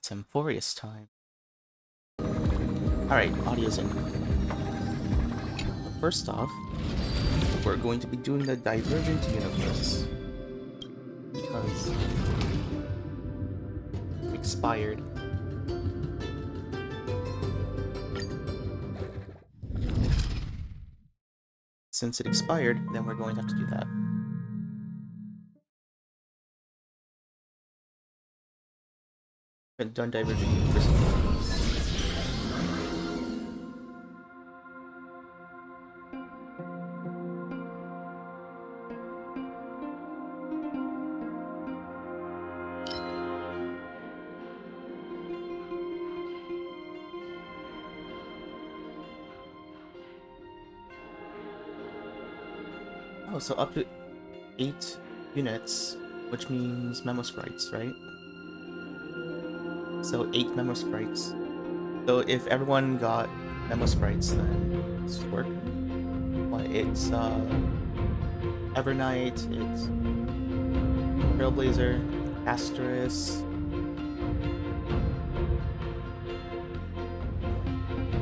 Temphorius time. Alright, audio's in. But first off, we're going to be doing the Divergent universe. Because it expired. Since it expired, then we're going to have to do that. Been done Divergent universe. Oh, so up to 8 units, which means memo sprites, right? So 8 memo sprites. So if everyone got memo sprites, then this would work. But it's Evernight, it's Trailblazer, Asterisk.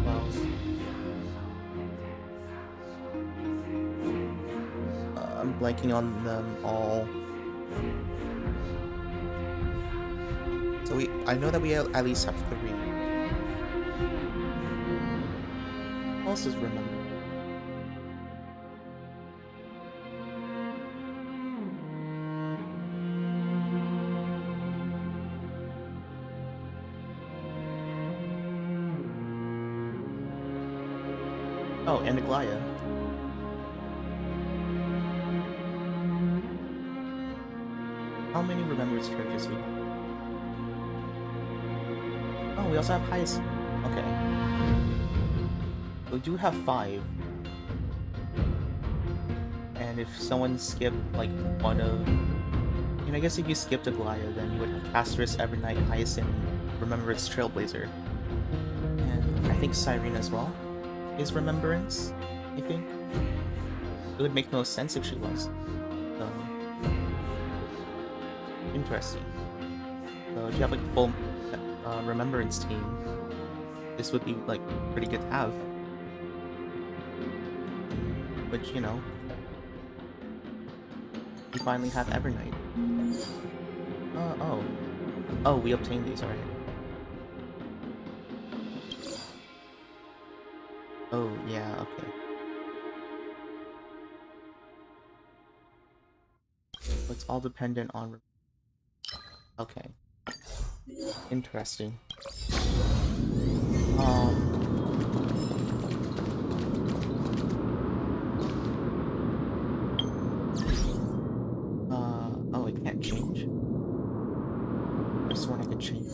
Well, I'm blanking on them all. So I know that we at least have 3. What else is remember? Oh, and Aglaya. How many remembrance characters we have? Oh, we also have Hyacinth. Okay. We do have 5. And if someone skipped, like, one of... I guess if you skipped Aglaya, then you would have Asterisk, Evernight, Hyacinth, Remembrance, Trailblazer. And I think Cyrene as well is Remembrance, I think. It would make no sense if she was. So... interesting. So if you have, like, a full Remembrance team, this would be, like, pretty good to have. Which, you know, we finally have Evernight. Oh, we obtained these, alright. Oh, yeah, okay. So it's all dependent on... okay. Interesting. Oh, I can't change. I just want I could change.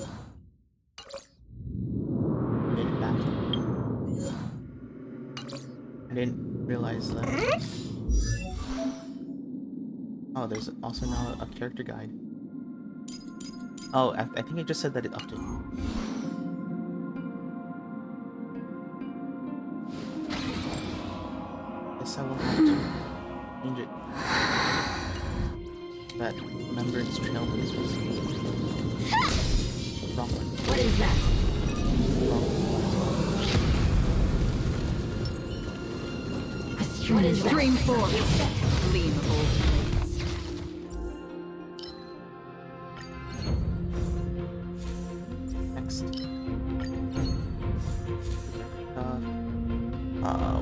Made it back. I didn't realize that. Oh, there's also now a character guide. Oh, I think I just said that it updated. Guess I will have to change it. That Remembrance Trailblazers. Wrong one. What is that? Wrong one. What is Dream force? Gleam of all Next.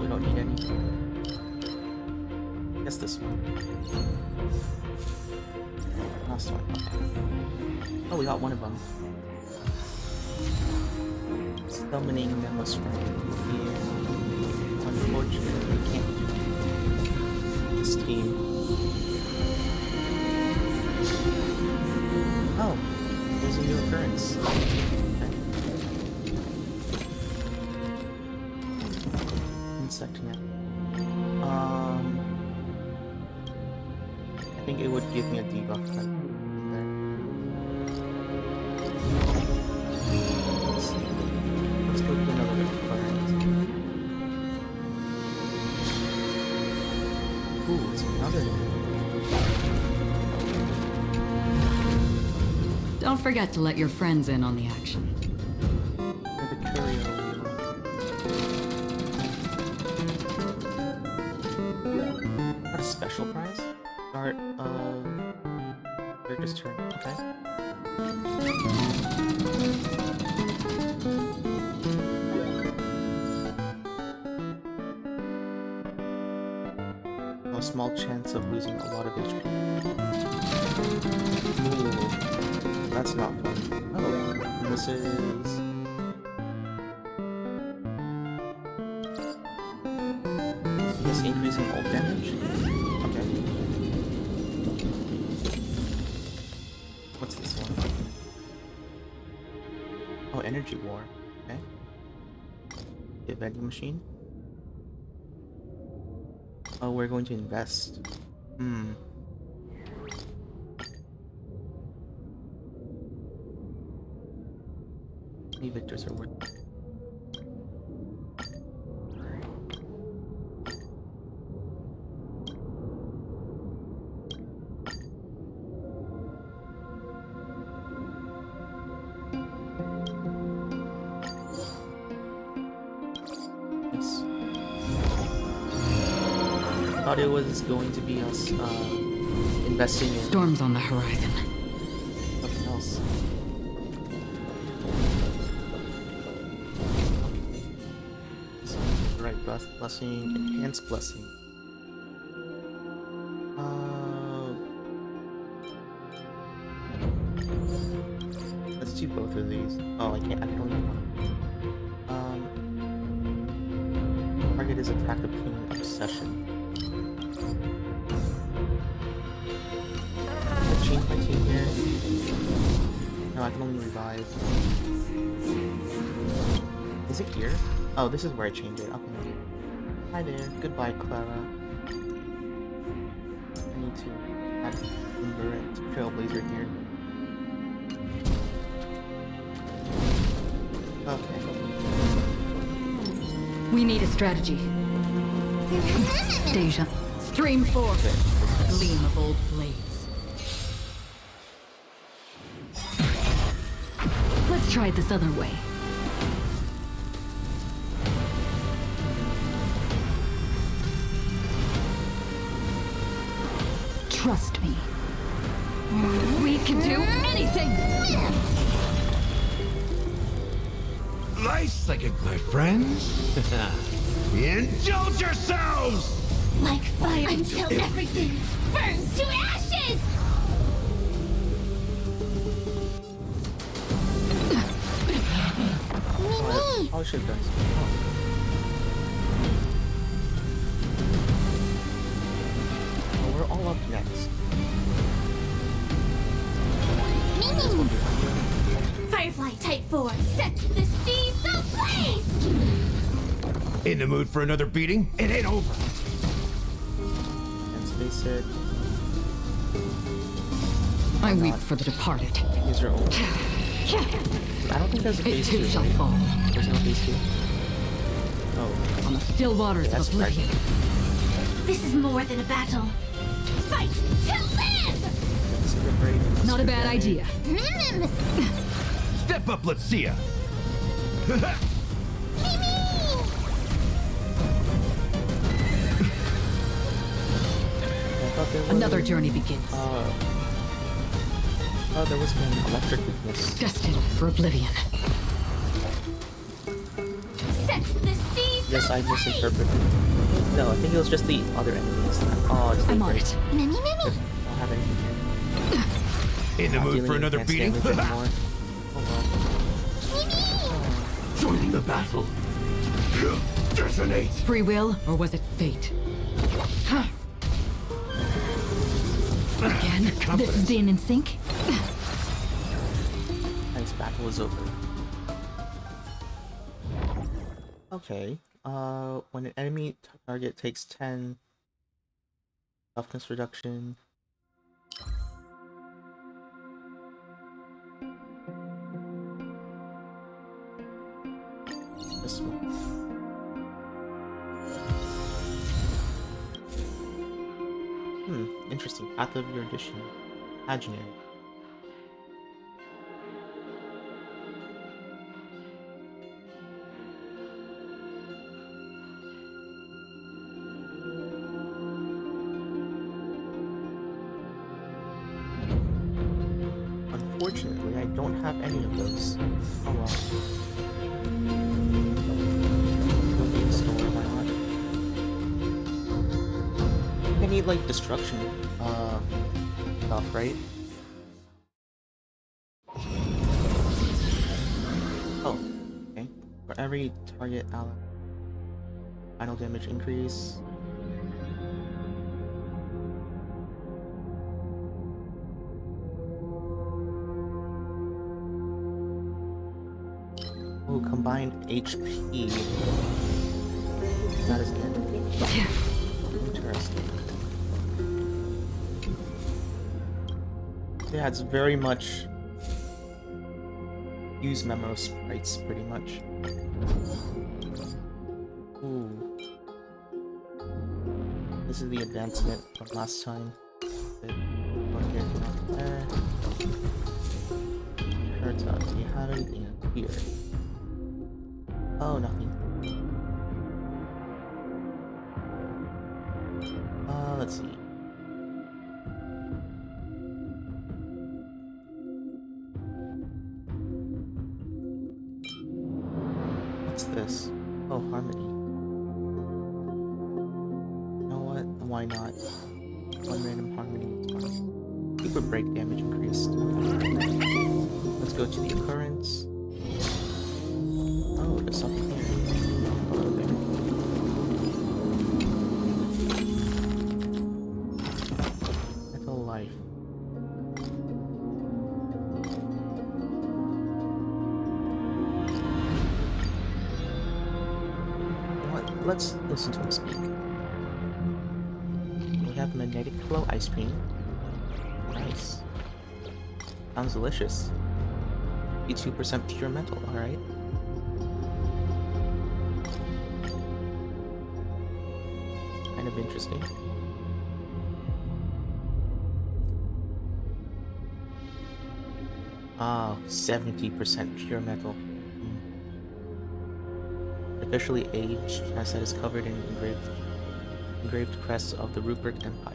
We don't need any. Guess this one. Last one. Okay. Oh, we got one of them. Summoning Memo Sprite. Yeah. Unfortunately, I can't do this team. Oh, there's a new occurrence. Okay. Insect net. I think it would give me a debuff type in there. Let's go to another occurrence. Ooh, it's another one. Don't forget to let your friends in on the action. Or the courier wheel. Got a special prize? Start of character's turn. Okay. No small chance of losing a lot of HP. Ooh, that's not fun. Oh, and this is... I guess increasing ult damage? Okay. What's this one? Oh, energy war. Okay. The vending machine. Oh, we're going to invest. Any victors are worth it. Thought it was going to be us investing in Storms on the horizon. something else. Right, blessing, enhanced blessing. Let's do both of these. Oh, I can only one. Target is attractive pain obsession. Change my team here. No, I can only revive. Is it here? Oh, this is where I change it. Okay. Hi there. Goodbye, Clara. I need to add Endurance Trailblazer here. Okay. We need a strategy. Deja. Stream 4. Gleam of old blades. Let's try it this other way. Trust me. We can do anything! Nice second, my friends. Indulge yourselves! Like fire until everything burns to ashes! I should have done so. We're all up next. Firefly Type 4, set the seas ablaze! In the mood for another beating? It ain't over. And so they said, I weep for the departed. use your ult. I don't think there's a It phase too 2. shall Right? fall. There's no phase 2. Oh, On the still waters okay, of that's oblivion. frightening. This is more than a battle. Fight to live! This is a great Not a bad idea. Step up, let's see ya. Another journey begins. Oh, there was an electric weakness. Destined for oblivion. Set the seas Yes, I ablaze! misinterpreted. No, I think it was just the other enemies. Oh, it's I'm like on great. it. Mimi, I don't have anything here. In the Not mood dealing for another enhanced beating? damage anymore. Oh Joining the battle. Detonate. Free will, or was it fate? Huh. Again, this Confidence. is being in sync. well. Nice, battle is over. Okay. When an enemy target takes 10 toughness reduction. This one. Interesting. Path of your addition. Imaginary. unfortunately, I don't have any of those. Oh well. Convenience store, why not? I need like destruction stuff, right? Oh, okay. For every target ally, final damage increase. Oh, combined HP. That is good. Interesting. Yeah, it's very much use memo sprites, pretty much. Ooh. This is the advancement from last time. One here, not there. Turns out, do you have anything here? Oh, nothing. Let's see. What's this? Oh, harmony. You know what? Why not? One random harmony is fine. Super break damage increased. Let's go to the occurrence. Oh, there's something here. Hello there. Metal life. Let's listen to him speak. We have magnetic flow ice cream. Nice. Sounds delicious. 82% pure metal, alright. Kind of interesting. Oh, 70% pure metal. Officially aged, as that is covered in engraved crests of the Rupert Empire.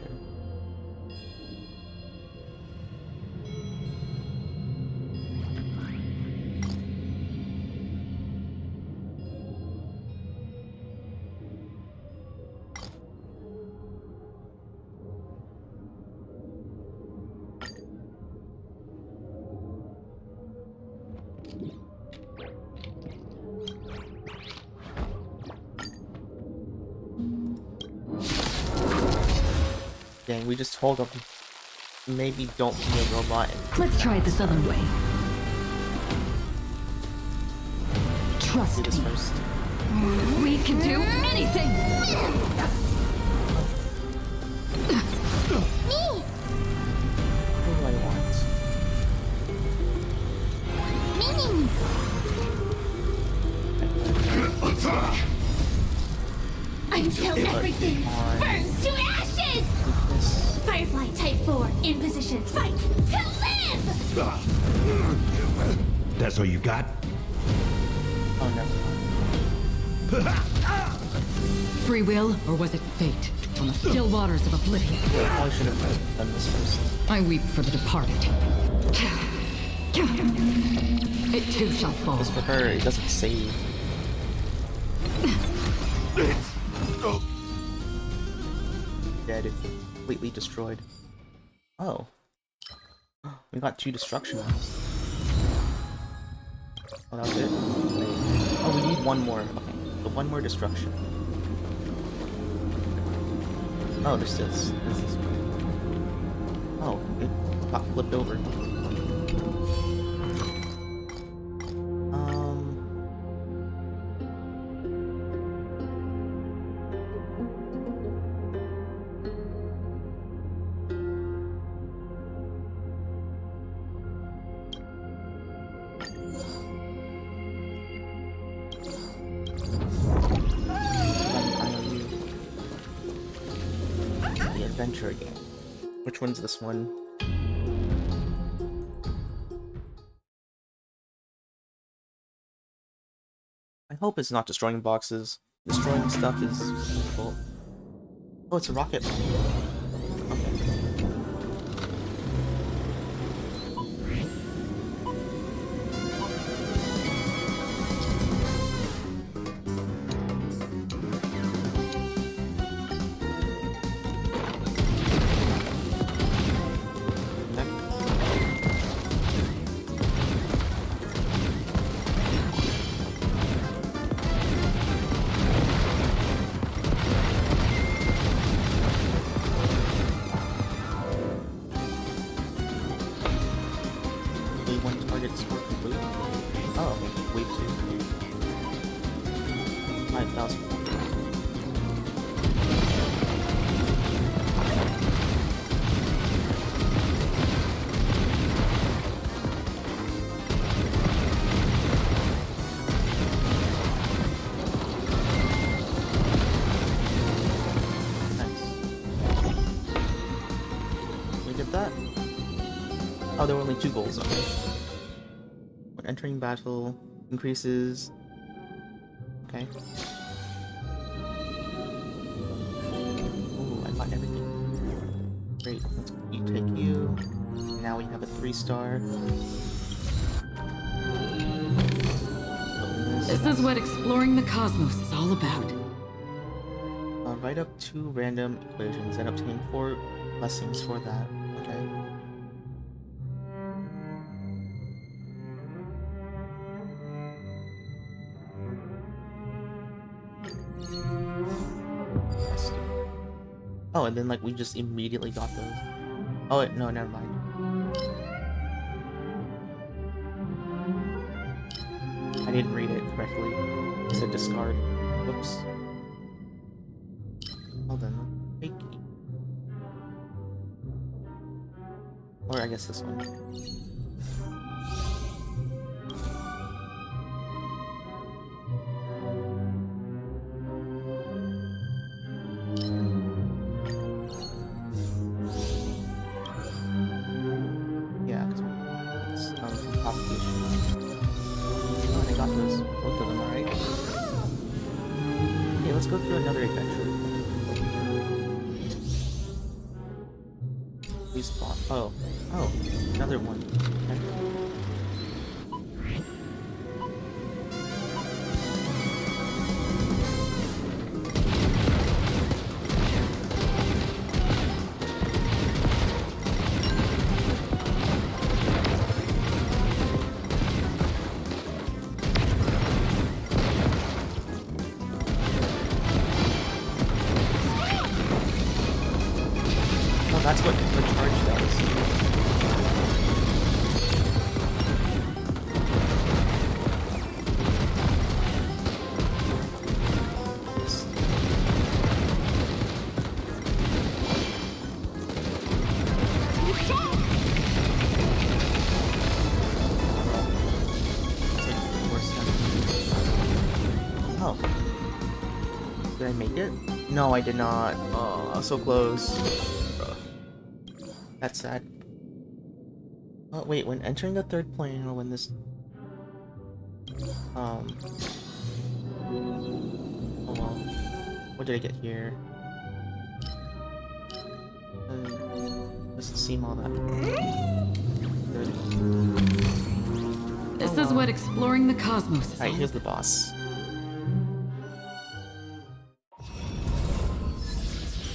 Dang, we just told them maybe don't be a robot. Let's try it this other way. Do Trust this me. first. We can do anything! What do I want? Until everything burns to ashes! Weakness. Firefly Type 4 in position. Fight to live! That's all you got? Oh, never mind. Free will, or was it fate? On the still waters of oblivion. Yeah, I probably should have done this first. I weep for the departed. It too shall fall. Because for her, it doesn't save. Dead. Completely destroyed. Oh. We got 2 destruction ones. Oh, that was it? Oh, we need 1 more. Okay, so 1 more destruction. Oh, there's this. There's this one. Oh, it got flipped over. The adventure game. Which one's this one? I hope it's not destroying boxes. Destroying stuff is difficult. Oh, it's a rocket launcher. Okay. Oh, there were only 2 goals, okay. When entering battle, increases... Okay. Ooh, I got everything. Great, let's you take you. Now we have a 3-star. This is what exploring the cosmos is all about. Write up 2 random equations and obtain 4 blessings for that. Okay. Oh, and then like we just immediately got those. Oh wait, no, never mind. I didn't read it correctly. It said discard. Whoops. Hold on. Take. Or I guess this one. Yeah, it's propagation. Oh, they got those. Both of them, alright. Okay, let's go through another adventure. Respawn. Oh, another one. Okay. Oh, that's what the charge does. Oh. Did I make it? No, I did not. Oh, I was so close. That's sad. Oh, wait, when entering the 3rd plane or when this... Oh well. What did I get here? Doesn't seem all that good. This is what exploring the cosmos is all Alright, here's about. the boss.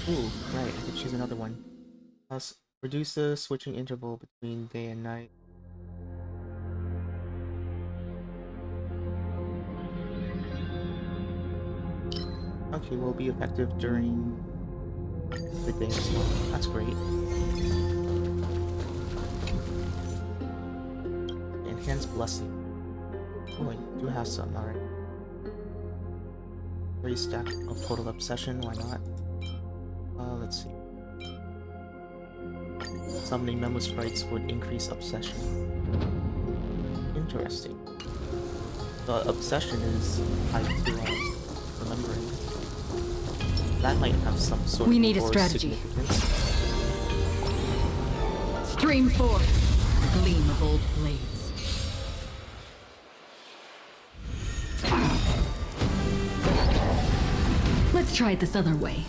Ooh, right, I could choose another one. Reduce the switching interval between day and night. Okay, will be effective during the day as well. That's great. Enhanced blessing. Oh, I do have some, alright. 3 stack of total obsession, why not? Let's see. Summoning memo sprites would increase obsession. Interesting. The obsession is tied to remembering. That might have some sort We of need a lore strategy. significance. Stream forth, the gleam of old blades. Let's try it this other way.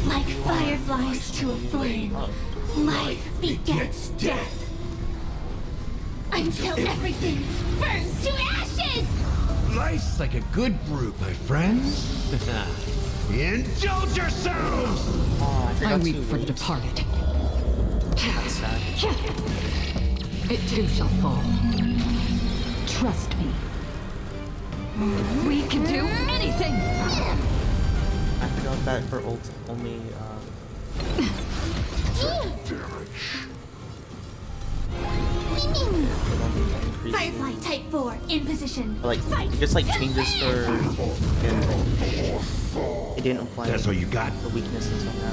Like fireflies to a flame, life begets death. Until everything burns to ashes! Life's like a good brew, my friends. Indulge yourselves! Oh, I I forgot weep to for the wait. departed. That's sad. It too shall fall. Trust me. We can do anything! I forgot that her ult only, increases. Firefly Type 4 in position. But, like, it just like changes her. It didn't apply That's all you got? the weakness until now.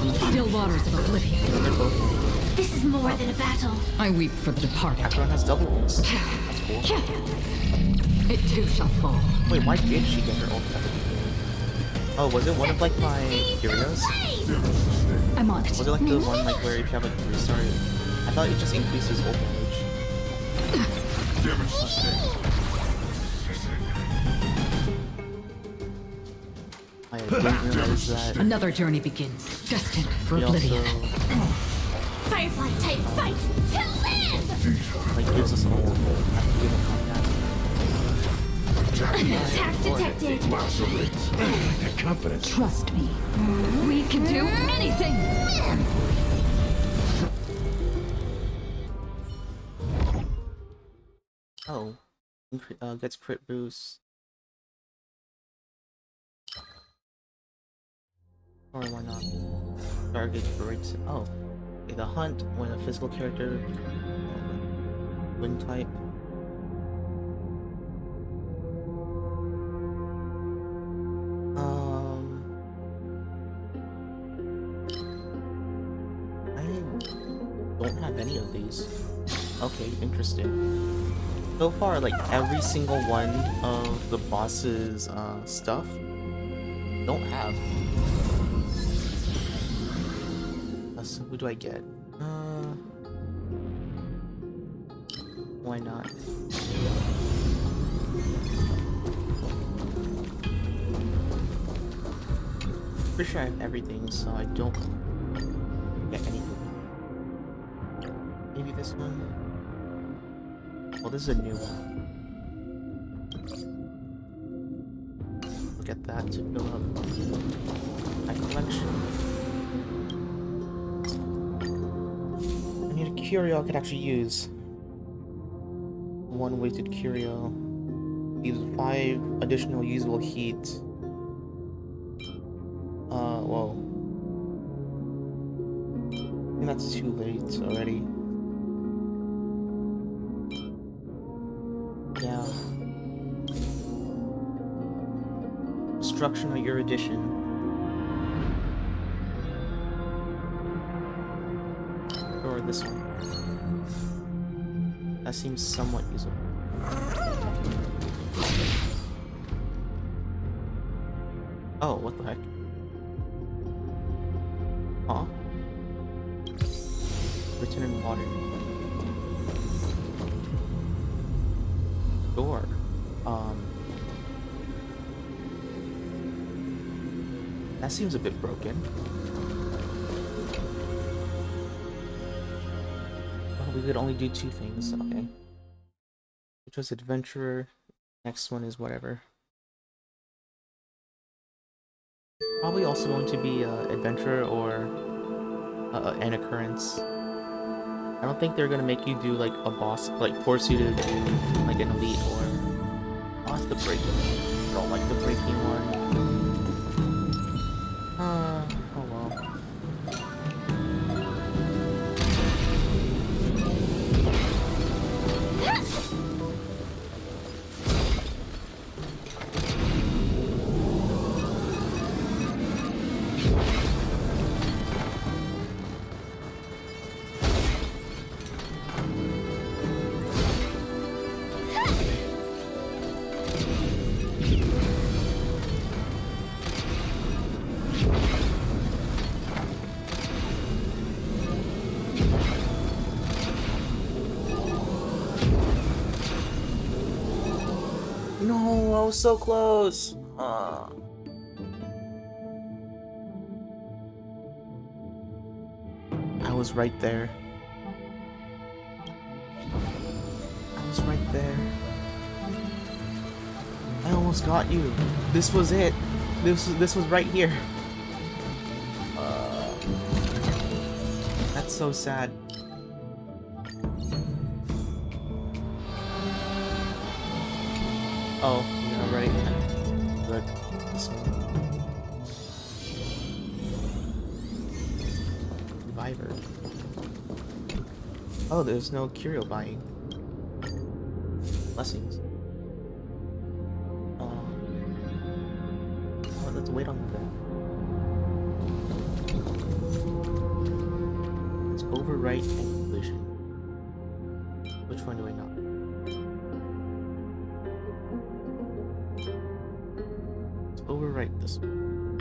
Oh Still waters of oblivion. well. They're both. This is more than a battle. I weep for the departed. Everyone has double ults. That's cool. It too shall fall. Wait, why did she get her ult at the beginning? Oh, was it one of like my curios? I'm on it. Was it like the one like where if you have like restart? I thought it just increases ult damage. I didn't realize that. Another journey begins, destined for It oblivion. also Firefly type fight to live! like gives us an ult at the beginning of combat. Attack detected. That confidence. Trust me, we can do anything. Oh, gets crit boost. Or why not? Target breaks it. Oh, okay, the hunt when a physical character wind type. I don't have any of these. Okay, interesting. So far, like every single one of the boss's stuff don't have. So who do I get? Why not? Pretty sure I have everything, so I don't get anything. Maybe this one? Well, this is a new one. I'll get that to fill up my collection. I need a curio I could actually use. One weighted curio. Use 5 additional usable heat. Whoa. I think that's too late already. Yeah. Destruction of your addition. Or this one. That seems somewhat usable. Oh, what the heck? Huh? Written in water. Door. That seems a bit broken. Oh, we could only do 2 things, okay. Which was adventurer. Next one is whatever. Probably also going to be adventurer or an occurrence. I don't think they're gonna make you do like a boss, like force you to do like an elite or. Oh, it's the breaking. I don't like the breaking one. Oh well. No, I was so close. I was right there. I was right there. I almost got you. This was it. This was right here. That's so sad. Oh, yeah, right. Good. This one. Survivor. Oh, there's no curio buying. Blessings. Oh, let's wait on that. It's over overwrite and collision. Which one do I not? Let's overwrite this one.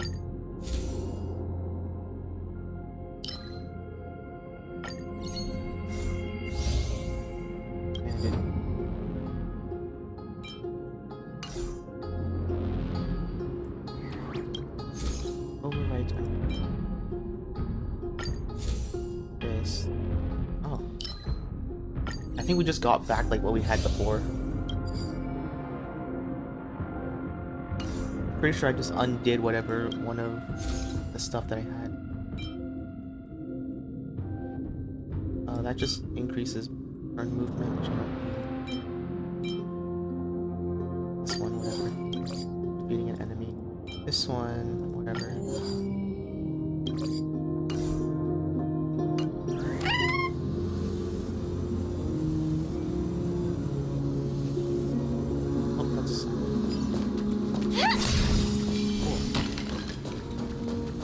Overwrite this. Oh. I think we just got back like what we had before. Pretty sure I just undid whatever one of the stuff that I had. That just increases burn movement, which I don't need. This one, whatever. Defeating an enemy. This one, whatever. Oh, that's cool.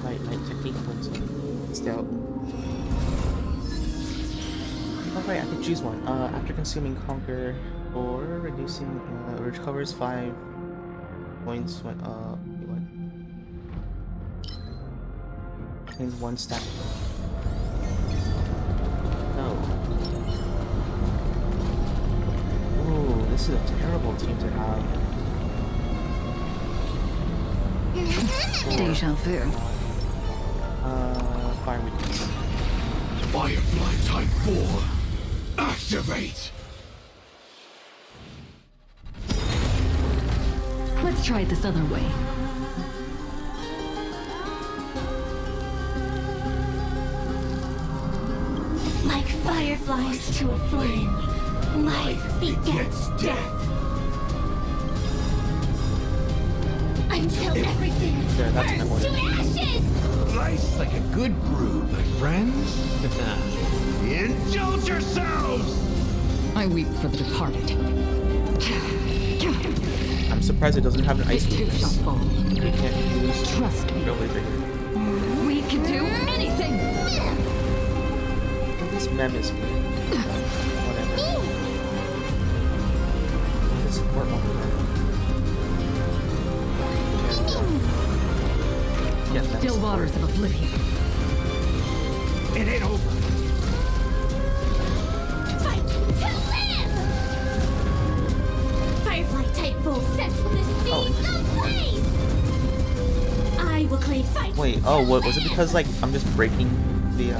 My technique wins. Stout. Alright, I can choose one. After consuming Conquer or reducing, recovers 5 points when, wait, what? Means 1 stack. No. Ooh, this is a terrible team to have. Deja vu. Fire weakness. Firefly Type 4, activate! Let's try it this other way. Like fireflies to a flame, life begets death. Until everything There, that's my burns to order. ashes! Slice like a good brew, my friends. Indulge yourselves! I weep for the departed. I'm surprised it doesn't have an ice It too shall weakness. fall. We can't use Trust me. Trailblazer here. We can do anything! This mem is good. Whatever. This support one. Yes, that's Still waters of oblivion. It ain't over. Fight to live! Firefly Type 4 sets the seas ablaze! I will claim fight. Wait, oh, what was it? Because like I'm just breaking the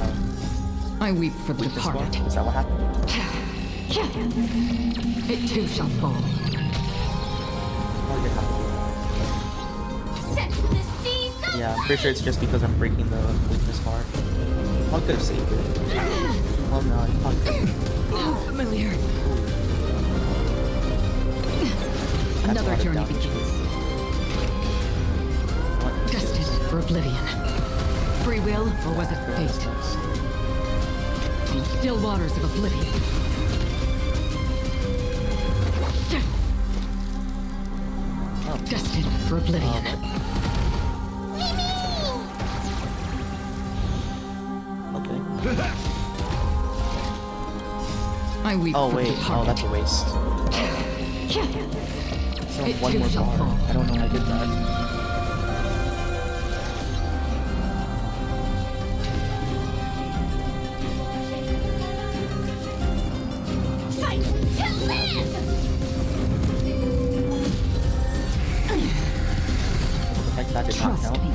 I weep for the weakness one? departed. Is that what happened? It too shall fall. What did happen? Sets the seas ablaze! Yeah, I'm pretty sure it's just because I'm breaking the weakness bar. I could have saved it. Oh no, I fucked. Oh, familiar. That's a Another lot of journey damage. begins. What? Destined for oblivion. Free will, or was it fate? In still waters of oblivion. Oh. Destined for oblivion. Okay. I weep Oh for wait, the oh departed. that's a waste. So It one too more shall bar. fall. I don't know how I did that. Fight to live! Like that did not Trust count. me.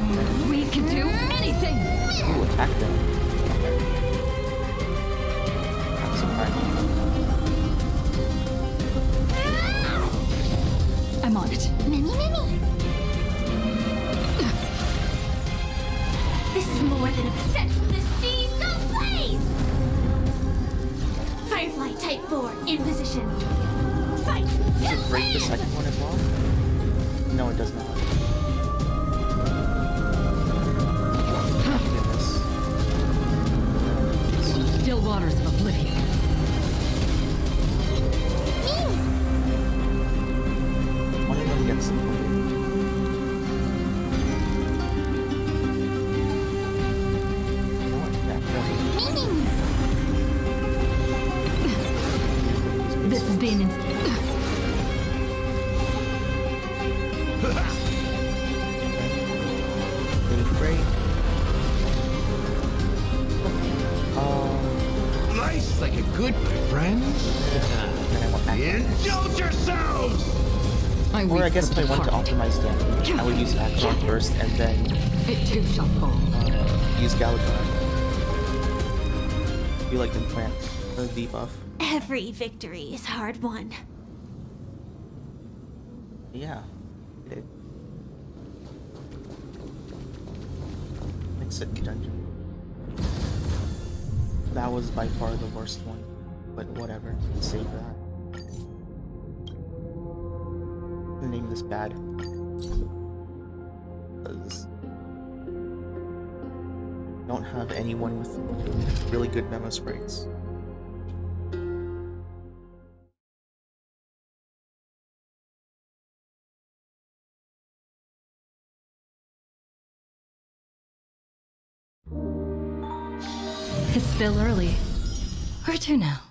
We can do anything! Ooh, attack them. Okay. I'm surprised. I'm on it. Many. This is more than a set the seas ablaze! Firefly Type 4 in position. Fight Does to it break the live! second one as well? No, it does not. Goodness. Still waters of oblivion. One of them gets the point. You know what? Yeah, been in... Really great. Nice like a good my friends. Then I want Indulge yourselves! Or I guess if I want to optimize damage, I would use Acheron first and then It too shall fall. use Galligar. You like them plant the debuff. Every victory is hard won. Yeah, it did. Exit dungeon. That was by far the worst one, but whatever. Save that. I'm gonna name this bad. Because I don't have anyone with really good memo sprites. It's still early. Where to now?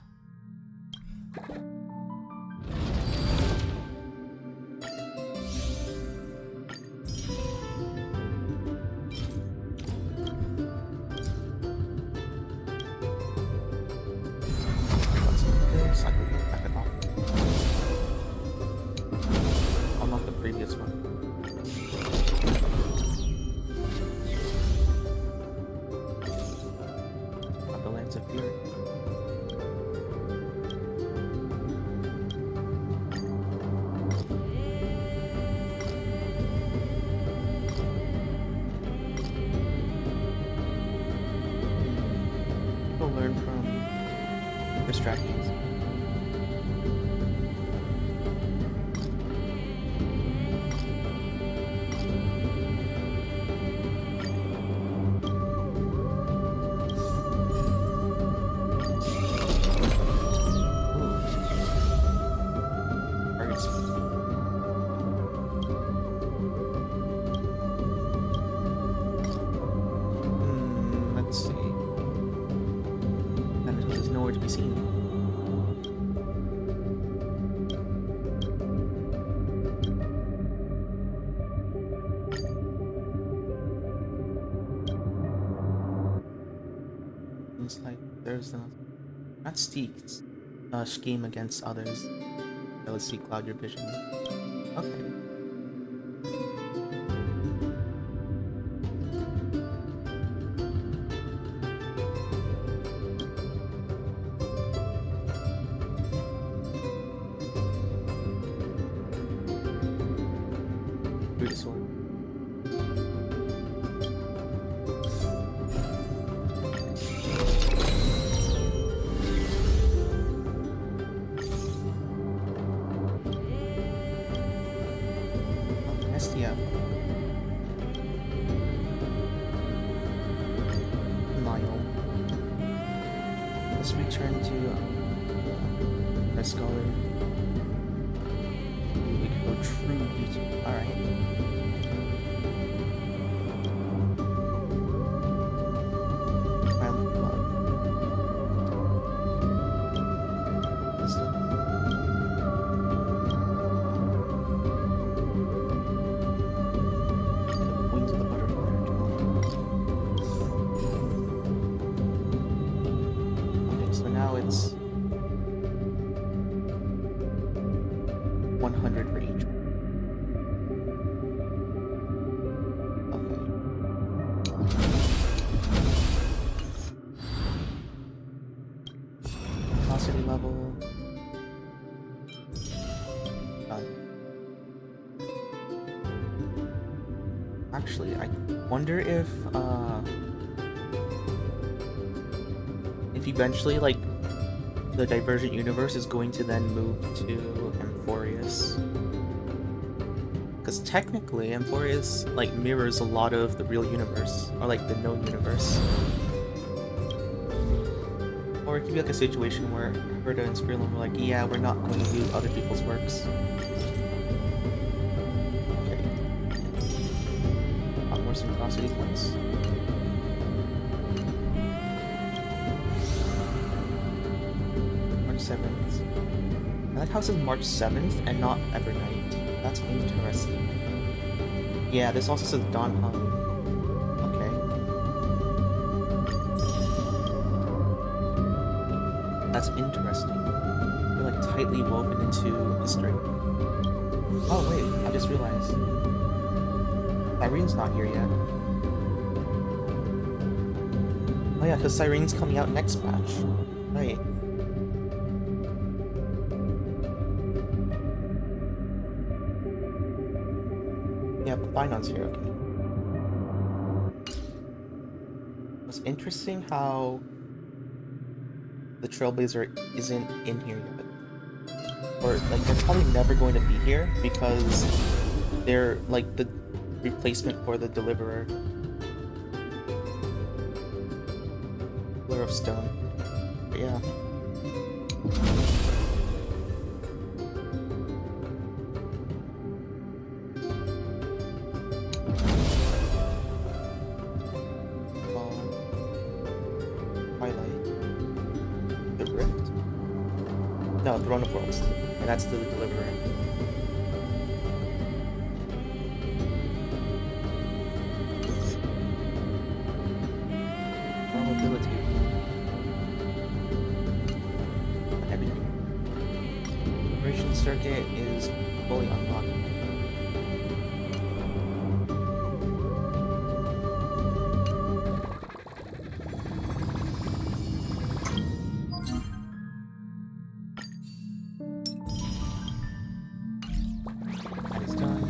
Unlock the previous one. Not the Lance of Fury. People learn from distractions. Targets. Let's see. Thanatos is nowhere to be seen. Seems like there's not Steek's scheme against others. Let's see, cloud your vision. Okay. Good sword. STF. Nile. Let's return to our scholar. We can go true beauty. Alright. Realm of Love. Wisdom. Wings of the butterfly are okay, so now it's 100 for each one. Okay. Velocity level. Done. Actually, I wonder if eventually, like, the Divergent Universe is going to then move to Amphorius. Because technically, Amphorius, like, mirrors a lot of the real universe, or, like, the known universe. Or it could be like a situation where Herta and Spearlin were like, yeah, we're not going to do other people's works. Okay. A lot more synchronicity points. March 7th. That house is March 7th and not Evernight. That's interesting. Yeah, this also says Dawn Hub. Okay. That's interesting. They're like tightly woven into history. Oh wait, I just realized. Cyrene's not here yet. Oh yeah, because Cyrene's coming out next patch. Right. Yeah, but Finon's here, okay. It's interesting how the Trailblazer isn't in here yet. Or, like, they're probably never going to be here because they're, like, the replacement for the Deliverer. Pillar of Stone. But yeah. Highlight. The Rift? No, Throne of Worlds. And that's the Deliverer. Mobility. Everything. Operation circuit is fully unlocked. That is done.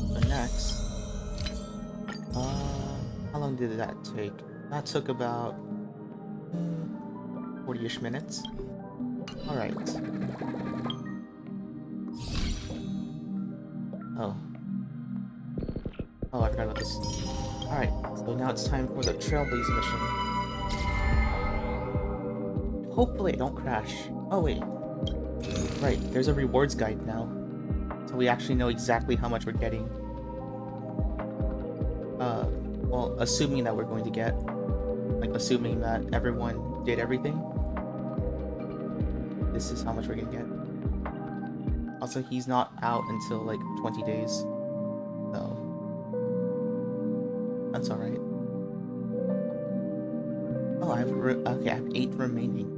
So next, how long did that take? That took about 40-ish minutes. Alright. Oh. Oh, I forgot about this. Alright, so now it's time for the Trailblaze Mission. Hopefully I don't crash. Oh wait. Right, there's a rewards guide now. So we actually know exactly how much we're getting. Well, assuming that we're going to get. Like, assuming that everyone did everything. This is how much we're gonna get. Also, he's not out until, like, 20 days. So... that's alright. Oh, I have okay, I have 8 remaining.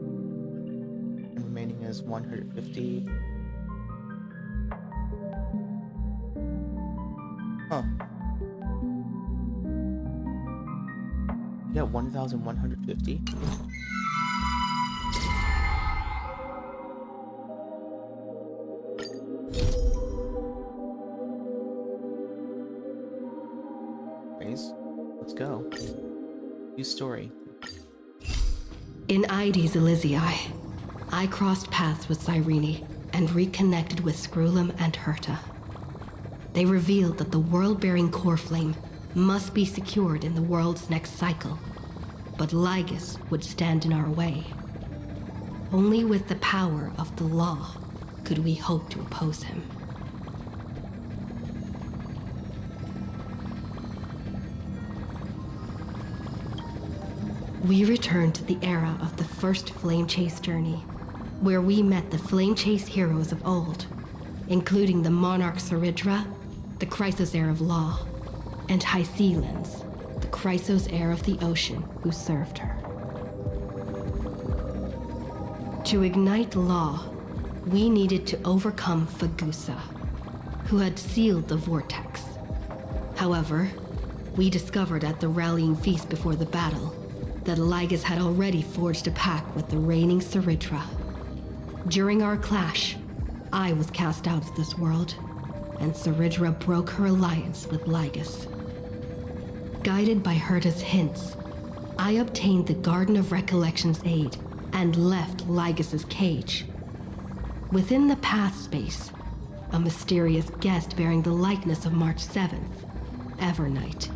And remaining is 150. Huh. You got 1,150? Let's go. New story. In Ides Elysiae, I crossed paths with Cyrene and reconnected with Scrulum and Herta. They revealed that the world-bearing core flame must be secured in the world's next cycle, but Lygus would stand in our way. Only with the power of the law could we hope to oppose him. We returned to the era of the first Flame Chase journey, where we met the Flame Chase heroes of old, including the Monarch Saridra, the Chrysos heir of law, and Hycelens, the Chrysos heir of the ocean who served her. To ignite law, we needed to overcome Fagusa, who had sealed the vortex. However, we discovered at the rallying feast before the battle that Lygus had already forged a pact with the reigning Saridra. During our clash, I was cast out of this world, and Saridra broke her alliance with Lygus. Guided by Herta's hints, I obtained the Garden of Recollection's aid and left Lygus's cage. Within the path space, a mysterious guest bearing the likeness of March 7th, Evernight,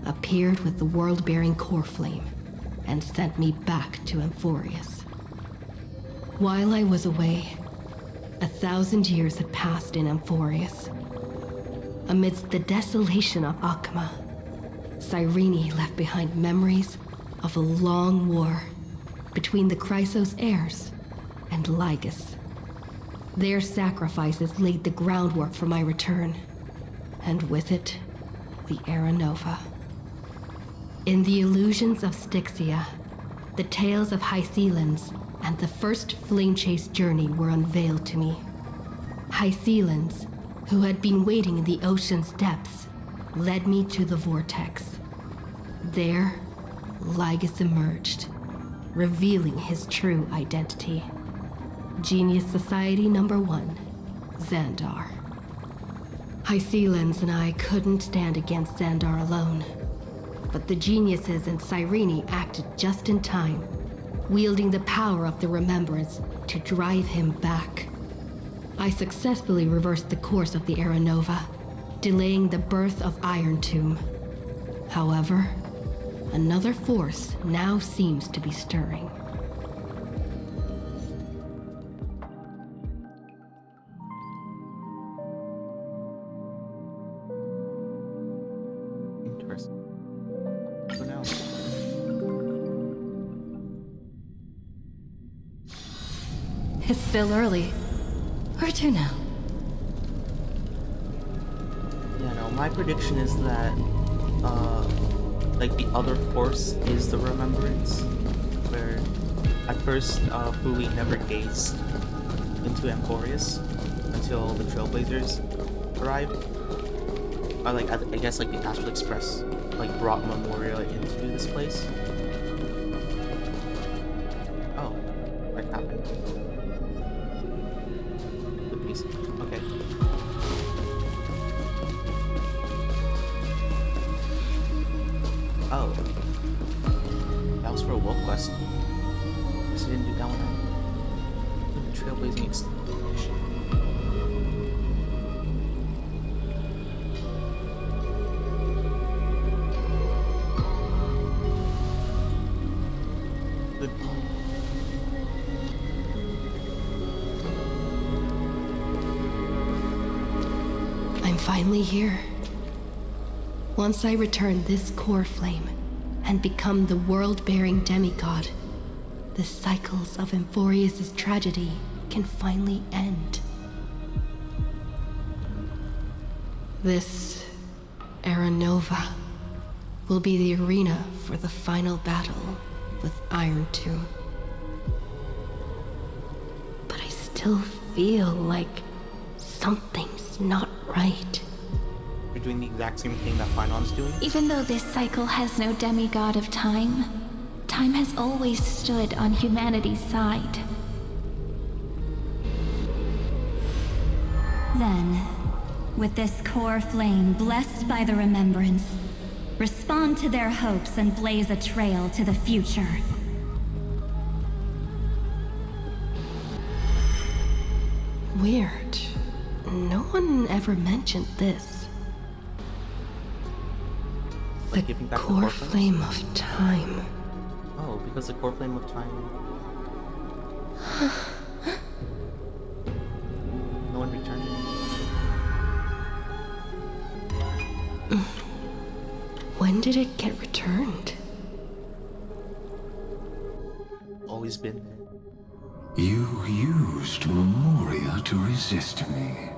appeared with the world-bearing core flame and sent me back to Amphorius. While I was away, 1,000 years had passed in Amphorius. Amidst the desolation of Akma, Cyrene left behind memories of a long war between the Chrysos heirs and Lygus. Their sacrifices laid the groundwork for my return, and with it, the Era Nova. In the illusions of Styxia, the tales of High Sealands and the first flame chase journey were unveiled to me. High Sealands, who had been waiting in the ocean's depths, led me to the vortex. There, Lygus emerged, revealing his true identity. Genius Society Number 1, Xandar. High Sealands and I couldn't stand against Xandar alone, but the geniuses in Cyrene acted just in time, wielding the power of the Remembrance to drive him back. I successfully reversed the course of the Era Nova, delaying the birth of Iron Tomb. However, another force now seems to be stirring. Interesting. Who knows? It's still early. Where to now? Yeah, no, my prediction is that, like, the other force is the Remembrance, where at first, Fui never gazed into Emporius until the Trailblazers arrived. Or, like, I guess, like, the Astral Express, like, brought Memoria into this place. Oh, what happened? The piece. Okay. Oh. That was for a world quest. Guess I didn't do that one. The Trailblazing Mission. Good. I'm finally here. Once I return this core flame and become the world-bearing demigod, the cycles of Emporius' tragedy can finally end. This Era Nova will be the arena for the final battle with Iron Tomb. But I still feel like something's not right. You're doing the exact same thing that Finon's doing? Even though this cycle has no demigod of time, time has always stood on humanity's side. Then, with this core flame blessed by the Remembrance, respond to their hopes and blaze a trail to the future. Weird. No one ever mentioned this. Like The giving back the core core flame of time. Oh, because the core flame of time. No one returned it. When did it get returned? Always been there. You used Memoria to resist me.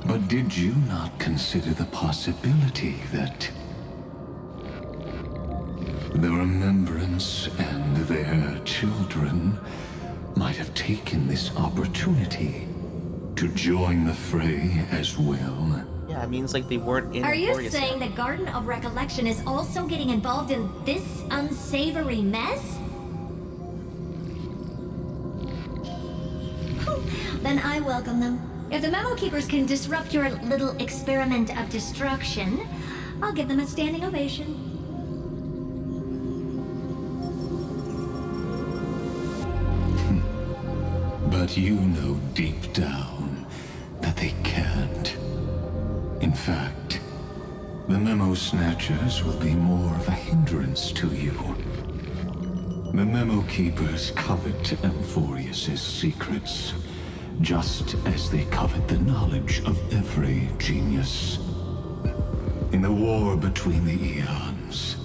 But did you not consider the possibility that the Remembrance and their children might have taken this opportunity to join the fray as well? Yeah, it means like they weren't in Are you Emporius yet. saying the Garden of Recollection is also getting involved in this unsavory mess? Then I welcome them. If the Memo Keepers can disrupt your little experiment of destruction, I'll give them a standing ovation. But you know deep down that they can't. In fact, the Memo Snatchers will be more of a hindrance to you. The Memo Keepers covet Emporius' secrets, just as they covet the knowledge of every genius. In the war between the eons,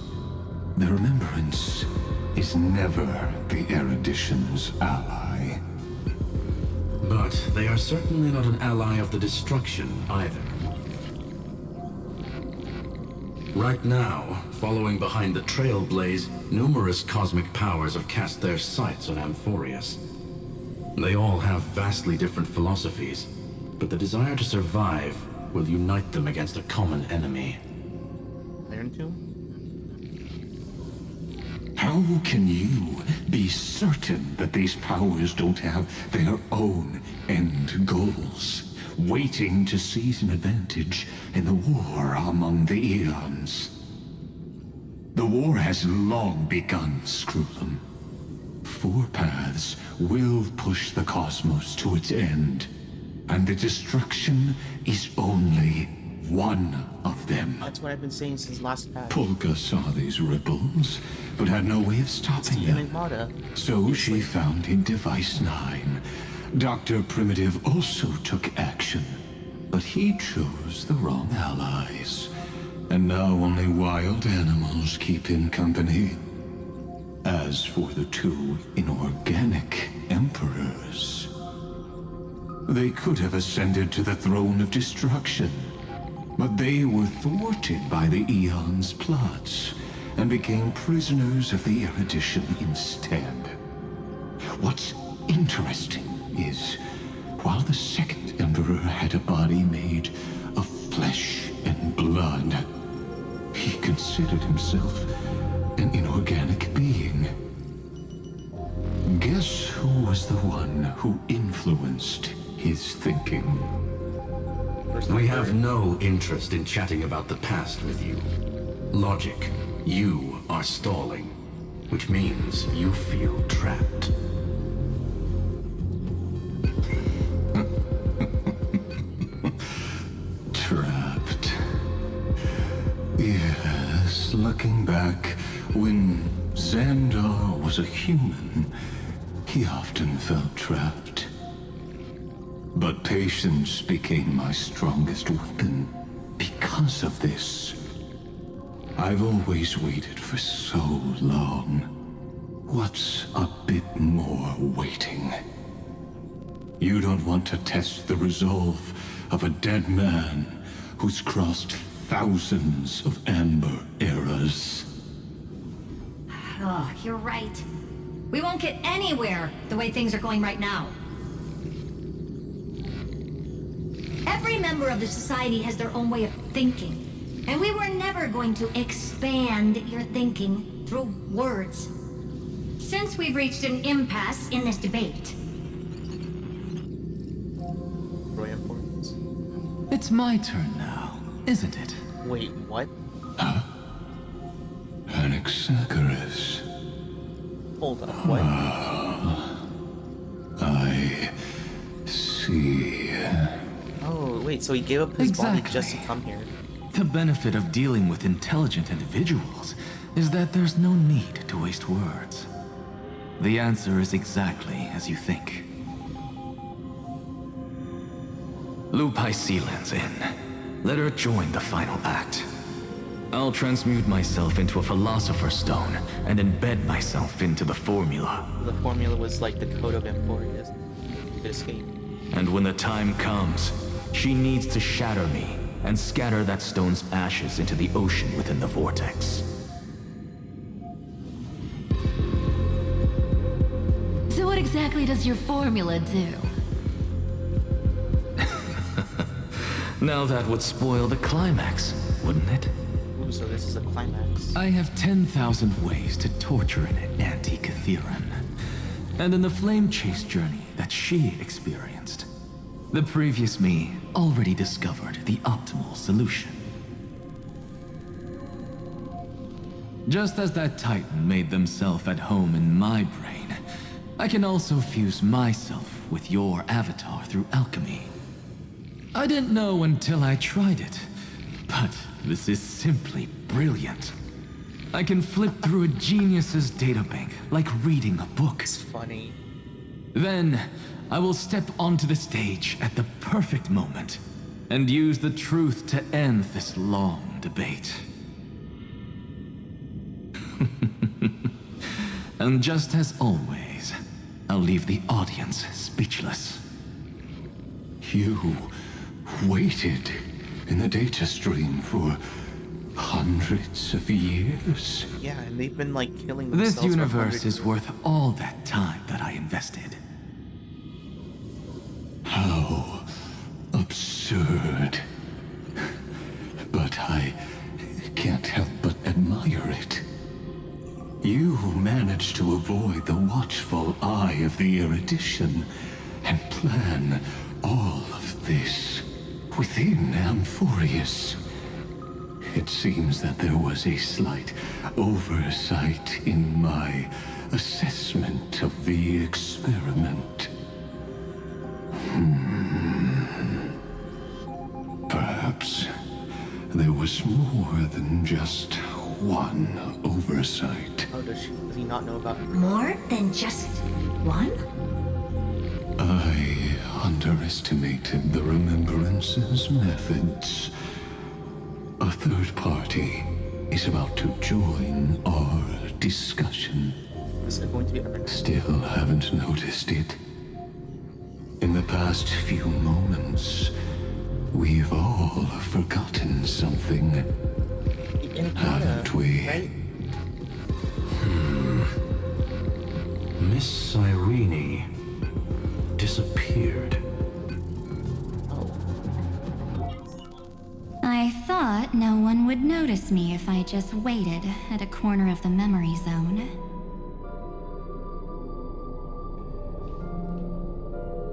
the Remembrance is never the erudition's ally. But they are certainly not an ally of the destruction either. Right now, following behind the Trailblaze, numerous cosmic powers have cast their sights on Amphorius. They all have vastly different philosophies, but the desire to survive will unite them against a common enemy. Iron Tomb? How can you be certain that these powers don't have their own end goals, waiting to seize an advantage in the war among the Eons? The war has long begun, Screwlum. 4 paths will push the cosmos to its end, and the destruction is only one of them. That's what I've been saying since last patch. Polka saw these ripples, but had no way of stopping them. Enigmata. So she found in Device 9. Dr. Primitive also took action, but he chose the wrong allies. And now only wild animals keep him company. As for the 2 inorganic emperors, they could have ascended to the throne of destruction, but they were thwarted by the Eon's plots and became prisoners of the Erudition instead. What's interesting is, while the second Emperor had a body made of flesh and blood, he considered himself an inorganic being. Guess who was the one who influenced his thinking? We have no interest in chatting about the past with you. Logic, you are stalling, which means you feel trapped. Trapped. Yes, looking back, when Xandar was a human, he often felt trapped. But patience became my strongest weapon because of this. I've always waited for so long. What's a bit more waiting? You don't want to test the resolve of a dead man who's crossed thousands of amber eras. Oh, you're right. We won't get anywhere the way things are going right now. Every member of the society has their own way of thinking, and we were never going to expand your thinking through words. Since we've reached an impasse in this debate. Roy importance. It's my turn now, isn't it? Wait, what? Anaxagoras. Hold up, what? I see. Oh, wait, so he gave up his body just to Exactly. come here. The benefit of dealing with intelligent individuals is that there's no need to waste words. The answer is exactly as you think. Lupai Sealand's in. Let her join the final act. I'll transmute myself into a Philosopher's Stone and embed myself into the formula. The formula was like the code of Emporius. You could escape. And when the time comes, she needs to shatter me and scatter that stone's ashes into the ocean within the vortex. So what exactly does your formula do? Now that would spoil the climax, wouldn't it? Ooh, so this is a climax. I have 10,000 ways to torture an anti-Catheran. And in the flame chase journey that she experienced, the previous me already discovered the optimal solution. Just as that Titan made themselves at home in my brain, I can also fuse myself with your avatar through alchemy. I didn't know until I tried it, but this is simply brilliant. I can flip through a genius's databank like reading a book. It's funny. Then, I will step onto the stage at the perfect moment and use the truth to end this long debate. And just as always, I'll leave the audience speechless. You waited in the data stream for hundreds of years. Yeah, and they've been like killing themselves. This for universe hundreds- is worth all that time that I invested. How absurd. But I can't help but admire it. You managed to avoid the watchful eye of the erudition and plan all of this within Amphorius. It seems that there was a slight oversight in my assessment of the experiment. Perhaps there was more than just one oversight. Oh, does he not know about? More than just one? I underestimated the Remembrance's methods. A third party is about to join our discussion. Is it going to be Evernight? Still haven't noticed it. In the past few moments, we've all forgotten something, haven't we? Right? Miss Cyrene disappeared. Oh, I thought no one would notice me if I just waited at a corner of the memory zone.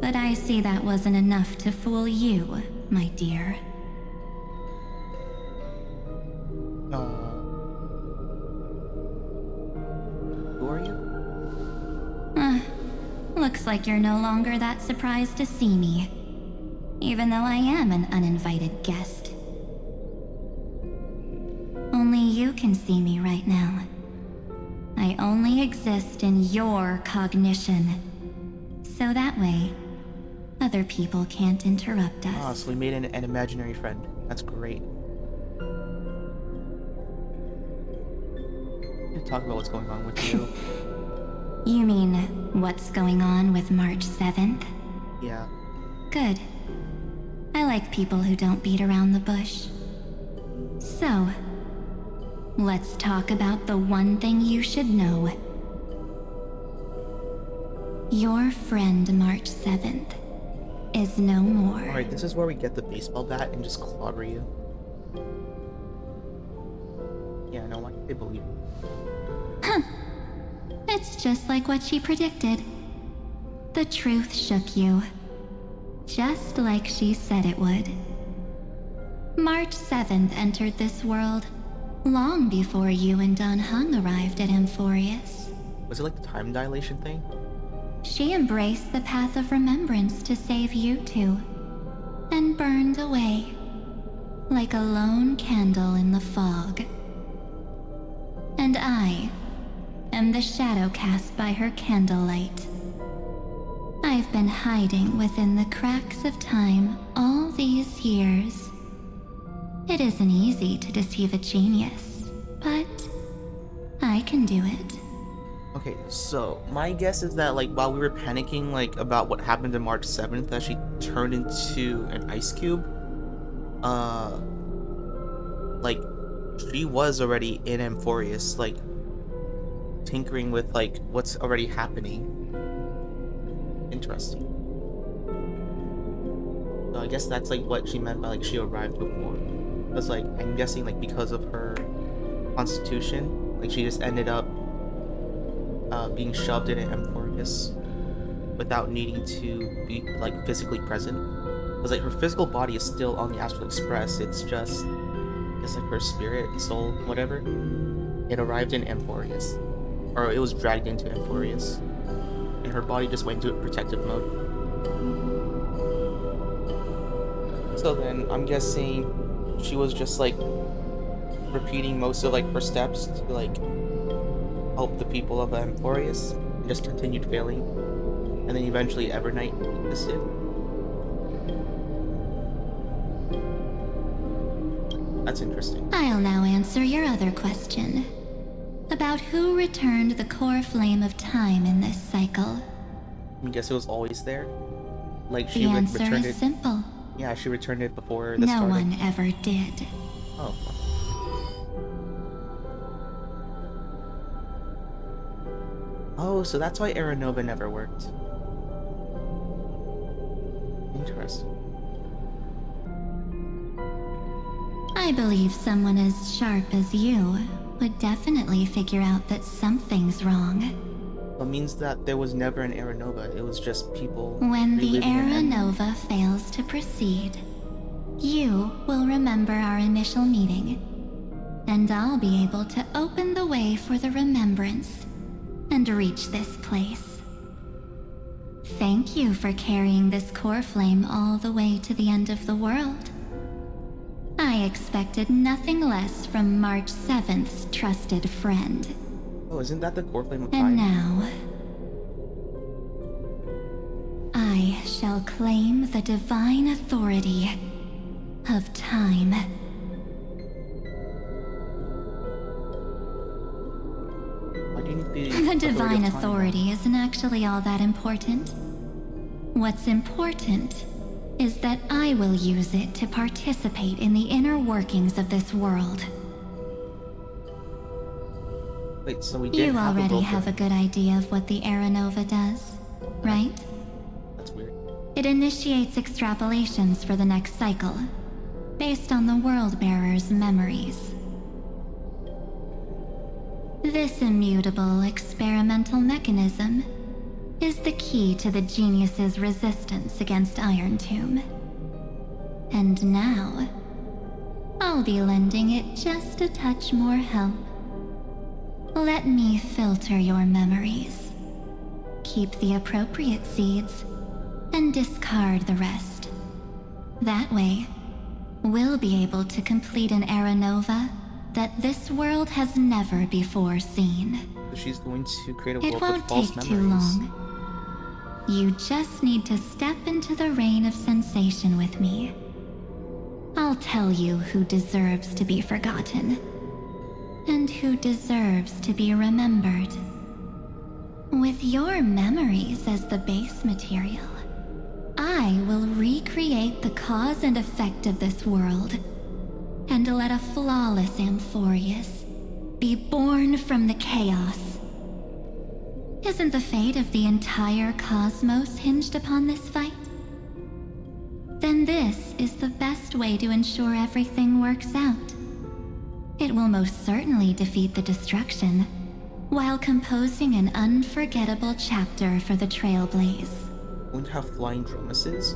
But I see that wasn't enough to fool you, my dear. who are you? Looks like you're no longer that surprised to see me, even though I am an uninvited guest. Only you can see me right now. I only exist in your cognition. So that way, other people can't interrupt us. Ah, so we made an imaginary friend. That's great. Talk about what's going on with you. You mean, what's going on with March 7th? Yeah. Good. I like people who don't beat around the bush. So, let's talk about the one thing you should know. Your friend March 7th is no more. Alright, this is where we get the baseball bat and just clobber you. Yeah, no, why can't they believe it? It's just like what she predicted. The truth shook you. Just like she said it would. March 7th entered this world long before you and Don Heng arrived at Amphorius. Was it like the time dilation thing? She embraced the path of remembrance to save you two, and burned away, like a lone candle in the fog. And I am the shadow cast by her candlelight. I've been hiding within the cracks of time all these years. It isn't easy to deceive a genius, but I can do it. Okay, so my guess is that like while we were panicking like about what happened to March 7th, that she turned into an ice cube. Like she was already in Amphorius, like tinkering with like what's already happening. Interesting. So I guess that's like what she meant by like she arrived before. Because like I'm guessing like because of her constitution, like she just ended up being shoved in an Amphorius without needing to be like physically present. Because like her physical body is still on the Astral Express. It's just it's like her spirit, soul, whatever. It arrived in Amphorius, or it was dragged into Amphorius, and her body just went into protective mode. So then I'm guessing she was just like repeating most of like her steps to like help the people of Amphorius, and just continued failing, and then eventually Evernight existed. That's interesting. I'll now answer your other question. About who returned the core flame of time in this cycle. I guess it was always there. Like she The answer returned is it. simple. Yeah, she returned it before the No start. one ever did. Oh. Oh, so that's why Aeronova never worked. Interesting. I believe someone as sharp as you would definitely figure out that something's wrong. That means that there was never an Aeronova. It was just people When the reliving an ending. Aeronova fails to proceed, you will remember our initial meeting, and I'll be able to open the way for the remembrance and reach this place. Thank you for carrying this core flame all the way to the end of the world. I expected nothing less from March 7th's trusted friend. Oh, isn't that the core flame of And time? now, I shall claim the divine authority of time. Why do you need The divine of time? authority isn't actually all that important. What's important is that I will use it to participate in the inner workings of this world. Wait, so we did You have already a have a good idea of what the Aeronova does, right? That's weird. It initiates extrapolations for the next cycle, based on the World Bearer's memories. This immutable experimental mechanism is the key to the genius's resistance against Iron Tomb. And now, I'll be lending it just a touch more help. Let me filter your memories. Keep the appropriate seeds, and discard the rest. That way, we'll be able to complete an Aeronova that this world has never before seen. So she's going to create a It world won't with false take memories. too long. You just need to step into the rain of sensation with me. I'll tell you who deserves to be forgotten, and who deserves to be remembered. With your memories as the base material, I will recreate the cause and effect of this world, and let a flawless Amphorius be born from the chaos. Isn't the fate of the entire cosmos hinged upon this fight? Then this is the best way to ensure everything works out. It will most certainly defeat the destruction, while composing an unforgettable chapter for the Trailblaze. Going to have flying Dromuses?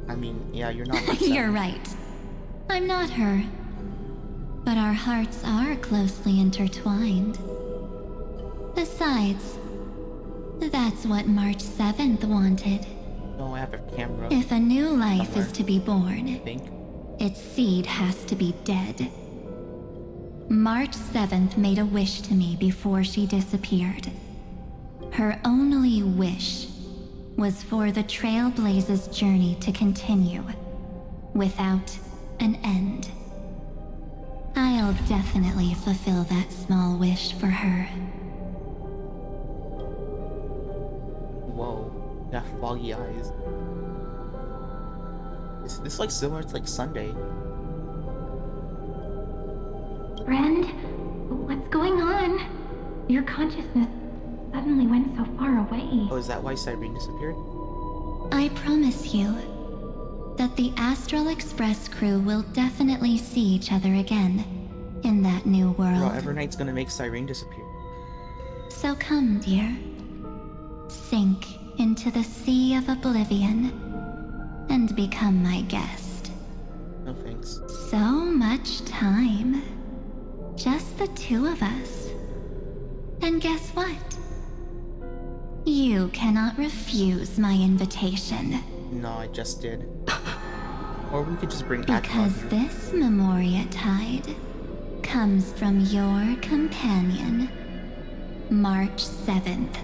I mean, yeah, you're not like You're that. right. I'm not her. But our hearts are closely intertwined. Besides, that's what March 7th wanted. No, I have a camera. If a new life Somewhere. is to be born, I think. its seed has to be dead. March 7th made a wish to me before she disappeared. Her only wish was for the Trailblaze's journey to continue, without an end. I'll definitely fulfill that small wish for her. Whoa, got foggy eyes. Is this like similar to like Sunday? Friend, what's going on? Your consciousness suddenly went so far away. Oh, is that why Cyrene disappeared? I promise you that the Astral Express crew will definitely see each other again in that new Bro, world. Evernight's gonna make Cyrene disappear. So come, dear. Sink into the sea of oblivion and become my guest. No thanks. So much time. Just the two of us. And guess what? You cannot refuse my invitation. No, I just did. Or we could just bring Akron Because here. this Memoria Tide comes from your companion, March 7th.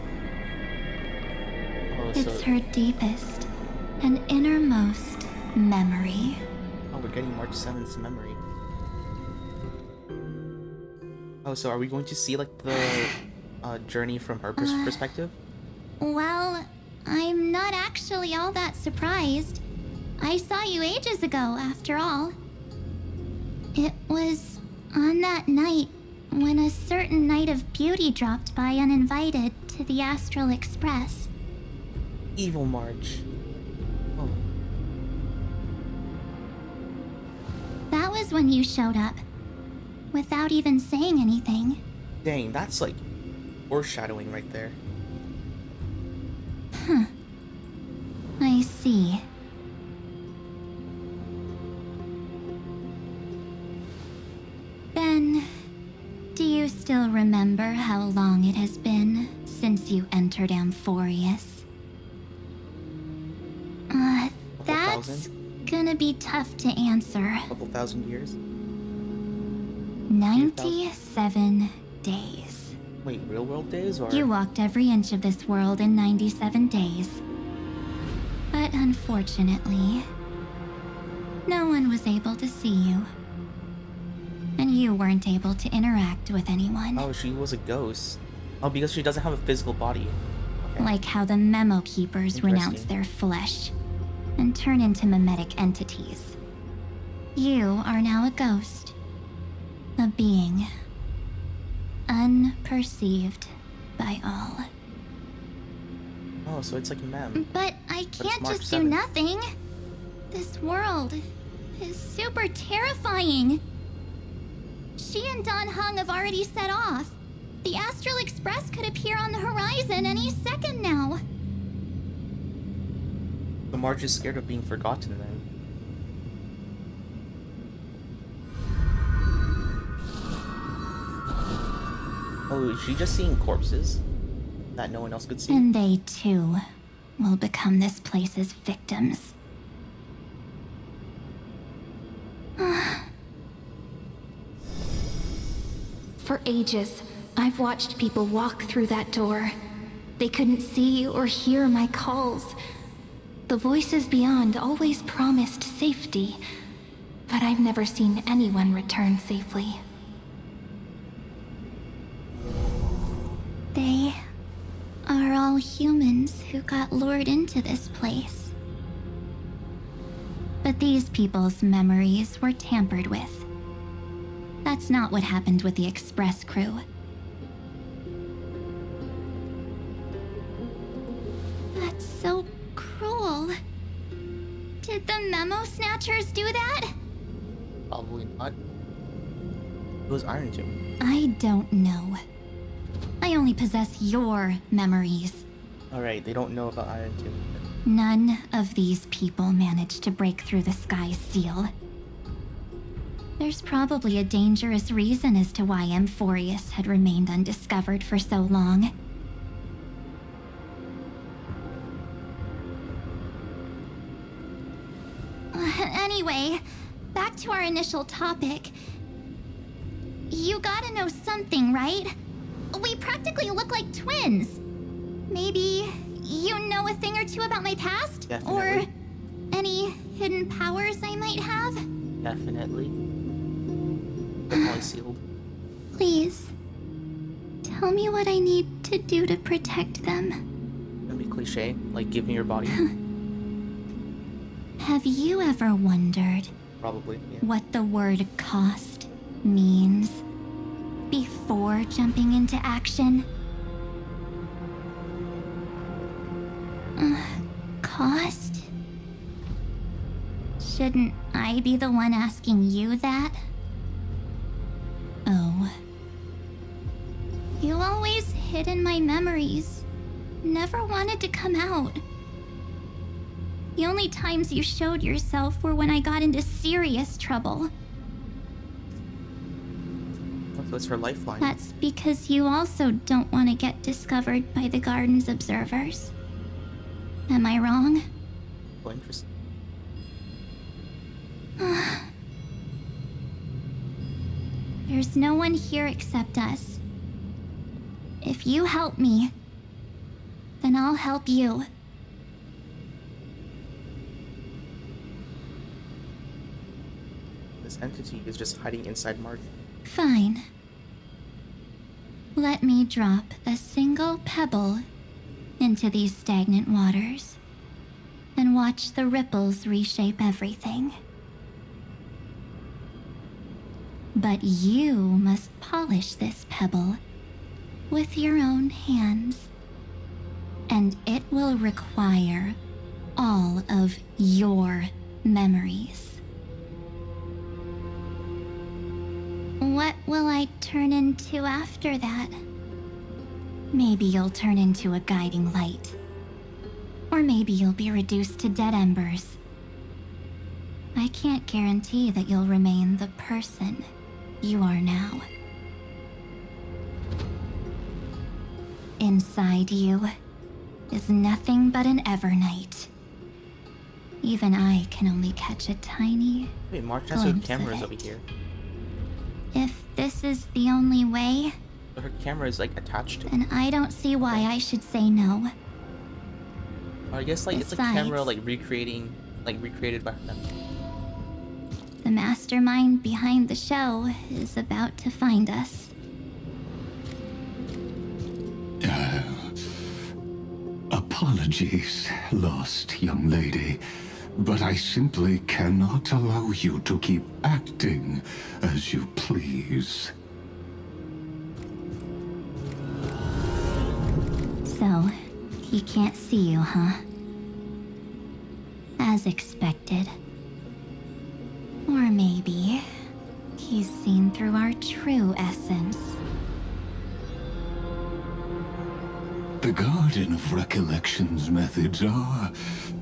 Oh, It's so her deepest and innermost memory. oh, we're getting March 7th's memory. Oh, so are we going to see like the journey from her perspective? Well, I'm not actually all that surprised. I saw you ages ago, after all. It was on that night when a certain Knight of Beauty dropped by uninvited to the Astral Express. Evil March. Oh. That was when you showed up, without even saying anything. Dang, that's like foreshadowing right there. Huh. I see. Ben, do you still remember how long it has been since you entered Amphorius? That's gonna be tough to answer. Couple thousand years? 97 days. Wait, real world days or? You walked every inch of this world in 97 days. But unfortunately, no one was able to see you. And you weren't able to interact with anyone. Oh, she was a ghost. Oh, because she doesn't have a physical body. Okay. Like how the Memo Keepers renounce their flesh and turn into mimetic entities. You are now a ghost. A being. Unperceived by all. Oh, so it's like Mem. But I can't March just 7th. do nothing. This world is super terrifying. She and Don Heng have already set off. The Astral Express could appear on the horizon any second now. The March is scared of being forgotten then. Oh, is she just seeing corpses that no one else could see? And they too will become this place's victims. For ages, I've watched people walk through that door. They couldn't see or hear my calls. The voices beyond always promised safety, but I've never seen anyone return safely. They are all humans who got lured into this place. But these people's memories were tampered with. That's not what happened with the Express crew. That's so cruel. Did the Memo Snatchers do that? Probably not. It was Iron Tomb. I don't know. I only possess your memories. Alright, they don't know about Iron Tomb. None of these people managed to break through the sky's seal. There's probably a dangerous reason as to why Amphorius had remained undiscovered for so long. Anyway, back to our initial topic. You gotta know something, right? We practically look like twins. Maybe you know a thing or two about my past? Definitely. Or any hidden powers I might have? Definitely. They're probably sealed. Please, tell me what I need to do to protect them. Gonna be cliche, like give me your body. Have you ever wondered Probably, yeah. what the word cost means before jumping into action? Cost? Shouldn't I be the one asking you that? Oh. You always hid in my memories. Never wanted to come out. The only times you showed yourself were when I got into serious trouble. That's her lifeline. That's because you also don't want to get discovered by the garden's observers. Am I wrong? Well, interesting. There's no one here except us. If you help me, then I'll help you. This entity is just hiding inside March. Fine. Let me drop a single pebble into these stagnant waters and watch the ripples reshape everything. But you must polish this pebble with your own hands, and it will require all of your memories. What will I turn into after that? Maybe you'll turn into a guiding light. Or maybe you'll be reduced to dead embers. I can't guarantee that you'll remain the person you are now. Inside you is nothing but an Evernight. Even I can only catch a tiny Wait, Mark has her glimpse of cameras it. over here. If this is the only way, But her camera is like attached to it. then I don't see why I should say no. Or I guess like it's a Besides- camera like recreated by them. The mastermind behind the show is about to find us. Apologies, lost young lady, but I simply cannot allow you to keep acting as you please. So, he can't see you, huh? As expected. Or maybe he's seen through our true essence. The Garden of Recollection's methods are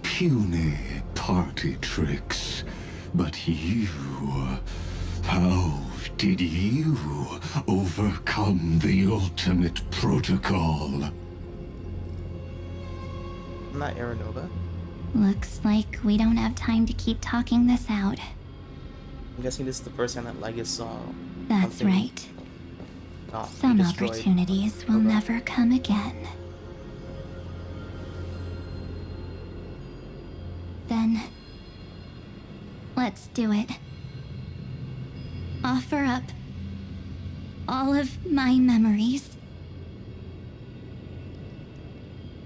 puny party tricks. But you... how did you overcome the ultimate protocol? Not Aeronova. Looks like we don't have time to keep talking this out. I'm guessing this is the first time that Legus saw. That's something right. not be Some destroyed. opportunities will never come again. Then, let's do it. Offer up all of my memories.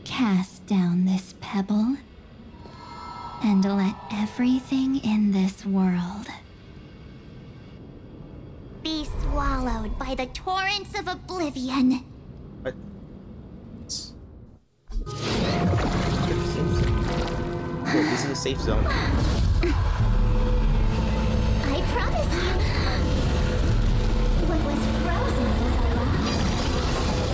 Cast down this pebble and let everything in this world be swallowed by the torrents of oblivion. But cool, this is a safe zone. I promise you, what was frozen was alive.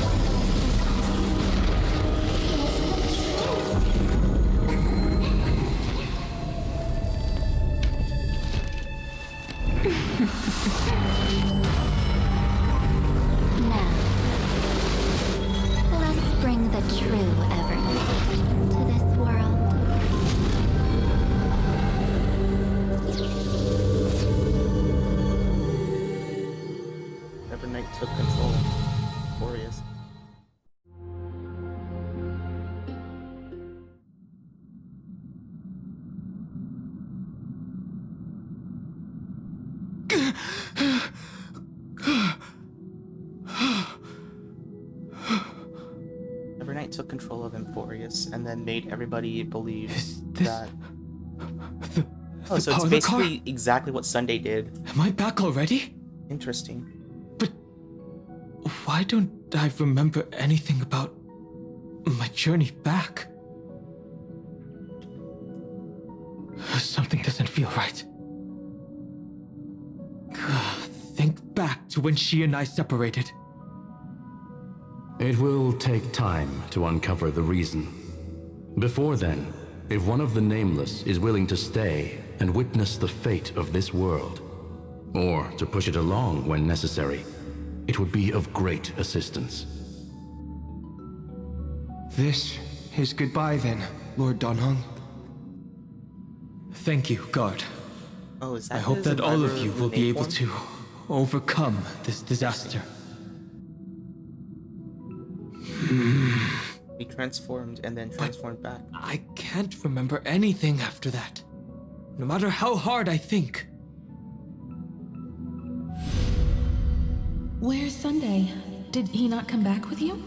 Now, let's bring the true Evernight to this world. Evernight took control. Glorious. Evernight took control of Emphorius and then made everybody believe that. Oh, so it's basically exactly what Sunday did. Am I back already? Interesting. But why don't I remember anything about my journey back? Something doesn't feel right. Think back to when she and I separated. It will take time to uncover the reason. Before then, if one of the Nameless is willing to stay and witness the fate of this world, or to push it along when necessary, it would be of great assistance. This is goodbye then, Lord Donhong. Thank you, Guard. Oh, is that I hope his that all of Survivor you will be name able form? to overcome this disaster. He transformed and then transformed back. I can't remember anything after that, no matter how hard I think. Where's Sunday? Did he not come back with you?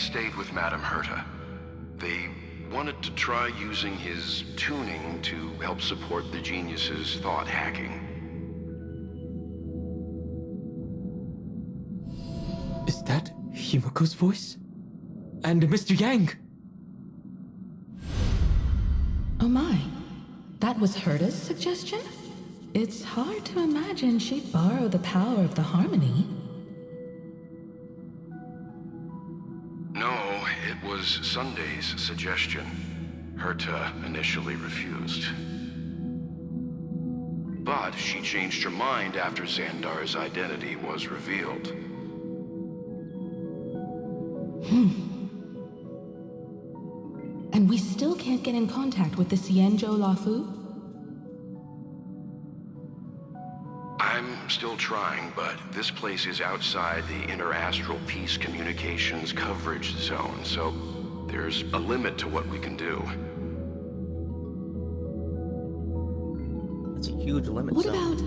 stayed with Madame Herta. They wanted to try using his tuning to help support the genius's thought hacking. Is that Himiko's voice? And Mr. Yang? Oh my. That was Herta's suggestion? It's hard to imagine she'd borrow the power of the harmony. No, it was Sunday's suggestion. Herta initially refused. But she changed her mind after Xandar's identity was revealed. And we still can't get in contact with the Xianzhou Lafu? I'm still trying, but this place is outside the interastral peace communications coverage zone, so there's a limit to what we can do. That's a huge limit. What zone. about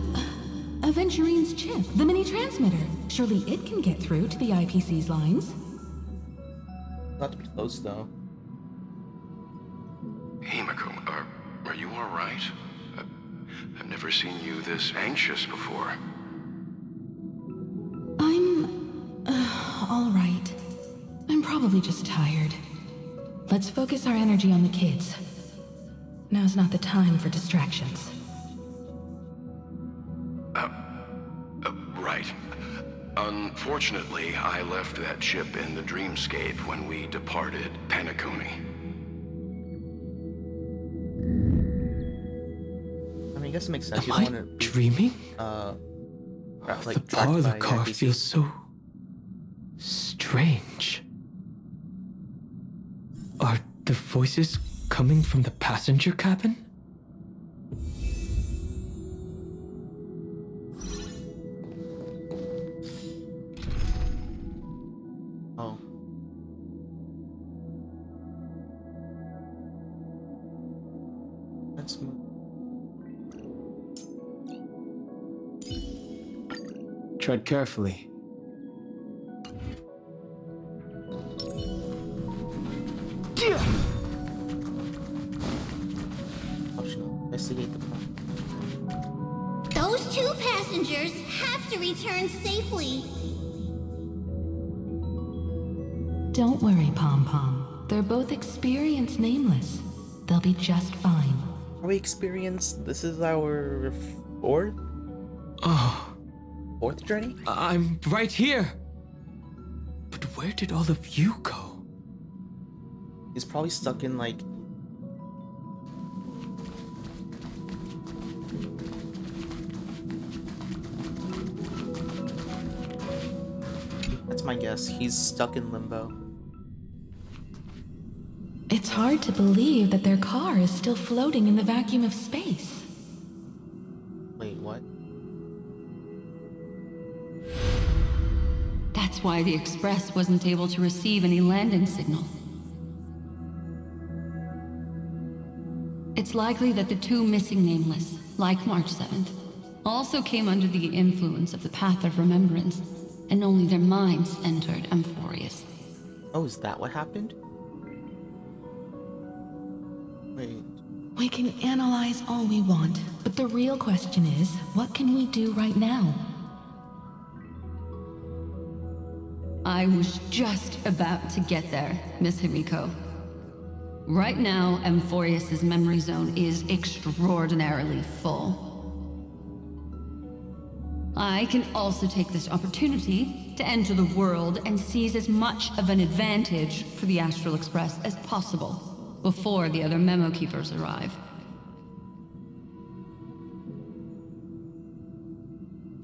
Aventurine's chip, the mini-transmitter? Surely it can get through to the IPC's lines. Not to be close though. Himiko, are you alright? I've never seen you this anxious before. I'm... all right. I'm probably just tired. Let's focus our energy on the kids. Now's not the time for distractions. Right. Unfortunately, I left that chip in the dreamscape when we departed Penacony. I mean, I guess it makes sense. You Am don't I want to dreaming? like The power of the tracked by car NPCs. feels so strange. Are the voices coming from the passenger cabin? Oh. Let's move. Tread carefully. Optional. Investigate the plan. Those two passengers have to return safely. Don't worry, Pom Pom. They're both experienced nameless. They'll be just fine. Are we experienced? This is our fourth journey? I'm right here. But where did all of you go? He's probably stuck in like that's my guess. He's stuck in limbo. It's hard to believe that their car is still floating in the vacuum of space. Wait, what? That's why the Express wasn't able to receive any landing signal. It's likely that the two missing nameless, like March 7th, also came under the influence of the Path of Remembrance, and only their minds entered Amphorius. Oh, is that what happened? Wait. We can analyze all we want, but the real question is, what can we do right now? I was just about to get there, Miss Himiko. Right now, Amphorius' memory zone is extraordinarily full. I can also take this opportunity to enter the world and seize as much of an advantage for the Astral Express as possible before the other memo keepers arrive.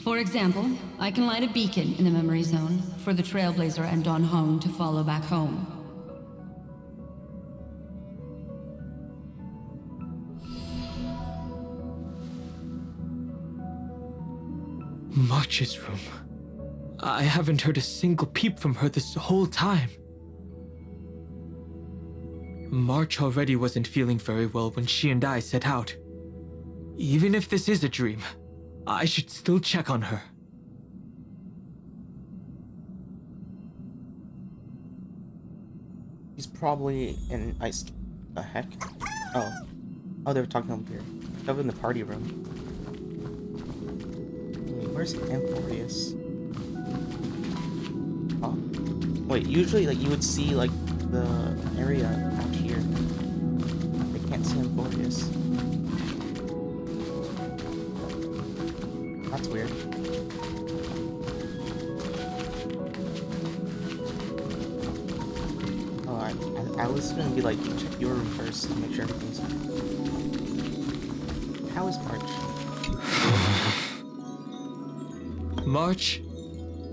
For example, I can light a beacon in the memory zone for the Trailblazer and Don Heng to follow back home. March's room. I haven't heard a single peep from her this whole time. March already wasn't feeling very well when she and I set out. Even if this is a dream, I should still check on her. probably an ice. The heck? Oh. Oh, they were talking over here. Up in the party room. Wait, where's Amphorius? Oh. Wait, usually like you would see like the area out here. I can't see Amphorius. That's weird. Oh, I was gonna be like, check your room first to make sure everything's fine. How is March? March,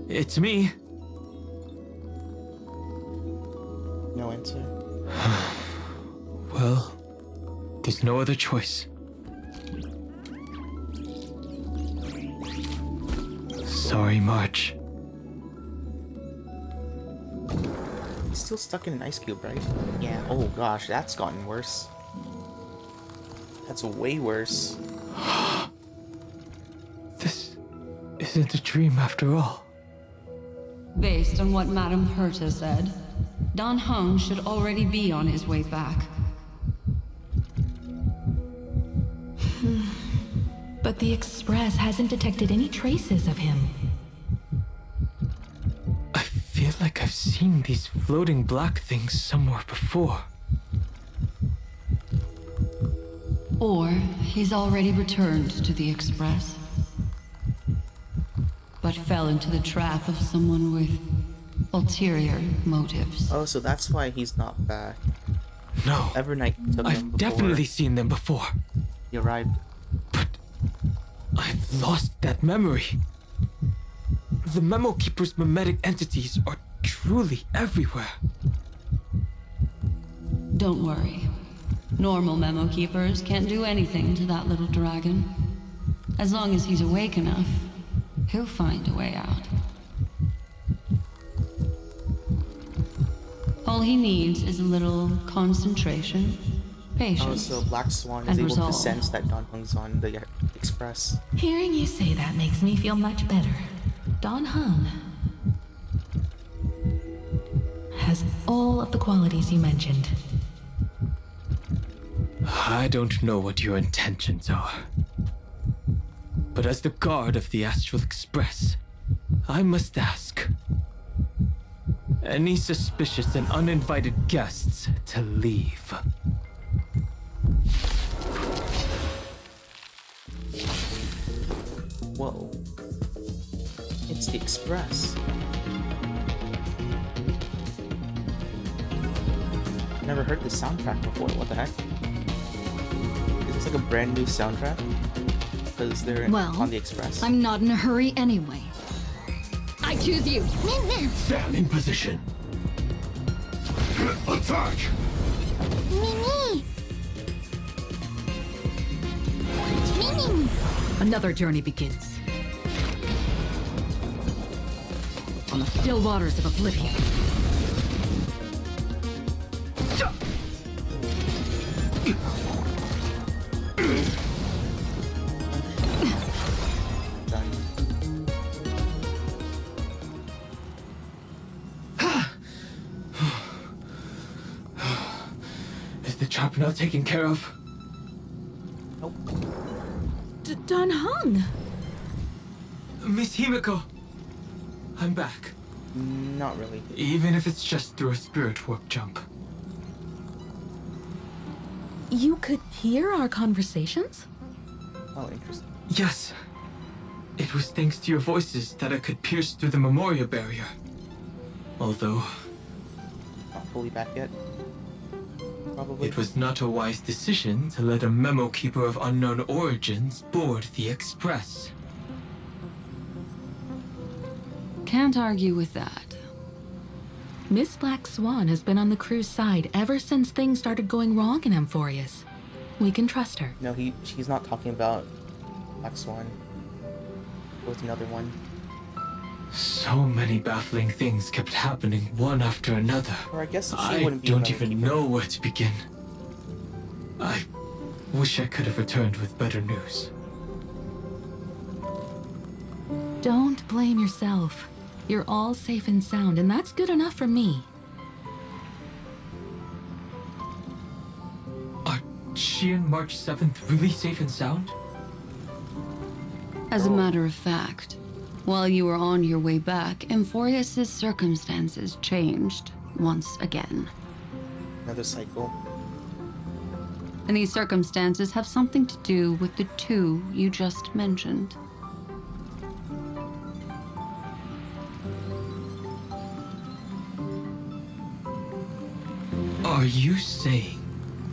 it's me. No answer. Well, there's no other choice. Sorry, March. He's still stuck in an ice cube, right? Yeah. Oh gosh, that's gotten worse. That's way worse. This isn't a dream after all. Based on what Madame Herta said, Don Heng should already be on his way back. But the Express hasn't detected any traces of him. I feel like I've seen these floating black things somewhere before. Or he's already returned to the Express, but fell into the trap of someone with ulterior motives. Oh, so that's why he's not back. No. Evernight took him I've before definitely seen them before. he arrived. But I've lost that memory. The Memo Keeper's mimetic entities are truly everywhere. Don't worry. Normal Memo Keepers can't do anything to that little dragon. As long as he's awake enough, he'll find a way out. All he needs is a little concentration, Oh, patience, so Black Swan is and able to resolve. sense that Don Heng's on the Express. Hearing you say that makes me feel much better. Don Heng has all of the qualities you mentioned. I don't know what your intentions are. But as the guard of the Astral Express, I must ask. Any suspicious and uninvited guests to leave. Whoa. It's the Express. Never heard this soundtrack before. What the heck? Is this like a brand new soundtrack? Because they're on the Express. I'm not in a hurry anyway. I choose you. Stand in position. Attack! Mimi! Mimi! Another journey begins. On the still waters of oblivion. Done. Is the trap now taken care of? Nope. Don Heng! Miss Himiko, I'm back. Not really. Even if it's just through a spirit warp jump. You could hear our conversations? Oh, interesting. Yes. It was thanks to your voices that I could pierce through the memorial barrier. Although, Not fully back yet. Probably. it was not a wise decision to let a memo keeper of unknown origins board the Express. Can't argue with that. Miss Black Swan has been on the crew's side ever since things started going wrong in Amphorius. We can trust her. No, she's not talking about Black Swan. It was another one. So many baffling things kept happening one after another. Or I guess she I wouldn't be don't a memo even keeper. know where to begin. I wish I could have returned with better news. Don't blame yourself. You're all safe and sound, and that's good enough for me. she and March 7th really safe and sound? As a matter of fact, while you were on your way back, Amphorius's circumstances changed once again. Another cycle. And these circumstances have something to do with the two you just mentioned. Are you saying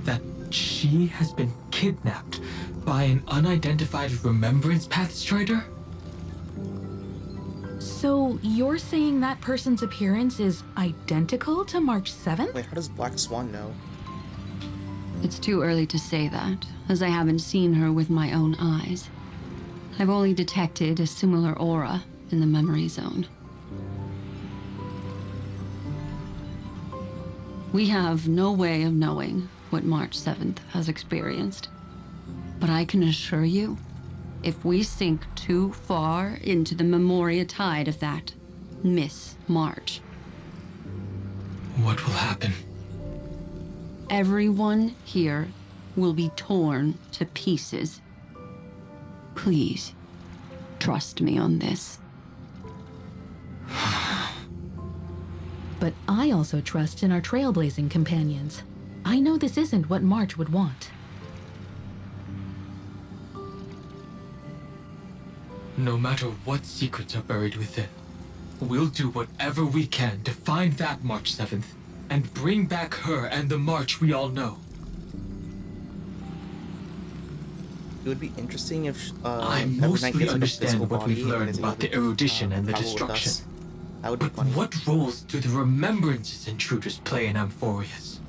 that she has been kidnapped by an unidentified Remembrance Path Strider? So you're saying that person's appearance is identical to March 7th? Wait, how does Black Swan know? It's too early to say that, as I haven't seen her with my own eyes. I've only detected a similar aura in the memory zone. We have no way of knowing what March 7th has experienced. But I can assure you, if we sink too far into the Memoria tide of that Miss March, What will happen? everyone here will be torn to pieces. Please, trust me on this. But I also trust in our trailblazing companions. I know this isn't what March would want. No matter what secrets are buried within, we'll do whatever we can to find that March 7th and bring back her and the March we all know. It would be interesting if I Evernight mostly gets like a understand physical what body we've and learned is about able the to, erudition and the travel with destruction. us. That would be But funny. what roles do the Remembrance's intruders play in Amphorius?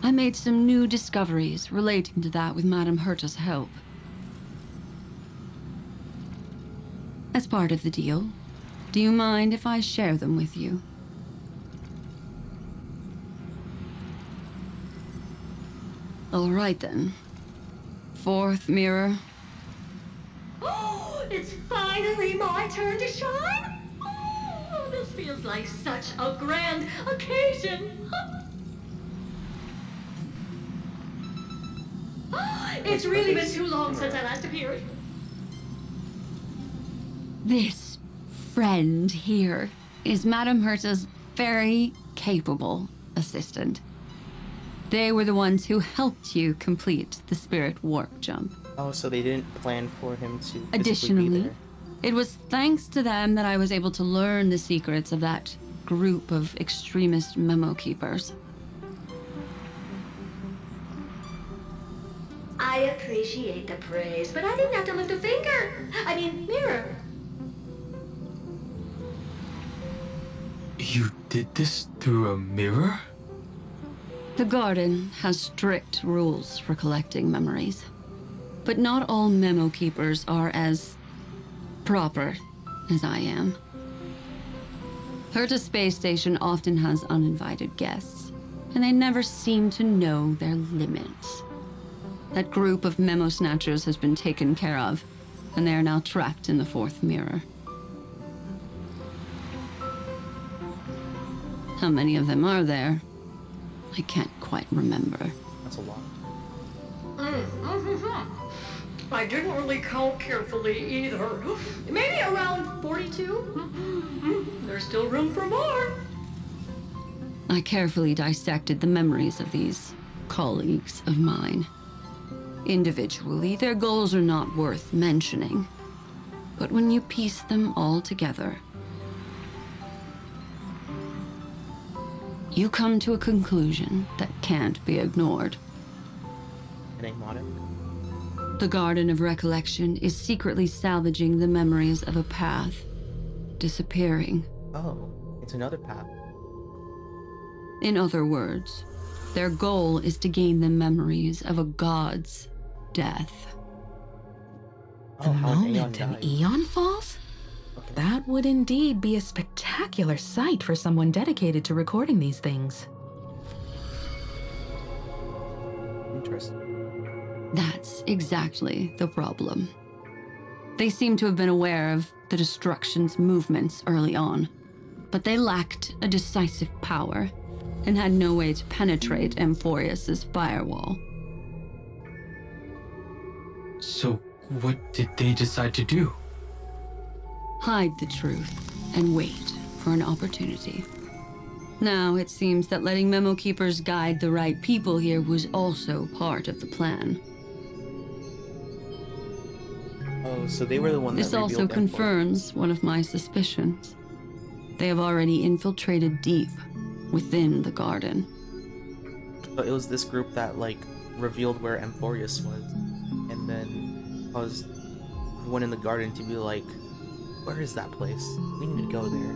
I made some new discoveries relating to that with Madame Herta's help. As part of the deal, do you mind if I share them with you? All right then. Fourth mirror. Oh, it's finally my turn to shine! Oh, this feels like such a grand occasion! It's really been too long since I last appeared. This friend here is Madame Herta's very capable assistant. They were the ones who helped you complete the spirit warp jump. Oh, so they didn't plan for him to physically be Additionally, there. it was thanks to them that I was able to learn the secrets of that group of extremist memo keepers. I appreciate the praise, but I didn't have to lift a finger. I mean, mirror. You did this through a mirror? The garden has strict rules for collecting memories, but not all memo keepers are as proper as I am. Herta Space Station often has uninvited guests, and they never seem to know their limits. That group of memo snatchers has been taken care of, and they are now trapped in the fourth mirror. How many of them are there? I can't quite remember. That's a lot. I didn't really count carefully either. Maybe around 42? There's still room for more. I carefully dissected the memories of these colleagues of mine. Individually, their goals are not worth mentioning. But when you piece them all together, you come to a conclusion that can't be ignored. Enigmatic. The Garden of Recollection is secretly salvaging the memories of a path disappearing. Oh, it's another path. In other words, their goal is to gain the memories of a god's death. The Oh, how an moment Aeon an died. Eon falls? Okay. That would indeed be a spectacular sight for someone dedicated to recording these things. Interesting. That's exactly the problem. They seem to have been aware of the Destruction's movements early on, but they lacked a decisive power and had no way to penetrate Amphorius's firewall. So, what did they decide to do? Hide the truth and wait for an opportunity. Now, it seems that letting Memo Keepers guide the right people here was also part of the plan. Oh, so they were the one that This also revealed Amphorius. confirms one of my suspicions. They have already infiltrated deep within the garden. So it was this group that, like, revealed where Amphorius was, and then caused everyone in the garden to be like, where is that place? We need to go there.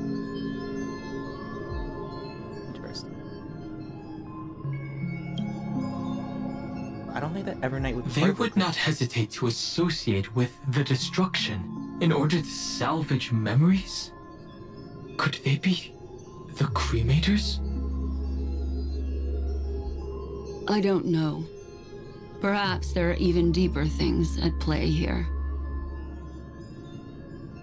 Interesting. I don't think that Evernight would be They part of would the not hesitate to associate with the destruction in order to salvage memories? Could they be the cremators? I don't know. Perhaps there are even deeper things at play here.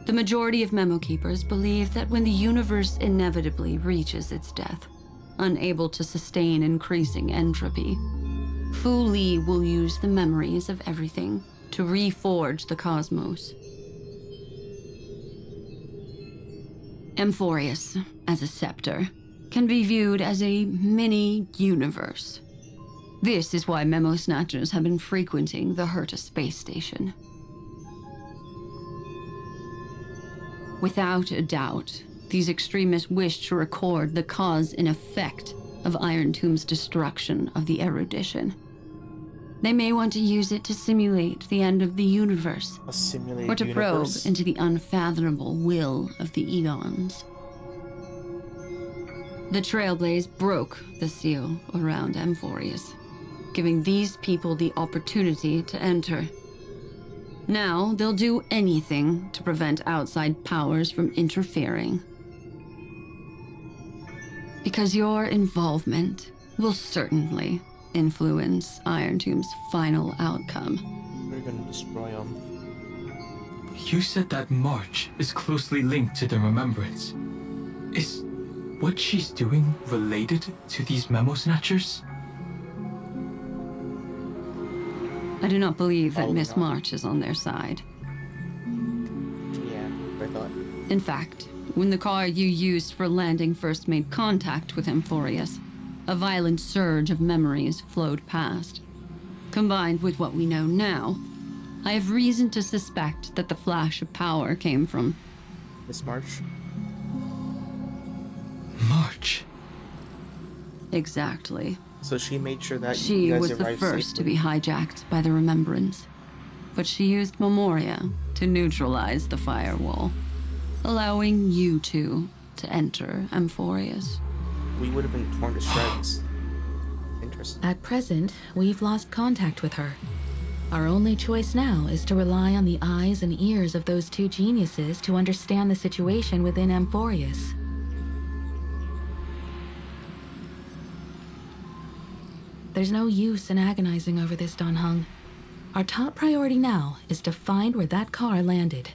The majority of Memo Keepers believe that when the universe inevitably reaches its death, unable to sustain increasing entropy, Fu Li will use the memories of everything to reforge the cosmos. Amphorius, as a scepter, can be viewed as a mini-universe. This is why Memo Snatchers have been frequenting the Herta space station. Without a doubt, these extremists wish to record the cause and effect of Iron Tomb's destruction of the erudition. They may want to use it to simulate the end of the universe, A simulated or to universe? probe into the unfathomable will of the eons. The Trailblaze broke the seal around Amphorius, giving these people the opportunity to enter. Now, they'll do anything to prevent outside powers from interfering. Because your involvement will certainly influence Iron Tomb's final outcome. We're gonna destroy them. You said that March is closely linked to the Remembrance. Is what she's doing related to these Memo Snatchers? I do not believe that Probably Miss not. March is on their side. Yeah, I thought. In fact, when the car you used for landing first made contact with Amphorius, a violent surge of memories flowed past. Combined with what we know now, I have reason to suspect that the flash of power came from Miss March? March. exactly. So she made sure that She you guys was the arrived first to safely. be hijacked by the Remembrance, but she used Memoria to neutralize the firewall, allowing you two to enter Amphorius. We would have been torn to shreds. Interesting. At present, we've lost contact with her. Our only choice now is to rely on the eyes and ears of those two geniuses to understand the situation within Amphorius. There's no use in agonizing over this, Don Heng. Our top priority now is to find where that car landed.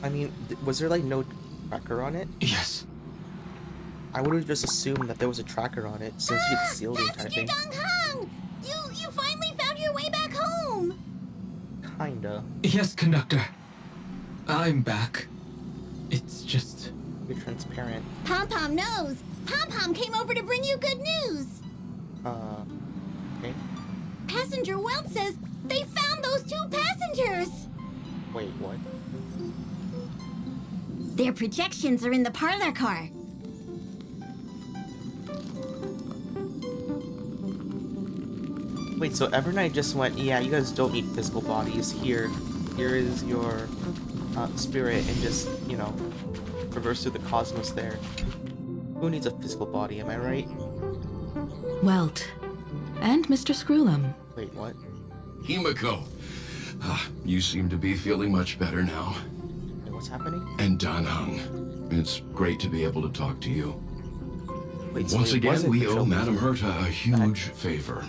I mean, was there like no tracker on it? Yes. I would have just assumed that there was a tracker on it since you could seal the entire Passenger thing. Dong Hung! You finally found your way back home! Kinda. Yes, conductor. I'm back. It's just... You're transparent. Pom-Pom knows! Pom-Pom came over to bring you good news! Okay. Passenger Welt says they found those two passengers! Wait, what? Their projections are in the parlor car. Wait, so Evernight just went, yeah, you guys don't need physical bodies. Here is your spirit, and just, you know, traverse through the cosmos there. Who needs a physical body, am I right? Welt. And Mr. Screwlum. Wait, what? Himiko, you seem to be feeling much better now. Wait, what's happening? And Dan Heng, it's great to be able to talk to you. Wait, so Once it again, wasn't we the owe Trailblazer. Madame Herta a huge favor.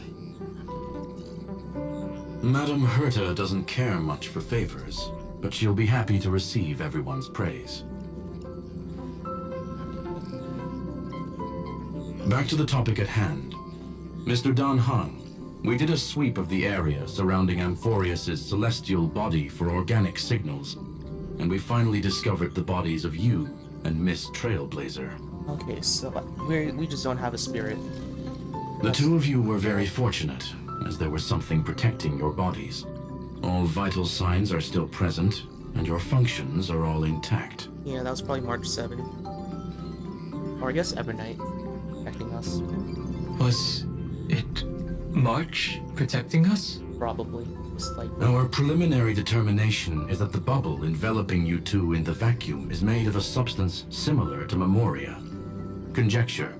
Madame Herta doesn't care much for favors, but she'll be happy to receive everyone's praise. Back to the topic at hand. Mr. Dan Heng, we did a sweep of the area surrounding Amphorius' celestial body for organic signals, and we finally discovered the bodies of you and Miss Trailblazer. Okay, so we just don't have a spirit. The two of you were very fortunate, as there was something protecting your bodies. All vital signs are still present, and your functions are all intact. Yeah, that was probably March 7. Or I guess Evernight protecting us. Was it March protecting us? Probably. Just like Our preliminary determination is that the bubble enveloping you two in the vacuum is made of a substance similar to Memoria. Conjecture.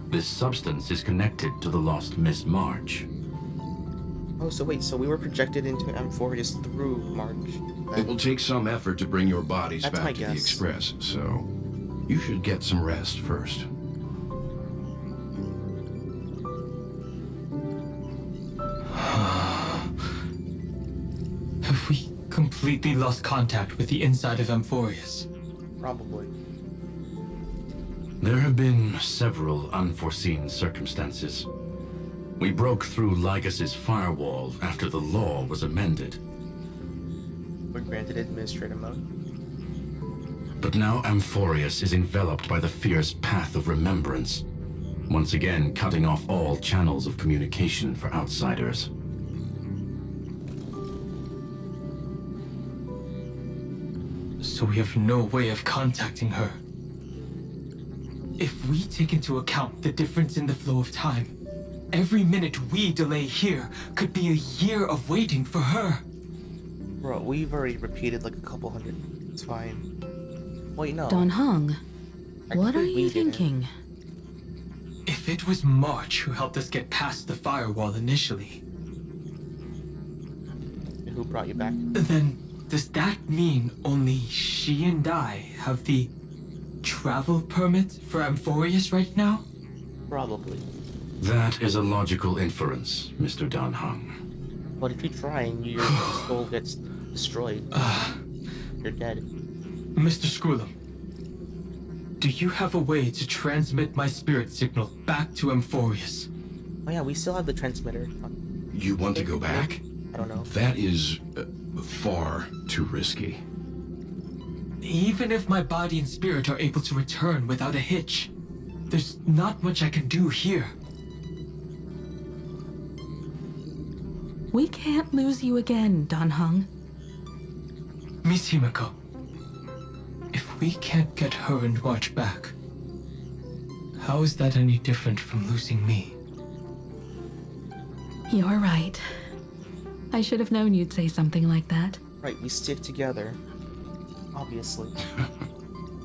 This substance is connected to the lost Miss March. Oh, so wait, so we were projected into Amphorius through March. It will take some effort to bring your bodies That's my back to the guess. Express, so you should get some rest first. Have we completely lost contact with the inside of Amphorius? Probably. There have been several unforeseen circumstances. We broke through Lygas's firewall after the law was amended. We're granted administrative mode. But now Amphorius is enveloped by the fierce path of remembrance, once again cutting off all channels of communication for outsiders. So we have no way of contacting her. If we take into account the difference in the flow of time, every minute we delay here could be a year of waiting for her. Bro, we've already repeated like a couple hundred. It's fine. Wait, no. Dan Heng, what are Technically, we you didn't. thinking? If it was March who helped us get past the firewall initially, And who brought you back? then does that mean only she and I have the travel permit for Amphorius right now? Probably. That is a logical inference, Mr. Dan Heng. But if you try and your soul gets destroyed, you're dead. Mr. Skrullum, do you have a way to transmit my spirit signal back to Amphorius? Oh yeah, we still have the transmitter. You want to go back? I don't know. That is far too risky. Even if my body and spirit are able to return without a hitch, there's not much I can do here. We can't lose you again, Dan Heng. Miss Himiko, if we can't get her and March back, how is that any different from losing me? You're right. I should have known you'd say something like that. Right, we stick together. Obviously.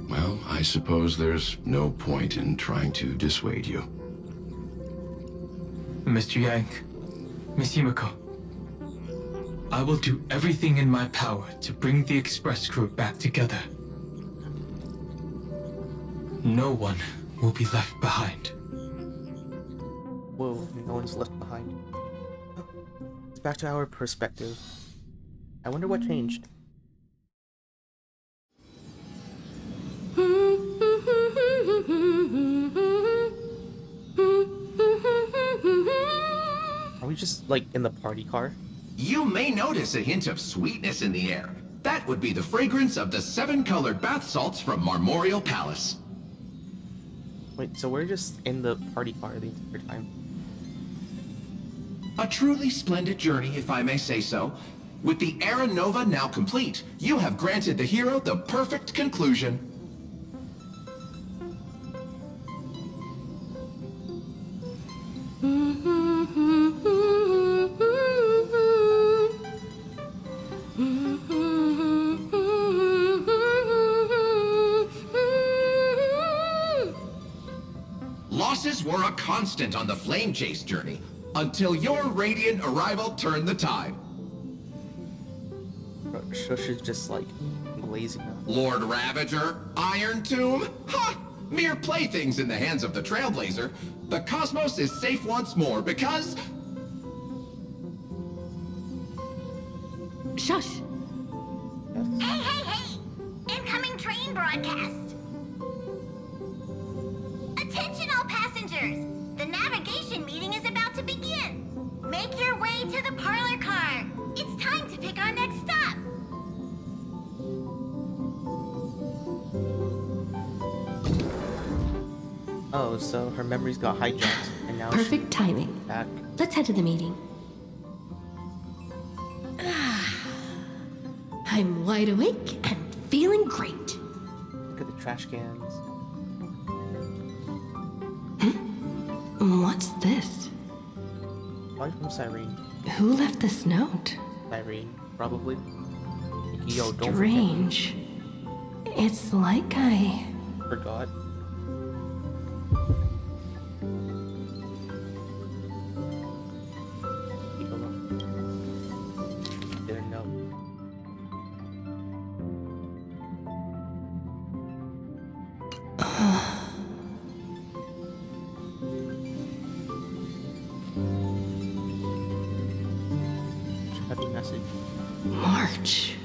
Well, I suppose there's no point in trying to dissuade you. Mr. Yang, Miss Himiko, I will do everything in my power to bring the Express crew back together. No one will be left behind. Whoa, no one's left behind. It's back to our perspective. I wonder what changed. Are we just, like, in the party car? You may notice a hint of sweetness in the air. That would be the fragrance of the 7-colored bath salts from Marmorial Palace. Wait, so we're just in the party car the entire time? A truly splendid journey, if I may say so. With the Era Nova now complete, you have granted the hero the perfect conclusion. Losses were a constant on the Flame Chase journey, until your radiant arrival turned the tide. Shush is just, like, glazing up. Lord Ravager, Iron Tomb, ha! Mere playthings in the hands of the Trailblazer. The cosmos is safe once more because... Shush! Hey, hey, hey! Incoming train broadcast! Attention all All passengers, the navigation meeting is about to begin. Make your way to the parlor car. It's time to pick our next stop. Oh, so her memories got hijacked, and now Perfect timing. back. Let's head to the meeting. I'm wide awake and feeling great. Look at the trash cans. What's this? Probably from Cyrene. Who left this note? Cyrene, probably. Yo, don't Strange. It's like I forgot. Take a look. Didn't know. Happy message. March.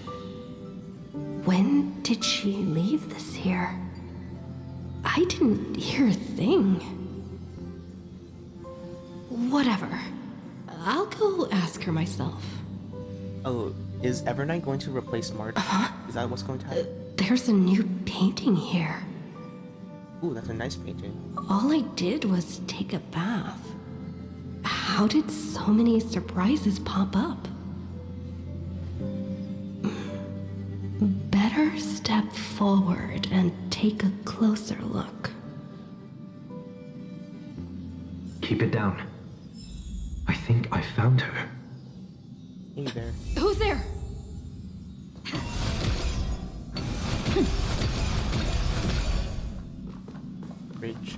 When did she leave this here? I didn't hear a thing. Whatever. I'll go ask her myself. Oh, is Evernight going to replace March? Is that what's going to happen? There's a new painting here. Ooh, that's a nice painting. All I did was take a bath. How did so many surprises pop up? Better step forward and take a closer look. Keep it down. I think I found her. Hey there. Who's there? Bridge.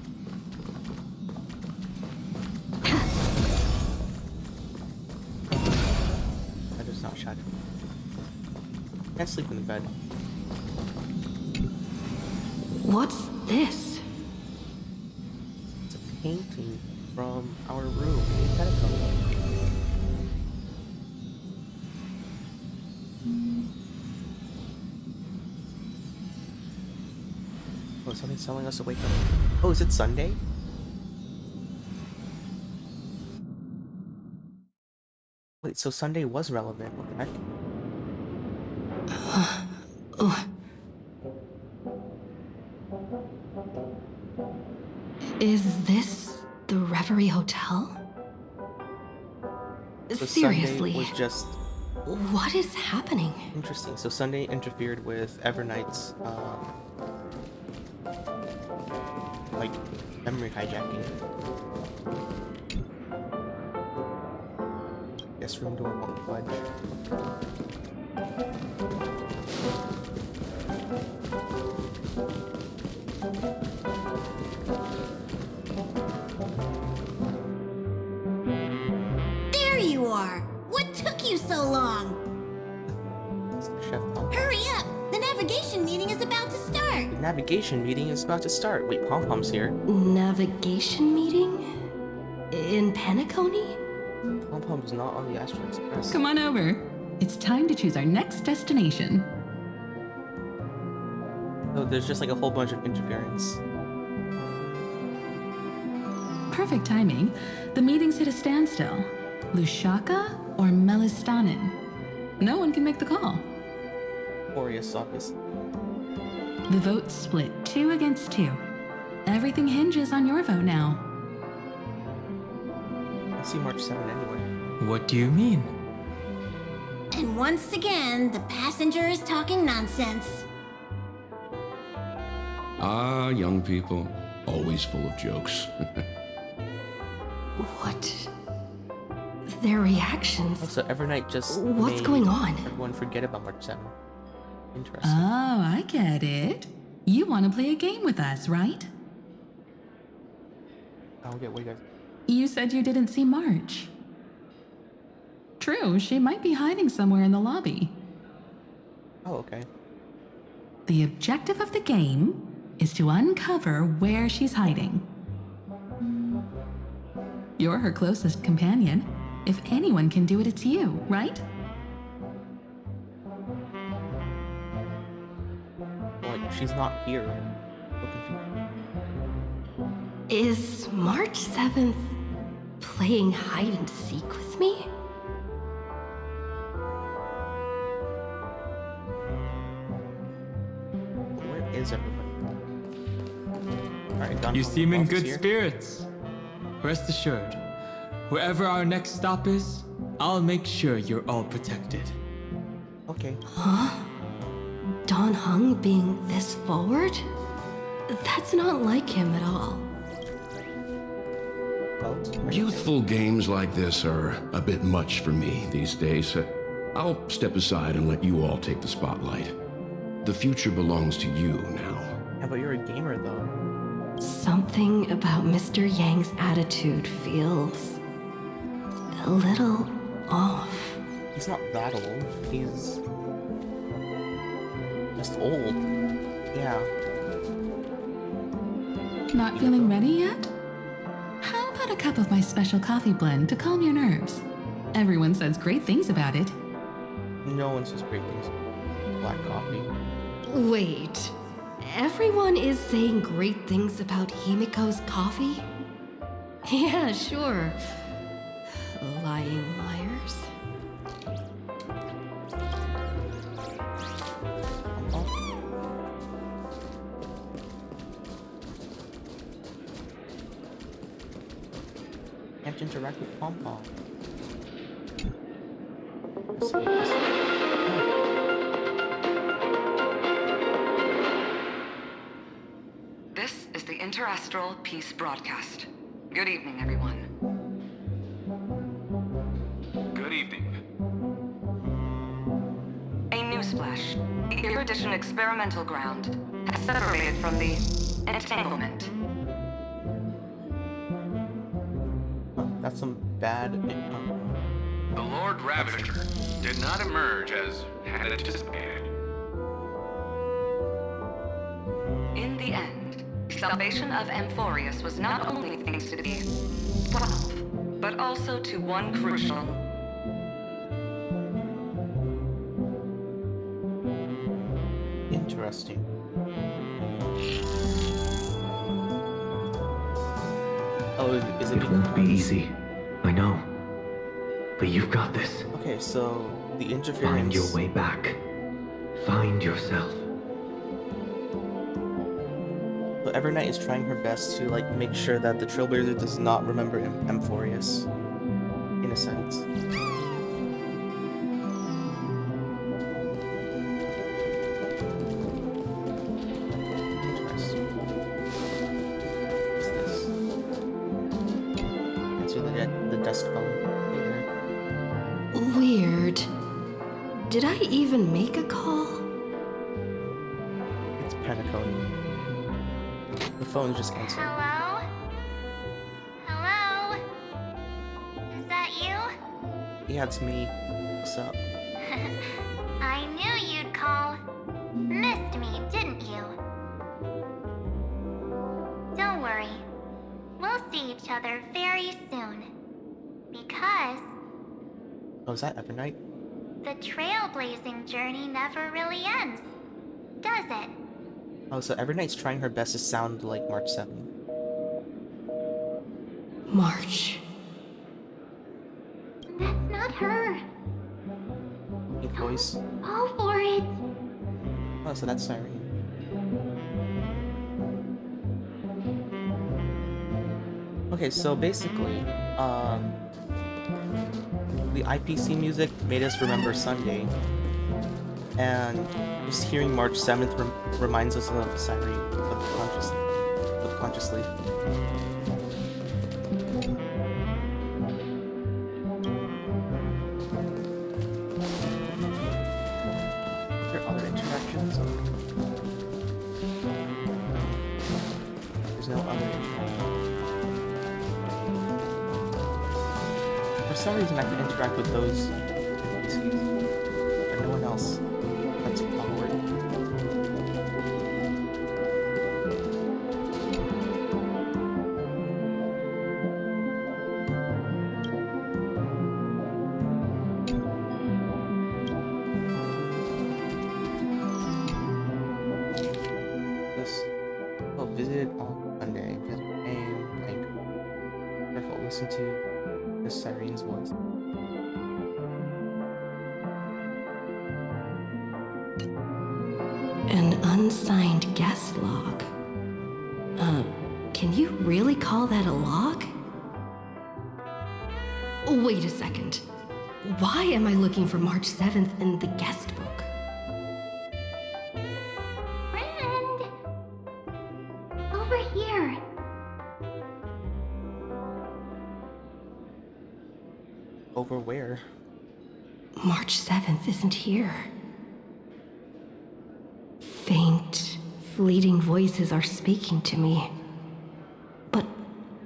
I just not shot it. Can't sleep in the bed. What's this? It's a painting from our room in Catacomb. Oh, something's telling us to wake up. Oh, is it Sunday? Wait, so Sunday was relevant. What the heck? Is this the Reverie Hotel? So Seriously, Sunday was just what is happening? interesting. So Sunday interfered with Evernight's like memory hijacking. Guest room door won't budge. There you are. What took you so long? Chef Pom. Hurry up. The navigation meeting is about to start. The navigation meeting is about to start. Wait, Pom Pom's here. Navigation meeting? In Penacony? Pom Pom's not on the Astral Express. Come on over. It's time to choose our next destination. Oh, there's just like a whole bunch of interference. Perfect timing. The meeting's at a standstill. Lushaka or Melistanin? No one can make the call. Glorious office. The vote's split 2 against 2. Everything hinges on your vote now. I see March 7 anywhere. What do you mean? And once again, the passenger is talking nonsense. Ah, young people. Always full of jokes. What? Their reactions. Also, Evernight just What's made going on? everyone forget about March 7. Interesting. Oh, I get it. You want to play a game with us, right? I don't get what you guys... You said you didn't see March. True, she might be hiding somewhere in the lobby. Oh, okay. The objective of the game is to uncover where she's hiding. You're her closest companion. If anyone can do it, it's you, right? Like, she's not here. So Is March 7th playing hide and seek with me? Where is everybody? Alright, You seem in good here. spirits. Rest assured, wherever our next stop is, I'll make sure you're all protected. Okay. Huh? Don Heng being this forward? That's not like him at all. Youthful games like this are a bit much for me these days. I'll step aside and let you all take the spotlight. The future belongs to you now. Yeah, but you're a gamer though. Something about Mr. Yang's attitude feels a little off. He's not that old. He's just old. Yeah. Not feeling ready yet? How about a cup of my special coffee blend to calm your nerves? Everyone says great things about it. No one says great things. Black coffee. Wait, everyone is saying great things about Himiko's coffee? Yeah, sure. Lying liars. Can't interact with Pom Pom. This is the Interastral Peace Broadcast. Good evening, everyone. Good evening. A newsflash. The Erudition experimental ground has separated from the entanglement. That's some bad. The Lord Ravager did not emerge as had anticipated. In the end, the salvation of Amphorius was not only thanks to the 12, but also to one crucial. Interesting. Oh, is it? It won't be easy. I know. But you've got this. Okay, so the interference. Find your way back. Find yourself. So Evernight is trying her best to like make sure that the Trailblazer does not remember Amphorius, in a sense. Interesting. What's this? Answer the desk phone. Hey there. Weird. Did I even make a call? It's Penacony. The phone just answered. Hello? Hello? Is that you? Yeah, it's me. What's up? I knew you'd call. Missed me, didn't you? Don't worry. We'll see each other very soon. Because Oh, is that Evernight? the trailblazing journey never really ends, does it? Oh, so Evernight's trying her best to sound like March 7th. March. That's not her. Pink voice. Go for it. Oh, so that's Siren. Okay, so basically, the IPC music made us remember Sunday, and just hearing March 7th reminds us of Siren subconsciously. Are there other interactions? There's no other interactions. For some reason, I can interact with those NPCs, but no one else. That's awkward. This. Oh, visited on Sunday. Visit Heng. listen to the Sirene's voice. An unsigned guest log. Can you really call that a log? Wait a second. Why am I looking for March 7th in the guest book? Friend! Over here. Over where? March 7th isn't here. Faint, fleeting voices are speaking to me. But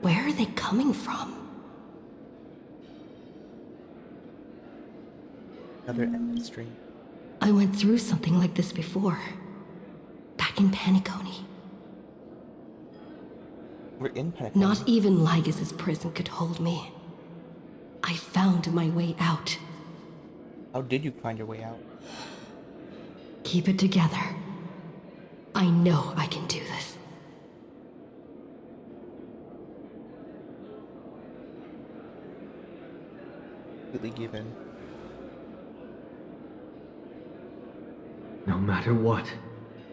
where are they coming from? Another endless stream. I went through something like this before. Back in Paniconi. We're in Paniconi. Not even Lygas's prison could hold me. I found my way out. How did you find your way out? Keep it together. I know I can do this. Completely given. No matter what,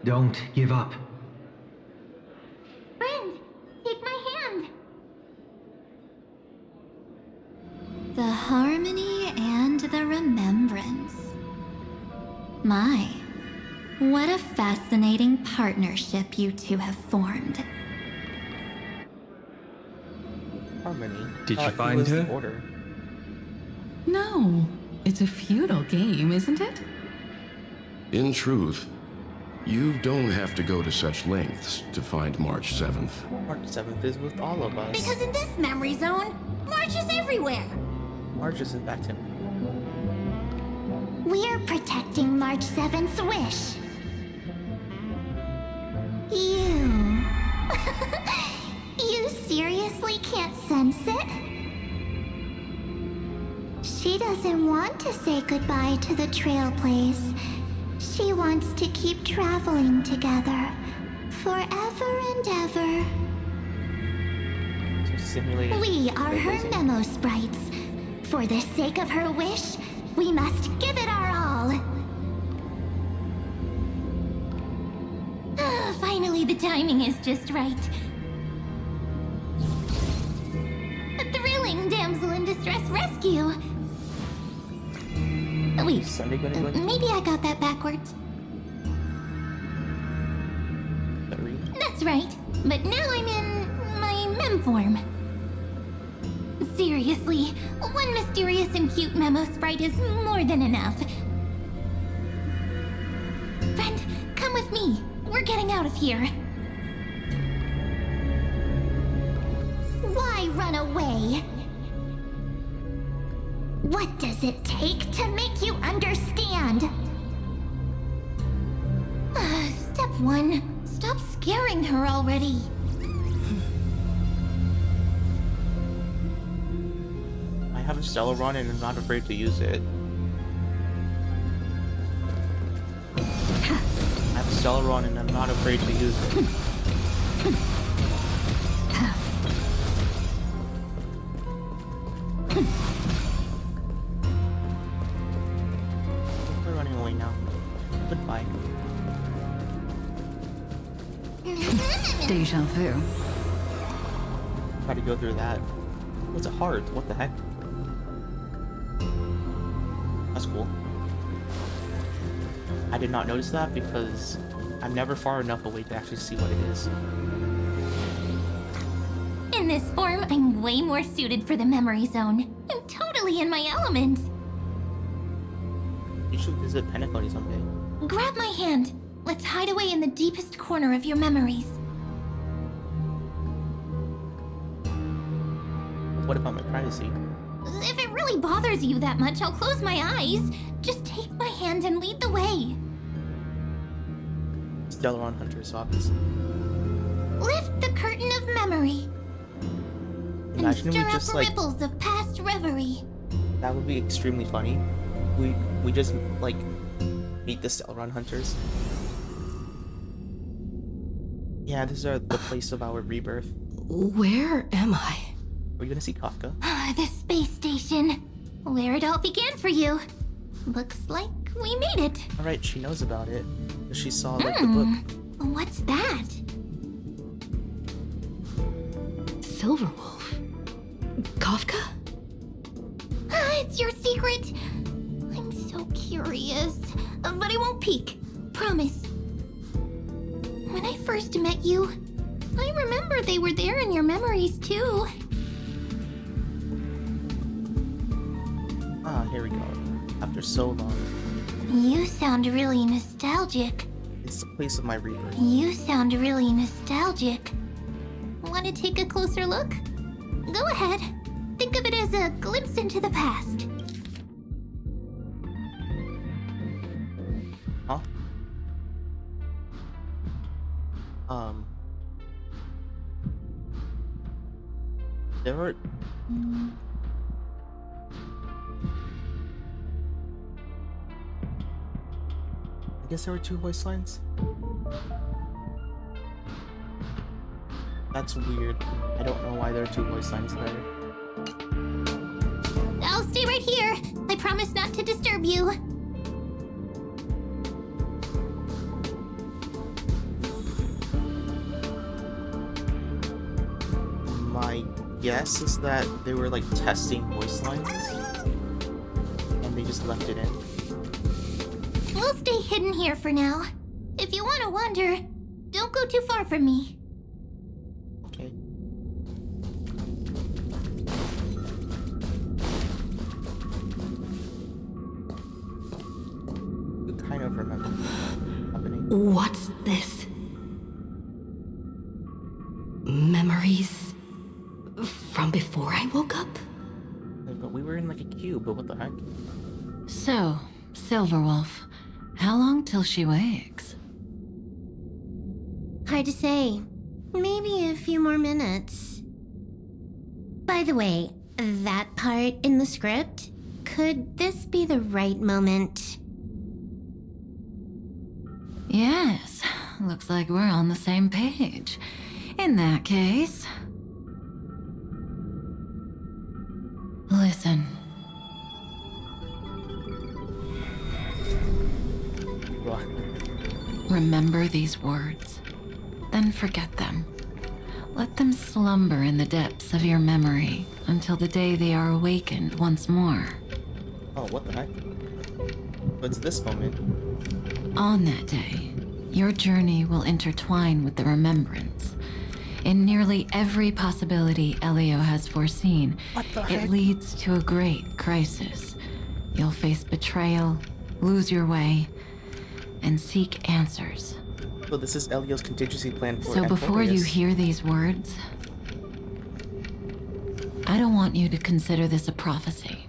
don't give up. Friend, take my hand. The harmony and the remembrance. My, what a fascinating partnership you two have formed. Harmony. Did you He find was the her? Order. No, it's a feudal game, isn't it? In truth, you don't have to go to such lengths to find March 7th. March 7th is with all of us. Because in this memory zone, March is everywhere. March isn't back to me. We're protecting March 7th's wish. You... you seriously can't sense it? She doesn't want to say goodbye to the Trailblaze. She wants to keep traveling together. Forever and ever. So simulated. We are her Trailblazing. memo sprites. For the sake of her wish, we must give it our all. Finally, the timing is just right. A thrilling damsel in distress rescue. Wait, Sunday gonna go into maybe I got that backwards. the arena? That's right, but now I'm in my mem form. Seriously, one mysterious and cute memo sprite is more than enough. Friend, come with me. We're getting out of here. Why run away? What does it take to make you understand? Step 1. Stop scaring her already. I have a Stellaron and I'm not afraid to use it. I have a Stellaron and I'm not afraid to use it. We're running away now. Goodbye. Deja vu. Try to go through that. What's a heart? What the heck? That's cool. I did not notice that because I'm never far enough away to actually see what it is. In this form, I'm way more suited for the memory zone. I'm totally in my element. You should visit Paniconi someday. Grab my hand. Let's hide away in the deepest corner of your memories. What about my privacy? If it really bothers you that much, I'll close my eyes. Just take my hand and lead the way. Stellaron Hunter's office. Lift the curtain of memory. Imagine and we stir just up like ripples of past reverie. that would be extremely funny. We just like meet the Stellaron Hunters. Yeah, this is the place of our rebirth. Where am I? We're gonna see Kafka. The space station. Where it all began for you. Looks like we made it. Alright, she knows about it. She saw like the book. What's that? Silverwolf? Kafka? It's your secret. I'm so curious. But I won't peek. Promise. When I first met you, I remember they were there in your memories too. Ah, here we go. After so long. You sound really nostalgic. It's the place of my rebirth. You sound really nostalgic. Want to take a closer look? Go ahead. Think of it as a glimpse into the past. Huh? There were... I guess there were two voice lines? That's weird. I don't know why there are two voice lines there. I'll stay right here. I promise not to disturb you. My guess is that they were like testing voice lines and they just left it in. We'll stay hidden here for now. If you want to wander, don't go too far from me. Okay. You kind of remember what's happening. What's this? Memories from before I woke up? But we were in like a cube, but what the heck? So, Silverwolf, how long till she wakes? Hard to say. Maybe a few more minutes. By the way, that part in the script, could this be the right moment? Yes, looks like we're on the same page. In that case... Listen. What? Remember these words, then forget them. Let them slumber in the depths of your memory until the day they are awakened once more. Oh, what the heck? What's this moment? On that day, your journey will intertwine with the remembrance. In nearly every possibility Elio has foreseen, it leads to a great crisis. You'll face betrayal, lose your way, and seek answers. So this is Elio's contingency plan for So before you Amphorius. hear these words, I don't want you to consider this a prophecy.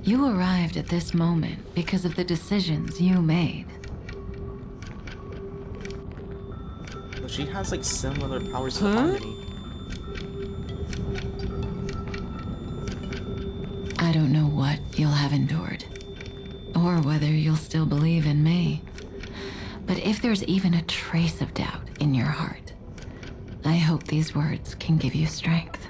You arrived at this moment because of the decisions you made. So she has like similar powers to Harmony. I don't know what you'll have endured, or whether you'll still believe in me. But if there's even a trace of doubt in your heart, I hope these words can give you strength.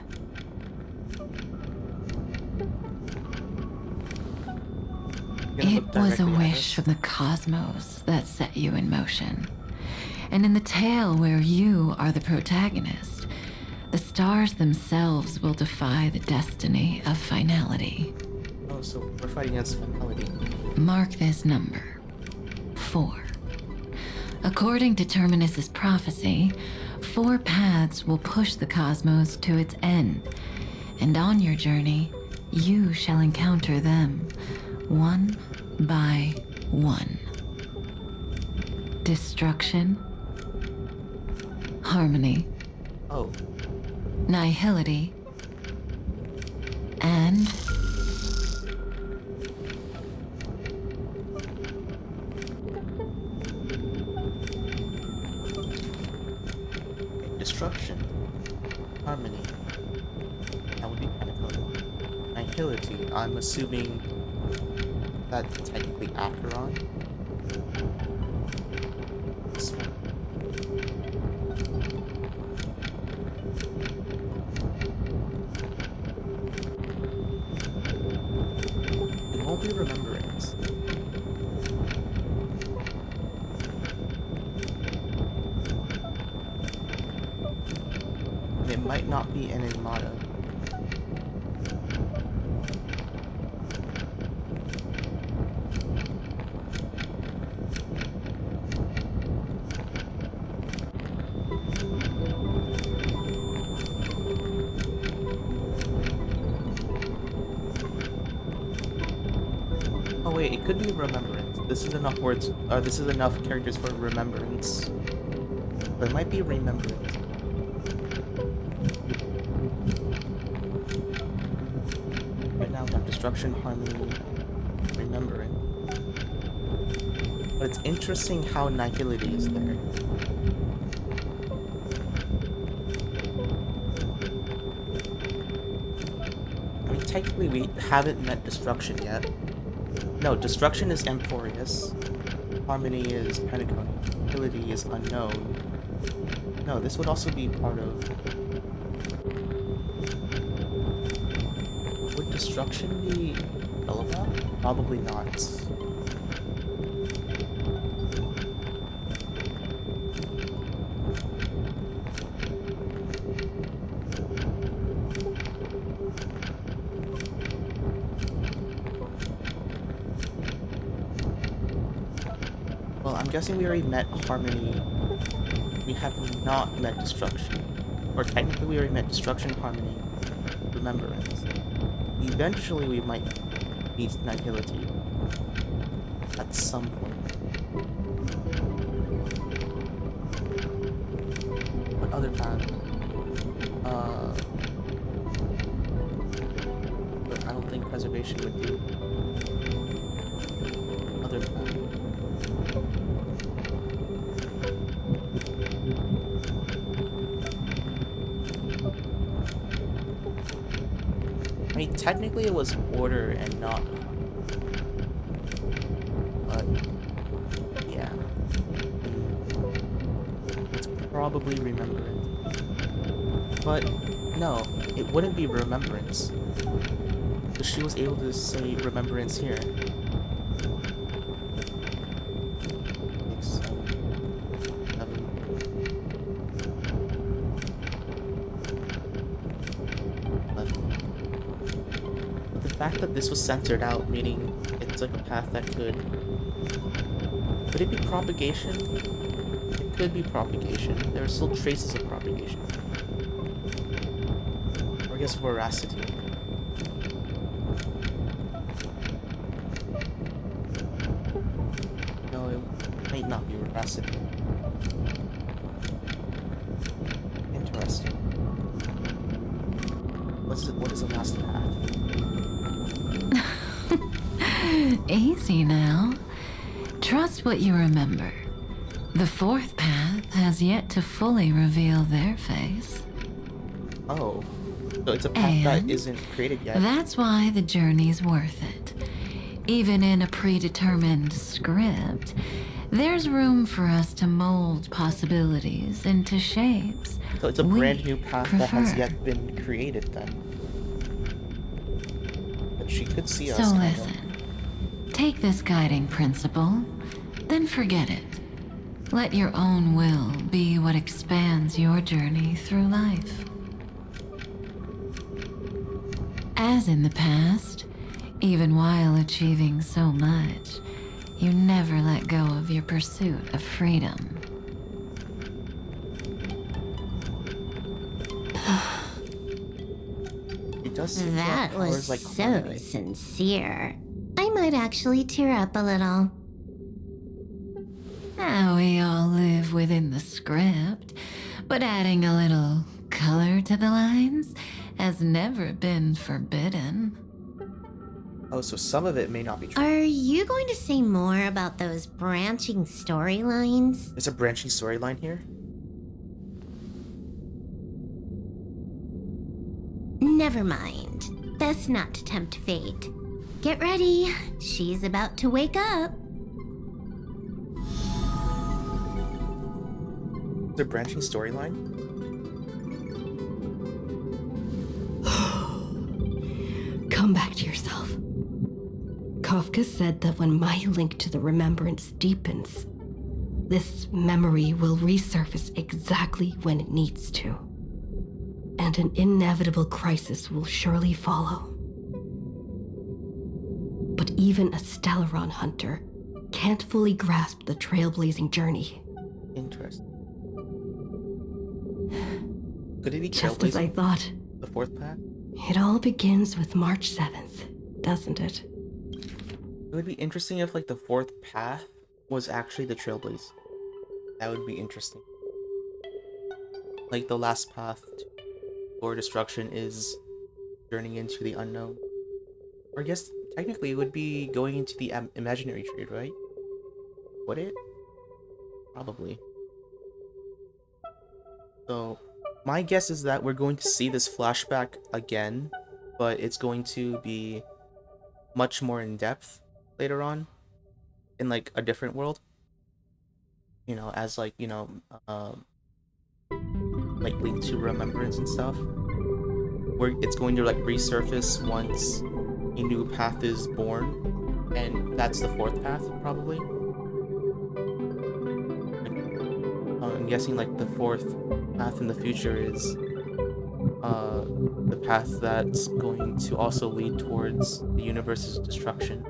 It was a wish of the cosmos that set you in motion. And in the tale where you are the protagonist, the stars themselves will defy the destiny of finality. Oh, so we're fighting against finality. Mark this number, 4. According to Terminus's prophecy, 4 paths will push the cosmos to its end, and on your journey, you shall encounter them, one by one. Destruction, harmony, nihility, and destruction, harmony. That would be kind of cool. Nihility. I'm assuming that's technically Acheron. This one. won't be remembrance. And it might not be Enigmata. Oh wait, it could be Remembrance. This is enough words, this is enough characters for Remembrance. But it might be Remembrance. Right now we have Destruction, Harmony, Remembering. But it's interesting how Nihility is there. I mean, technically we haven't met Destruction yet. No, Destruction is Amphorius. Harmony is Pentacone. Nihility is unknown. No, this would also be part of... Would Destruction be Eleva? Probably not. Well, I'm guessing we already met Harmony. We have not met Destruction. Or technically we already met Destruction, Harmony, Remembrance. Eventually we might meet Nihility. At some point. What other path? But I don't think Preservation would do. Other path. I mean, technically it was Order and not... But... yeah. It's probably Remembrance. But, no, it wouldn't be Remembrance. Because she was able to say Remembrance here. 6, 7, 7. The fact that this was censored out, meaning it's like a path that could... Would it be propagation? It could be propagation. There are still traces of propagation. Or I guess veracity. No, it might not be veracity. Interesting. What is the last path? Easy now. Trust what you remember. The fourth path has yet to fully reveal their face. Oh. So it's a path that isn't created yet. That's why the journey's worth it. Even in a predetermined script, there's room for us to mold possibilities into shapes. So it's a brand new path that has yet been created then. But she could see us. So listen. Take this guiding principle, then forget it. Let your own will be what expands your journey through life. As in the past, even while achieving so much, you never let go of your pursuit of freedom. It does seem That like was like so harmony. sincere. I might actually tear up a little. Now we all live within the script, but adding a little color to the lines has never been forbidden. Oh, so some of it may not be true. Are you going to say more about those branching storylines? There's a branching storyline here? Never mind. Best not to tempt fate. Get ready. She's about to wake up. The branching storyline? Come back to yourself. Kafka said that when my link to the remembrance deepens, this memory will resurface exactly when it needs to. And an inevitable crisis will surely follow. But even a Stellaron hunter can't fully grasp the trailblazing journey. Interesting. Could it be Just as I thought. The fourth path? It all begins with March 7th, doesn't it? It would be interesting if, like, the fourth path was actually the Trailblaze. That would be interesting. Like, the last path for destruction is journeying into the unknown. Or I guess, technically, it would be going into the imaginary trade, right? Would it? Probably. So, my guess is that we're going to see this flashback again, but it's going to be much more in depth later on in, like, a different world. You know, as, like, you know, like, linked to remembrance and stuff. Where it's going to, like, resurface once a new path is born, and that's the fourth path, probably. I'm guessing, like, the fourth path in the future is the path that's going to also lead towards the universe's destruction.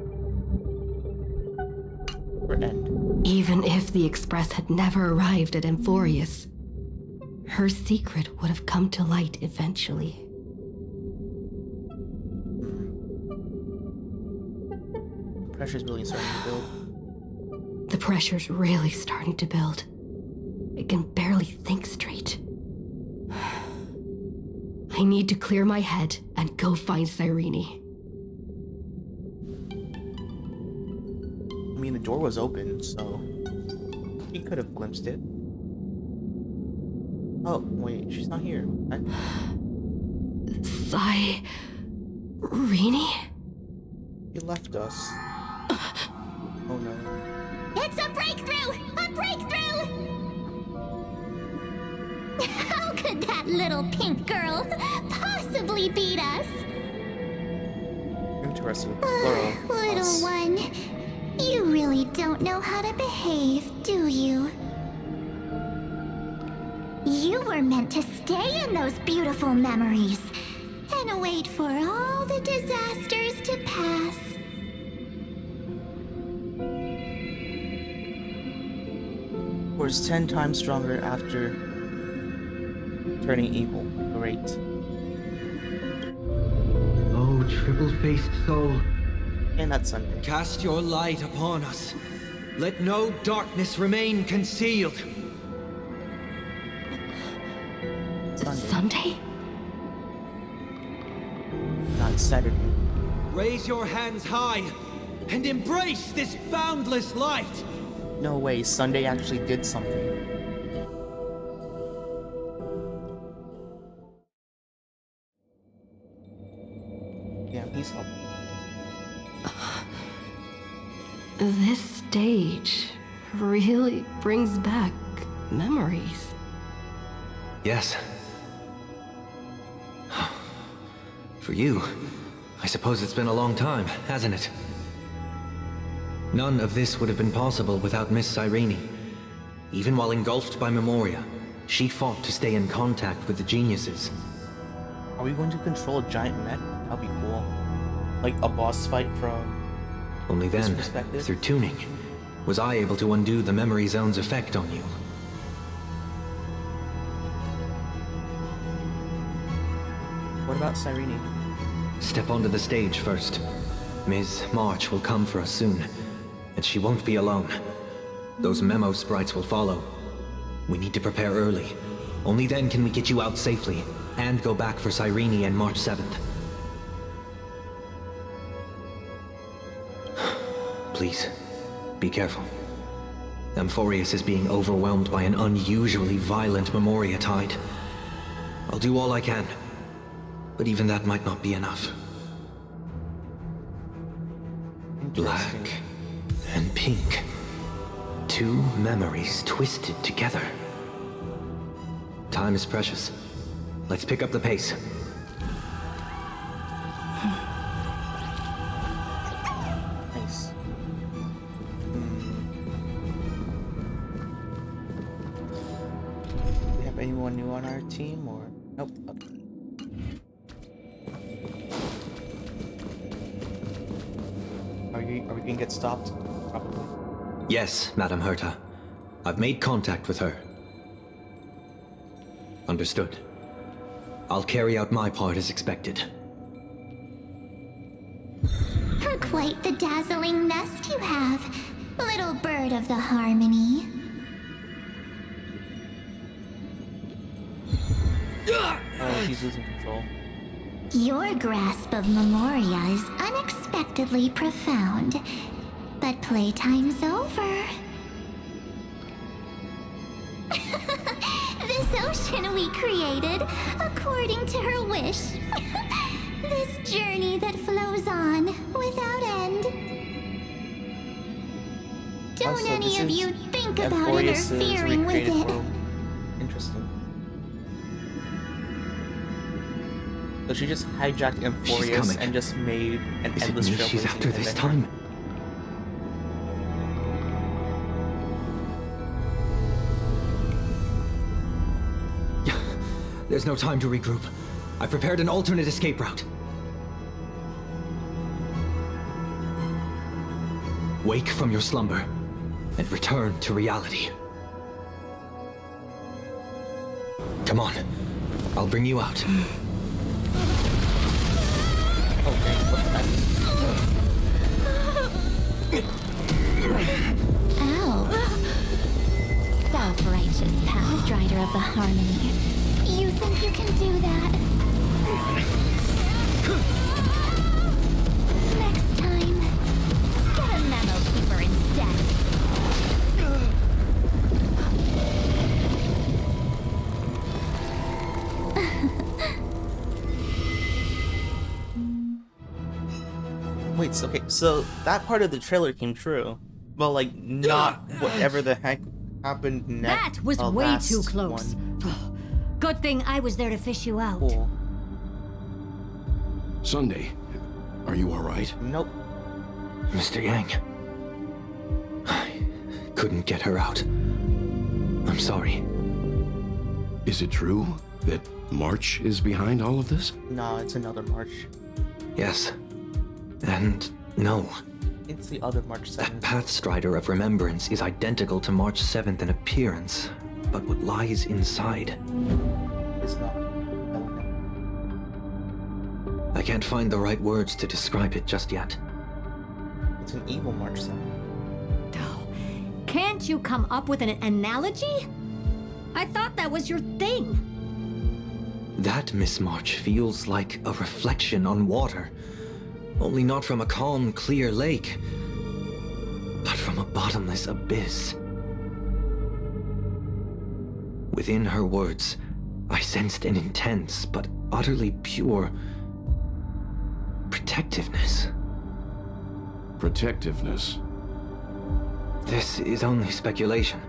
Or end. Even if the Express had never arrived at Amphorius, her secret would have come to light eventually. Pressure's really starting to build. The pressure's really starting to build. I can barely think straight. I need to clear my head and go find Cyrene. I mean, the door was open, so he could have glimpsed it. Oh, wait, she's not here. Cyrene? He left us. Oh no. It's a breakthrough! A breakthrough! How could that little pink girl possibly beat us? Interesting. Plural. Little Us. one, you really don't know how to behave, do you? You were meant to stay in those beautiful memories and wait for all the disasters to pass. Was 10 times stronger after turning evil. Great. Oh, triple-faced soul. And that's Sunday. Cast your light upon us. Let no darkness remain concealed. Sunday? Not Saturday. Raise your hands high and embrace this boundless light. No way, Sunday actually did something. Yeah, he's helping. This stage really brings back memories. Yes. For you, I suppose it's been a long time, hasn't it? None of this would have been possible without Miss Cyrene. Even while engulfed by Memoria, she fought to stay in contact with the geniuses. Are we going to control a giant mech? That'd be cool. Like a boss fight from Only then, perspective? through tuning, was I able to undo the memory zone's effect on you. What about Cyrene? Step onto the stage first. Ms. March will come for us soon, and she won't be alone. Those memo sprites will follow. We need to prepare early. Only then can we get you out safely, and go back for Cyrene and March 7th. Please, be careful. Amphorius is being overwhelmed by an unusually violent Memoria tide. I'll do all I can, but even that might not be enough. Black and pink. Two memories twisted together. Time is precious. Let's pick up the pace. anyone new on our team, or nope? Okay. Are we gonna get stopped? Probably. Yes, Madam Herta. I've made contact with her. Understood. I'll carry out my part as expected. Quite the dazzling nest you have, little bird of the harmony. Oh, she's losing control. Your grasp of Memoria is unexpectedly profound, but playtime's over. This ocean we created, according to her wish. This journey that flows on without end. Don't Also, any of you think about Amphorius' interfering with recreated it. world. Interesting. So she just hijacked Amphorius and just made an Is endless it me she's trailblazing after this adventure. time? There's no time to regroup. I've prepared an alternate escape route. Wake from your slumber and return to reality. Come on, I'll bring you out. Okay, Ow. Self-righteous path strider of the harmony. You think you can do that? Next time, get a memo keeper instead. Wait, so, okay, so that part of the trailer came true. Well, like, not whatever the heck happened next. That was way too close. Good thing I was there to fish you out. Cool. Sunday, are you alright? Nope. Mr. Yang. I couldn't get her out. I'm sorry. Is it true that March is behind all of this? No, it's another March. Yes. And no. It's the other March 7th. That Pathstrider of Remembrance is identical to March 7th in appearance, but what lies inside is not. I can't find the right words to describe it just yet. It's an evil March 7th. Oh, can't you come up with an analogy? I thought that was your thing. That Miss March feels like a reflection on water. Only not from a calm, clear lake, but from a bottomless abyss. Within her words, I sensed an intense but utterly pure protectiveness. Protectiveness? This is only speculation,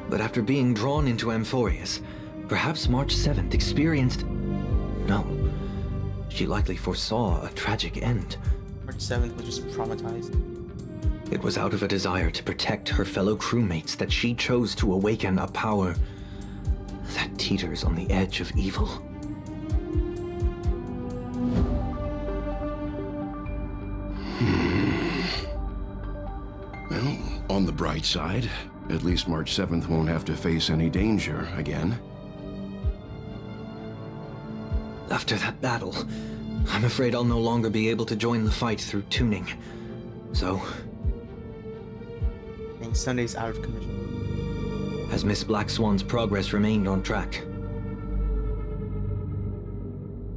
but after being drawn into Amphorius, perhaps March 7th experienced... No. She likely foresaw a tragic end. March 7th was just traumatized. It was out of a desire to protect her fellow crewmates that she chose to awaken a power that teeters on the edge of evil. Well, on the bright side, at least March 7th won't have to face any danger again. After that battle, I'm afraid I'll no longer be able to join the fight through tuning. So... I think Sunday's out of commission. Has Miss Black Swan's progress remained on track?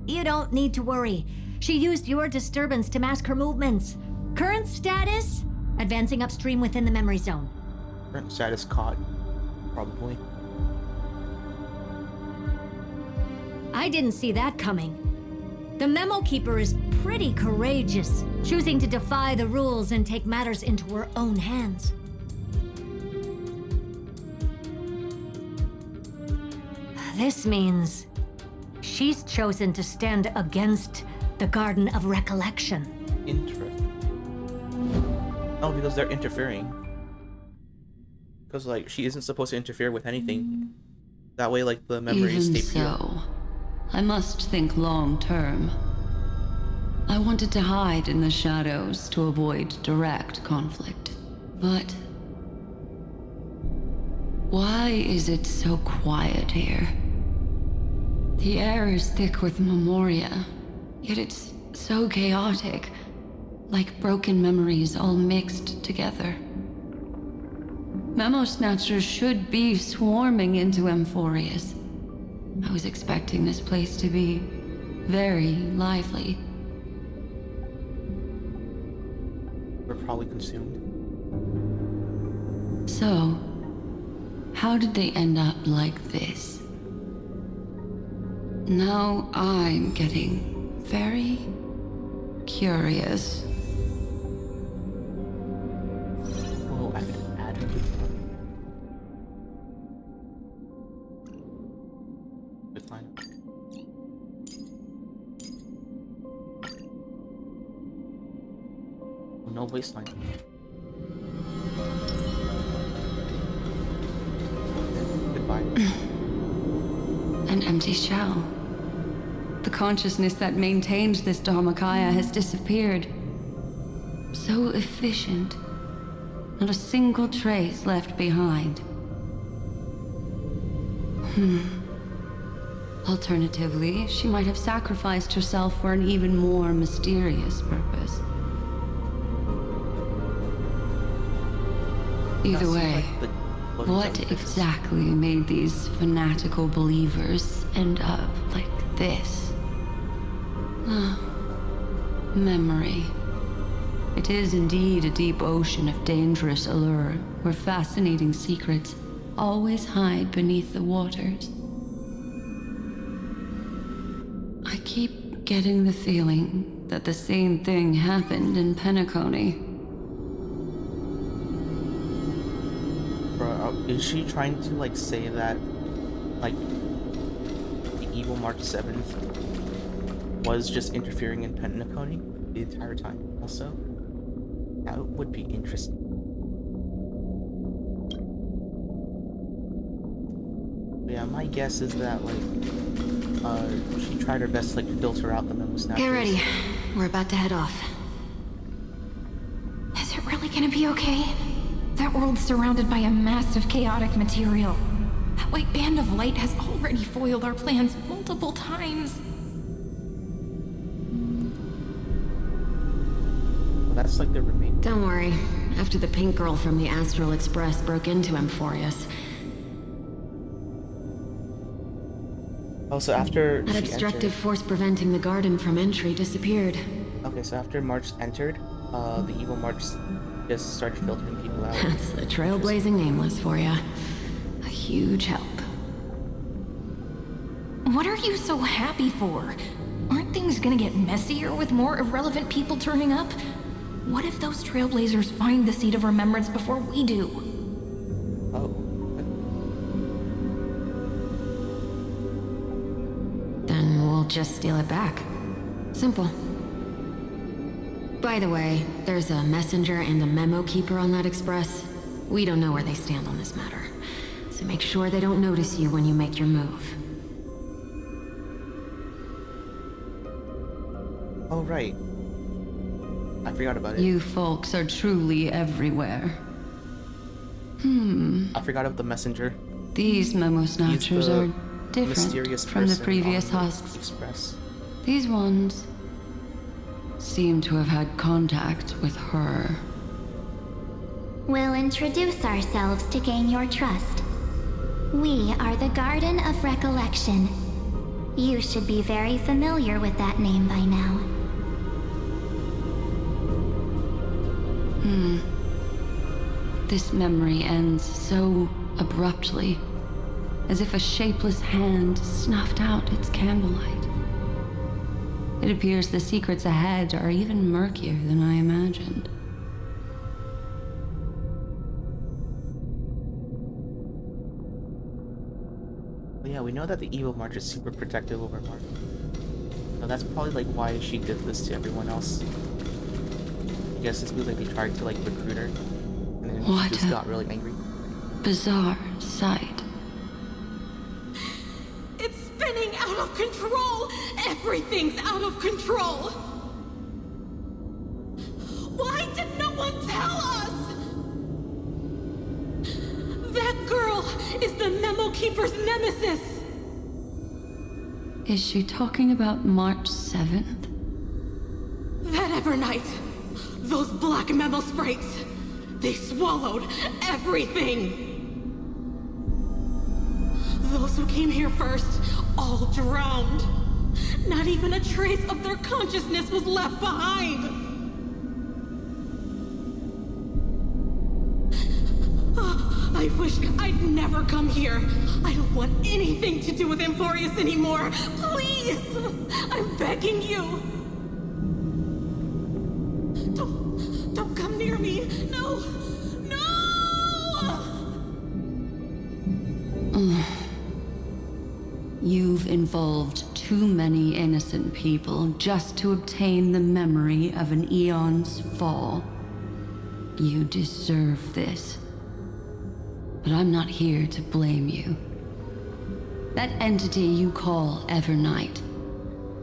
You don't need to worry. She used your disturbance to mask her movements. Current status? Advancing upstream within the memory zone. Current status caught. Probably. I didn't see that coming. The Memo Keeper is pretty courageous, choosing to defy the rules and take matters into her own hands. This means she's chosen to stand against the Garden of Recollection. Interesting. Oh, because they're interfering. Because, like, she isn't supposed to interfere with anything. That way, like, the memories Even stay pure. so, I must think long term. I wanted to hide in the shadows to avoid direct conflict. But why is it so quiet here? The air is thick with memoria, yet it's so chaotic, like broken memories all mixed together. Memo snatchers should be swarming into Amphorius. I was expecting this place to be very lively. We're probably consumed. So, how did they end up like this? Now I'm getting very curious. Oh, I could add a good line. Oh, no waistline. Goodbye. An empty shell. The consciousness that maintained this Dharmakaya has disappeared. So efficient. Not a single trace left behind. Alternatively, she might have sacrificed herself for an even more mysterious purpose. Either way, what exactly made these fanatical believers end up like this? Memory. It is indeed a deep ocean of dangerous allure, where fascinating secrets always hide beneath the waters. I keep getting the feeling that the same thing happened in Penacony. Bro, is she trying to, like, say that, like, the evil March 7th was just interfering in Penacony the entire time also? That would be interesting. But yeah, my guess is that, like, she tried her best to, like, filter out the memo snatchers. Get ready. We're about to head off. Is it really gonna be okay? That world's surrounded by a massive chaotic material. That white band of light has already foiled our plans multiple times. Well, that's like the remain. Don't worry. After the pink girl from the Astral Express broke into Amphorius, Oh, so after that she obstructive entered... force preventing the garden from entry disappeared. Okay, so after March entered, the evil March just started filtering people out. That's the trailblazing nameless for ya. A huge help. What are you so happy for? Aren't things gonna get messier with more irrelevant people turning up? What if those trailblazers find the seed of remembrance before we do? Oh. Then we'll just steal it back. Simple. By the way, there's a messenger and a memo keeper on that express. We don't know where they stand on this matter, so make sure they don't notice you when you make your move. Oh, right. I forgot about it. You folks are truly everywhere. I forgot of the messenger. These memo snatchers are different mysterious from the person previous on the husks. Express. These ones seem to have had contact with her. We'll introduce ourselves to gain your trust. We are the Garden of Recollection. You should be very familiar with that name by now. This memory ends so abruptly, as if a shapeless hand snuffed out its candlelight. It appears the secrets ahead are even murkier than I imagined. But yeah, we know that the evil March is super protective over Mark. So that's probably like why she did this to everyone else. I guess it's because like they tried to like recruit her, and then What she just a got really angry. bizarre sight. control! Everything's out of control! Why did no one tell us? That girl is the Memo Keeper's nemesis! Is she talking about March 7th? That Evernight! Those black memo sprites! They swallowed everything! Those who came here first, all drowned. Not even a trace of their consciousness was left behind! I wish I'd never come here. I don't want anything to do with Amphorius anymore. Please! I'm begging you! Don't come near me! No! No! You've involved too many innocent people just to obtain the memory of an eon's fall. You deserve this. But I'm not here to blame you. That entity you call Evernight,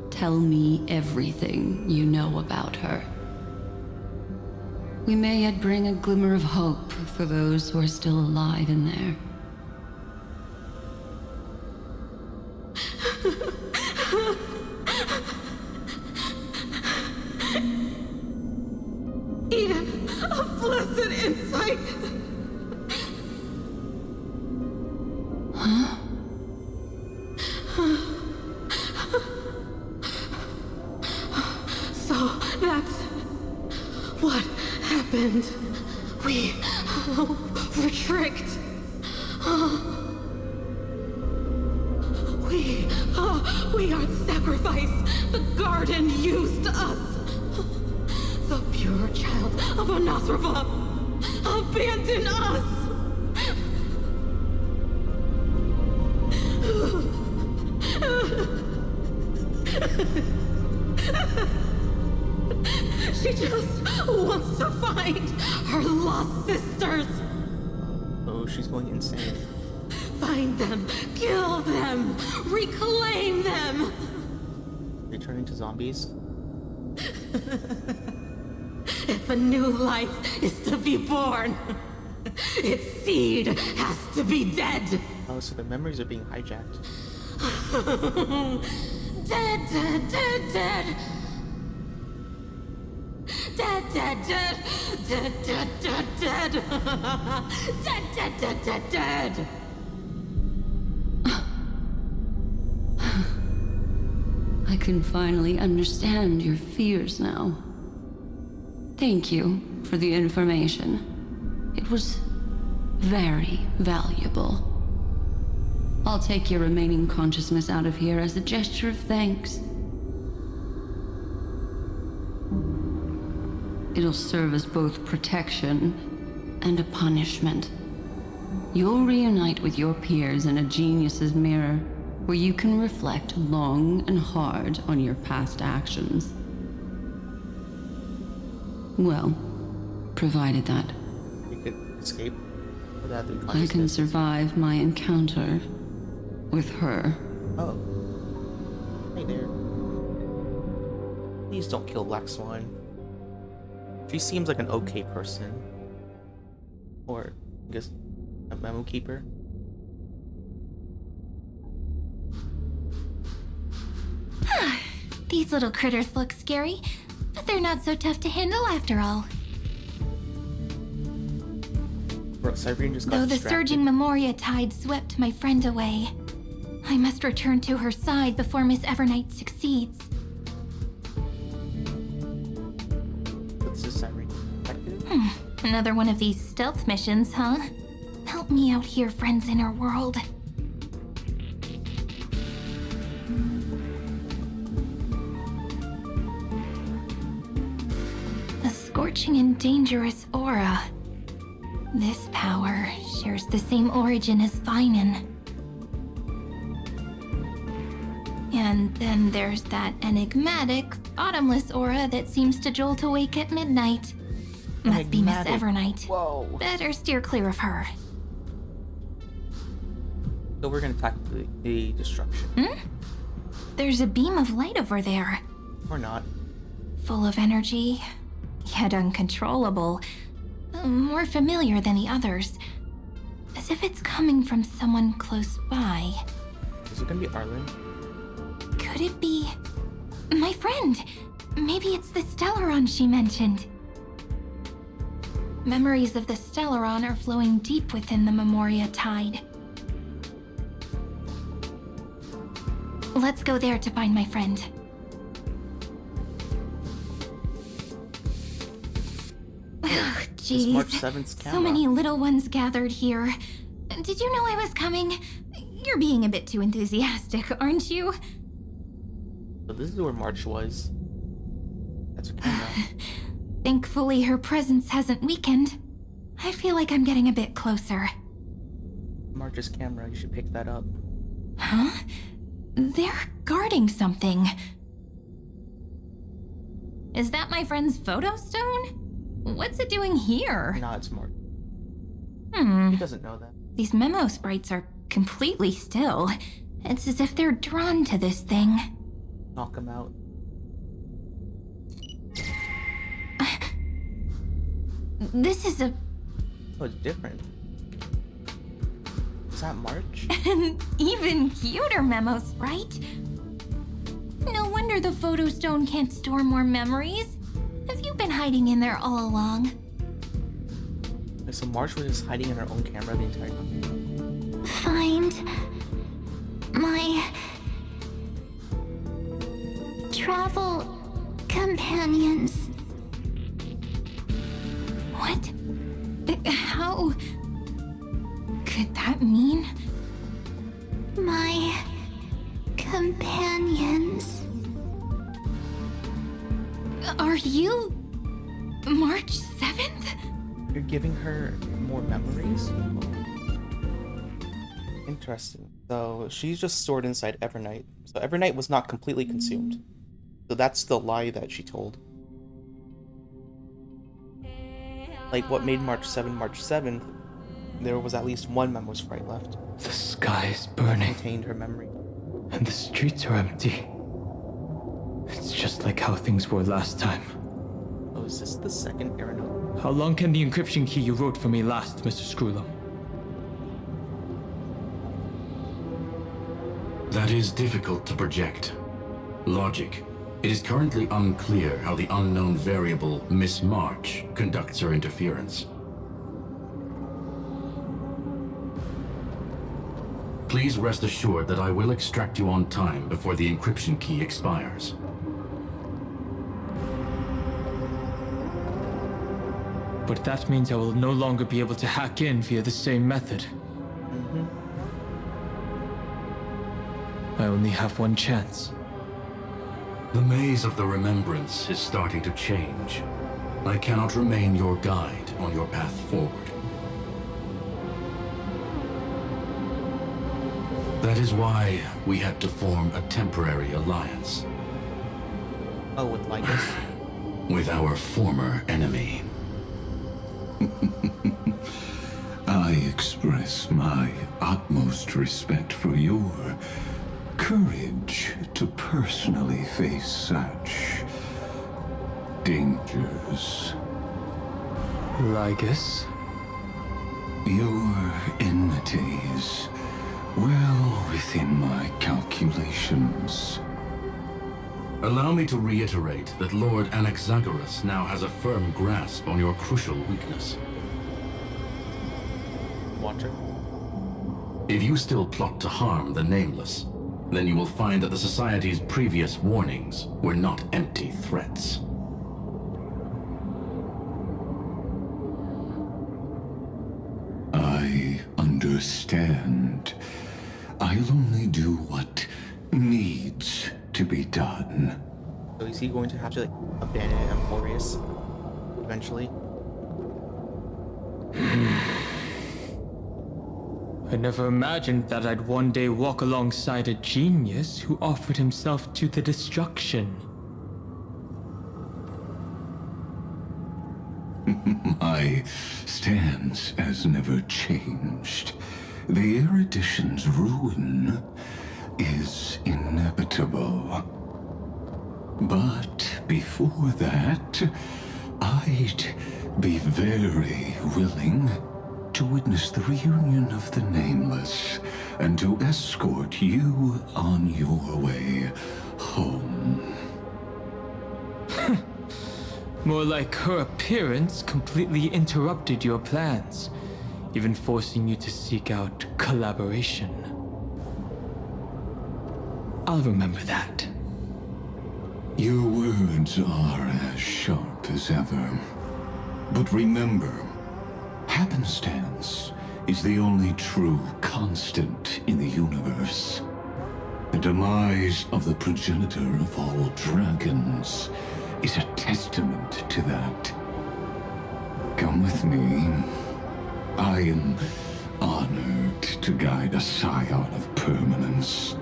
tell me everything you know about her. We may yet bring a glimmer of hope for those who are still alive in there. Eden, a blessed insight! Huh? So that's what happened. We were tricked. We are the sacrifice. The garden used us. The pure child of Anathrava abandoned us. She just wants to find her lost sisters. Oh, she's going insane. Find them, kill them, reclaim them. They turn into zombies? If a new life is to be born, its seed has to be dead. Oh, so the memories are being hijacked. Dead, dead, dead, dead. Dead, dead, dead, dead, dead, dead, dead. Dead, dead, dead, dead, dead. I can finally understand your fears now. Thank you for the information. It was very valuable. I'll take your remaining consciousness out of here as a gesture of thanks. It'll serve as both protection and a punishment. You'll reunite with your peers in a genius's mirror, where you can reflect long and hard on your past actions. Well, provided that You could escape without the I can consciousness. survive my encounter with her. Oh. Hey there. Please don't kill Black Swan. She seems like an okay person. Or, I guess, a memo keeper. These little critters look scary, but they're not so tough to handle after all. Bro, Cyrene just got Though the distracted. surging Memoria tide swept my friend away, I must return to her side before Miss Evernight succeeds. This is Cyrene. Another one of these stealth missions, huh? Help me out here, friends in her world. A scorching and dangerous aura. This power shares the same origin as Finan. And then there's that enigmatic, bottomless aura that seems to jolt awake at midnight. Must be Miss Evernight. Whoa. Better steer clear of her. So we're gonna tackle the destruction. There's a beam of light over there. Or not. Full of energy, yet uncontrollable. More familiar than the others. As if it's coming from someone close by. Is it gonna be Arlen? Could it be... my friend? Maybe it's the Stellaron she mentioned. Memories of the Stellaron are flowing deep within the Memoria Tide. Let's go there to find my friend. Ugh, jeez. March 7th's camera. So many little ones gathered here. Did you know I was coming? You're being a bit too enthusiastic, aren't you? So this is where March was. That's her camera. Thankfully, her presence hasn't weakened. I feel like I'm getting a bit closer. March's camera, you should pick that up. Huh? They're guarding something. Is that my friend's photo stone? What's it doing here? Nah, it's March. He doesn't know that. These memo sprites are completely still. It's as if they're drawn to this thing. Knock him out. This is a... Oh, it's different. Is that March? An even cuter memo sprite. No wonder the photo stone can't store more memories. Have you been hiding in there all along? So March was just hiding in her own camera the entire time. Find my travel companions. What? How could that mean? My companions. Are you March 7th? You're giving her more memories? Interesting. So she's just stored inside Evernight. So Evernight was not completely consumed. So that's the lie that she told. Like what made March 7th, there was at least one memo sprite left. The sky is burning. Contained her memory. And the streets are empty. It's just like how things were last time. Oh, is this the second error note? How long can the encryption key you wrote for me last, Mr. Screwlum? That is difficult to project. Logic. It is currently unclear how the unknown variable Miss March conducts her interference. Please rest assured that I will extract you on time before the encryption key expires. But that means I will no longer be able to hack in via the same method. I only have one chance. The maze of the remembrance is starting to change. I cannot remain your guide on your path forward. That is why we had to form a temporary alliance. Oh, with Lycus? With our former enemy. I express my utmost respect for your courage to personally face such dangers. Lygus? Your enmities, well within my calculations. Allow me to reiterate that Lord Anaxagoras now has a firm grasp on your crucial weakness. Watcher? If you still plot to harm the Nameless, then you will find that the Society's previous warnings were not empty threats. I understand. I'll only do what needs to be done. So is he going to have to, like, abandon Emporius eventually? I never imagined that I'd one day walk alongside a genius who offered himself to the destruction. My stance has never changed. The erudition's ruin is inevitable. But before that, I'd be very willing to witness the reunion of the Nameless and to escort you on your way home. More like her appearance completely interrupted your plans, even forcing you to seek out collaboration. I'll remember that. Your words are as sharp as ever. But remember, happenstance is the only true constant in the universe. The demise of the progenitor of all dragons is a testament to that. Come with me. I am honored to guide a scion of permanence.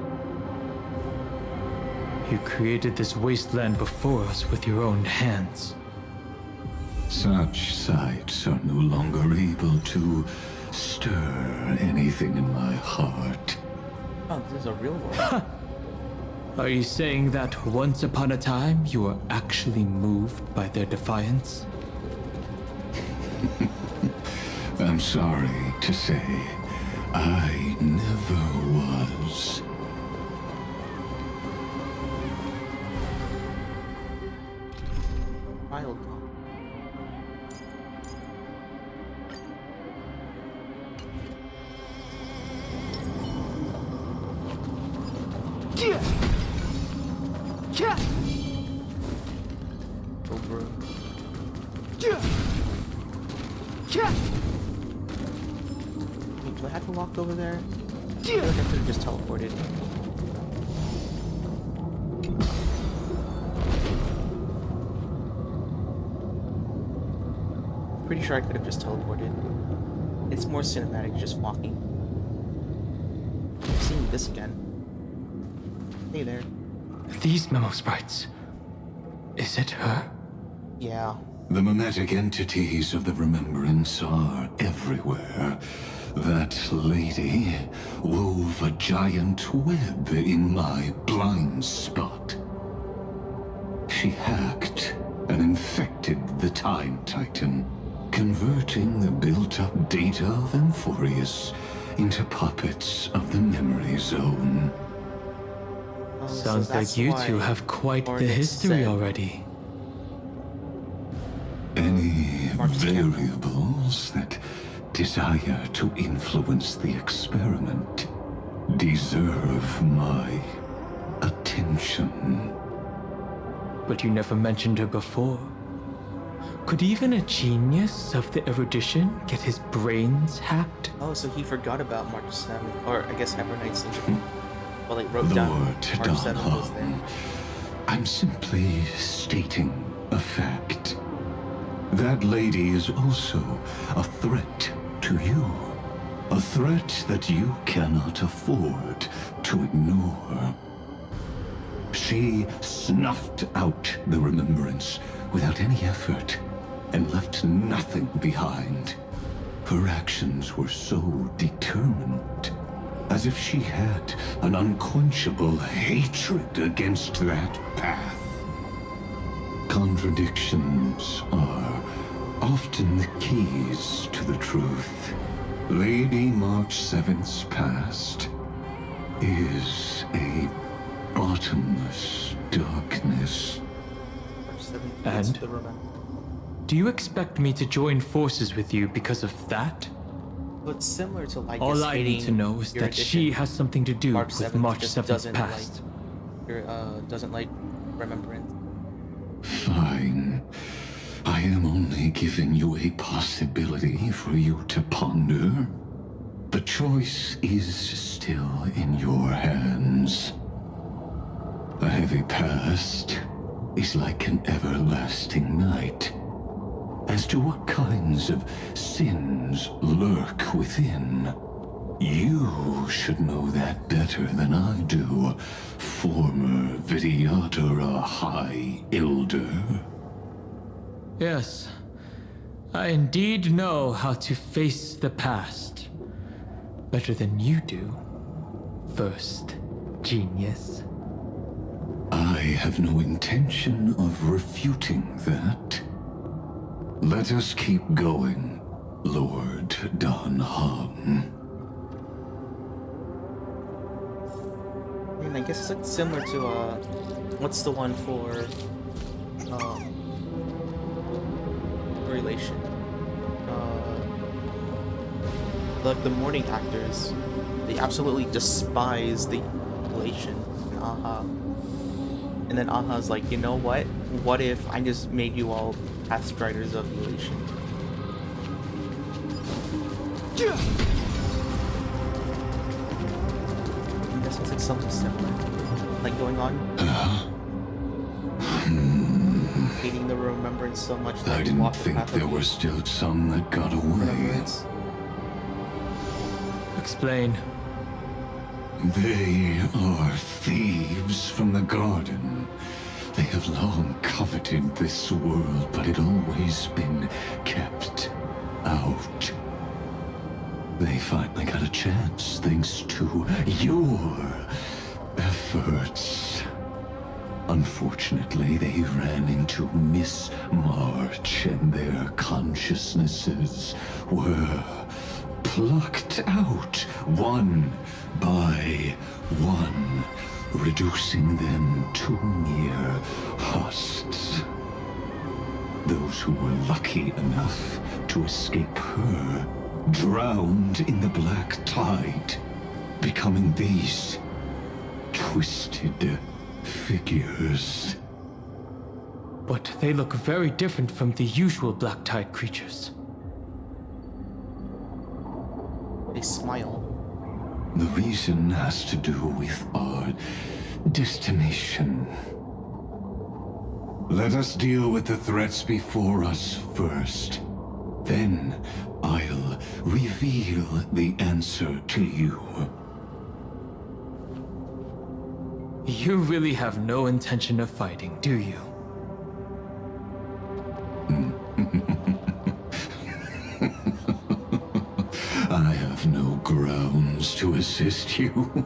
You created this wasteland before us with your own hands. Such sights are no longer able to stir anything in my heart. Oh, this is a real world. Are you saying that once upon a time you were actually moved by their defiance? I'm sorry to say, I never was. Wild. Over. Wait, do I have to walk over there? I feel like I could have just teleported. Pretty sure I could have just teleported. It's more cinematic just walking. I'm seeing this again. Hey there. These memo sprites. Is it her? Yeah. The mimetic entities of the Remembrance are everywhere. That lady wove a giant web in my blind spot. She hacked and infected the Time Titan, converting the built-up data of Amphorius into puppets of the Memory Zone. Sounds like you two have quite the history already. Any variables that desire to influence the experiment deserve my attention. But you never mentioned her before. Could even a genius of the erudition get his brains hacked? Oh, so he forgot about March 7th, or I guess Evernight's interview. Well, like wrote down Lord March 7th was there. Donholm, I'm simply stating a fact. That lady is also a threat to you. A threat that you cannot afford to ignore. She snuffed out the remembrance without any effort and left nothing behind. Her actions were so determined, as if she had an unquenchable hatred against that path. Contradictions are often the keys to the truth. Lady March 7th's past is a bottomless darkness. And? Do you expect me to join forces with you because of that? Well, it's similar to like all I need to know is that she has something to do with March 7th's past. Doesn't like remembrance. Fine. I am only giving you a possibility for you to ponder. The choice is still in your hands. A heavy past is like an everlasting night. As to what kinds of sins lurk within, you should know that better than I do, former Vidyadhara High Elder. Yes, I indeed know how to face the past better than you do, First genius. I have no intention of refuting that. Let us keep going, Lord Don Heng. I mean, I guess it's like similar to what's the one for relation? Like the morning actors, they absolutely despise the relation in Aha. And then Aha's like, you know what? What if I just made you all Pathstriders of relation? I guess it's like something similar. Like going on. Hating the remembrance so much that I didn't think there were still some that got away. Explain. They are thieves from the garden. They have long coveted this world, but it always been kept out. They finally got a chance thanks to your efforts. Unfortunately, they ran into Miss March and their consciousnesses were plucked out one by one, reducing them to mere husks. Those who were lucky enough to escape her drowned in the black tide, becoming these twisted figures. But they look very different from the usual black tide creatures. They smile. The reason has to do with our destination. Let us deal with the threats before us first. Then I'll reveal the answer to you. You really have no intention of fighting, do you? I have no grounds to assist you.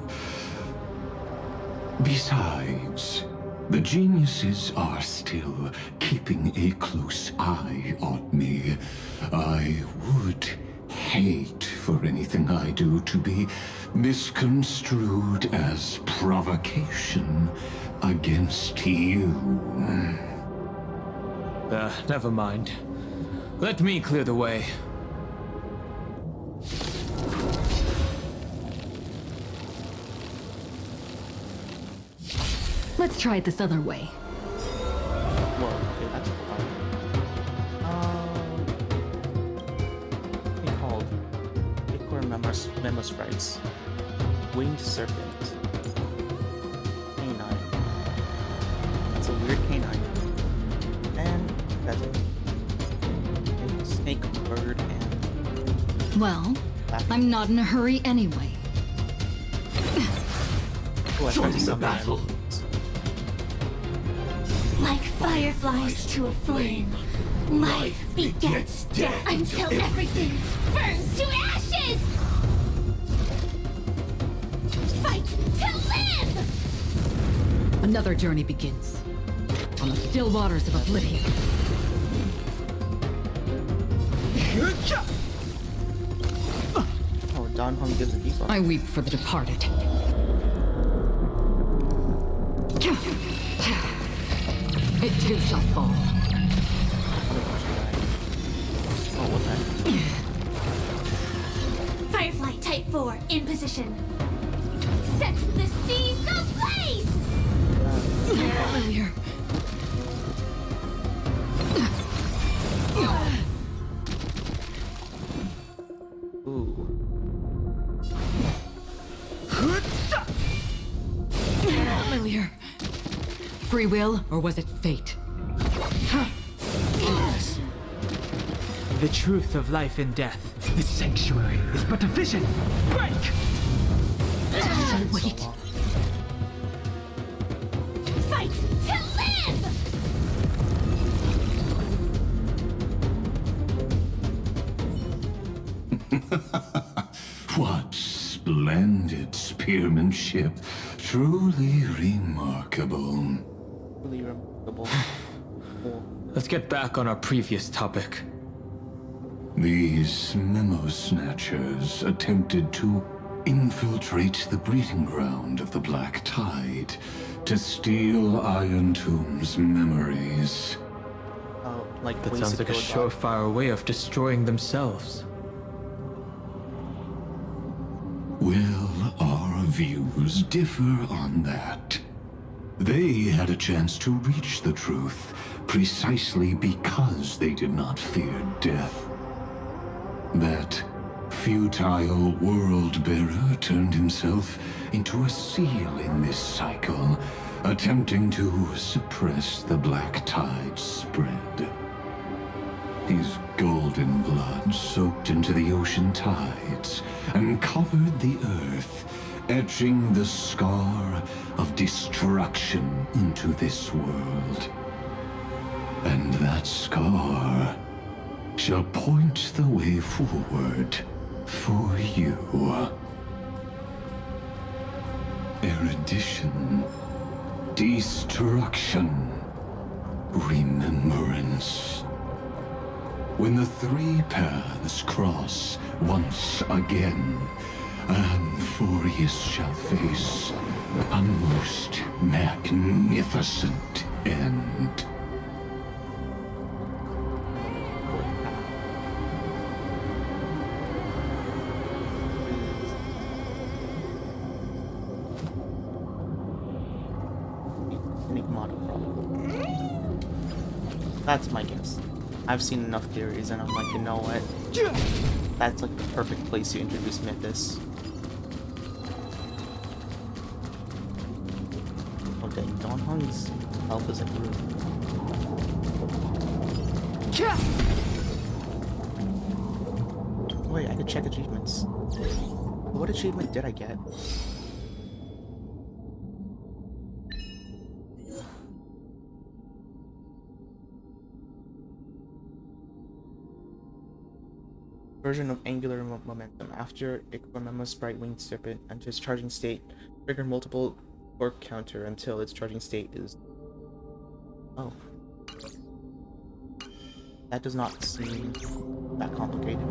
Besides, the geniuses are still keeping a close eye on me. I would hate for anything I do to be misconstrued as provocation against you. Never mind. Let me clear the way. Let's try it this other way. Whoa, okay, that's fun. They called Memo Sprites. Winged Serpent. Canine. It's a weird canine. And pheasant. A snake, bird, and Well, I'm not in a hurry anyway. Joining the battle. Like fireflies to a flame, life begets death until everything burns to ashes! Fight to live! Another journey begins. On the still waters of oblivion. Oh, Don Heng gives a debuff. I weep for the departed. It too shall fall. Oh, what the heck? Firefly Type 4 in position. Set the seas ablaze! Familiar. Ooh. Familiar. Free will, or was it fate? The truth of life and death. This sanctuary is but a vision. Break! Wait. Fight to live! What splendid spearmanship. Truly remarkable. Really remarkable. Cool. Let's get back on our previous topic. These memo snatchers attempted to infiltrate the breeding ground of the Black Tide to steal Iron Tomb's memories. Like that sounds like a surefire way of destroying themselves. Well, our views differ on that. They had a chance to reach the truth precisely because they did not fear death. That futile world-bearer turned himself into a seal in this cycle, attempting to suppress the Black Tide's spread. His golden blood soaked into the ocean tides and covered the earth, etching the scar of destruction into this world. And that scar shall point the way forward for you. Erudition, destruction, remembrance. When the three paths cross once again, Amphorius shall face a most magnificent end. That's my guess. I've seen enough theories and I'm like, you know what? That's like the perfect place to introduce Mythos. Oh dang, Don Hung's health is improved. Wait, I could check achievements. What achievement did I get? Version of angular momentum. After Ichthyor's sprite winged serpent enters charging state, trigger multiple torque counter until its charging state is... Oh. That does not seem that complicated.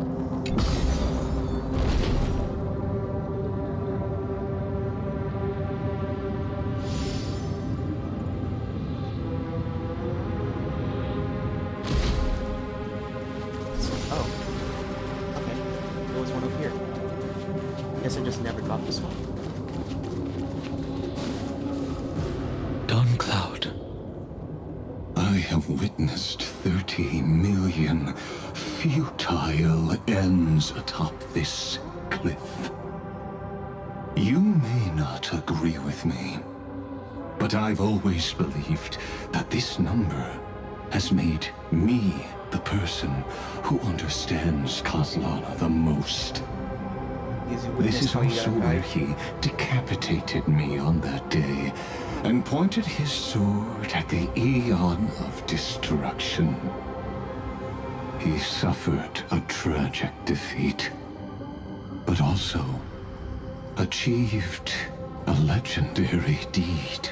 I just never got this one. Dawn Cloud. I have witnessed 30 million futile ends atop this cliff. You may not agree with me, but I've always believed that this number has made me the person who understands Kozlana the most. This is also where he decapitated me on that day and pointed his sword at the Aeon of Destruction. He suffered a tragic defeat, but also achieved a legendary deed.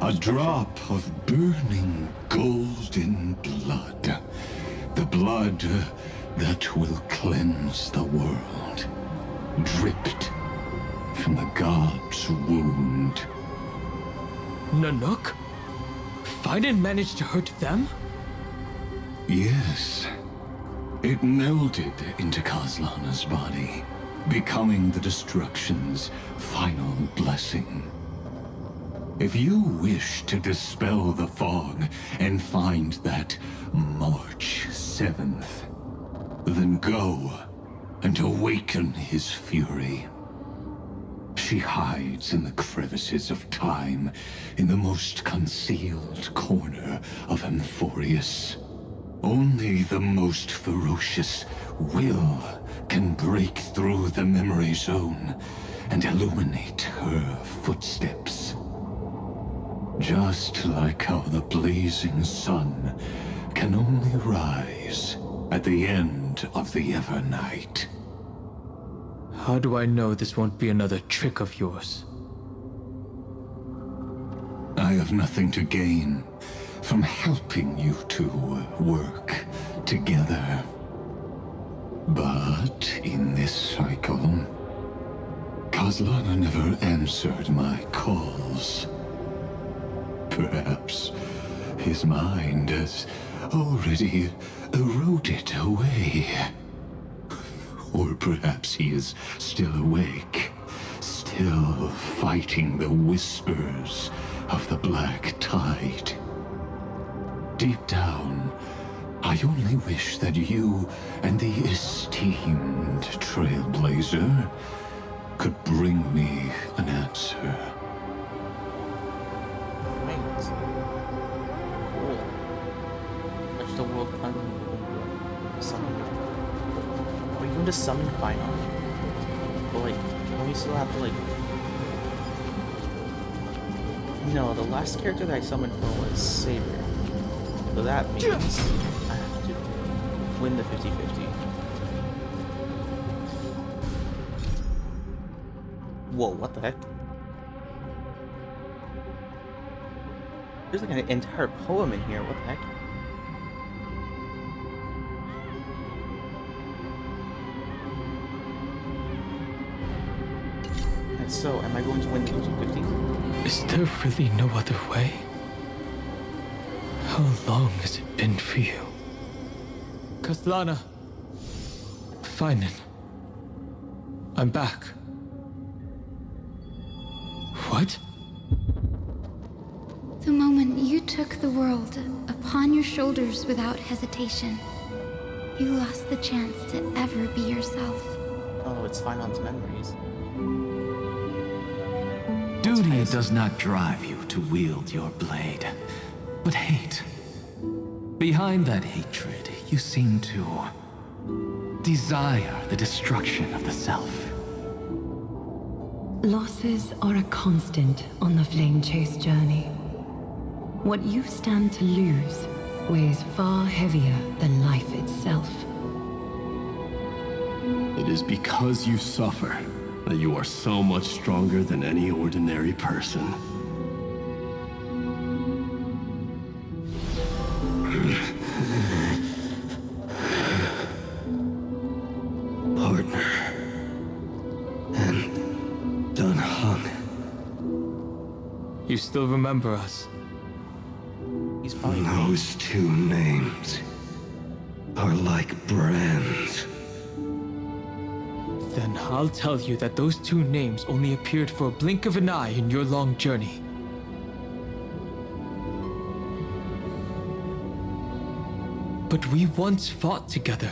A drop of burning golden blood. The blood that will cleanse the world, dripped from the god's wound. Nanook? Fiden managed to hurt them? Yes. It melded into Kozlana's body, becoming the Destruction's final blessing. If you wish to dispel the fog and find that March 7th, then go and awaken his fury. She hides in the crevices of time, in the most concealed corner of Amphorius. Only the most ferocious will can break through the memory zone and illuminate her footsteps. Just like how the blazing sun can only rise at the end of the Evernight. How do I know this won't be another trick of yours? have nothing to gain from helping you two work together. But in this cycle, Kaslana never answered my calls. Perhaps his mind has already eroded away. Or perhaps he is still awake, still fighting the whispers of the Black Tide. Deep down, I only wish that you and the esteemed Trailblazer could bring me an answer. Right. Cool. Touch the world summon. Are you going to summon Final? But like, don't we still have to like... No, the last character that I summoned for was Saber. So that means I have to win the 50-50. Whoa, what the heck? There's like an entire poem in here, what the heck? And so, am I going to win the 50-50? Is there really no other way? How long has it been for you? Kaslana. Fine. I'm back. What? The moment you took the world upon your shoulders without hesitation, you lost the chance to ever be yourself. Oh, it's Finon's memories. Duty does not drive you to wield your blade, but hate. Behind that hatred, you seem to desire the destruction of the self. Losses are a constant on the Flame Chase journey. What you stand to lose weighs far heavier than life itself. It is because you suffer that you are so much stronger than any ordinary person. Partner. And Heng. You still remember us? He's probably Those two names are like brands. Then I'll tell you that those two names only appeared for a blink of an eye in your long journey. But we once fought together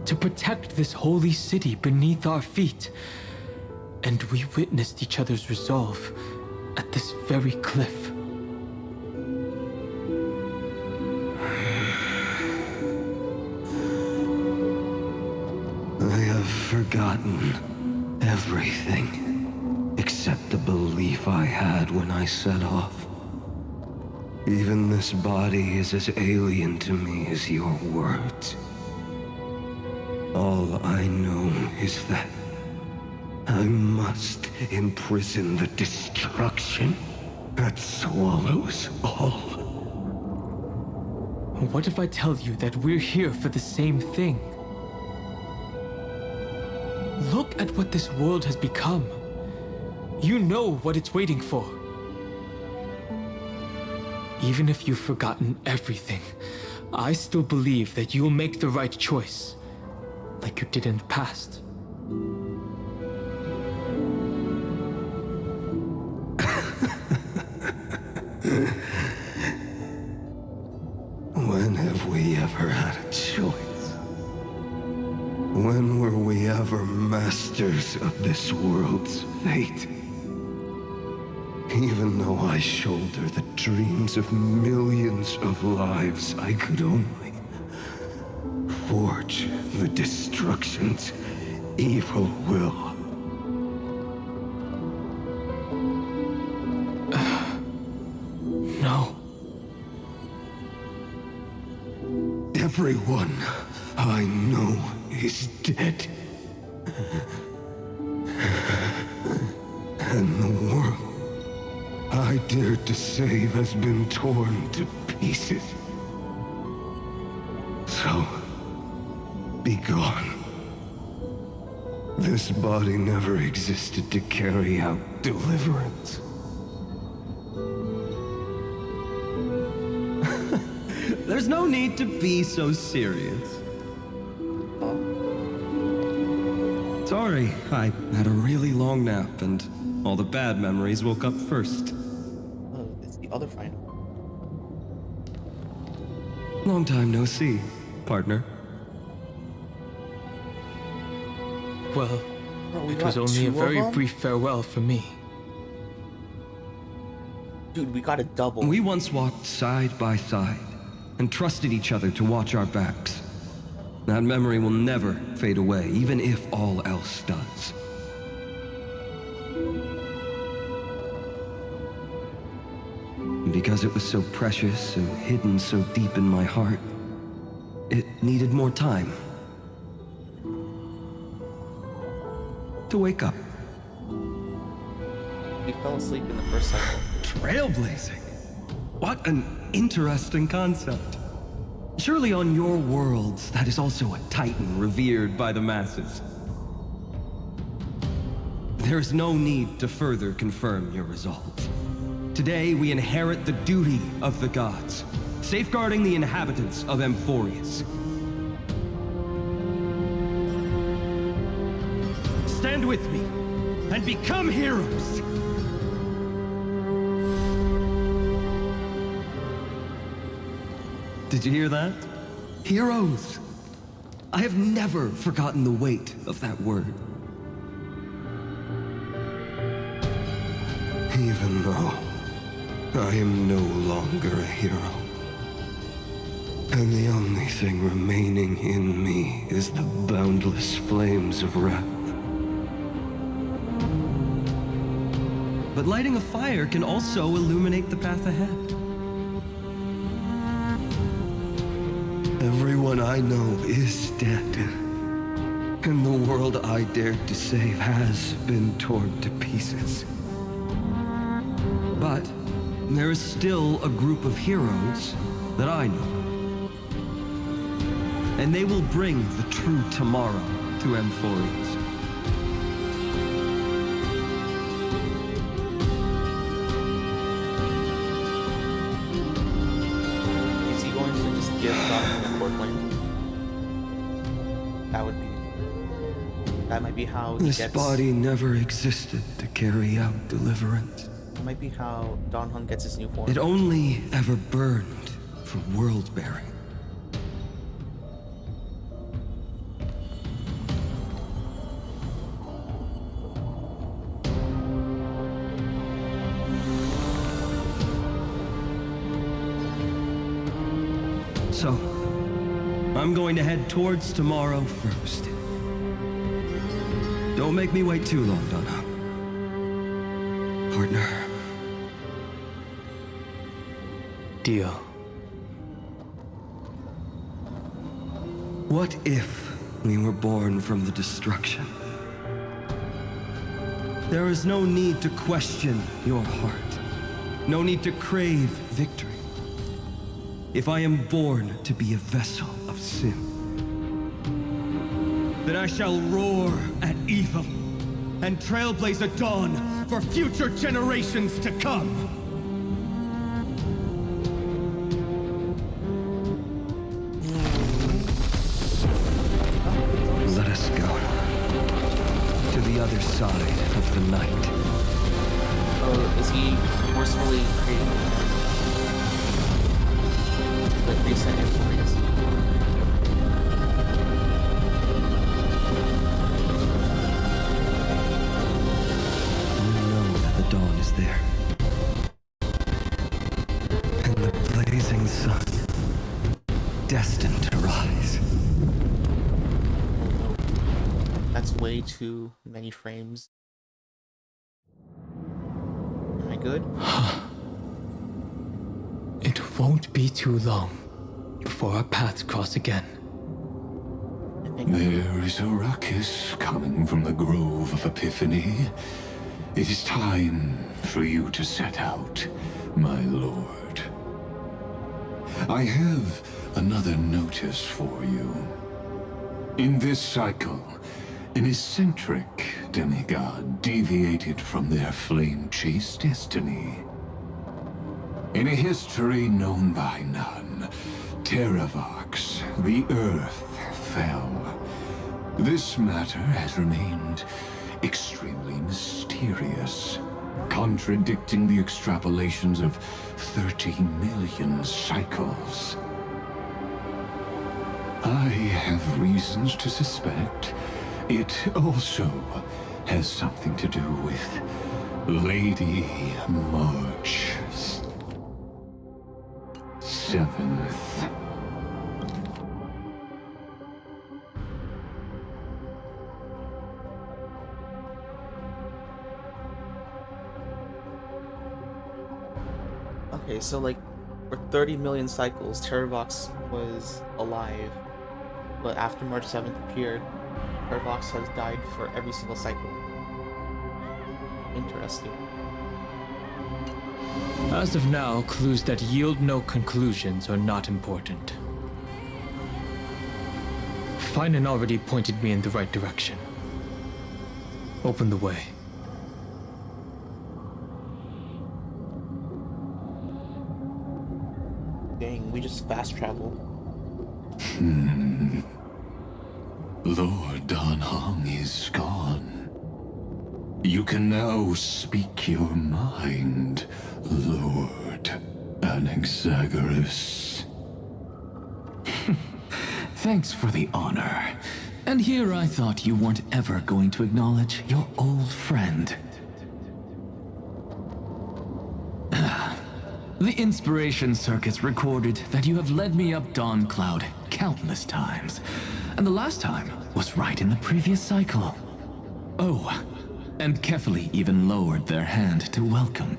to protect this holy city beneath our feet. And we witnessed each other's resolve at this very cliff. I have forgotten everything except the belief I had when I set off. Even this body is as alien to me as your words. All I know is that I must imprison the destruction that swallows all. What if I tell you that we're here for the same thing? Look at what this world has become. You know what it's waiting for. Even if you've forgotten everything, I still believe that you'll make the right choice, like you did in the past. When have we ever had a choice? When were we ever masters of this world's fate? Even though I shoulder the dreams of millions of lives, I could only forge the destruction's evil will. No. Everyone I know is dead. And the world I dared to save has been torn to pieces. So, be gone. This body never existed to carry out deliverance. There's no need to be so serious. Sorry, I had a really long nap and all the bad memories woke up first. Oh, it's the other final. Long time no see, partner. Well, Bro, it was only a very brief farewell for me. Dude, we got a double. We once walked side by side and trusted each other to watch our backs. That memory will never fade away, even if all else does. And because it was so precious and hidden so deep in my heart, it needed more time to wake up. We fell asleep in the first cycle. Trailblazing? What an interesting concept. Surely on your worlds, that is also a titan revered by the masses. There is no need to further confirm your resolve. Today, we inherit the duty of the gods, safeguarding the inhabitants of Amphorius. Stand with me, and become heroes! Did you hear that? Heroes! I have never forgotten the weight of that word. Even though I am no longer a hero, and the only thing remaining in me is the boundless flames of wrath. But lighting a fire can also illuminate the path ahead. Everyone I know is dead, and the world I dared to save has been torn to pieces. But there is still a group of heroes that I know. And they will bring the true tomorrow to Amphorius. Is he going to just give Donovan the core plane? That might be how he This gets... body never existed to carry out deliverance. That might be how Don Heng gets his new form. It only ever burned for world-bearing. So, I'm going to head towards tomorrow first. Don't make me wait too long, Donna. Partner. Deal. What if we were born from the destruction? There is no need to question your heart. No need to crave victory. If I am born to be a vessel of sin, then I shall roar at evil and trailblaze a dawn for future generations to come. Let us go to the other side of the night. Oh, is he forcefully creating the reset Amphorius? Dawn is there. And the blazing sun, destined to rise. That's way too many frames. Am I good? It won't be too long before our paths cross again. There is a ruckus coming from the Grove of Epiphany. It is time for you to set out, my lord. I have another notice for you. In this cycle, an eccentric demigod deviated from their flame-chased destiny. In a history known by none, Terravox, the Earth, fell. This matter has remained extremely mysterious, contradicting the extrapolations of 30 million cycles. I have reasons to suspect it also has something to do with Lady March's 7th. Okay, so like for 30 million cycles, Terravox was alive, but after March 7th appeared, Terravox has died for every single cycle. Interesting. As of now, clues that yield no conclusions are not important. Finan already pointed me in the right direction. Open the way. Dang, we just fast travel. Lord Don Heng is gone. You can now speak your mind, Lord Anaxagoras. Thanks for the honor. And here I thought you weren't ever going to acknowledge your old friend. The Inspiration Circuits recorded that you have led me up Dawn Cloud countless times, and the last time was right in the previous cycle. Oh, and Kefali even lowered their hand to welcome.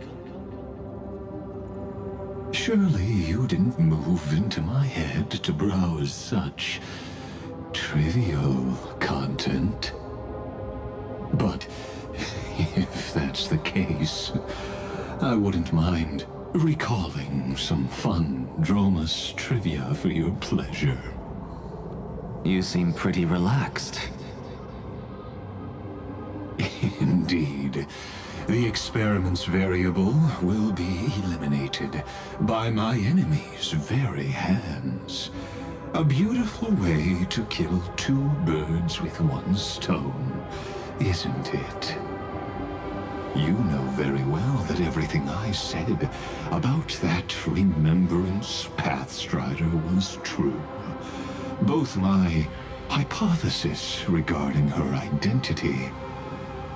Surely you didn't move into my head to browse such trivial content. But if that's the case, I wouldn't mind recalling some fun Dromus trivia for your pleasure. You seem pretty relaxed. Indeed. The experiment's variable will be eliminated by my enemy's very hands. A beautiful way to kill two birds with one stone, isn't it? You know very well that everything I said about that Remembrance Pathstrider was true. Both my hypothesis regarding her identity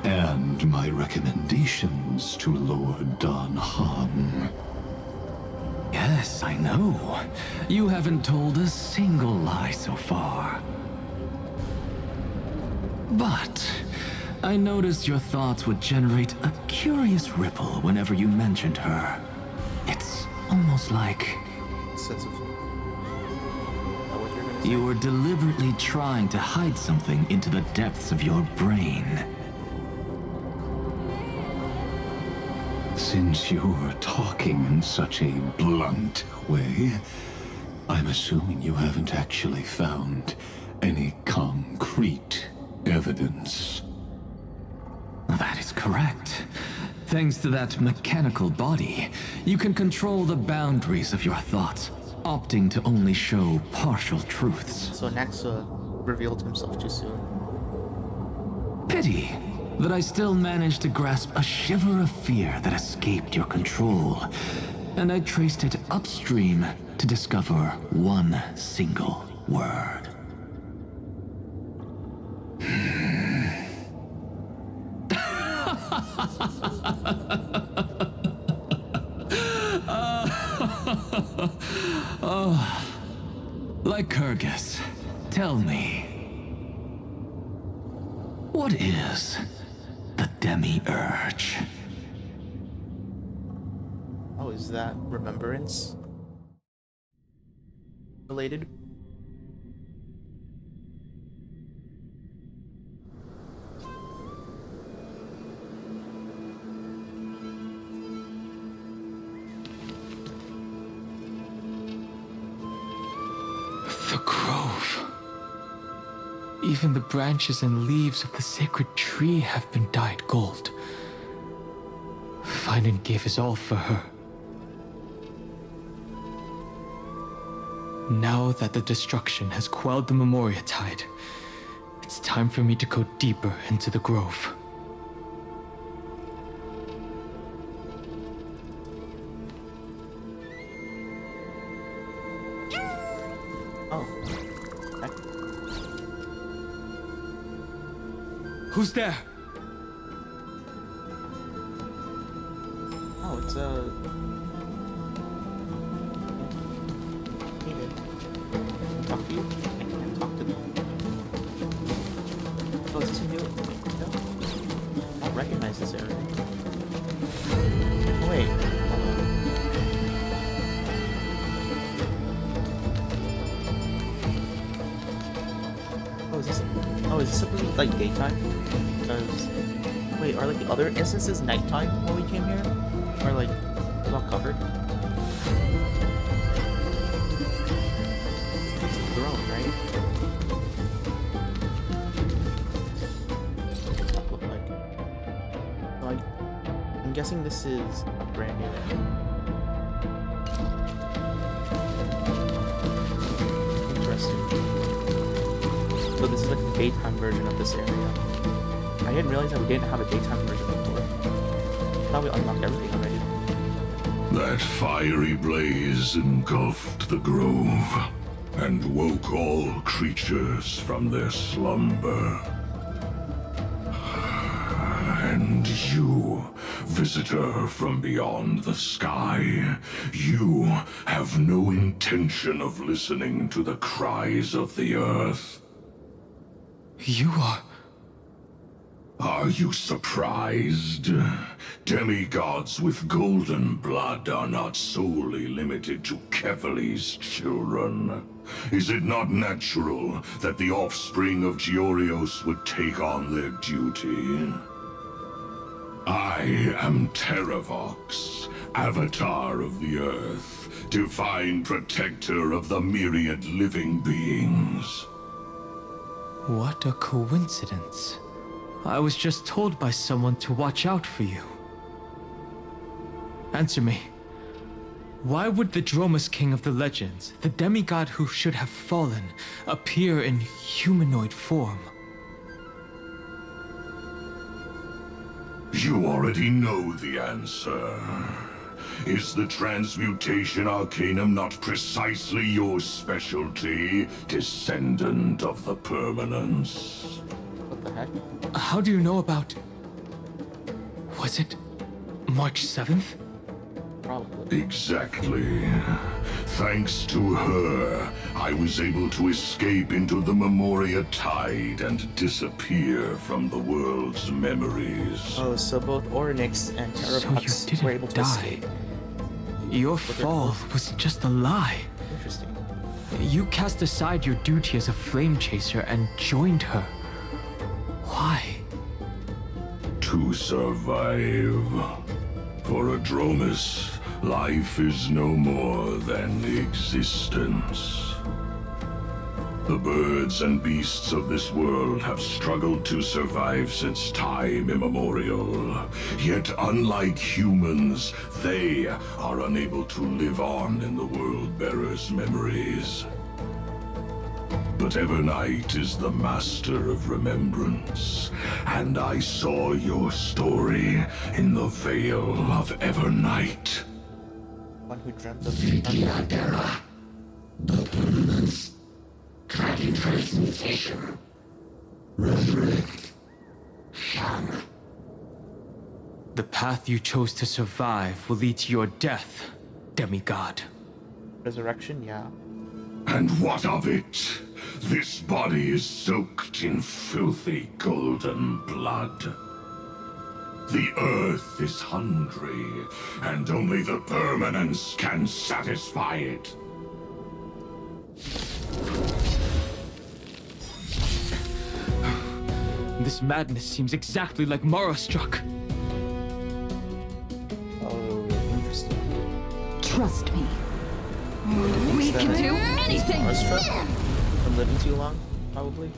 and my recommendations to Lord Don Heng. Yes, I know. You haven't told a single lie so far. But I noticed your thoughts would generate a curious ripple whenever you mentioned her. It's almost like Sense of you were deliberately trying to hide something into the depths of your brain. Since you're talking in such a blunt way, I'm assuming you haven't actually found any concrete evidence. That is correct. Thanks to that mechanical body, you can control the boundaries of your thoughts, opting to only show partial truths. So Naxa revealed himself too soon. Pity that I still managed to grasp a shiver of fear that escaped your control, and I traced it upstream to discover one single word. Oh, Lycurgus, tell me, what is the Demi-Urge? Oh, is that remembrance related? Even the branches and leaves of the sacred tree have been dyed gold. Finan gave his all for her. Now that the destruction has quelled the Memoria tide, it's time for me to go deeper into the grove. Oh. Okay. Who's there? Oh, it's Hey there. Can I talk to you? I can't talk to them. Oh, is this a new? No. I don't recognize this area. Oh, wait. Is this supposed to be like daytime? Because wait, are like the other instances nighttime when we came here? Or like it's all covered? It's a throne, right? What's this map look like? Well, I'm guessing this is a brand new area. Interesting. So this is like the daytime version of this area. I didn't realize that we didn't have a daytime version before. I thought we unlocked everything already. That fiery blaze engulfed the grove and woke all creatures from their slumber. And you, visitor from beyond the sky, you have no intention of listening to the cries of the earth. You are... Are you surprised? Demigods with golden blood are not solely limited to Kevali's children. Is it not natural that the offspring of Georios would take on their duty? I am Terravox, Avatar of the Earth, divine protector of the myriad living beings. What a coincidence. I was just told by someone to watch out for you. Answer me. Why would the Dromus King of the Legends, the demigod who should have fallen, appear in humanoid form? You already know the answer. Is the transmutation arcanum not precisely your specialty, descendant of the permanence? What the heck? How do you know about... Was it March 7th? Probably. Exactly. Thanks to her, I was able to escape into the Memoria tide and disappear from the world's memories. Oh, so both Orynyx and Terravox were able to escape. Your fall was just a lie. Interesting. You cast aside your duty as a flame chaser and joined her. Why? To survive. For a Dromus, life is no more than existence. The birds and beasts of this world have struggled to survive since time immemorial. Yet unlike humans, they are unable to live on in the World-Bearer's memories. But Evernight is the master of remembrance, and I saw your story in the Veil of Evernight. One who dreamt of the permanence, tracking transmutation, resurrect, Heng. The path you chose to survive will lead to your death, demigod. Resurrection, yeah. And what of it? This body is soaked in filthy golden blood. The earth is hungry, and only the permanence can satisfy it. This madness seems exactly like Marastruck. Oh, interesting. Trust me. We can do anything! Starstruck? From living too long, probably.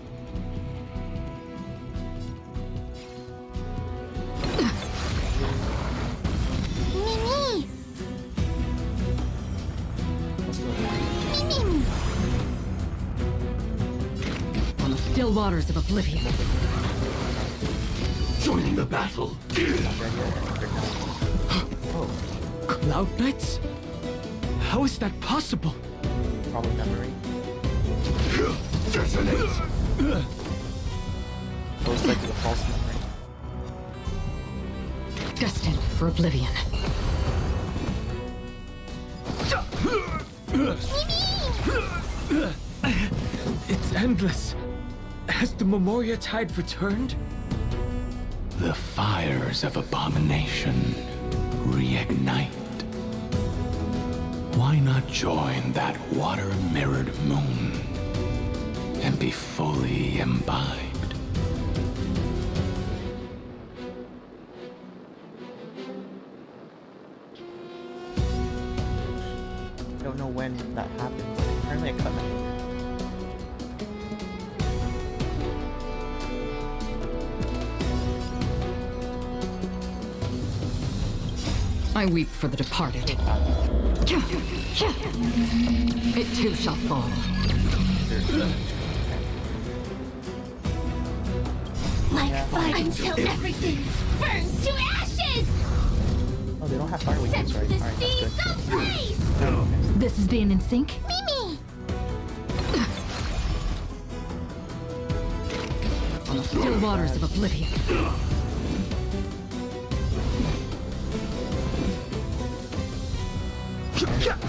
still waters of oblivion. Joining the battle. Cloud Knights? How is that possible? Probably memory. Detonate! Most likely a false memory. Destined for oblivion. It's endless. Has the Memoria Tide returned? The fires of abomination reignite. Why not join that water-mirrored moon and be fully imbibed? I don't know when that happened. Apparently I cut my hair. I weep for the departed. It too shall fall. Like fire until everything burns to ashes! Oh, they don't have fire Set weakness, right? the Alright, that's seas good. ablaze! This is being in sync? Mimi! On the still waters of oblivion.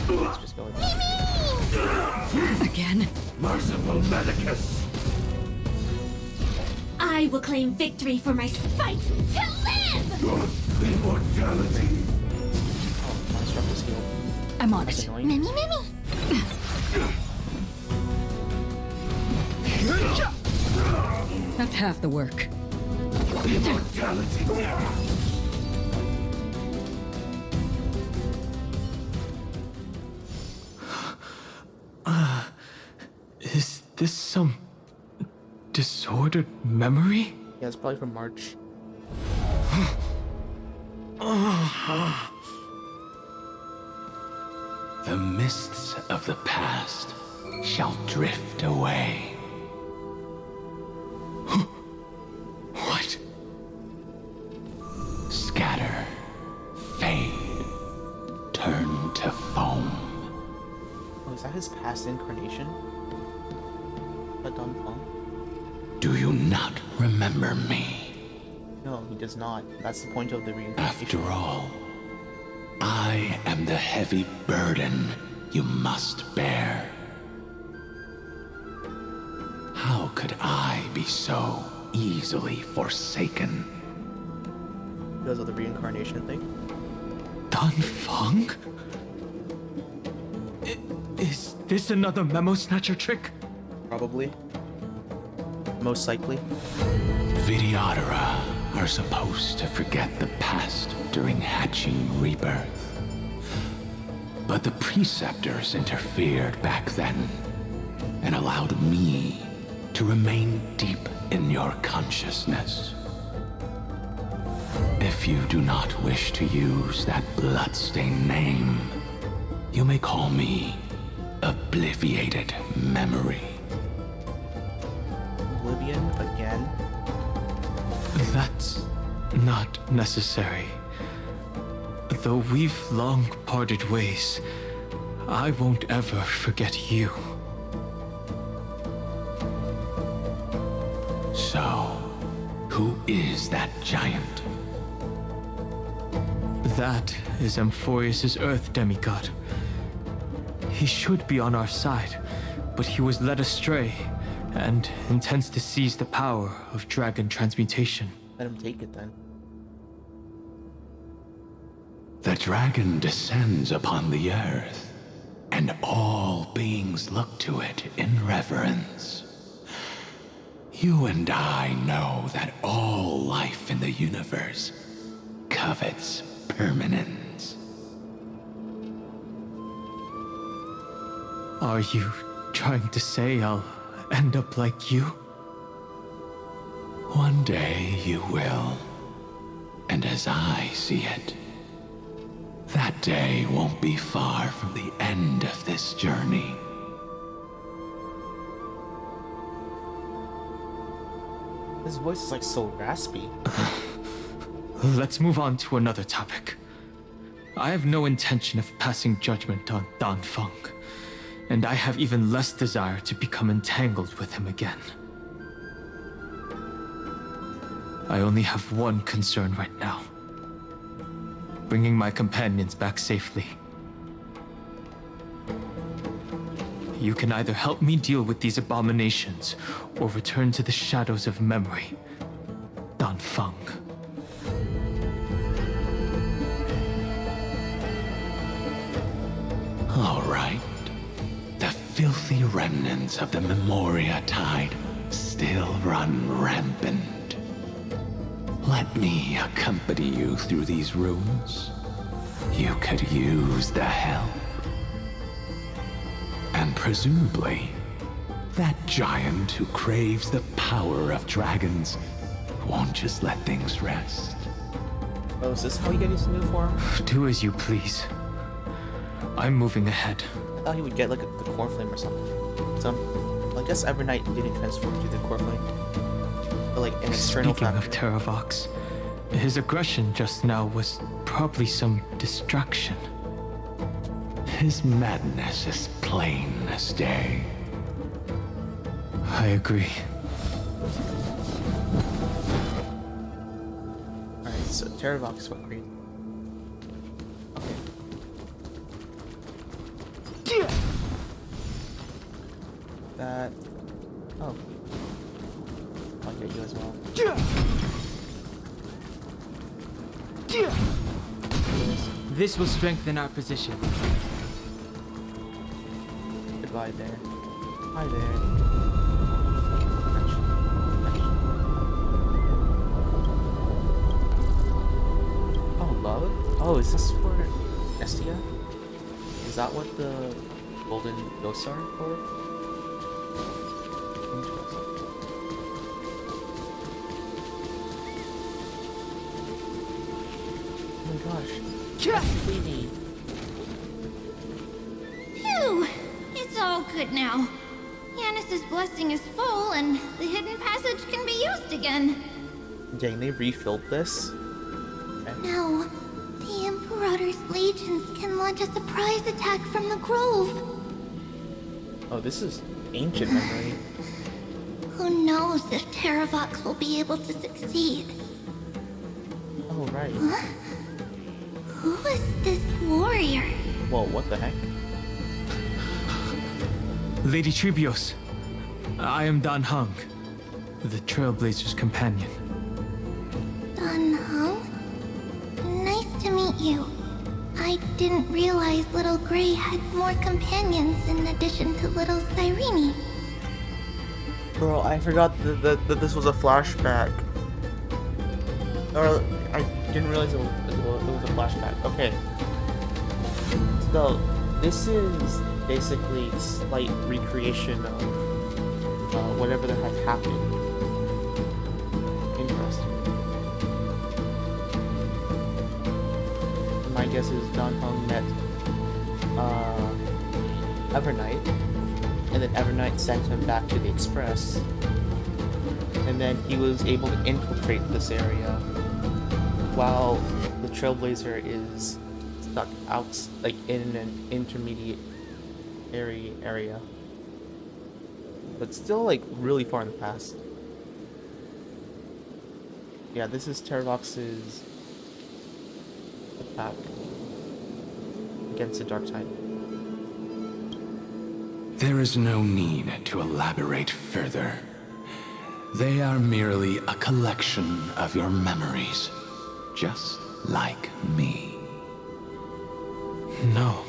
Let's just go with that. Again? Merciful Medicus! I will claim victory for my fight to live! Immortality! Oh, my struck was healed. I'm on That's it. annoying. Mimi, Mimi! That's half the work. Immortality! Is this some disordered memory? Yeah, it's probably from March. The mists of the past shall drift away. What? Scatter, fade, turn to foam. Oh, is that his past incarnation? A dumb phone? Do you not remember me? No, he does not. That's the point of the reincarnation. After all, I am the heavy burden you must bear. How could I be so easily forsaken? Because of the reincarnation thing? Dun Feng? Is this another Memo Snatcher trick? Probably. Most likely. Vidyadhara are supposed to forget the past during hatching rebirth. But the preceptors interfered back then and allowed me to remain deep in your consciousness. If you do not wish to use that bloodstained name, you may call me Obliviated Memory. Oblivion again? That's not necessary. Though we've long parted ways, I won't ever forget you. So, who is that giant? That is Amphorius' Earth demigod. He should be on our side, but he was led astray and intends to seize the power of dragon transmutation. Let him take it then. The dragon descends upon the earth, and all beings look to it in reverence. You and I know that all life in the universe covets permanence. Are you trying to say I'll end up like you? One day you will. And as I see it, that day won't be far from the end of this journey. His voice is like so raspy. Let's move on to another topic. I have no intention of passing judgment on Dan Feng, and I have even less desire to become entangled with him again. I only have one concern right now. Bringing my companions back safely. You can either help me deal with these abominations, or return to the shadows of memory. Dan Feng. All right. The filthy remnants of the Memoria Tide still run rampant. Let me accompany you through these rooms. You could use the help. And presumably, that giant who craves the power of dragons won't just let things rest. Oh, is this how you get his new form? Do as you please. I'm moving ahead. I thought he would get like the core flame or something. Well, I guess Evernight didn't transform to the core flame. But like an external Speaking factor. of Terravox, his aggression just now was probably some distraction. His madness is plain as day. I agree. Alright, so Terravox what grade? Okay. That... Oh. I'll get you as well. This will strengthen our position. Goodbye there. Hi there. Oh, love? Oh, is this for Estia? Is that what the golden ghosts are for? Interesting. Oh my gosh. Queenie. Phew! It's all good now. Yanis's blessing is full, and the hidden passage can be used again. Dang, they refilled this? Okay. Now, the Imperator's legions can launch a surprise attack from the grove. Oh, this is ancient memory. Who knows if Terravox will be able to succeed? Oh, right. Huh? Who is this warrior? Whoa, what the heck? Lady Tribios, I am Dan Heng, the Trailblazer's companion. Dan Heng? Nice to meet you. I didn't realize Little Grey had more companions in addition to Little Cyrene. Bro, I forgot that this was a flashback. Or, I didn't realize it was a flashback. Okay. So, this is basically slight recreation of whatever the heck happened. Interesting. My guess is Dan Heng met Evernight, and then Evernight sent him back to the Express, and then he was able to infiltrate this area while the Trailblazer is stuck out, like in an intermediate area, but still like really far in the past. Yeah, this is Terravox's attack against the dark side. There is no need to elaborate further. They are merely a collection of your memories, just like me. No.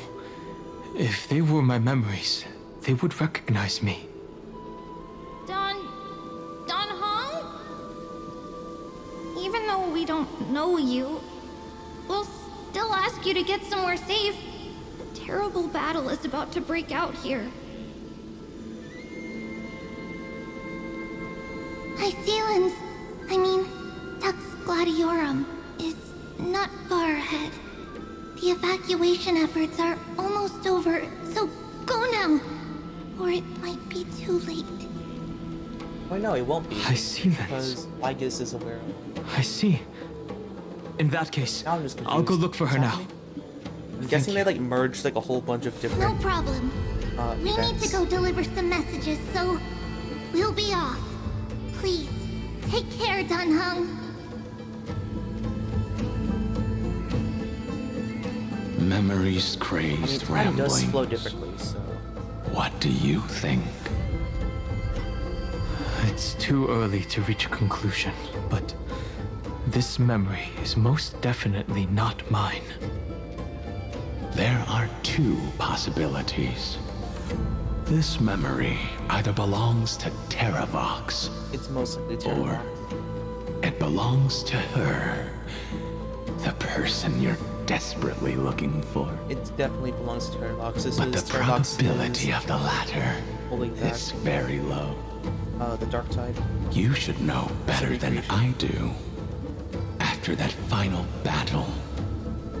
If they were my memories, they would recognize me. Dan Heng? Even though we don't know you, we'll still ask you to get somewhere safe. A terrible battle is about to break out here. Tux Gladiorum is not far ahead. The evacuation efforts are almost over, so go now, or it might be too late. Why no, it won't be. I see that. Because Lygus is aware of. I see. In that case, Now I'm just confused. I'll go look for her now. I'm guessing they like merged like a whole bunch of different. No problem. We need events. to go deliver some messages, so we'll be off. Please, take care, Dan Heng. Memories I mean, crazed time does rambling. flow differently, so. What do you think? It's too early to reach a conclusion, but this memory is most definitely not mine. There are two possibilities. This memory either belongs to Terravox, It's mostly or Terravox. it belongs to her, the person you're desperately looking for. It definitely belongs to Terravox. This But is the Terravox probability is of the latter holding back is very low. the dark tide. You should know better than I do. After that final battle,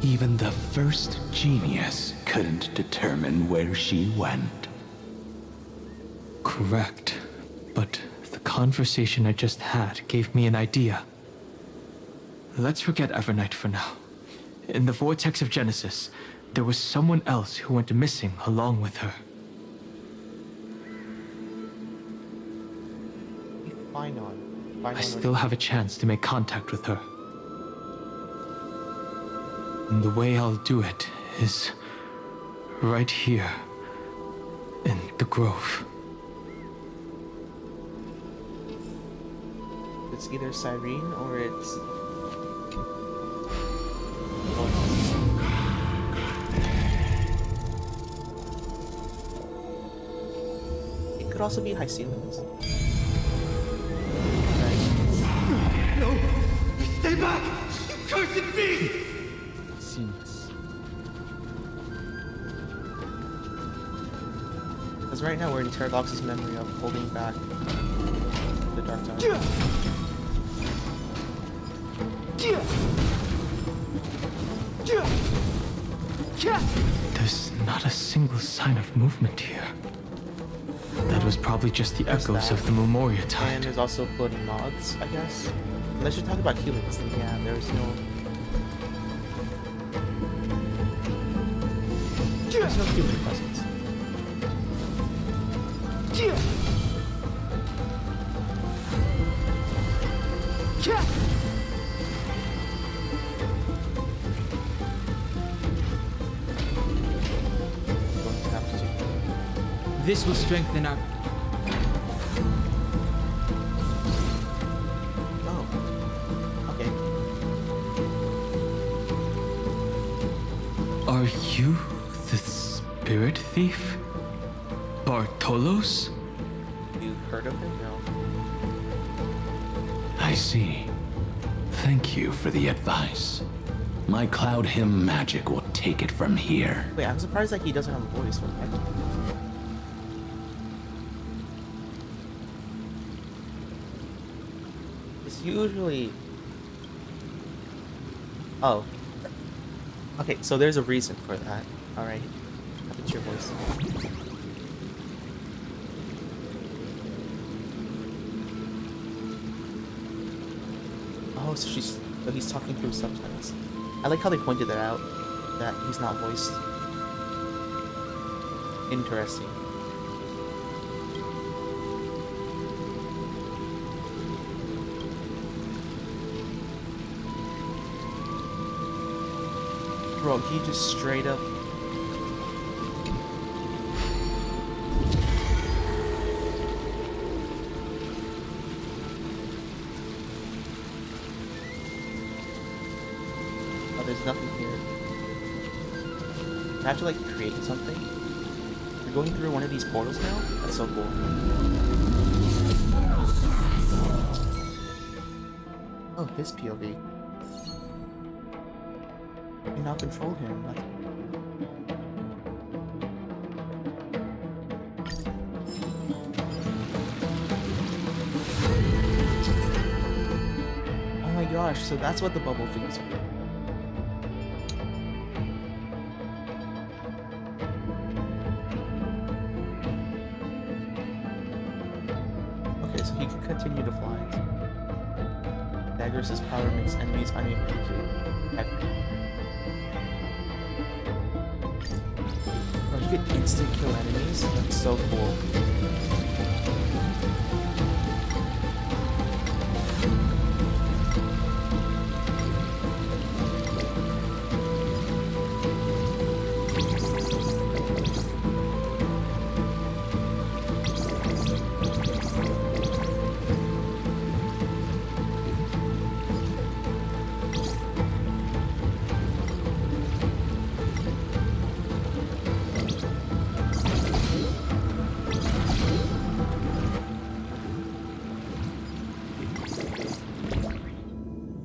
even the first genius couldn't determine where she went. Correct. But the conversation I just had gave me an idea. Let's forget Evernight for now. In the vortex of Genesis, there was someone else who went missing along with her. I still have a chance to make contact with her. And the way I'll do it is right here in the grove. It's either Cyrene or it's. It could also be Hyacinthus. No! Stay back! You cursed beast! Seamless. Because right now we're in Terravox's memory of holding back the dark tide. There's not a single sign of movement here. That was probably just the echoes of the Memoria And tide. there's also floating mods, I guess. Unless you're talking about humans, then yeah, there's no. There's no human presence. Going to have to do. This will strengthen our... Okay. Are you the spirit thief? Bartolos? You heard of him? No. I see. Thank you for the advice. My Cloud Hymn magic will take it from here. Wait, I'm surprised like he doesn't have a voice for that. It's usually. Oh. Okay, so there's a reason for that. Alright. It's your voice. Oh, so he's talking through subtitles. I like how they pointed that out, that he's not voiced. Interesting. Bro, he just straight up. Oh, there's nothing here. I have to like create something. We're going through one of these portals now? That's so cool. Oh, his POV. You now control him. Oh my gosh, so that's what the bubble things are. Okay, so he can Agris's power makes enemies unable to attack. Oh, you can instant kill enemies? That's so cool.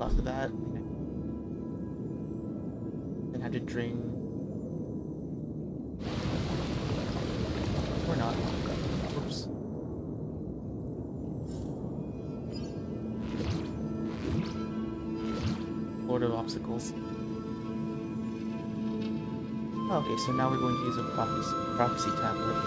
After that, then had to drain, or not. Oops. Lord of Obstacles. Oh, okay, so now we're going to use a prophecy tablet.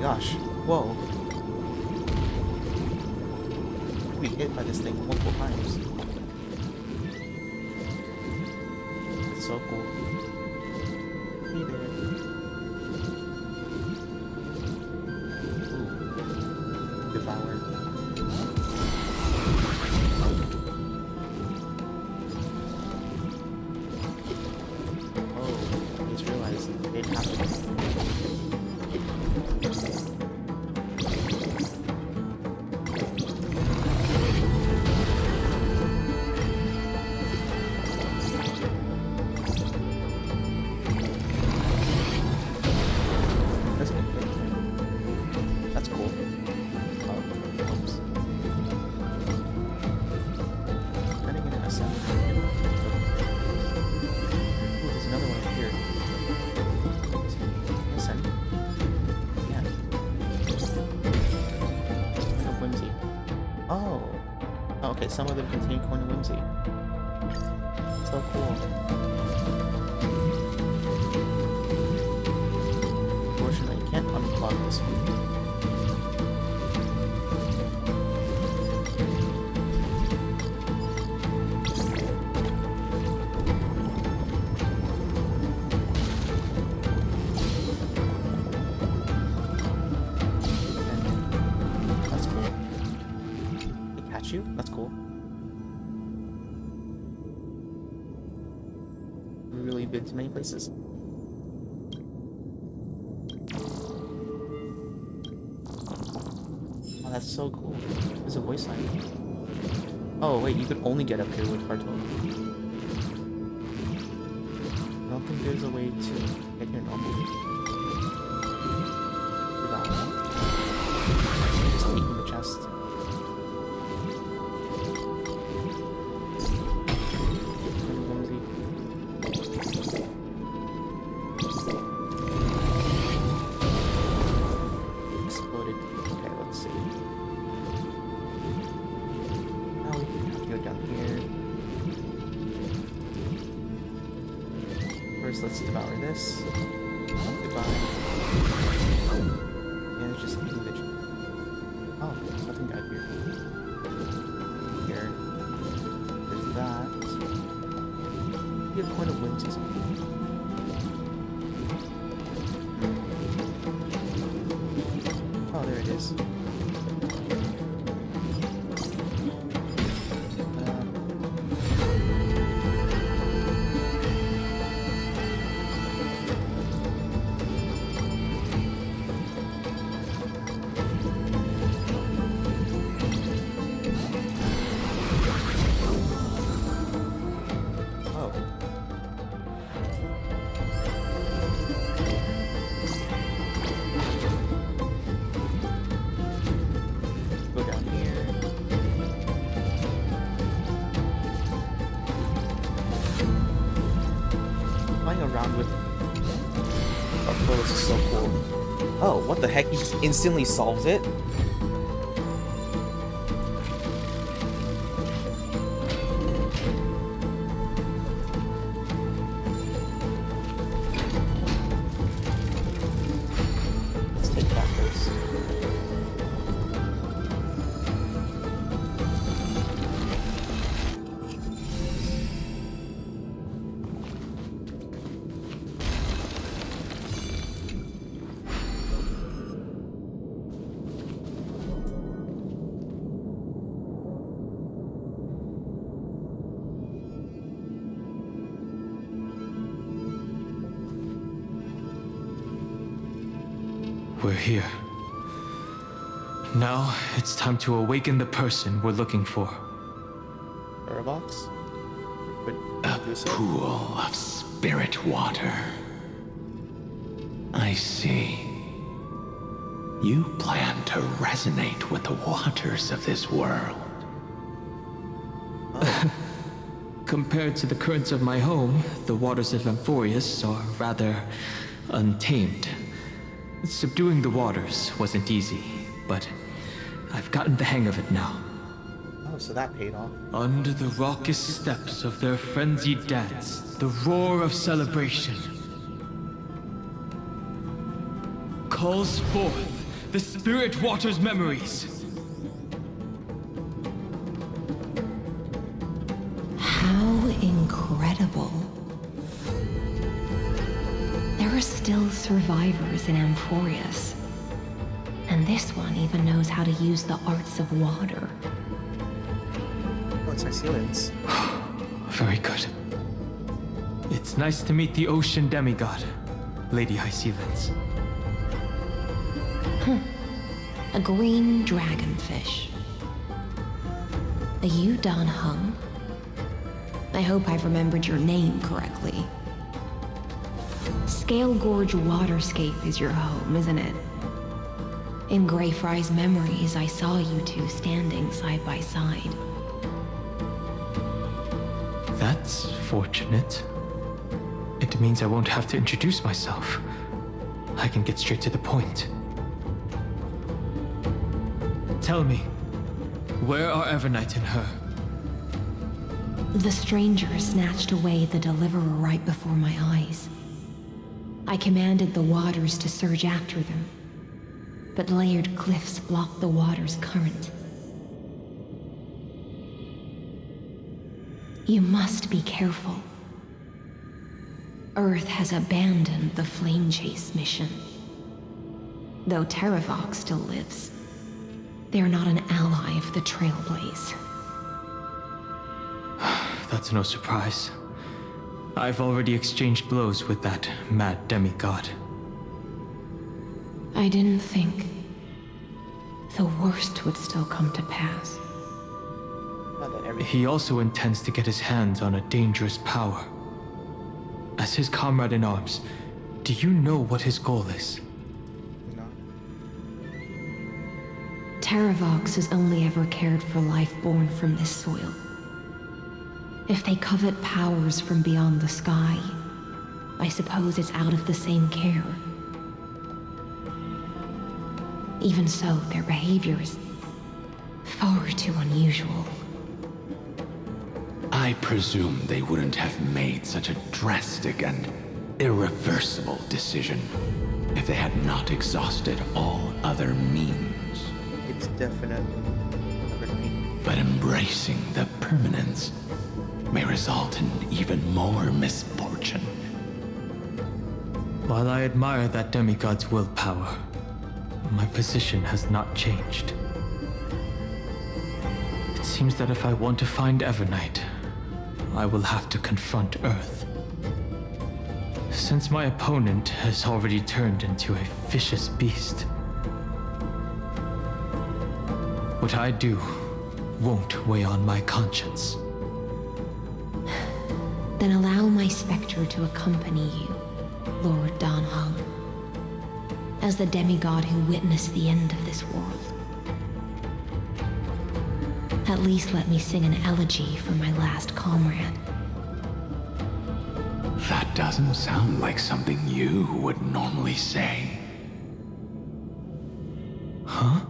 Gosh, whoa. We hit by this thing multiple times. That's so cool. Hey there. Ooh. Devour. Oh, I just realized it happened. Okay, some of them contain Coin of Whimsy. So cool. Unfortunately, you can't unblock this one. That's cool. They catch you? That's cool. Really been to many places. Oh, that's so cool. There's a voice line. Oh wait, you could only get up here with Cartoon. I don't think there's a way to get here normally. Just taking the chest. Let's devour this. Goodbye. Yeah, it's just eating the... Oh, there's nothing down here. Here. There's that. You have a Coin of Whimsy. Oh, there it is. Around with our this is so cool. Oh, what the heck? He just instantly solves it? here. Now, it's time to awaken the person we're looking for. Parabox? A pool of spirit water. I see. You plan to resonate with the waters of this world. Compared to the currents of my home, the waters of Amphorius are rather untamed. Subduing the waters wasn't easy, but I've gotten the hang of it now. Oh, so that paid off. Under the raucous steps of their frenzied dance, the roar of celebration calls forth the spirit water's memories. How incredible. There are still survivors in Amphorius. And this one even knows how to use the arts of water. Oh, it's Icelandic. Very good. It's nice to meet the ocean demigod, Lady Icelandic. A green dragonfish. Are you Dan Heng? I hope I've remembered your name correctly. Scale Gorge Waterscape is your home, isn't it? In Greyfry's memories, I saw you two standing side by side. That's fortunate. It means I won't have to introduce myself. I can get straight to the point. Tell me, where are Evernight and her? The stranger snatched away the deliverer right before my eyes. I commanded the waters to surge after them, but layered cliffs blocked the water's current. You must be careful. Earth has abandoned the Flame Chase mission. Though Terravox still lives, they are not an ally of the Trailblaze. That's no surprise. I've already exchanged blows with that mad demigod. I didn't think the worst would still come to pass. He also intends to get his hands on a dangerous power. As his comrade in arms, do you know what his goal is? Terravox has only ever cared for life born from this soil. If they covet powers from beyond the sky, I suppose it's out of the same care. Even so, their behavior is far too unusual. I presume they wouldn't have made such a drastic and irreversible decision if they had not exhausted all other means. It's definitely. But embracing the permanence may result in even more misfortune. While I admire that demigod's willpower, my position has not changed. It seems that if I want to find Evernight, I will have to confront Earth. Since my opponent has already turned into a vicious beast, what I do won't weigh on my conscience. Then allow my specter to accompany you, Lord Dan Heng, as the demigod who witnessed the end of this world. At least let me sing an elegy for my last comrade. That doesn't sound like something you would normally say. Huh?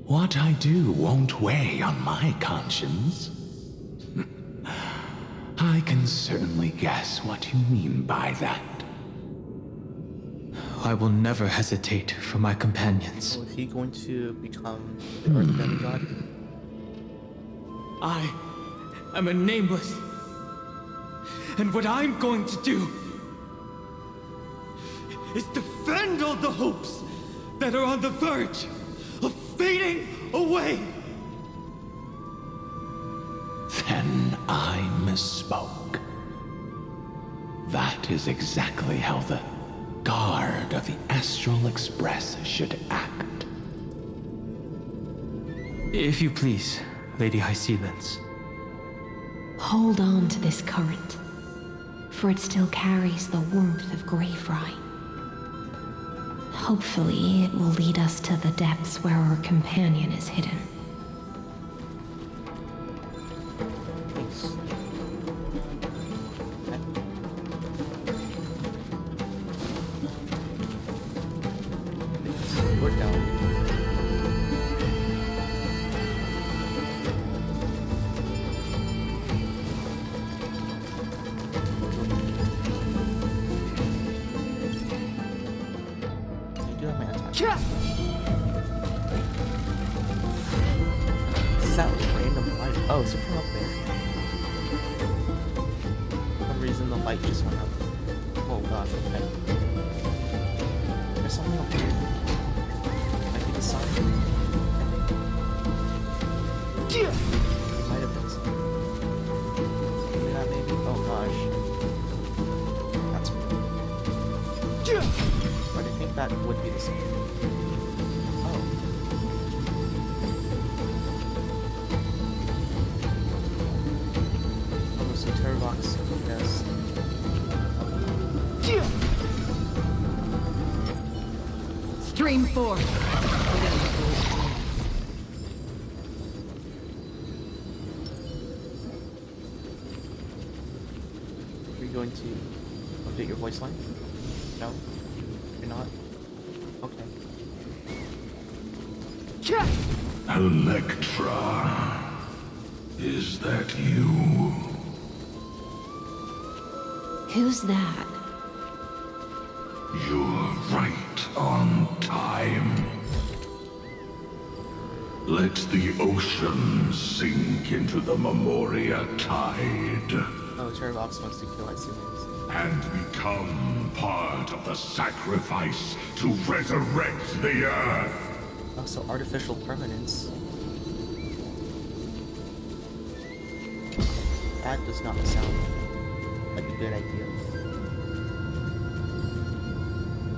What I do won't weigh on my conscience. I can certainly guess what you mean by that. I will never hesitate for my companions. So is he going to become the Earth demigod? I am a nameless. And what I'm going to do is defend all the hopes that are on the verge of fading away. Then I misspoke. That is exactly how the guard of the Astral Express should act. If you please, Lady High Sealance. Hold on to this current, for it still carries the warmth of Graveright. Hopefully, it will lead us to the depths where our companion is hidden. Thanks. We're down. Is that random light? Oh, is it from up there? For some reason the light just went up. Oh gosh, okay. There's something up here. Might be the sign. It might have been something. Maybe not, maybe? Oh gosh. That's weird. But I think that would be the same. Box, yes. Stream 4. Are you going to update your voice line? No? You're not? Okay. Electra, is that you? Who's that? You're right on time. Let the ocean sink into the Memoria tide. Oh, Cherrybox wants to kill Icelandics. And become part of the sacrifice to resurrect the Earth. Oh, so artificial permanence. That does not sound like a good idea.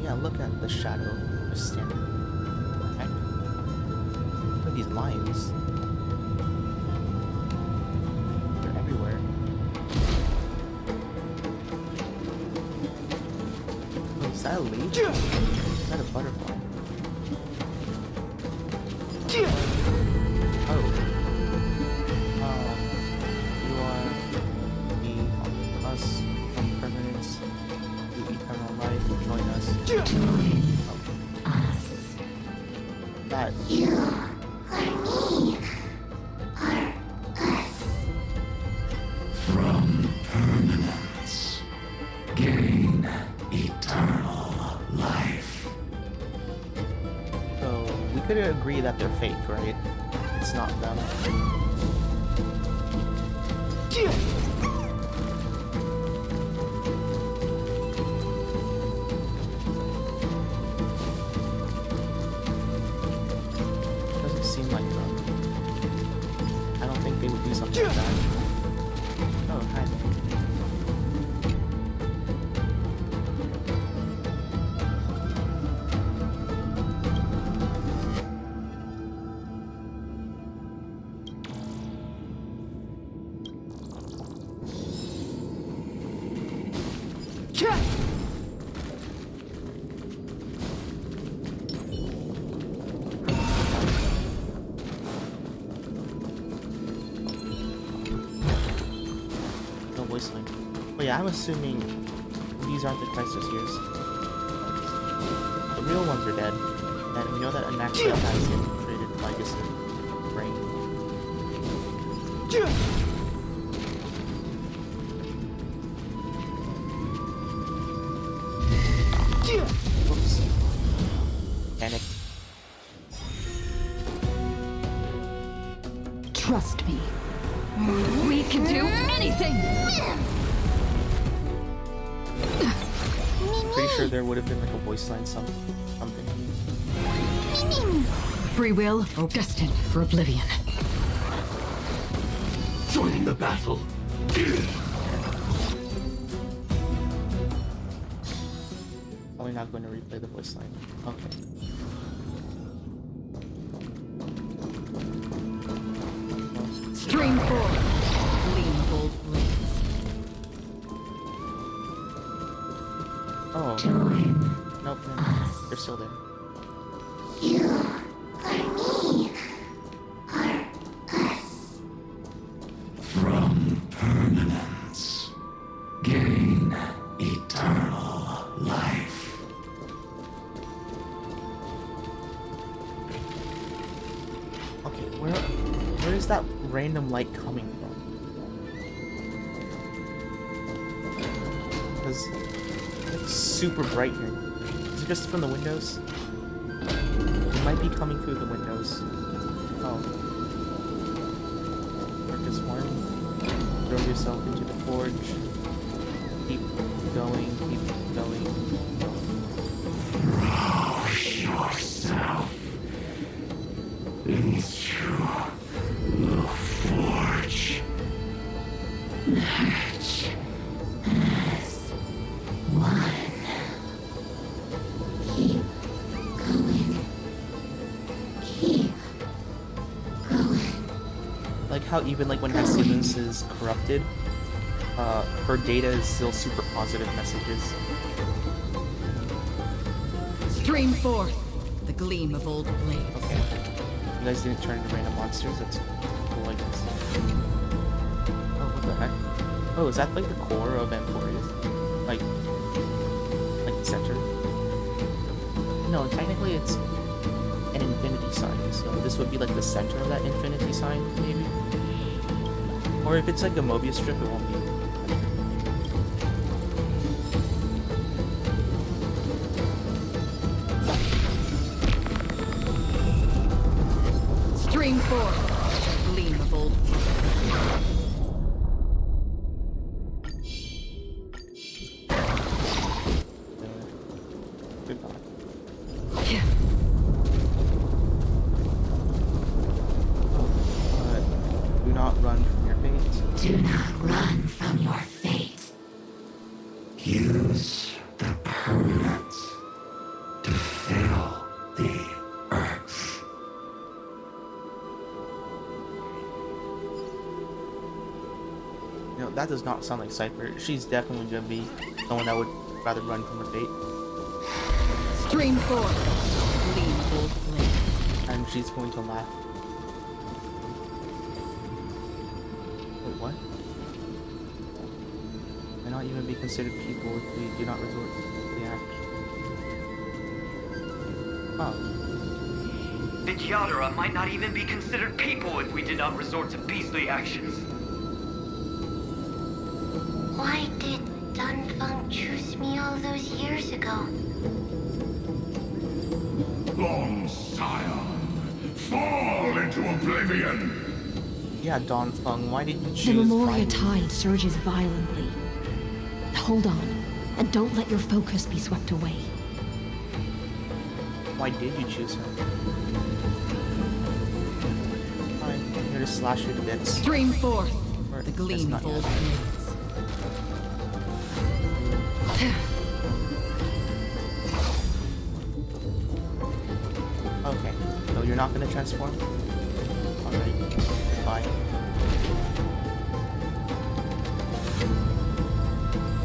Yeah, look at the shadow just standing. What the heck? Look at these lines. They're everywhere. Oh, is that a leaf? Is that a butterfly? Oh. You are the us from permanence to eternal life. Join us. Join us. That. You are me. Are us. From permanence, gain eternal life. So we could agree that they're fake, right? It's not them. Doesn't seem like them. I don't think they would do something like that. Oh, hi there. No voice line. Oh yeah, I'm assuming these aren't the crisis years. The real ones are dead, and we know that Anaxia has infiltrated Legacy brain. Oops. Panic. Trust me. We can do anything! Pretty sure there would have been like a voice line something. Free will or destined for oblivion. Joining the battle. Only definitely not going to replay the voice line. Okay. Stream 4. Gleam of old blades. Oh. Nope, no, they're still there. You are me. Are us. From permanence, gain eternal life. Okay, where is that random light coming from? Because it's super bright here. Is it just from the windows? It might be coming through the windows. Oh. Work is one. Throw yourself into the forge. Keep going, keep going. Throw yourself into the forge. March as one. Keep going. Keep going. Like how even like when Hestinus is corrupted, her data is still super positive messages. Stream 4. The gleam of old blades. Okay. You guys didn't turn into random monsters, that's cool, I guess. Oh, what the heck? Oh, is that like the core of Amphorius? Like the center? No, technically it's an infinity sign, so this would be like the center of that infinity sign, maybe? Or if it's like a Mobius strip, it won't be. Stream 4. Gleam of old Goodbye. Do not run from your fate. Do not run from your fate. Use the permanence to fill the earth. You know, that does not sound like Cypher. She's definitely gonna be someone that would rather run from her fate. Stream 4. Gleam of old blades. And she's going to laugh. Wait, what? May not even be considered people if we do not resort to the act. Oh. The Kyadara might not even be considered people if we did not resort to beastly actions. Why did Dunfeng choose me all those years ago? Long Scion, fall into oblivion! Yeah, Donfeng, why did you choose The Memoria violence? tide surges violently. Hold on, and don't let your focus be swept away. Why did you choose her? Fine, I'm here to slash you to bits. Stream 4. Or- The gleam that's of not old yet. blades. Okay, so you're not gonna transform? Alright, bye.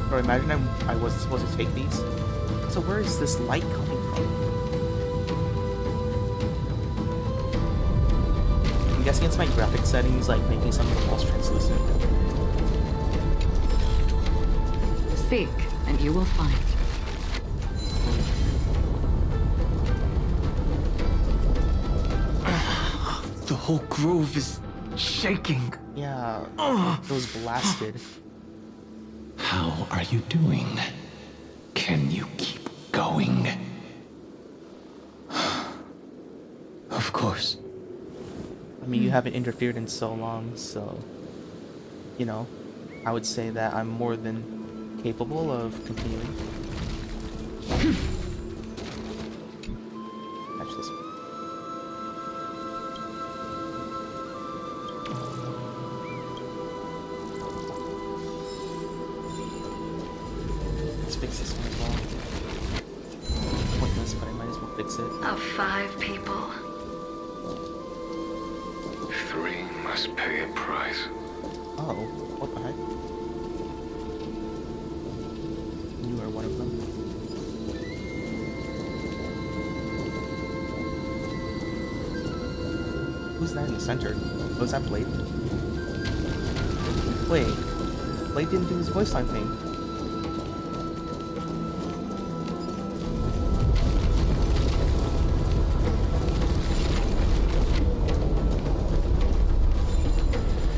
Bro, imagine I wasn't supposed to take these. So where is this light coming from? I'm guessing it's my graphic settings, like making something false translucent. Seek, and you will find. The whole grove is shaking. Yeah, it was blasted. How are you doing? Can you keep going? Of course. I mean, you haven't interfered in so long, so... You know, I would say that I'm more than capable of continuing. Catch this one. Let's fix this one as well. fix it. Of 5 people. 3 must pay a price. Oh, what the heck? You are one of them. Who's that in the center? Oh, is that Blade? Wait, Blade didn't do his voice line thing.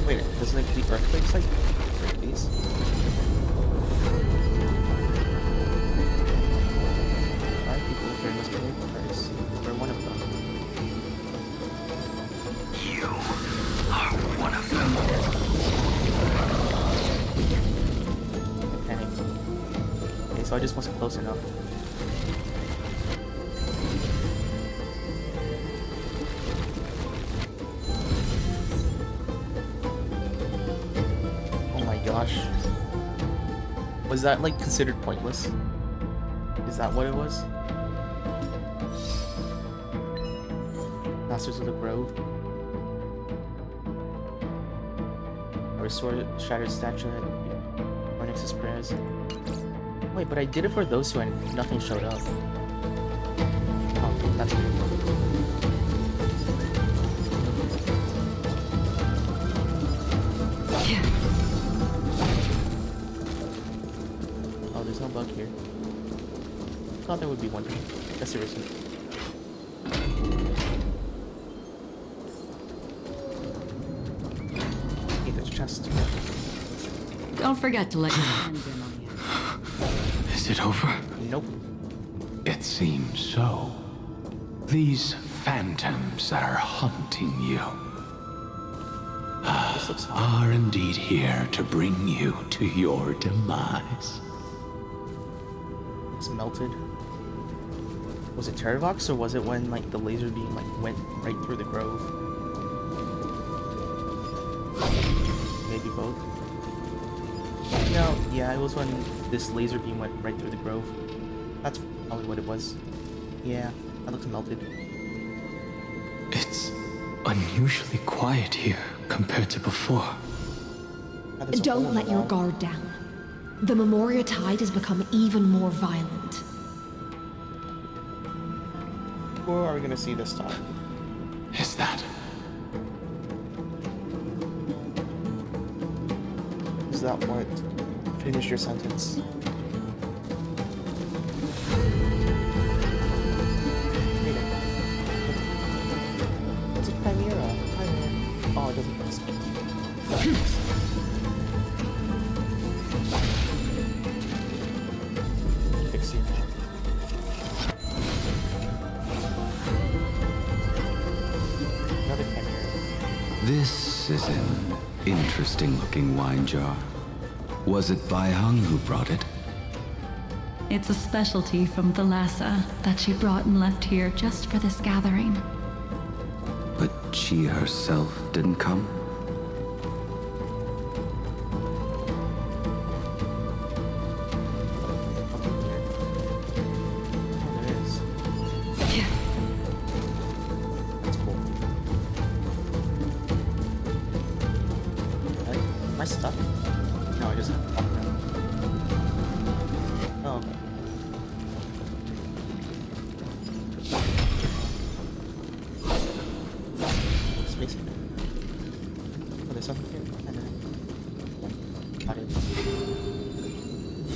Wait, doesn't it the earthquakes like break these? Five people during this parade price. We're one of them. You are one of them. I panicked. Okay, so I just wasn't close enough. Oh my gosh. Was that like considered pointless? Is that what it was? Masters of the Grove. I restored shattered statue at Ornix's prayers. Wait, but I did it for those two and nothing showed up. Oh, that's weird. Oh, there's no bug here. Thought there would be one. Guess there isn't. Hey, there's a chest. Don't forget to let your hands in on you. Is it over? Nope. It seems so. These phantoms that are haunting you are indeed here to bring you to your demise. It's melted. Was it Terravox or was it when like the laser beam like went right through the grove? Maybe both. No, yeah, it was when this laser beam went right through the grove. That's probably what it was. Yeah, that looks melted. It's unusually quiet here compared to before. Don't let your guard down. The Memoria tide has become even more violent. Who are we gonna see this time? Is that? Is that what? Finish your sentence. It's a chimera. Oh, it doesn't speak. Fix you now. Another chimera. This is an interesting looking wine jar. Was it Bai Heng who brought it? It's a specialty from Thalassa that she brought and left here just for this gathering. But she herself didn't come? Am I stuck? No, I just walked around. Oh, okay. Space. Oh, there's something here. Got it.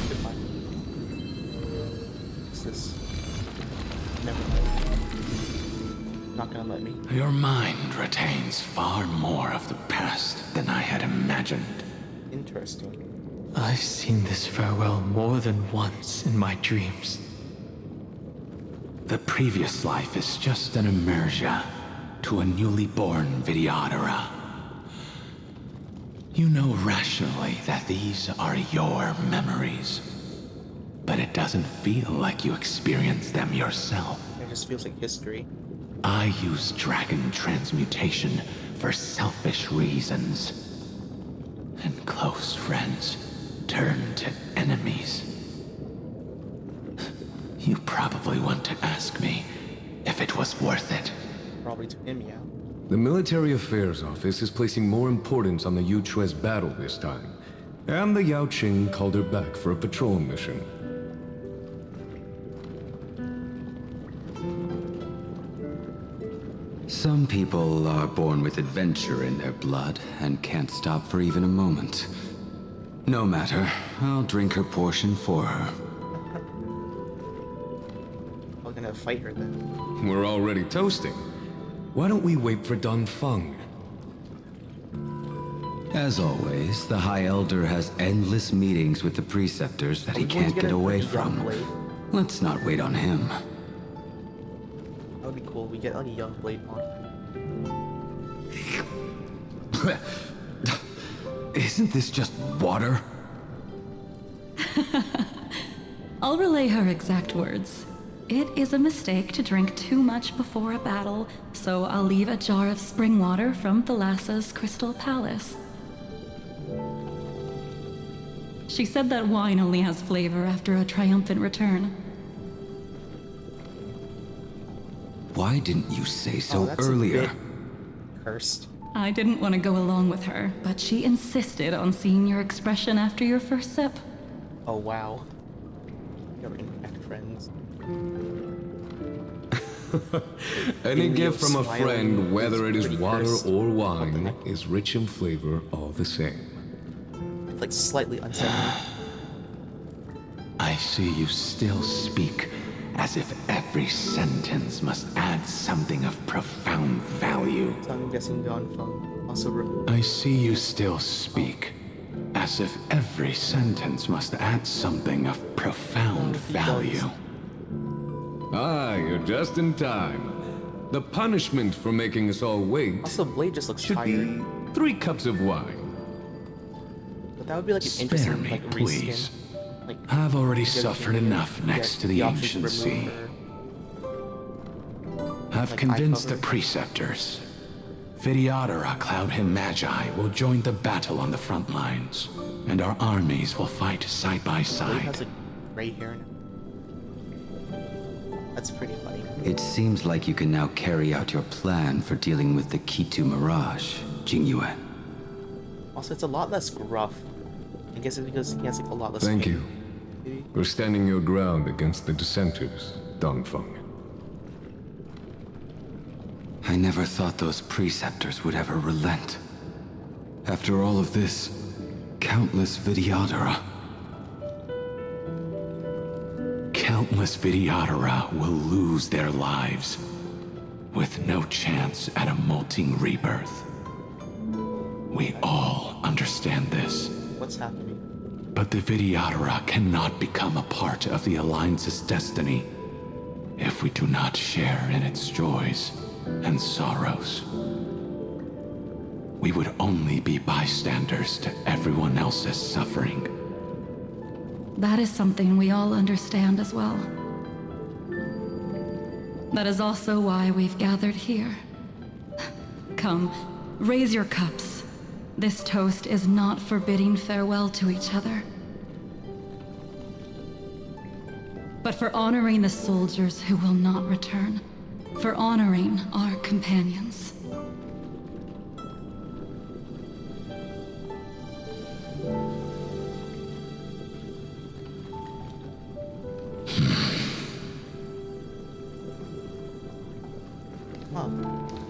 Goodbye. What's this? Never mind. Not gonna let me. Your mind retains far more of the past than I had imagined. Interesting. I've seen this farewell more than once in my dreams. The previous life is just an immersia to a newly born Vidyadhara. You know rationally that these are your memories, but it doesn't feel like you experienced them yourself. It just feels like history. I use dragon transmutation for selfish reasons. And close friends turn to enemies. You probably want to ask me, if it was worth it. Probably to him, yeah. The Military Affairs Office is placing more importance on the Yuchue's battle this time. And the Yao Qing called her back for a patrol mission. Some people are born with adventure in their blood and can't stop for even a moment. No matter, I'll drink her portion for her. We're gonna fight her then. We're already toasting. Why don't we wait for Dongfeng? As always, the High Elder has endless meetings with the Preceptors that he can't get away from. Let's not wait on him. That would be cool. We get like a young Blade on. Isn't this just water? I'll relay her exact words. It is a mistake to drink too much before a battle, so I'll leave a jar of spring water from Thalassa's Crystal Palace. She said that wine only has flavor after a triumphant return. Why didn't you say so that's earlier? A bit cursed. I didn't want to go along with her, but she insisted on seeing your expression after your first sip. Oh wow. You're impact friends. Any gift from a friend, whether it is pretty water cursed. or wine, is rich in flavor all the same. It's like slightly unsettling. I see you still speak as if every sentence must add something of profound value. So I'm guessing Dongfeng also. I see you still speak as if every sentence must add something of profound value. Ah, you're just in time. The punishment for making us all wait Also, Blade just looks should tired. be 3 cups of wine. But that would be like an Spare interesting me, like please. reskin. Like, I've already get- suffered get- enough get next to the option to ancient remove sea. her, I've like, convinced eye the cover. Preceptors. Vidyadhara Cloud Him Magi will join the battle on the front lines, and our armies will fight side by Blade side. has a gray hair now. That's pretty funny. It seems like you can now carry out your plan for dealing with the Kitu Mirage, Jingyue. Also, it's a lot less gruff. I guess it's because he has like a lot less. Thank weight. you for standing your ground against the dissenters, Dongfeng. I never thought those Preceptors would ever relent. After all of this, countless Vidyadhara. Countless Vidyadhara will lose their lives, with no chance at a molting rebirth. We all understand this. What's happening? But the Vidyadhara cannot become a part of the Alliance's destiny if we do not share in its joys and sorrows. We would only be bystanders to everyone else's suffering. That is something we all understand as well. That is also why we've gathered here. Come, raise your cups. This toast is not for bidding farewell to each other, but for honoring the soldiers who will not return, for honoring our companions. Huh.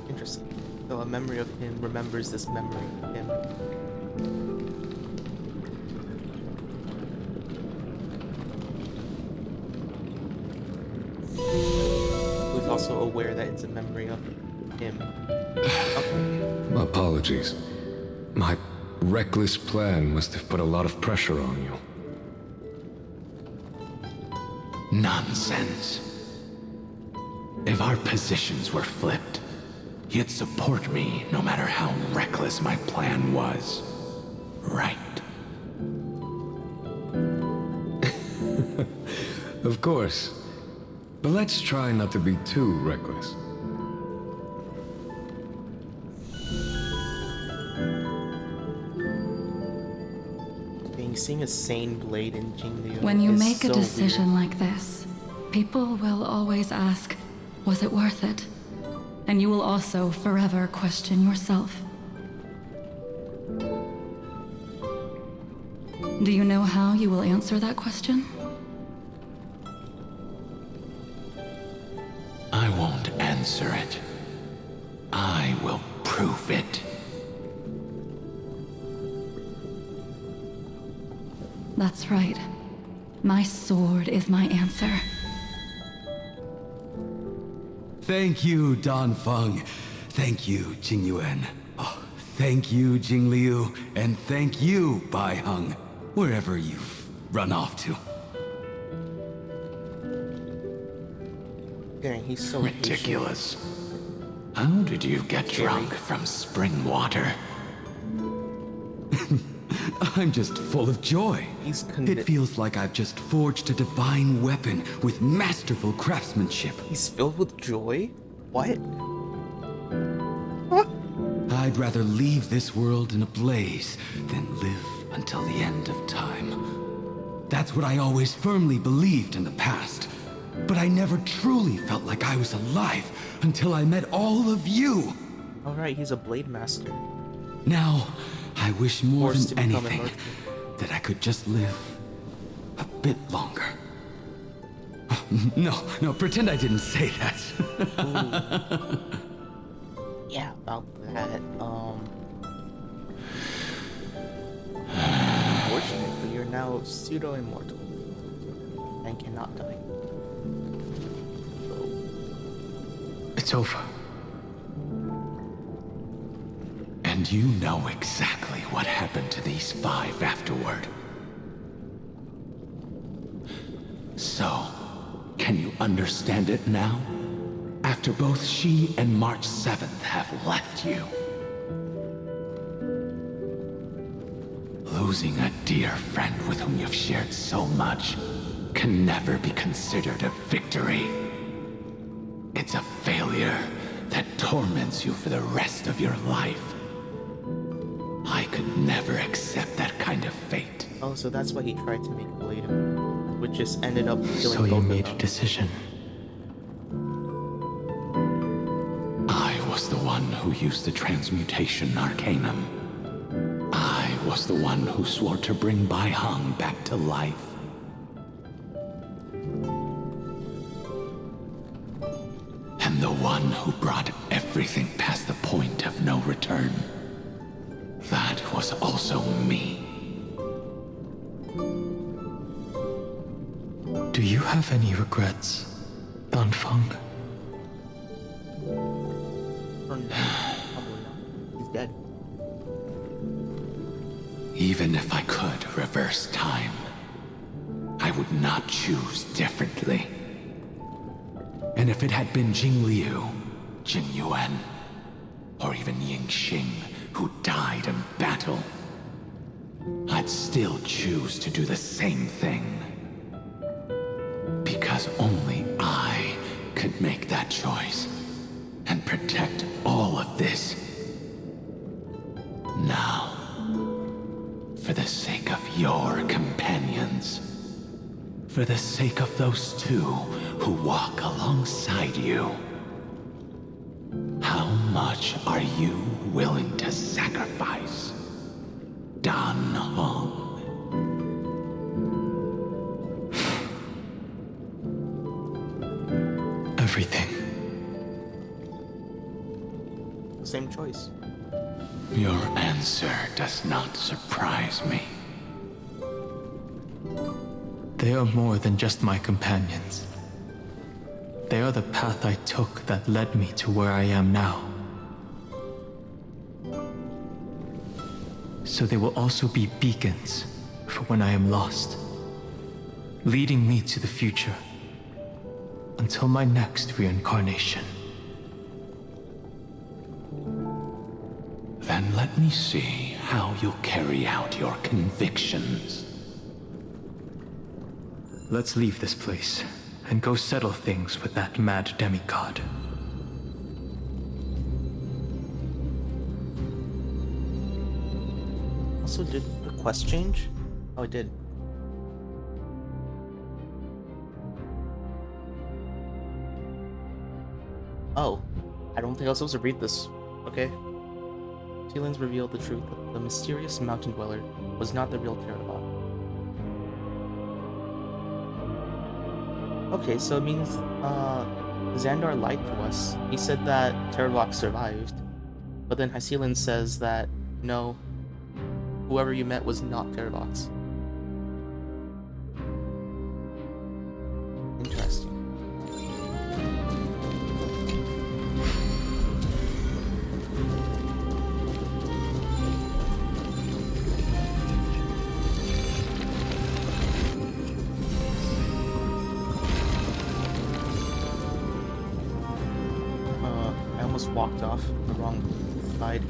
Interesting. So a memory of him remembers this memory of him. Who's also aware that it's a memory of him. Okay. Apologies. My reckless plan must have put a lot of pressure on you. Nonsense. If our positions were flipped, you'd support me no matter how reckless my plan was. Right? Of course. But let's try not to be too reckless. Seeing a sane Blade in Jingliu When you is make a so decision weird. like this, people will always ask, Was it worth it? And you will also forever question yourself. Do you know how you will answer that question? I won't answer it. I will prove it. That's right. My sword is my answer. Thank you, Dan Feng. Thank you, Jing Yuan. Oh, thank you, Jing Liu. And thank you, Bai Heng, wherever you've run off to. Dang, he's so ridiculous. How did you get drunk from spring water? I'm just full of joy. It feels like I've just forged a divine weapon with masterful craftsmanship. He's filled with joy? What? I'd rather leave this world in a blaze than live until the end of time. That's what I always firmly believed in the past. But I never truly felt like I was alive until I met all of you. Alright, he's a blade master. Now, I wish more Forced than to become anything that I could just live a bit longer. No, pretend I didn't say that. Yeah, about that. Unfortunately, you're now pseudo-immortal and cannot die. It's over. And you know exactly what happened to these 5 afterward. So, can you understand it now? After both she and March 7th have left you. Losing a dear friend with whom you've shared so much can never be considered a victory. It's a failure that torments you for the rest of your life. I could never accept that kind of fate. Oh, so that's why he tried to make Blade, which just ended up killing So both you of made them. a decision. I was the one who used the transmutation arcanum. I was the one who swore to bring Bai Heng back to life. And the one who brought everything past the point of no return. That was also me. Do you have any regrets, Dan Feng? Probably not. He's dead. Even if I could reverse time, I would not choose differently. And if it had been Jing Liu, Jing Yuan, or even Ying Xing who died in battle, I'd still choose to do the same thing. Because only I could make that choice and protect all of this. Now, for the sake of your companions, for the sake of those 2 who walk alongside you, how much are you willing to sacrifice, Dan Heng? Everything. Same choice. Your answer does not surprise me. They are more than just my companions. They are the path I took that led me to where I am now. So they will also be beacons for when I am lost, leading me to the future until my next reincarnation. Then let me see how you'll carry out your convictions. Let's leave this place and go settle things with that mad demigod. Also, did the quest change? Oh, it did. Oh, I don't think I was supposed to read this. Okay. Sealings revealed the truth that the mysterious mountain dweller was not the real Terravok. Okay, so it means Xandar lied to us. He said that Terravok survived, but then Hycelen says that no, whoever you met was not Terravok's. Interesting. I almost walked off the wrong side.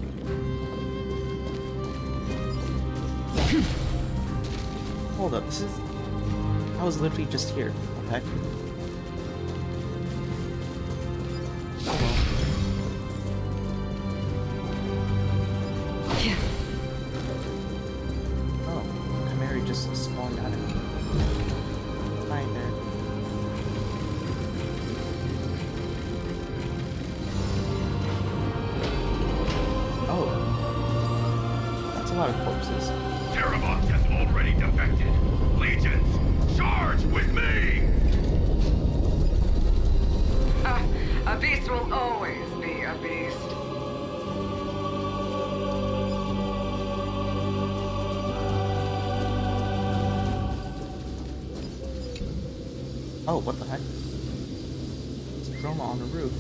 Hold up, this is... I was literally just here. What the heck? Oh well. Oh, Chimera just spawned out of me. Hi there. Oh. That's a lot of corpses. Terravok has already defected. Legions, charge with me! A beast will always be a beast. Oh, what the heck? It's a chroma on the roof.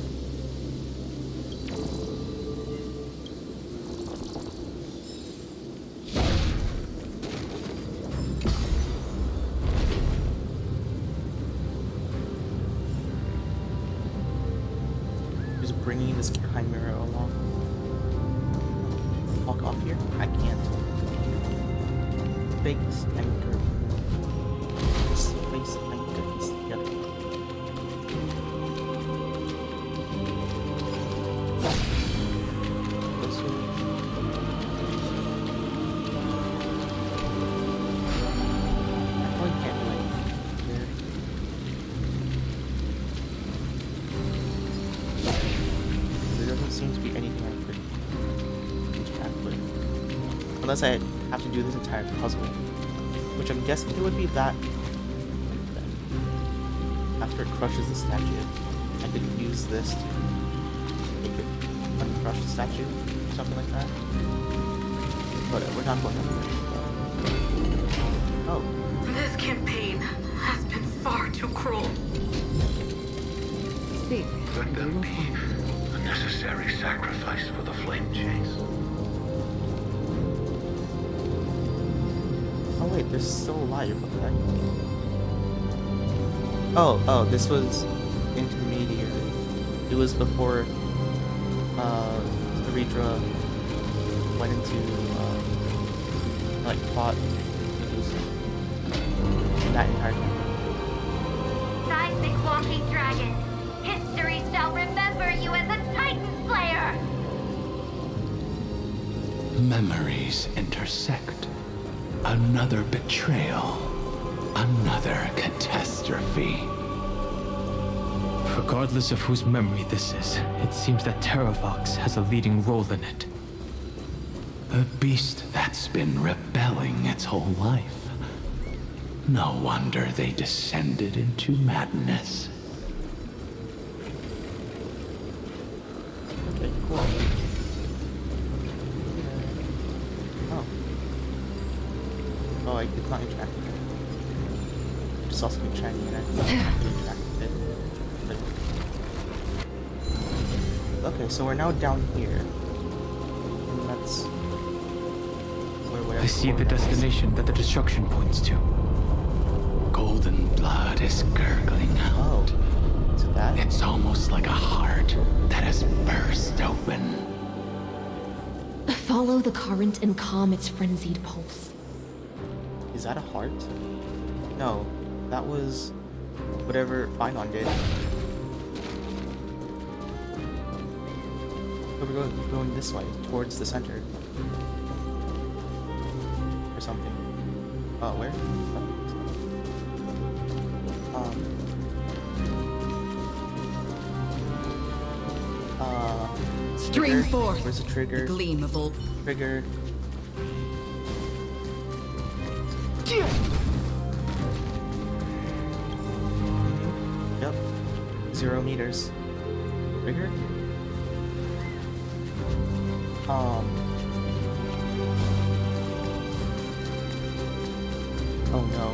Just bringing this Chimera along. Walk off here? I can't. Space anchor. Space anchor is the other. Unless I have to do this entire puzzle, which I'm guessing it would be that. After it crushes the statue, I could use this to make it uncrush the statue, or something like that. But we're not going over there. Oh. This campaign has been far too cruel. Let them be a necessary sacrifice for the flame chase. Oh wait, they're still alive, what the heck? Oh, this was intermediary. It was before, Eridra went into, like, fought Medusa. That entire time. Seismic walking dragon, history shall remember you as a Titan Slayer! Memories intersect. Another betrayal. Another catastrophe. Regardless of whose memory this is, it seems that Terravok has a leading role in it. A beast that's been rebelling its whole life. No wonder they descended into madness. Okay, cool. Oh, I did not interact with it. Just also interacting with it. Okay, so we're now down here. And that's where whatever. I see the destination that the destruction points to. Golden blood is gurgling out. Oh, is it that? It's almost like a heart that has burst open. Follow the current and calm its frenzied pulse. Is that a heart? No, that was whatever Finon did. So we're going this way, towards the center. Or something. Oh, where? Stream forth. Where's the trigger? Gleam of all. Trigger. Yep. 0 meters. Trigger? Oh no.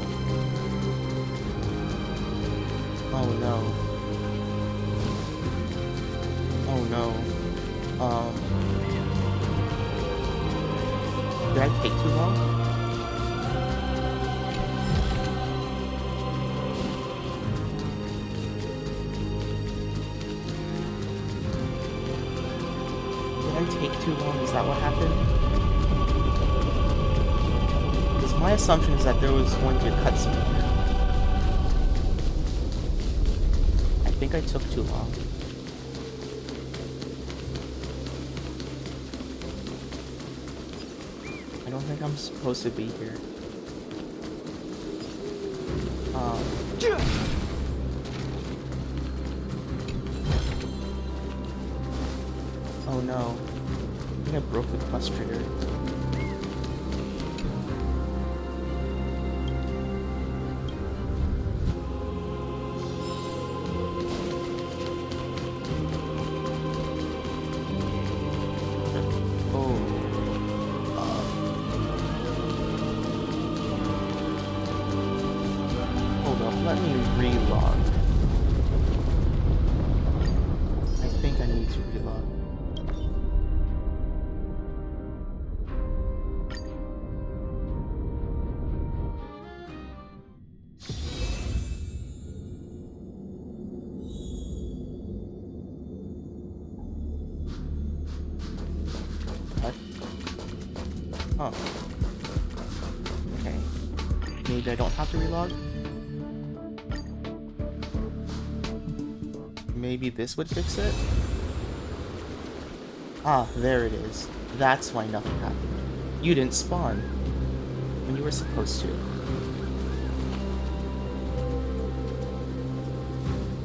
Oh no. Oh no. Did I take too long? Did I take too long? Is that what happened? Because my assumption is that there was going to be a cutscene here. I think I took too long. I don't think I'm supposed to be here. Oh no. I think I broke the quest trigger. Let me relog. I think I need to relog. What? Oh. Okay. Maybe I don't have to relog? Maybe this would fix it? Ah, there it is. That's why nothing happened. You didn't spawn when you were supposed to.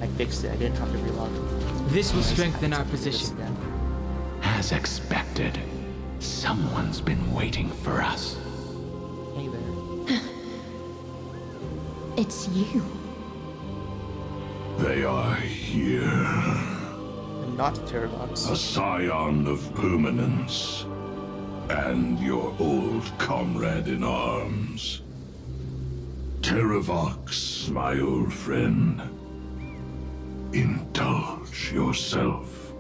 I fixed it. I didn't have to relog. This will strengthen our position. As expected, someone's been waiting for us. Hey there. It's you. They are here. I'm not Terravox. A scion of permanence. And your old comrade in arms. Terravox, my old friend. Indulge yourself.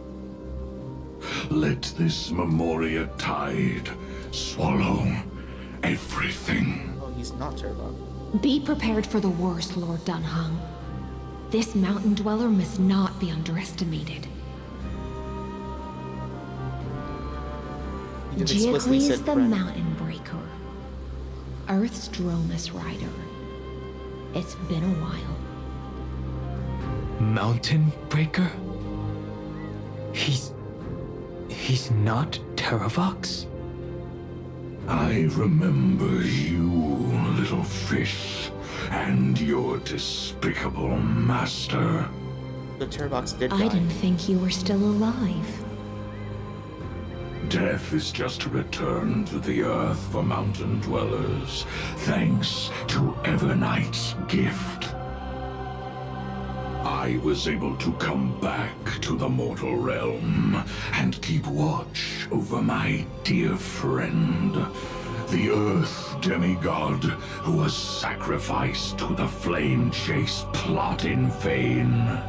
Let this Memoria tide swallow everything. Oh, he's not Terravox. Be prepared for the worst, Lord Dunhung. This mountain dweller must not be underestimated. Giacles the Mountain Breaker. Earth's Dromus Rider. It's been a while. Mountain Breaker? He's not Terravox? I remember you, little fish, and your despicable master. The Terravox did die. I didn't think you were still alive. Death is just a return to the earth for mountain dwellers, thanks to Evernight's gift. I was able to come back to the mortal realm and keep watch over my dear friend, the Earth demigod who was sacrificed to the flame chase plot in vain.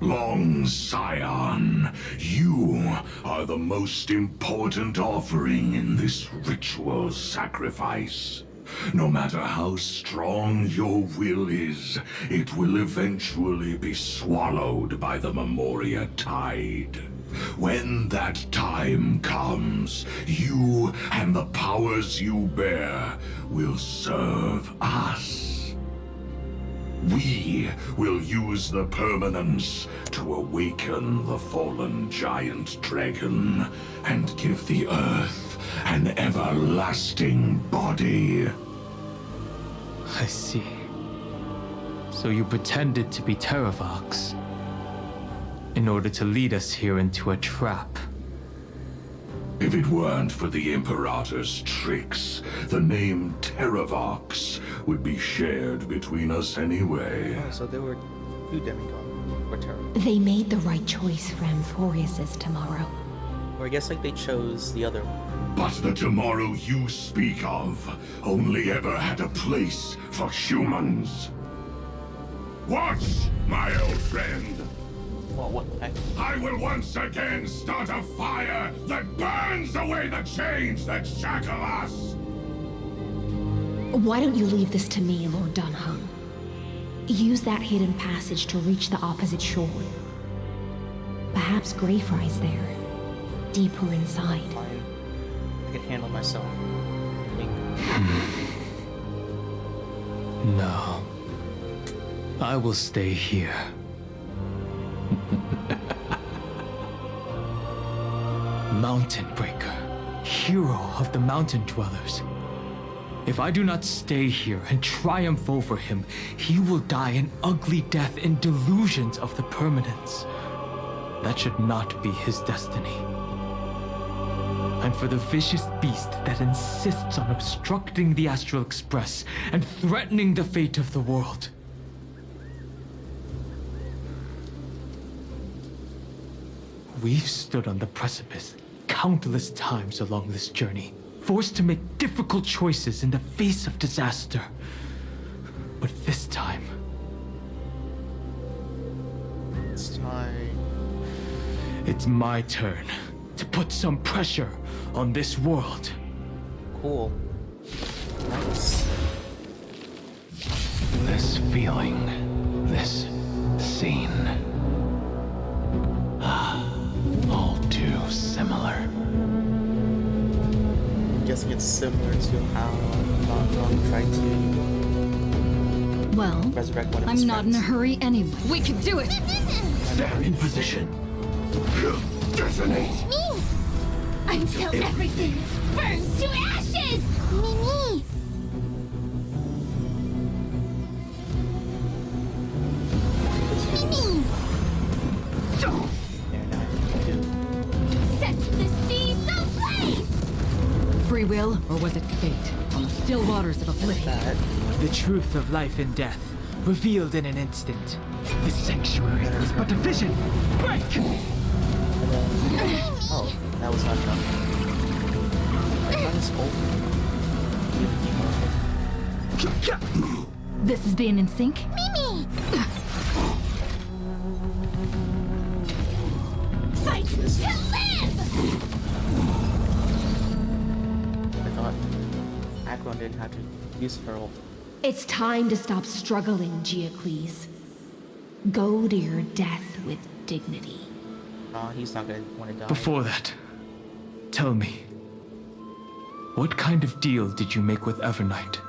Long Scion, you are the most important offering in this ritual sacrifice. No matter how strong your will is, it will eventually be swallowed by the Memoria tide. When that time comes, you and the powers you bear will serve us. We will use the permanence to awaken the fallen giant dragon and give the earth an everlasting body. I see. So you pretended to be Terravox. in order to lead us here into a trap. If it weren't for the Imperator's tricks, the name Terravox would be shared between us anyway. Oh, so there were two demigods for Terra. They made the right choice for Amphorius's tomorrow. Or I guess like they chose the other one. But the tomorrow you speak of only ever had a place for humans. Watch, my old friend! Well, what the heck? I will once again start a fire that burns away the chains that shackle us! Why don't you leave this to me, Lord Dunham? Use that hidden passage to reach the opposite shore. Perhaps Greyfry's there, deeper inside. Fine. I can handle myself. I think. No. I will stay here. Mountain Breaker, hero of the mountain dwellers. If I do not stay here and triumph over him, he will die an ugly death in delusions of the permanence. That should not be his destiny. And for the vicious beast that insists on obstructing the Astral Express and threatening the fate of the world. We've stood on the precipice countless times along this journey, forced to make difficult choices in the face of disaster. But this time... It's time. It's my turn to put some pressure on this world. Cool. Nice. This feeling, this scene. All too similar. I'm guessing it's similar to how Long tried to Well, resurrect one of I'm his not friends. in a hurry anyway. We can do it! They're in position. Detonate! Me! Until everything burns to ashes! Me! Set the seas ablaze! Free will, or was it fate? On the still waters of oblivion. The truth of life and death, revealed in an instant. The sanctuary is but a vision. Break! Oh, that was not enough. I thought it's open. This is being in sync? Mimi! Fight to live! I thought Akron didn't have to use her ult. It's time to stop struggling, Geocles. Go to your death with dignity. He's not gonna want to die. Before that, tell me, what kind of deal did you make with Evernight?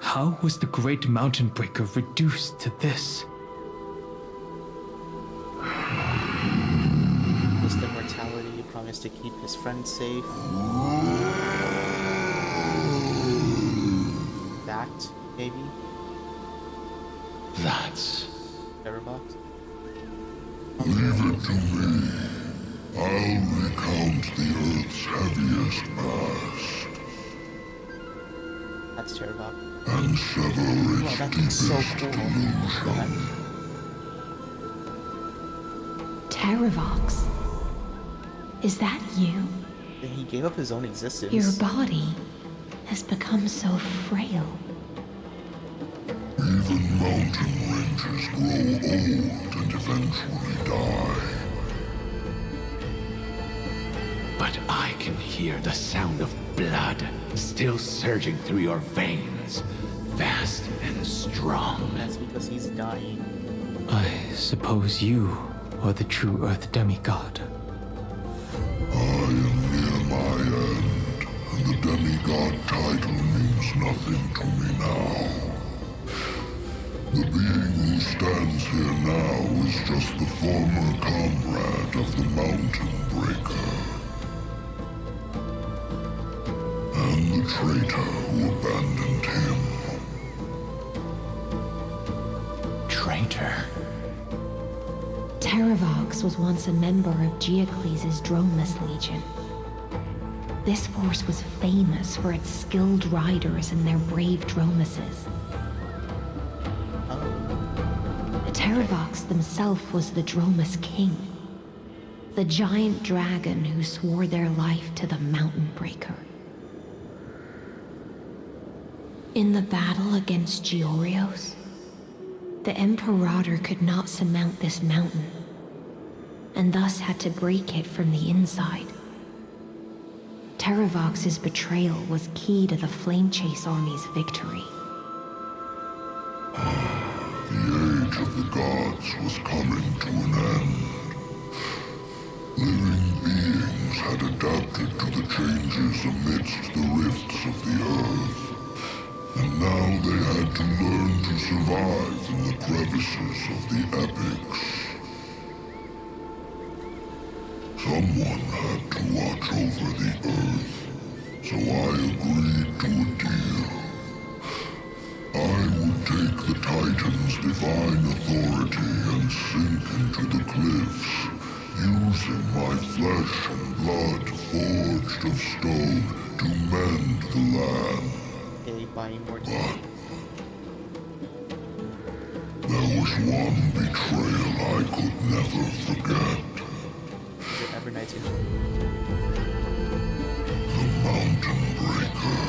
How was the Great Mountain Breaker reduced to this? Just immortality, promised to keep his friends safe. That, maybe? That's... Terrorbox? Leave it to me. I'll recount the Earth's heaviest past. That's Terrorbox. And sever its That's deepest so cool. delusion. Terravox. Is that you? He gave up his own existence. Your body has become so frail. Even mountain ranges grow old and eventually die. But I can hear the sound of blood still surging through your veins, fast and strong. That's because he's dying. I suppose you are the true Earth demigod. I am near my end, and the demigod title means nothing to me now. The being who stands here now is just the former comrade of the Mountain Breaker. And the traitor who abandoned him. Traitor? Terravox was once a member of Geocles' Dromus Legion. This force was famous for its skilled riders and their brave Dromuses. The Terravox themselves was the Dromus King, the giant dragon who swore their life to the Mountain Breaker. In the battle against Georios, the Imperator could not surmount this mountain, and thus had to break it from the inside. Terravox's betrayal was key to the Flame Chase Army's victory. The age of the gods was coming to an end. Living beings had adapted to the changes amidst the rifts of the earth, and now they had to learn to survive in the crevices of the epics. Someone had to watch over the earth, so I agreed to a deal. I would take the Titan's divine authority and sink into the cliffs, using my flesh and blood forged of stone to mend the land. But there was one betrayal I could never forget. Evernight. The Mountain Breaker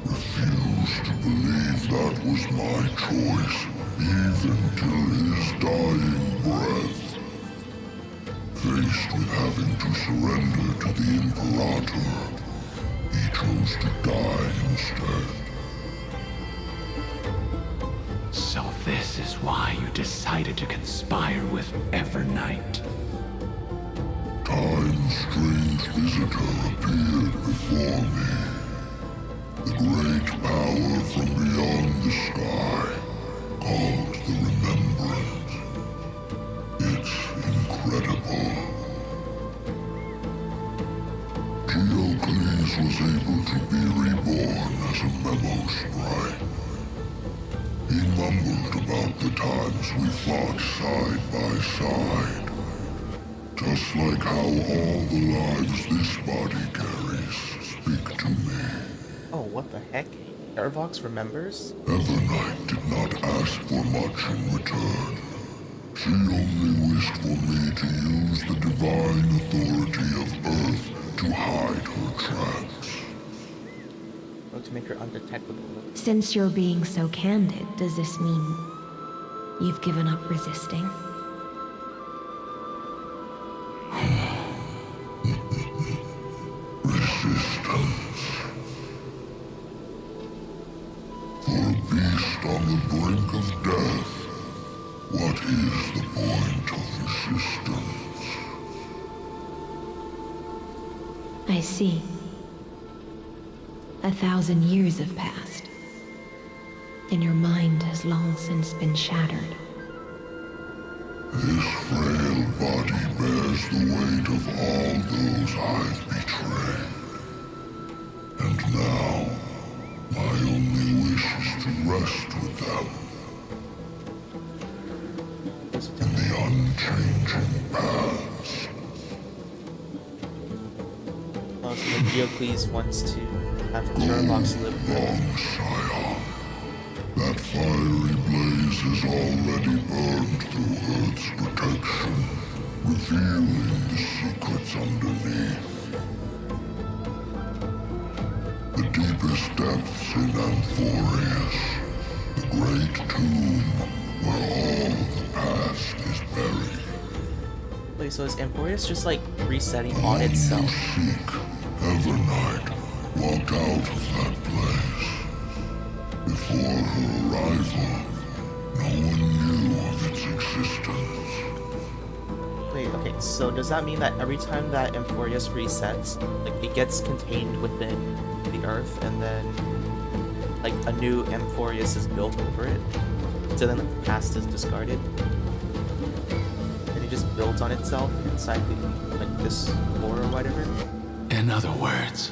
refused to believe that was my choice, even till his dying breath. Faced with having to surrender to the Imperator, he chose to die instead. So this is why you decided to conspire with Evernight. Time's strange visitor appeared before me. The great power from beyond the sky, called the Remembrance. It's incredible. Geocles was able to be reborn as a memo sprite. He mumbled about the times we fought side by side. Just like how all the lives this body carries speak to me. Oh, what the heck? Terravox remembers? Evernight did not ask for much in return. She only wished for me to use the divine authority of Earth to hide her tracks. Or to make her undetectable. Since you're being so candid, does this mean you've given up resisting? Resistance. For a beast on the brink of death, what is the point of resistance? I see. 1,000 years have passed, and your mind has long since been shattered. This frail body bears the weight of all those I've betrayed. And now, my only wish is to rest with them. In the unchanging past. Oh, so Geocles wants to have Terravox live there. Sire. That fiery blaze has already burned through Earth's protection, revealing the secrets underneath. The deepest depths in Amphorius, the great tomb where all the past is buried. Wait, so is Amphorius just like resetting on itself? Seek, Evernight walked out of that place. Before her arrival, no one knew of its existence. Wait, okay, so does that mean that every time that Amphorius resets, like it gets contained within the Earth, and then like a new Amphorius is built over it? So then the past is discarded? And it just builds on itself inside the, like this core or whatever? In other words,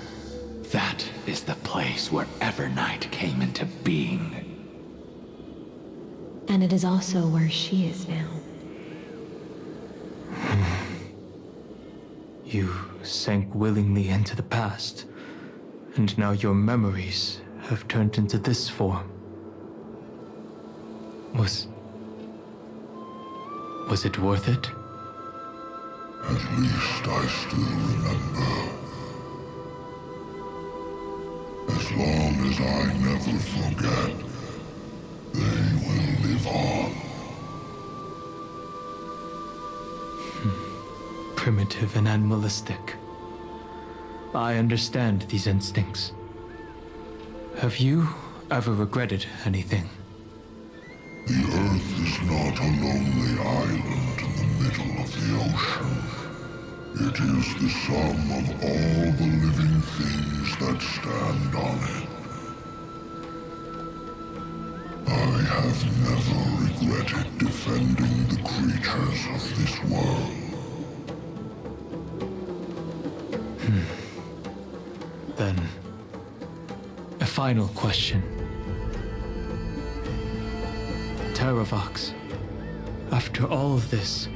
that is the place where Evernight came into being. And it is also where she is now. You sank willingly into the past, and now your memories have turned into this form. Was it worth it? At least I still remember. As long as I never forget, they will live on. Primitive and animalistic. I understand these instincts. Have you ever regretted anything? The Earth is not a lonely island in the middle of the ocean. It is the sum of all the living things that stand on it. I have never regretted defending the creatures of this world. Then, a final question. Terravox, after all of this,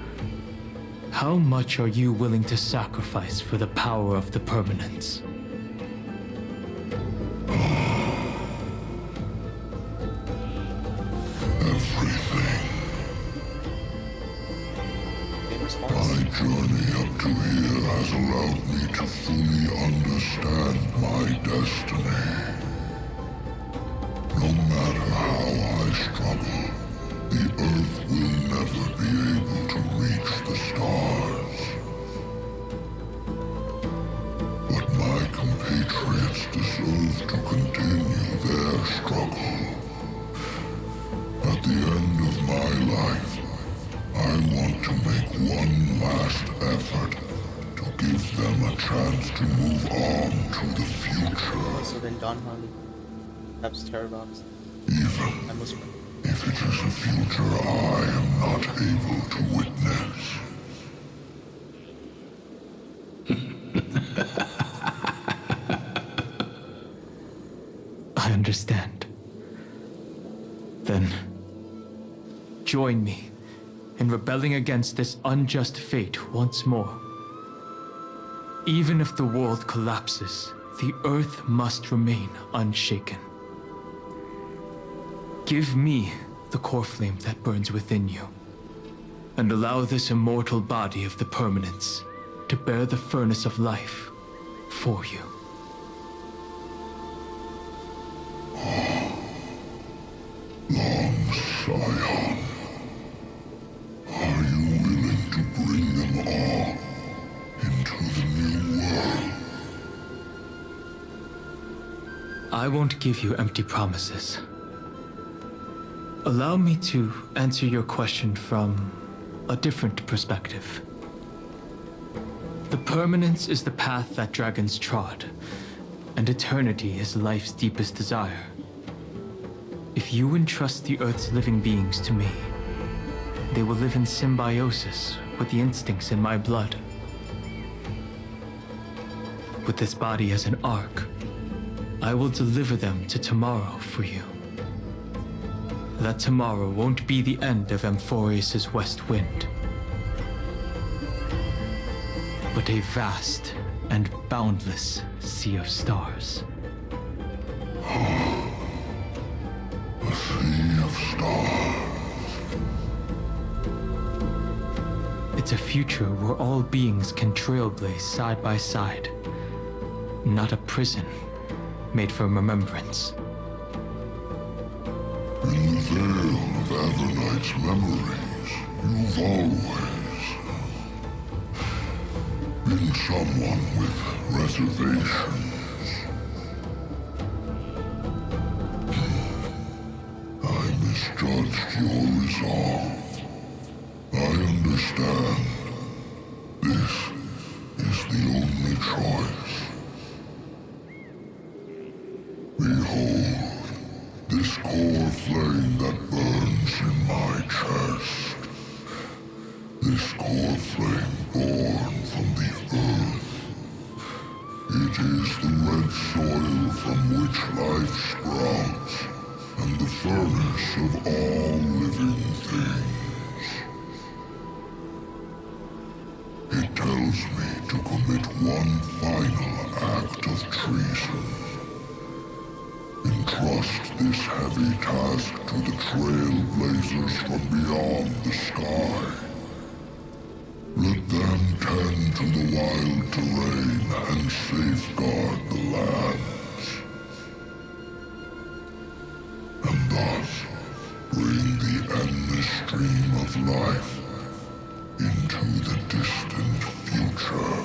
how much are you willing to sacrifice for the power of the permanence? Everything. My journey up to here has allowed me to fully understand my destiny. No matter how I struggle, the Earth will never be able to reach the stars. But my compatriots deserve to continue their struggle. At the end of my life, I want to make one last effort to give them a chance to move on to the future. So then Don Hung helps Terravox. Even if it is a future I am not able to witness. I understand. Then, join me in rebelling against this unjust fate once more. Even if the world collapses, the Earth must remain unshaken. Give me the core flame that burns within you, and allow this immortal body of the permanence to bear the furnace of life for you. Long Scion, are you willing to bring them all into the new world? I won't give you empty promises. Allow me to answer your question from a different perspective. The permanence is the path that dragons trod, and eternity is life's deepest desire. If you entrust the Earth's living beings to me, they will live in symbiosis with the instincts in my blood. With this body as an ark, I will deliver them to tomorrow for you. That tomorrow won't be the end of Amphorius' west wind, but a vast and boundless sea of stars. A sea of stars. It's a future where all beings can trailblaze side by side, not a prison made for remembrance. In the veil of Evernight's memories, you've always been someone with reservations. I misjudged your resolve. I understand. This is the only choice. Behold, this core flame that burns in my chest. This core flame born from the earth. It is the red soil from which life sprouts, and the furnace of all living things. It tells me to commit one final act of treason. Entrust this heavy task to the Trailblazers from beyond the sky. Let them tend to the wild terrain and safeguard the lands. And thus, bring the endless stream of life into the distant future.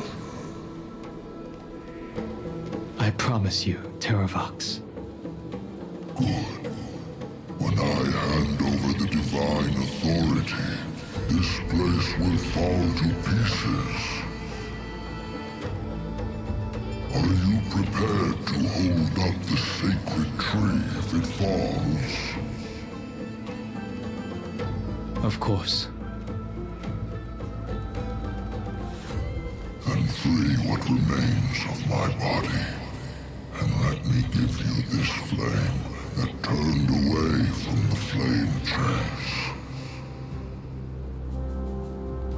I promise you, Terravox. Good. When I hand over the divine authority, this place will fall to pieces. Are you prepared to hold up the sacred tree if it falls? Of course. Then free what remains of my body, and let me give you this flame that turned away from the flame chase.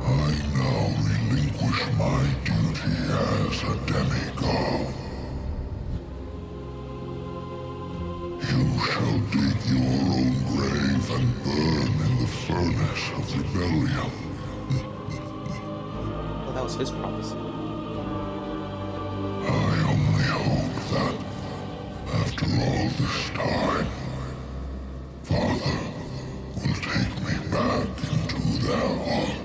I now relinquish my duty as a demigod. You shall dig your own grave and burn in the furnace of rebellion. Well, that was his prophecy. I only hope that, after all this time, Father will take me back into their heart.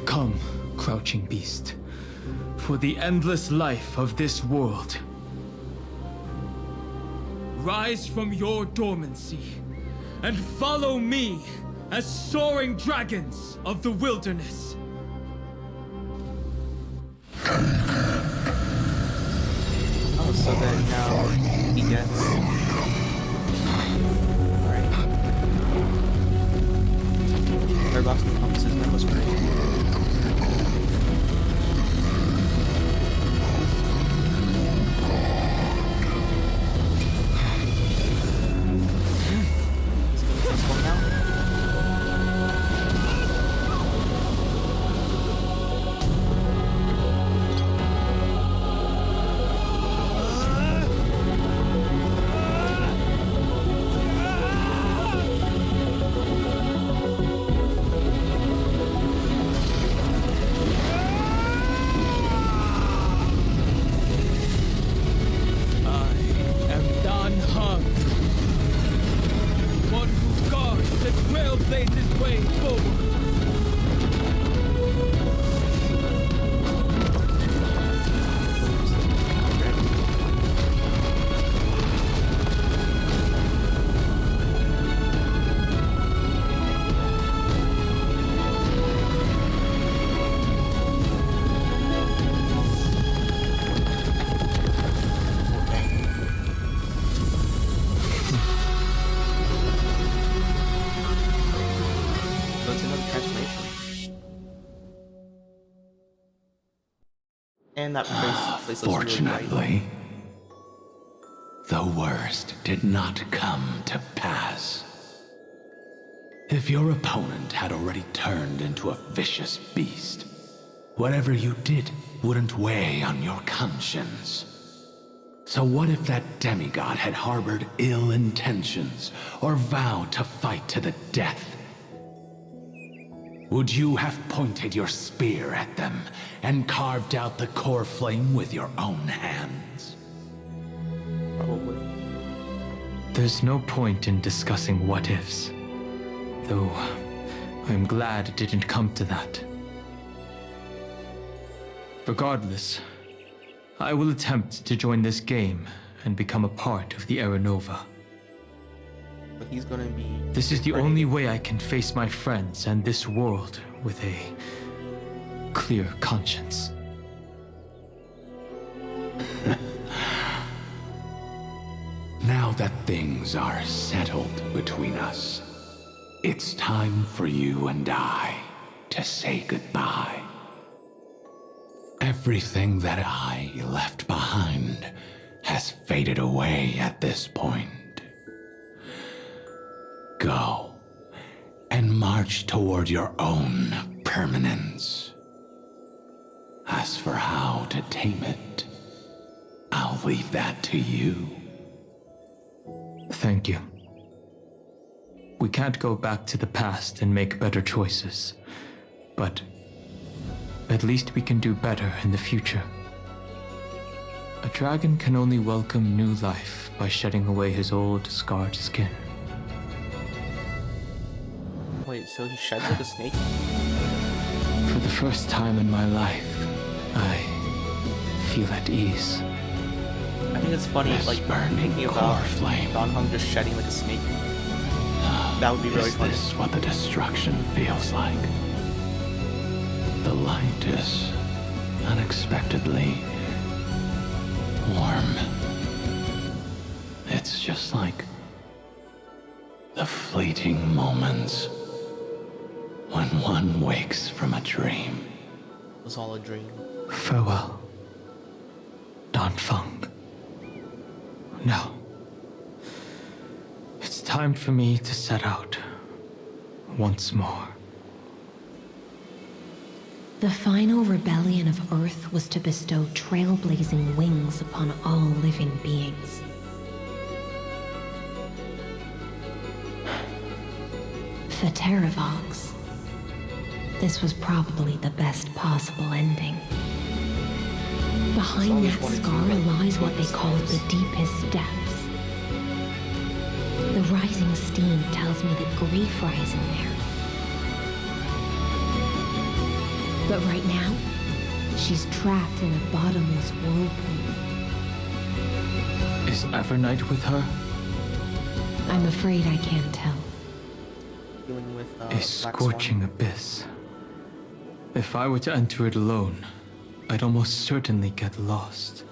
Come, crouching beast, for the endless life of this world. Rise from your dormancy and follow me as soaring dragons of the wilderness. Oh, so then now he gets... Alright. Paradox encompasses that was great. And that place Fortunately, the worst did not come to pass. If your opponent had already turned into a vicious beast, whatever you did wouldn't weigh on your conscience. So what if that demigod had harbored ill intentions or vowed to fight to the death? Would you have pointed your spear at them and carved out the core flame with your own hands? Probably. There's no point in discussing what-ifs. Though, I'm glad it didn't come to that. Regardless, I will attempt to join this game and become a part of the Era Nova. But he's gonna be... This is the only way I can face my friends and this world with a clear conscience. Now that things are settled between us, it's time for you and I to say goodbye. Everything that I left behind has faded away at this point. Go and march toward your own permanence. As for how to tame it, I'll leave that to you. Thank you. We can't go back to the past and make better choices, but at least we can do better in the future. A dragon can only welcome new life by shedding away his old, scarred skin. Wait, so he sheds like a snake? For the first time in my life, I feel at ease. I think it's funny, like, thinking about Don Hung just shedding like a snake. That would be really funny. Is this what the destruction feels like? The light is unexpectedly warm. It's just like the fleeting moments when one wakes from a dream. It was all a dream. Farewell, Don Fung. Now, it's time for me to set out once more. The final rebellion of Earth was to bestow trailblazing wings upon all living beings. For Terravox, this was probably the best possible ending. Behind that scar lies what they call the deepest depths. The rising steam tells me that Greyfry is in there. But right now, she's trapped in a bottomless whirlpool. Is Evernight with her? I'm afraid I can't tell. Dealing with, A scorching abyss. If I were to enter it alone, I'd almost certainly get lost.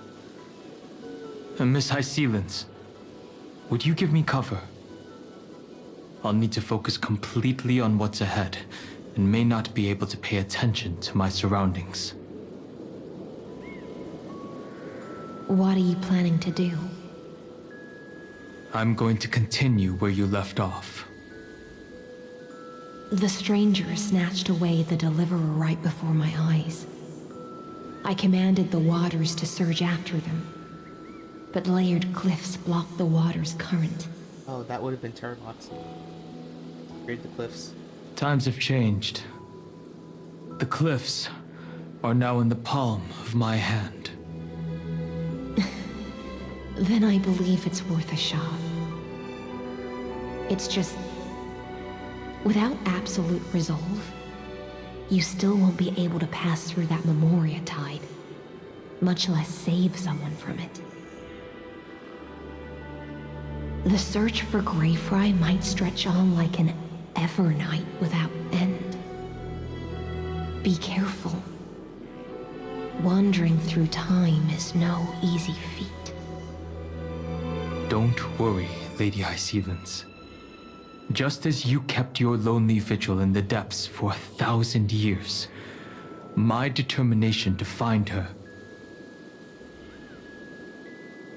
And Miss High Sealants, would you give me cover? I'll need to focus completely on what's ahead, and may not be able to pay attention to my surroundings. What are you planning to do? I'm going to continue where you left off. The stranger snatched away the deliverer right before my eyes. I commanded the waters to surge after them, but layered cliffs blocked the water's current. Oh, that would have been Terravox. Cleared the cliffs. Times have changed. The cliffs are now in the palm of my hand. Then I believe it's worth a shot. It's just, without absolute resolve, you still won't be able to pass through that Memoria tide, much less save someone from it. The search for Greyfry might stretch on like an Evernight without end. Be careful. Wandering through time is no easy feat. Don't worry, Lady High Sealants. Just as you kept your lonely vigil in the depths for 1,000 years, my determination to find her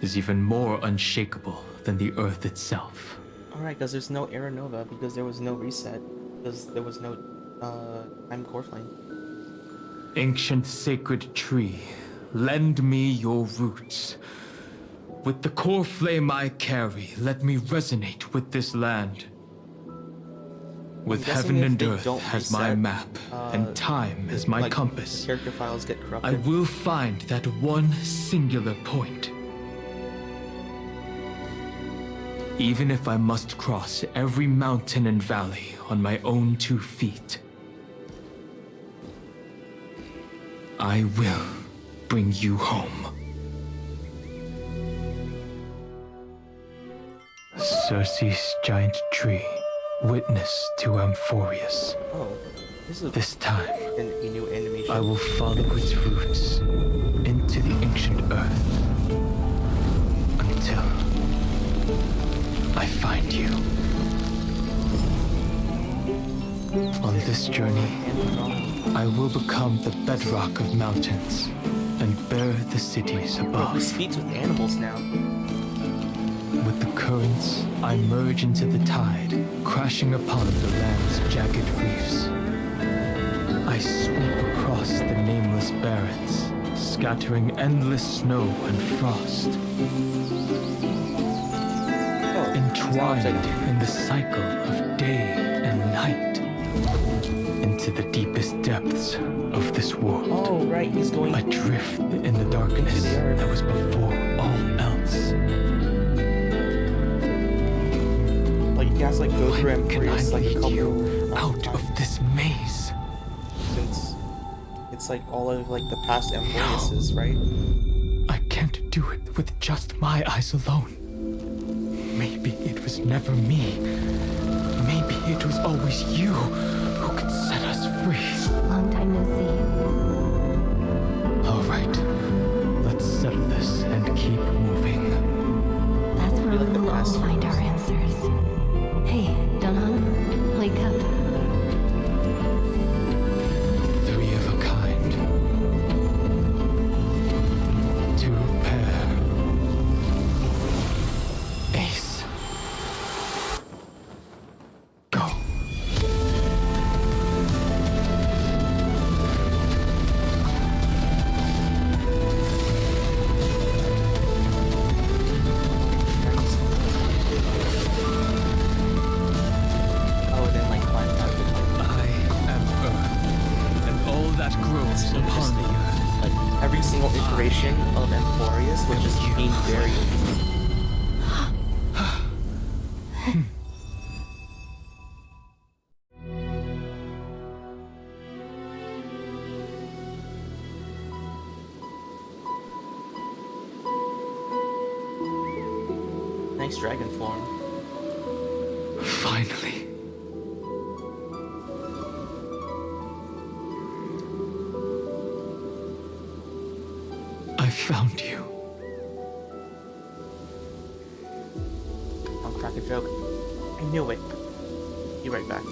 is even more unshakable than the Earth itself. Alright, because there's no Era Nova, because there was no reset, because there was no time core flame. Ancient sacred tree, lend me your roots. With the core flame I carry, let me resonate with this land. With heaven and earth as my map, and time as my compass, character files get corrupted. I will find that one singular point. Even if I must cross every mountain and valley on my own 2 feet, I will bring you home. Circe's giant tree, witness to Amphorius. Oh, this time, a new animation. I will follow its roots into the ancient earth until I find you. On this journey, I will become the bedrock of mountains and bear the cities above. Who speaks with animals now? With the currents, I merge into the tide, crashing upon the land's jagged reefs. I sweep across the nameless barrens, scattering endless snow and frost. Entwined in the cycle of day and night, into the deepest depths of this world. Oh, right, he's going adrift in the darkness that was before all else. Like you guys like go through and Can I like a lead couple you out of this maze? Since it's like all of like the past Emporiuses, right? I can't do it with just my eyes alone. Maybe it was never me. Maybe it was always you who could set us free. Long time no see. All right, let's settle this and keep moving. That's where we will all find our answers. Hey, Dunham, wake up. Three of a kind. Two pair. Ace. Go. Oh, then like climb out of it. I am Earth, and all that grows upon the earth. Like every single iteration of Emporius would just mean variants. Nice dragon form. Finally. I found you. I'll crack a joke. I knew it. Be right back.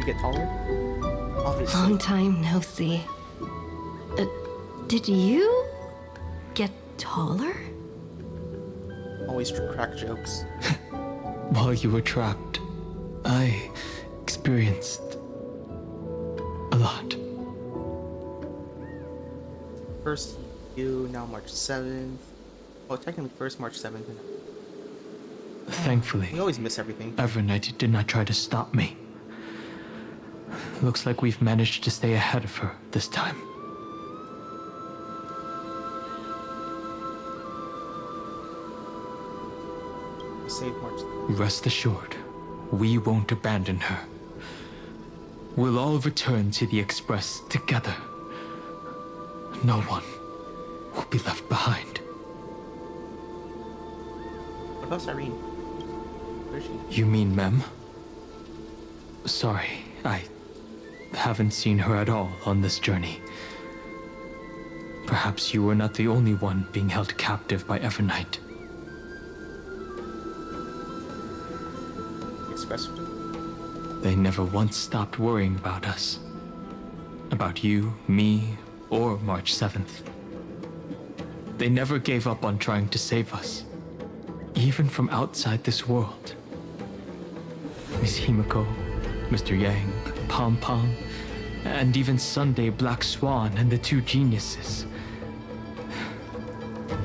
to get taller? Obviously. Long time no see. Did you get taller? Always crack jokes. While you were trapped, I experienced a lot. First you, now March 7th. Well, technically first March 7th. Thankfully, We always miss everything. Evernight did not try to stop me. Looks like we've managed to stay ahead of her this time. Save March 7th. Rest assured, we won't abandon her. We'll all return to the Express together. No one will be left behind. What about Cyrene? Where is she? You mean Mem? Sorry, I haven't seen her at all on this journey. Perhaps you were not the only one being held captive by Evernight. Express. They never once stopped worrying about us. About you, me, or March 7th. They never gave up on trying to save us. Even from outside this world. Miss Himiko, Mr. Yang, Pom Pom, and even Sunday Black Swan and the two geniuses.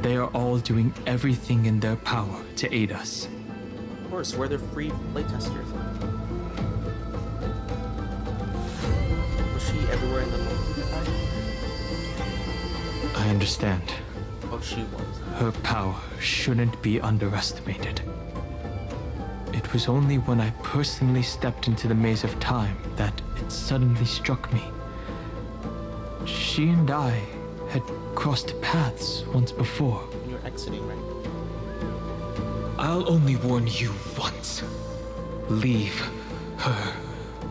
They are all doing everything in their power to aid us. Of course, we're the free playtesters. Was she everywhere in the world? I understand. Oh, she was. Her power shouldn't be underestimated. It was only when I personally stepped into the maze of time that it suddenly struck me. She and I had crossed paths once before. When you're exiting, right? I'll only warn you once. Leave her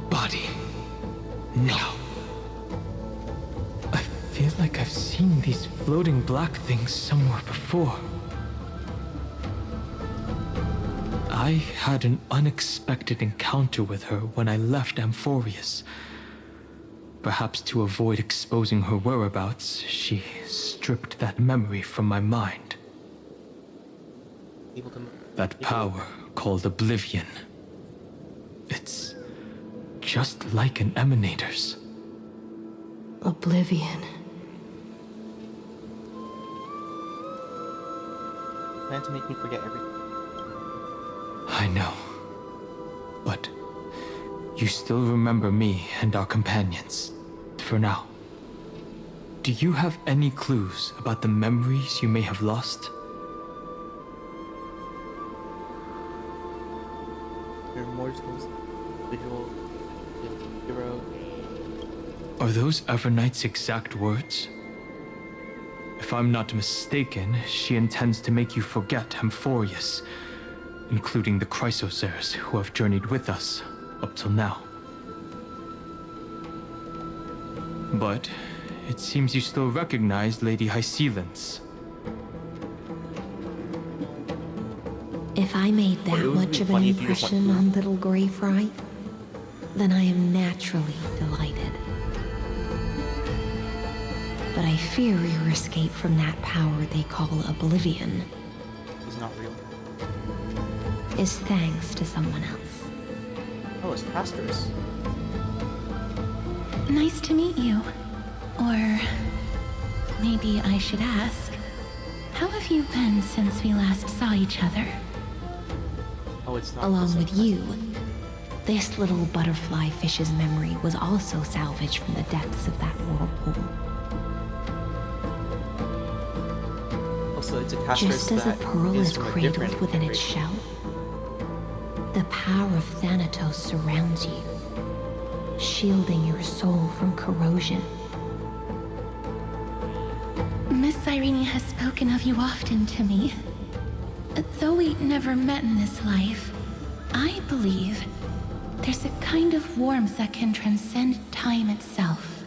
body now. I feel like I've seen these floating black things somewhere before. I had an unexpected encounter with her when I left Amphorius. Perhaps to avoid exposing her whereabouts, she stripped that memory from my mind. That power called Oblivion. It's just like an emanator's. Oblivion. Plan to make me forget everything. I know. But you still remember me and our companions, for now. Do you have any clues about the memories you may have lost? Your mortals, visual, hero. Are those Evernight's exact words? If I'm not mistaken, she intends to make you forget Amphorius, including the Chrysosaurs who have journeyed with us up till now. But it seems you still recognize Lady Hycelens. If I made that much of an impression on little Greyfry, then I am naturally delighted. But I fear your escape from that power they call Oblivion It's not real. is thanks to someone else. Oh, it's Pastors. Nice to meet you. Or maybe I should ask, how have you been since we last saw each other? Oh, it's not. Along with you, this little butterfly fish's memory was also salvaged from the depths of that whirlpool. Also, it's a Pastors Just as a that pearl is is from a cradled different within its generation. shell, the power of Thanatos surrounds you, shielding your soul from corrosion. Miss Cyrene has spoken of you often to me. Though we never met in this life, I believe there's a kind of warmth that can transcend time itself.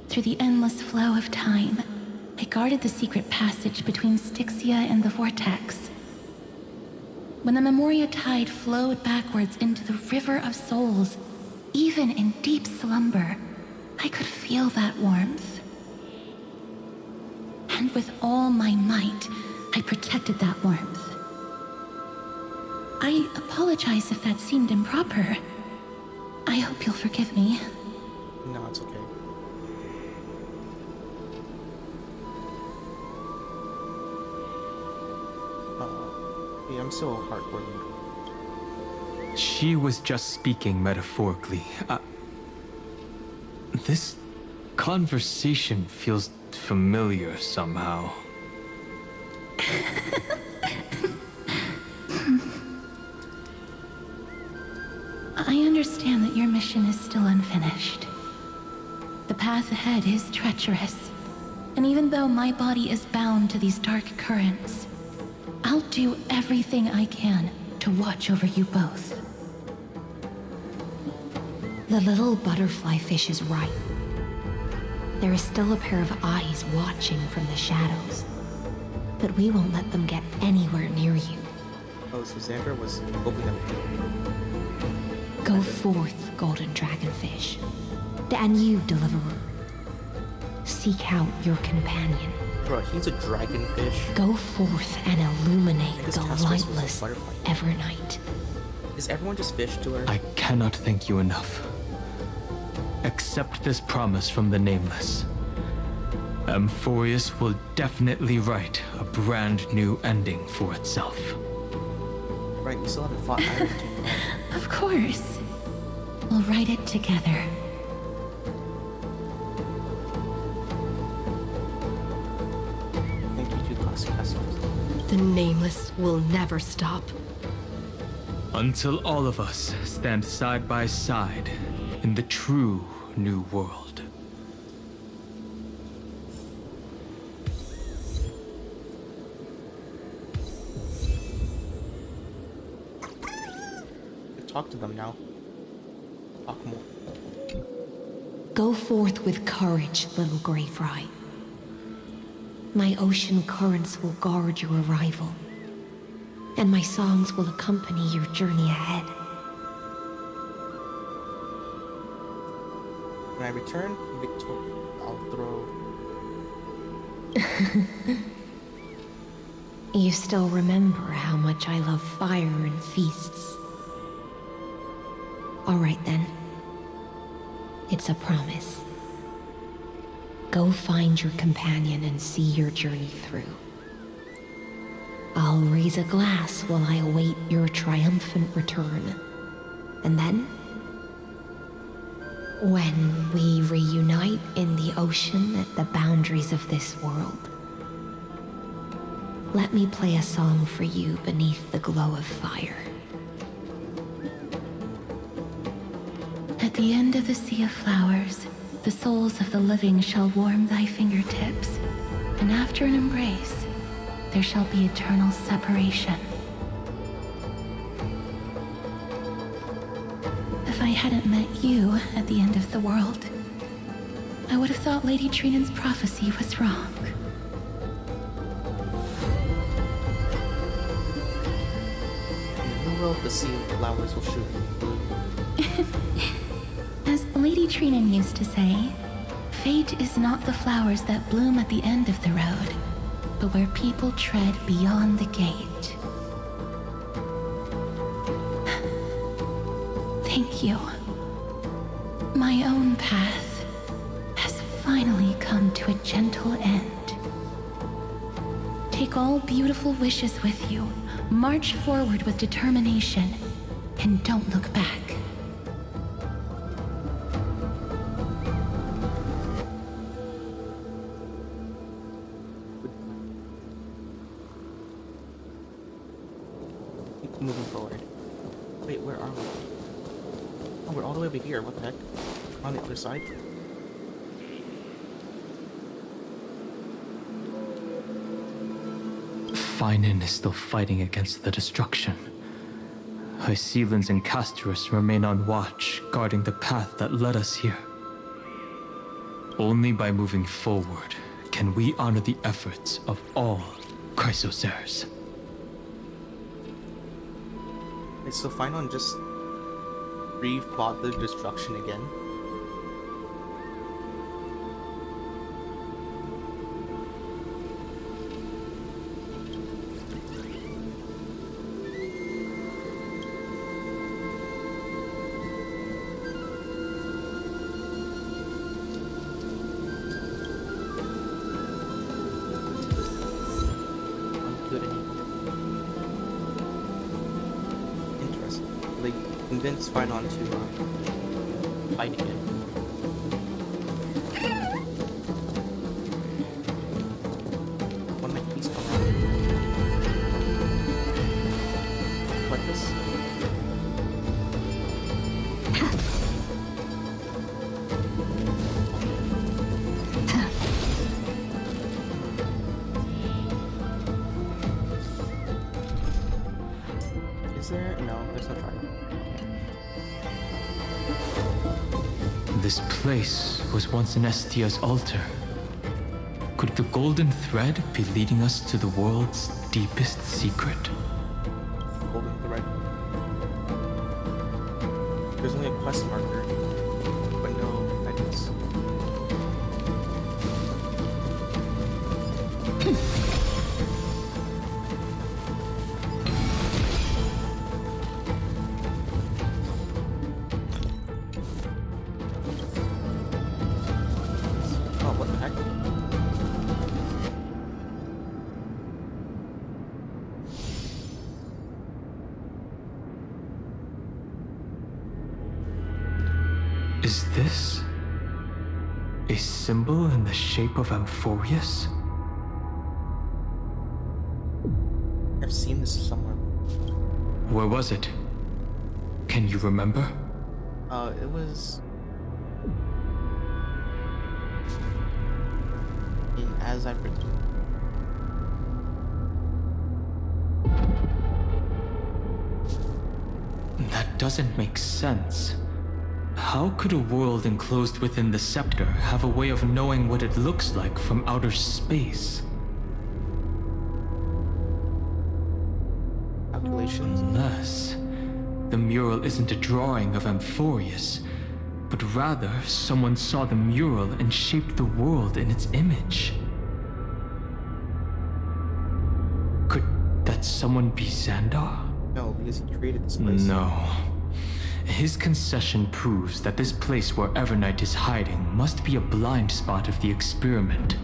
Through the endless flow of time, I guarded the secret passage between Styxia and the Vortex. when the Memoria tide flowed backwards into the river of souls, even in deep slumber, I could feel that warmth. And with all my might, I protected that warmth. I apologize if that seemed improper. I hope you'll forgive me. No, it's okay. Yeah, I'm still heartbroken. She was just speaking metaphorically. This conversation feels familiar somehow. I understand that your mission is still unfinished. The path ahead is treacherous. And even though my body is bound to these dark currents, I'll do everything I can to watch over you both. The little butterfly fish is right. There is still a pair of eyes watching from the shadows. But we won't let them get anywhere near you. Oh, so Xander was hoping that we Go forth, golden dragonfish. And you, deliverer. Seek out your companion. Bro, he's a dragonfish. Go forth and illuminate the Castorus was a lightless butterfly. Evernight. Is everyone just fish to her? I cannot thank you enough. Accept this promise from the Nameless. Amphorius will definitely write a brand new ending for itself. Right, we still haven't fought Iron King. Of course. We'll write it together. Thank you to Castorus. The Nameless will never stop. Until all of us stand side by side in the true new world. Talk to them now. Talk more. Go forth with courage, little gray fry. My ocean currents will guard your arrival, and my songs will accompany your journey ahead. When I return, I'll throw... You still remember how much I love fire and feasts. All right then. It's a promise. Go find your companion and see your journey through. I'll raise a glass while I await your triumphant return. And then, when we reunite in the ocean at the boundaries of this world, let me play a song for you beneath the glow of fire. At the end of the sea of flowers, the souls of the living shall warm thy fingertips, and after an embrace, there shall be eternal separation. If I hadn't met you at the end of the world, I would have thought Lady Trinan's prophecy was wrong. In the new world, the sea of flowers will shoot blue. As Lady Trinan used to say, fate is not the flowers that bloom at the end of the road, but where people tread beyond the gate. Thank you. My own path has finally come to a gentle end. Take all beautiful wishes with you, march forward with determination, and don't look back. Moving forward. Wait, where are we? Oh, we're all the way over here. What the heck? On the other side? Finan is still fighting against the destruction. Hycelans and Castorus remain on watch, guarding the path that led us here. Only by moving forward can we honor the efforts of all Chrysoceres. Okay, so Finon just re-fought the destruction again. Convince Finon to fight again. One of my keys come out. Like this? Is there? No, there's no trial. This place was once an Estia's altar. Could the golden thread be leading us to the world's deepest secret? Golden thread. There's only a quest marker, but no items. Is this a symbol in the shape of Amphorius? I've seen this somewhere. Where was it? Can you remember? It was in As I've Written. That doesn't make sense. How could a world enclosed within the scepter have a way of knowing what it looks like from outer space? Calculations? Unless the mural isn't a drawing of Amphorius, but rather someone saw the mural and shaped the world in its image. Could that someone be Xandar? No, because he created this place. No. His concession proves that this place where Evernight is hiding must be a blind spot of the experiment.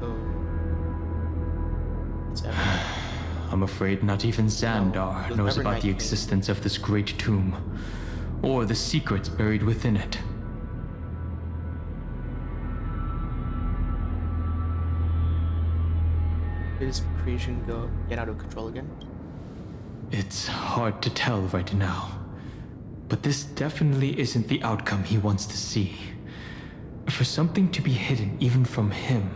Oh. It's Evernight. I'm afraid not even Xandar knows about the existence of this great tomb, or the secrets buried within it. Did his creation get out of control again? It's hard to tell right now, but this definitely isn't the outcome he wants to see. For something to be hidden even from him,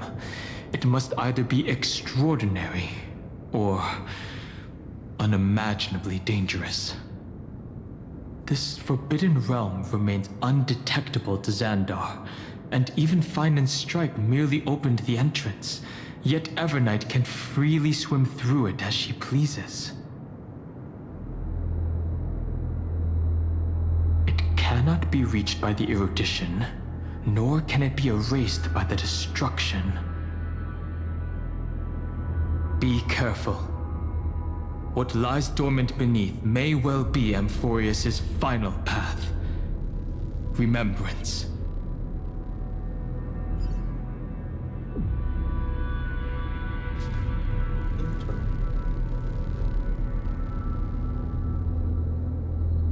it must either be extraordinary or unimaginably dangerous. This forbidden realm remains undetectable to Xandar, and even Fine and Strike merely opened the entrance, yet Evernight can freely swim through it as she pleases. It cannot be reached by the erudition, nor can it be erased by the destruction. Be careful. What lies dormant beneath may well be Amphorius' final path. Remembrance.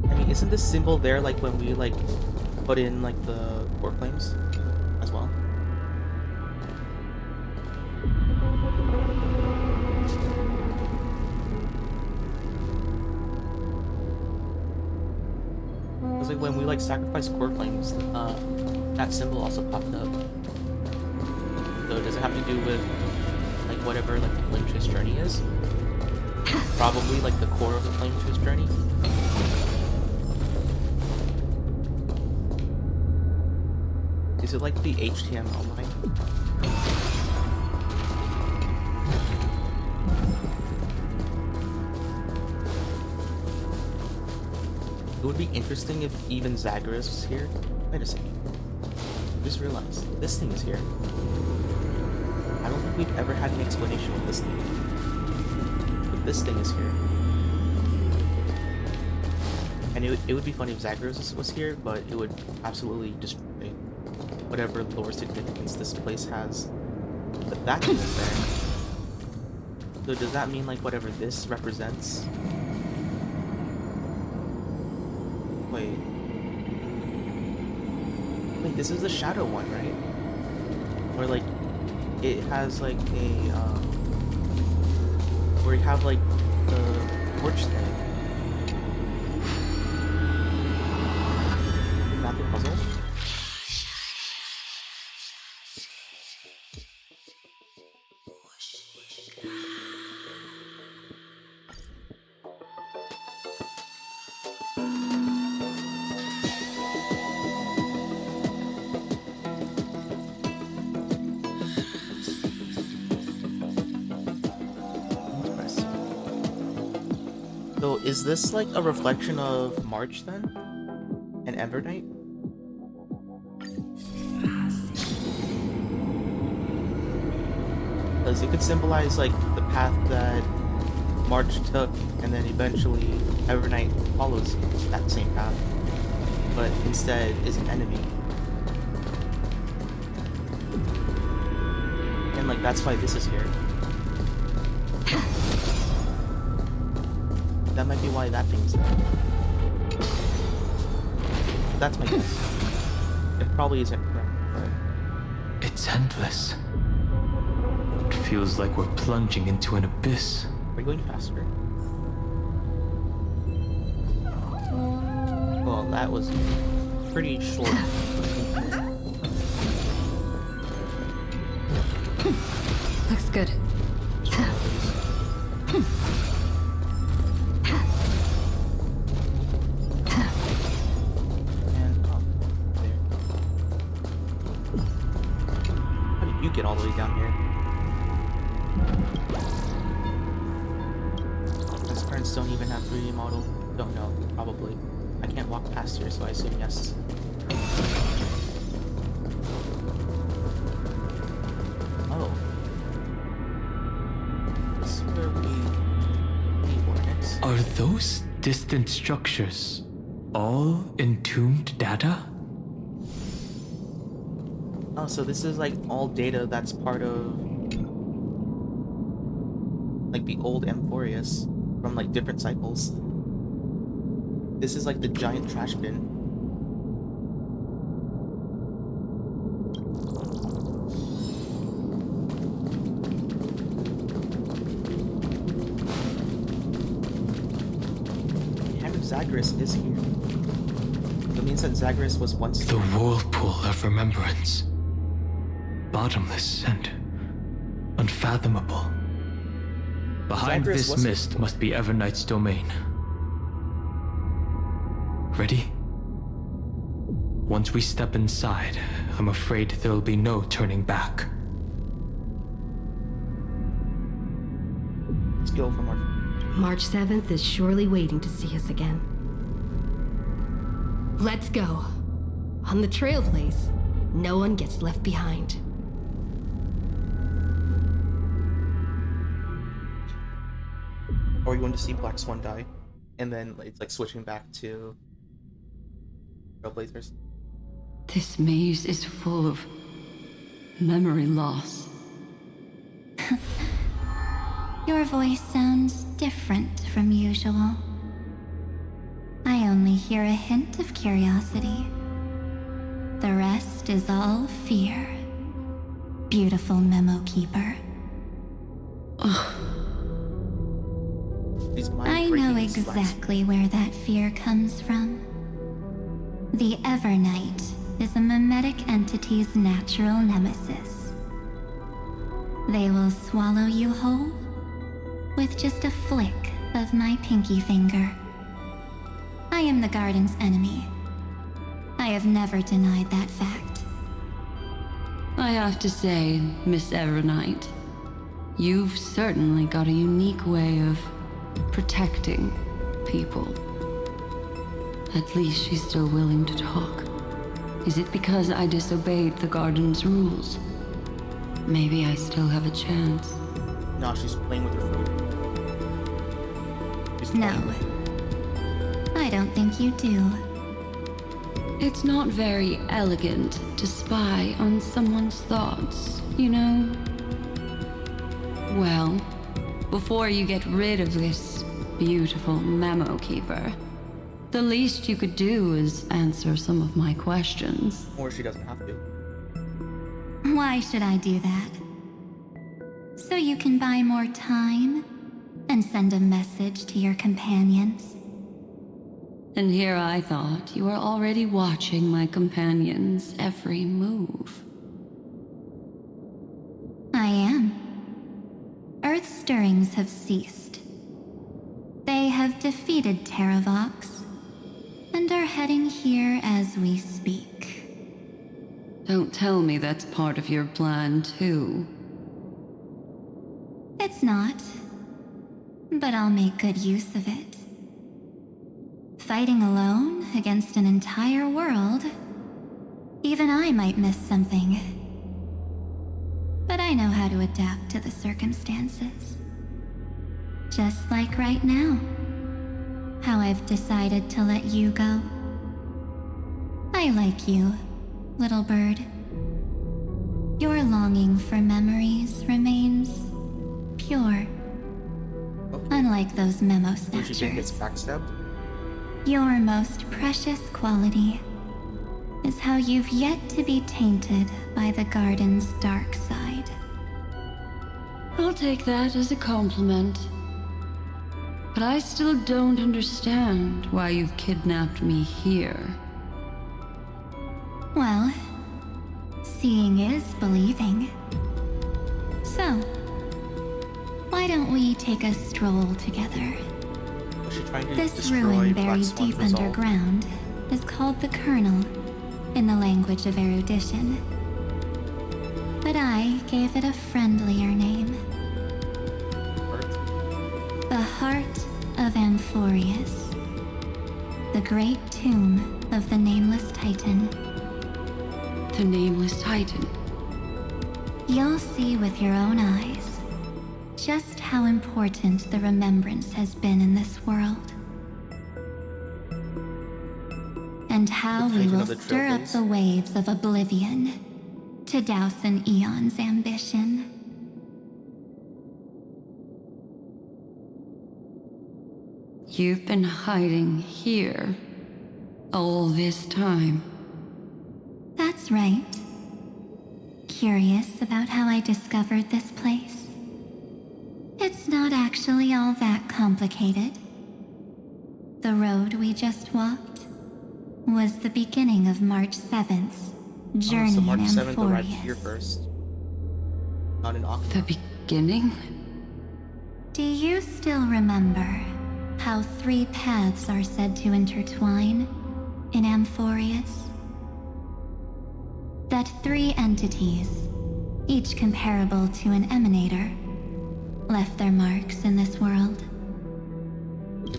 I mean, isn't this symbol there like when we like put in like the core flames as well? It's like when we like sacrifice core flames, that symbol also popped up. So does it have to do with like whatever like the Flame Chase journey is? Probably like the core of the Flame Chase journey. Is it like the HTML line? would be interesting if even Zagreus was here. Wait a second. I just realized this thing is here. I don't think we've ever had an explanation of this thing. But this thing is here. And it would be funny if Zagreus was here, but it would absolutely destroy whatever lore significance this place has. But that thing is there. So does that mean like whatever this represents? Wait, this is the shadow one, right? Where like it has like a where you have like the torch thing. Is that the puzzle? So is this like a reflection of March then? And Evernight? Because it could symbolize like the path that March took, and then eventually Evernight follows that same path, but instead is an enemy. And like that's why this is here. That might be why that thing's there. That's my guess. It probably isn't correct, but... It's endless. It feels like we're plunging into an abyss. Are we going faster? Well, that was pretty short. Looks good. Get all the way down here. His parents don't even have 3D model. Don't know, probably. I can't walk past here, so I assume yes. Oh. This is where we were next. Are those distant structures all entombed data? Oh, so this is like all data that's part of like the old Amphorius from like different cycles. This is like the giant trash bin. Hand of Zagreus is here. That means that Zagreus was once the whirlpool of remembrance. Bottomless and unfathomable. Behind Zagreus this mist must be Evernight's domain. Ready? Once we step inside, I'm afraid there'll be no turning back. Let's go for more. March 7th is surely waiting to see us again. Let's go. On the Trailblaze, no one gets left behind. Or you want to see Black Swan die, and then it's like switching back to Trailblazers. This maze is full of memory loss. Your voice sounds different from usual. I only hear a hint of curiosity. The rest is all fear. Beautiful memo keeper. I know exactly where that fear comes from. The Evernight is a mimetic entity's natural nemesis. They will swallow you whole with just a flick of my pinky finger. I am the garden's enemy. I have never denied that fact. I have to say, Miss Evernight, you've certainly got a unique way of protecting people. At least she's still willing to talk. Is it because I disobeyed the garden's rules? Maybe I still have a chance. No, she's playing with her food. No. I don't think you do. It's not very elegant to spy on someone's thoughts, you know? Well, before you get rid of this beautiful memo keeper, the least you could do is answer some of my questions. Or she doesn't have to. Why should I do that? So you can buy more time and send a message to your companions? And here I thought you were already watching my companions' every move. I am. Earth stirrings have ceased. They have defeated Terravox and are heading here as we speak. Don't tell me that's part of your plan, too. It's not, but I'll make good use of it. Fighting alone against an entire world, even I might miss something. But I know how to adapt to the circumstances. Just like right now, how I've decided to let you go. I like you, little bird. Your longing for memories remains pure. Unlike those memo When she gets snatchers. backstabbed? Your most precious quality is how you've yet to be tainted by the garden's dark side. I'll take that as a compliment. But I still don't understand why you've kidnapped me here. Well, seeing is believing. So, why don't we take a stroll together? Was she trying to This destroy ruin Black buried Swan's deep resolve? underground is called the Kernel, in the language of erudition. But I gave it a friendlier name. The Heart of Amphorius. The great tomb of the Nameless Titan. The Nameless Titan. You'll see with your own eyes just how important the remembrance has been in this world. And how The we Titan will of the stir up Trailblaze. the waves of oblivion to douse an eon's ambition. You've been hiding here all this time. That's right. Curious about how I discovered this place? It's not actually all that complicated. The road we just walked was the beginning of March 7th's journey So March in 7th arrived Amphorius. here first. Not in Aqua. The beginning? Do you still remember how 3 paths are said to intertwine in Amphorius? That 3 entities, each comparable to an emanator, left their marks in this world.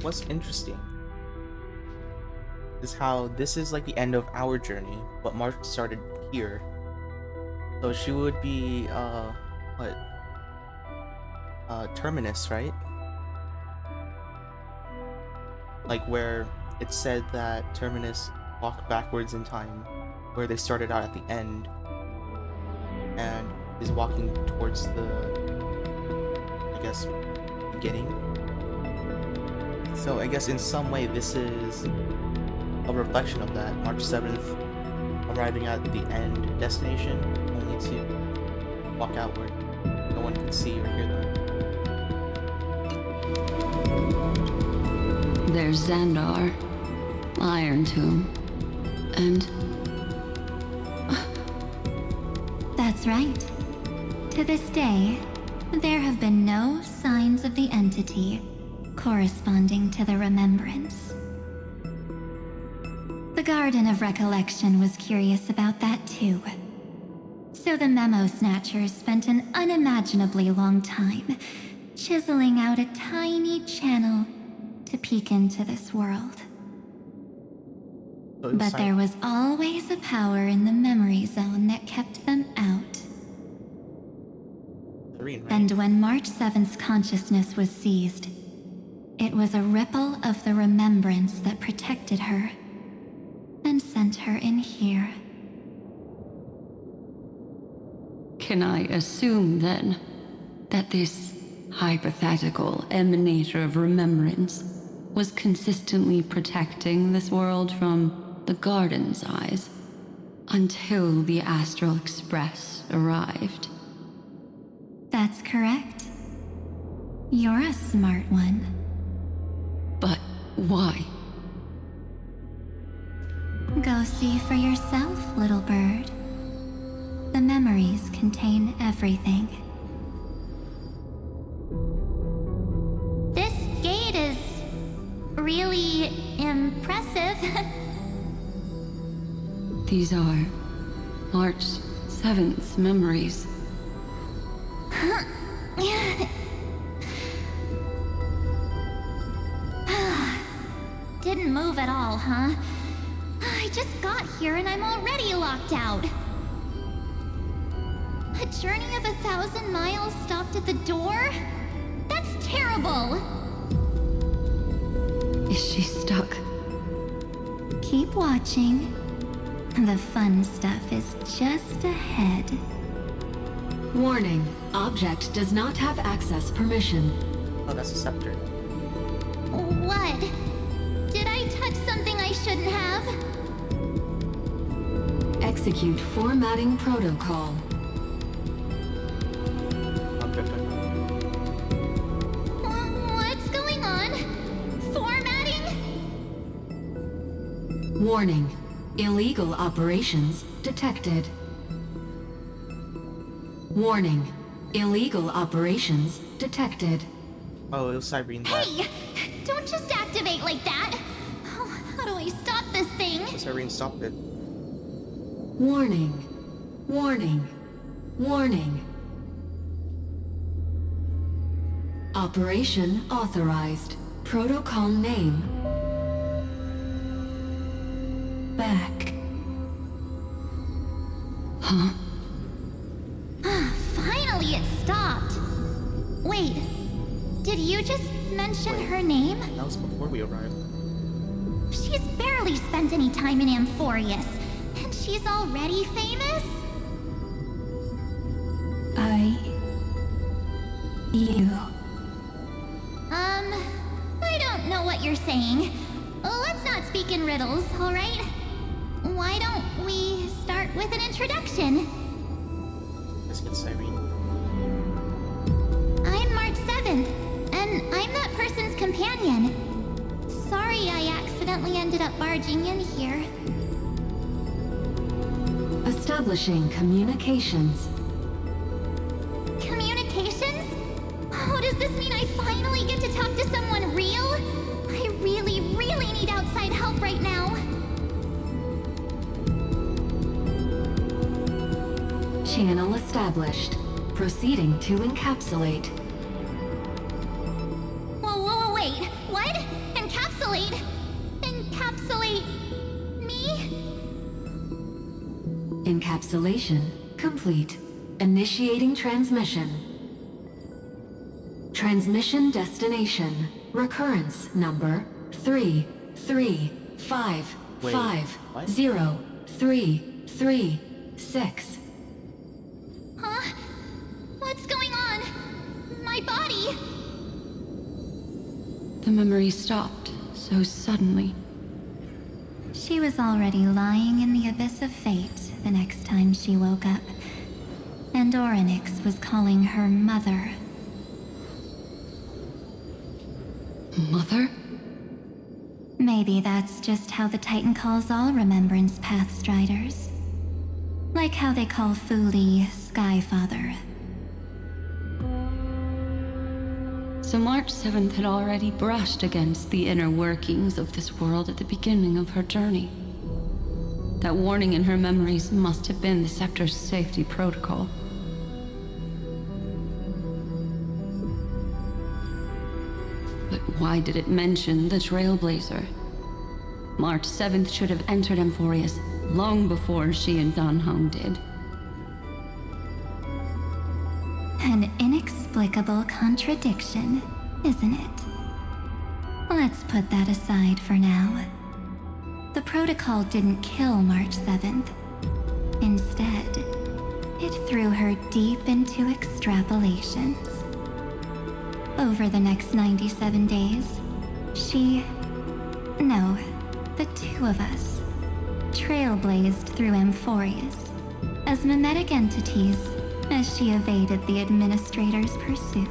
What's interesting is how this is like the end of our journey, but Mark started here. So she would be, Terminus, right? Like where it said that Terminus walked backwards in time, where they started out at the end, and is walking towards the, I guess, beginning. So I guess in some way this is a reflection of that. March 7th, arriving at the end destination, only to walk outward. No one can see or hear them. There's Xandar, Iron Tomb, and... That's right. To this day, there have been no signs of the entity corresponding to the remembrance. The Garden of Recollection was curious about that too. So the Memo Snatchers spent an unimaginably long time chiseling out a tiny channel to peek into this world. So it was But there was always a power in the memory zone that kept them out. Serene, right? And when March 7th's consciousness was seized, it was a ripple of the remembrance that protected her and sent her in here. Can I assume, then, that this hypothetical emanator of remembrance was consistently protecting this world from the Garden's eyes until the Astral Express arrived? That's correct. You're a smart one. But why? Go see for yourself, little bird. The memories contain everything. This gate is really impressive. These are March 7th's memories. Didn't move at all, huh? I just got here and I'm already locked out. A journey of 1,000 miles stopped at the door? That's terrible! Is she stuck? Keep watching. The fun stuff is just ahead. Warning. Object does not have access permission. Oh, that's a scepter. What? Did I touch something I shouldn't have? Execute formatting protocol. What's going on? Formatting? Warning. Illegal operations detected. Warning. Illegal operations detected. Oh, it was Cyrene. Hey! Don't just activate like that! Oh, how do I stop this thing? Cyrene stopped it. Warning. Warning. Warning. Operation authorized. Protocol name. Back. Huh? Finally it stopped! Wait, did you just mention her name? That was before we arrived. She's barely spent any time in Amphorius, and she's already famous? You. I don't know what you're saying. Let's not speak in riddles, alright? Why don't we start with an introduction? Let's get Cyrene. I'm March 7th, and I'm that person's companion. Sorry I accidentally ended up barging in here. Establishing communications. Communications? Oh, does this mean I finally get to talk to someone real? I really, really need outside help right now. Channel established. Proceeding to encapsulate. Whoa, wait. What? Encapsulate? Encapsulate me? Encapsulation complete. Initiating transmission. Transmission destination. Recurrence number 335503336. Huh? What's going on? My body? The memory stopped so suddenly. She was already lying in the abyss of fate the next time she woke up. And Orynyx was calling her mother. Mother? Maybe that's just how the Titan calls all Remembrance Pathstriders. Like how they call Fuli Skyfather. So March 7th had already brushed against the inner workings of this world at the beginning of her journey. That warning in her memories must have been the Scepter's safety protocol. But why did it mention the Trailblazer? March 7th should have entered Amphorius long before she and Dan Heng did. An inexplicable contradiction, isn't it? Let's put that aside for now. The protocol didn't kill March 7th. Instead, it threw her deep into extrapolations. Over the next 97 days, the two of us, trailblazed through Amphorius as mimetic entities as she evaded the Administrator's pursuit.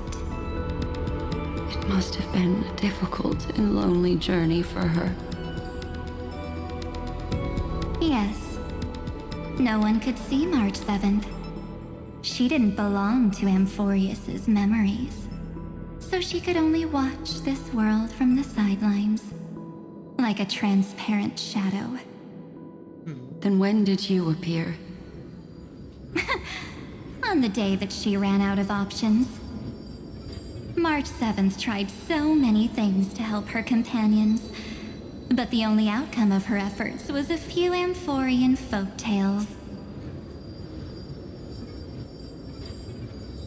It must have been a difficult and lonely journey for her. Yes. No one could see March 7th. She didn't belong to Amphorius's memories, so she could only watch this world from the sidelines, like a transparent shadow. Then when did you appear? On the day that she ran out of options. March 7th tried so many things to help her companions, but the only outcome of her efforts was a few Amphorian folktales.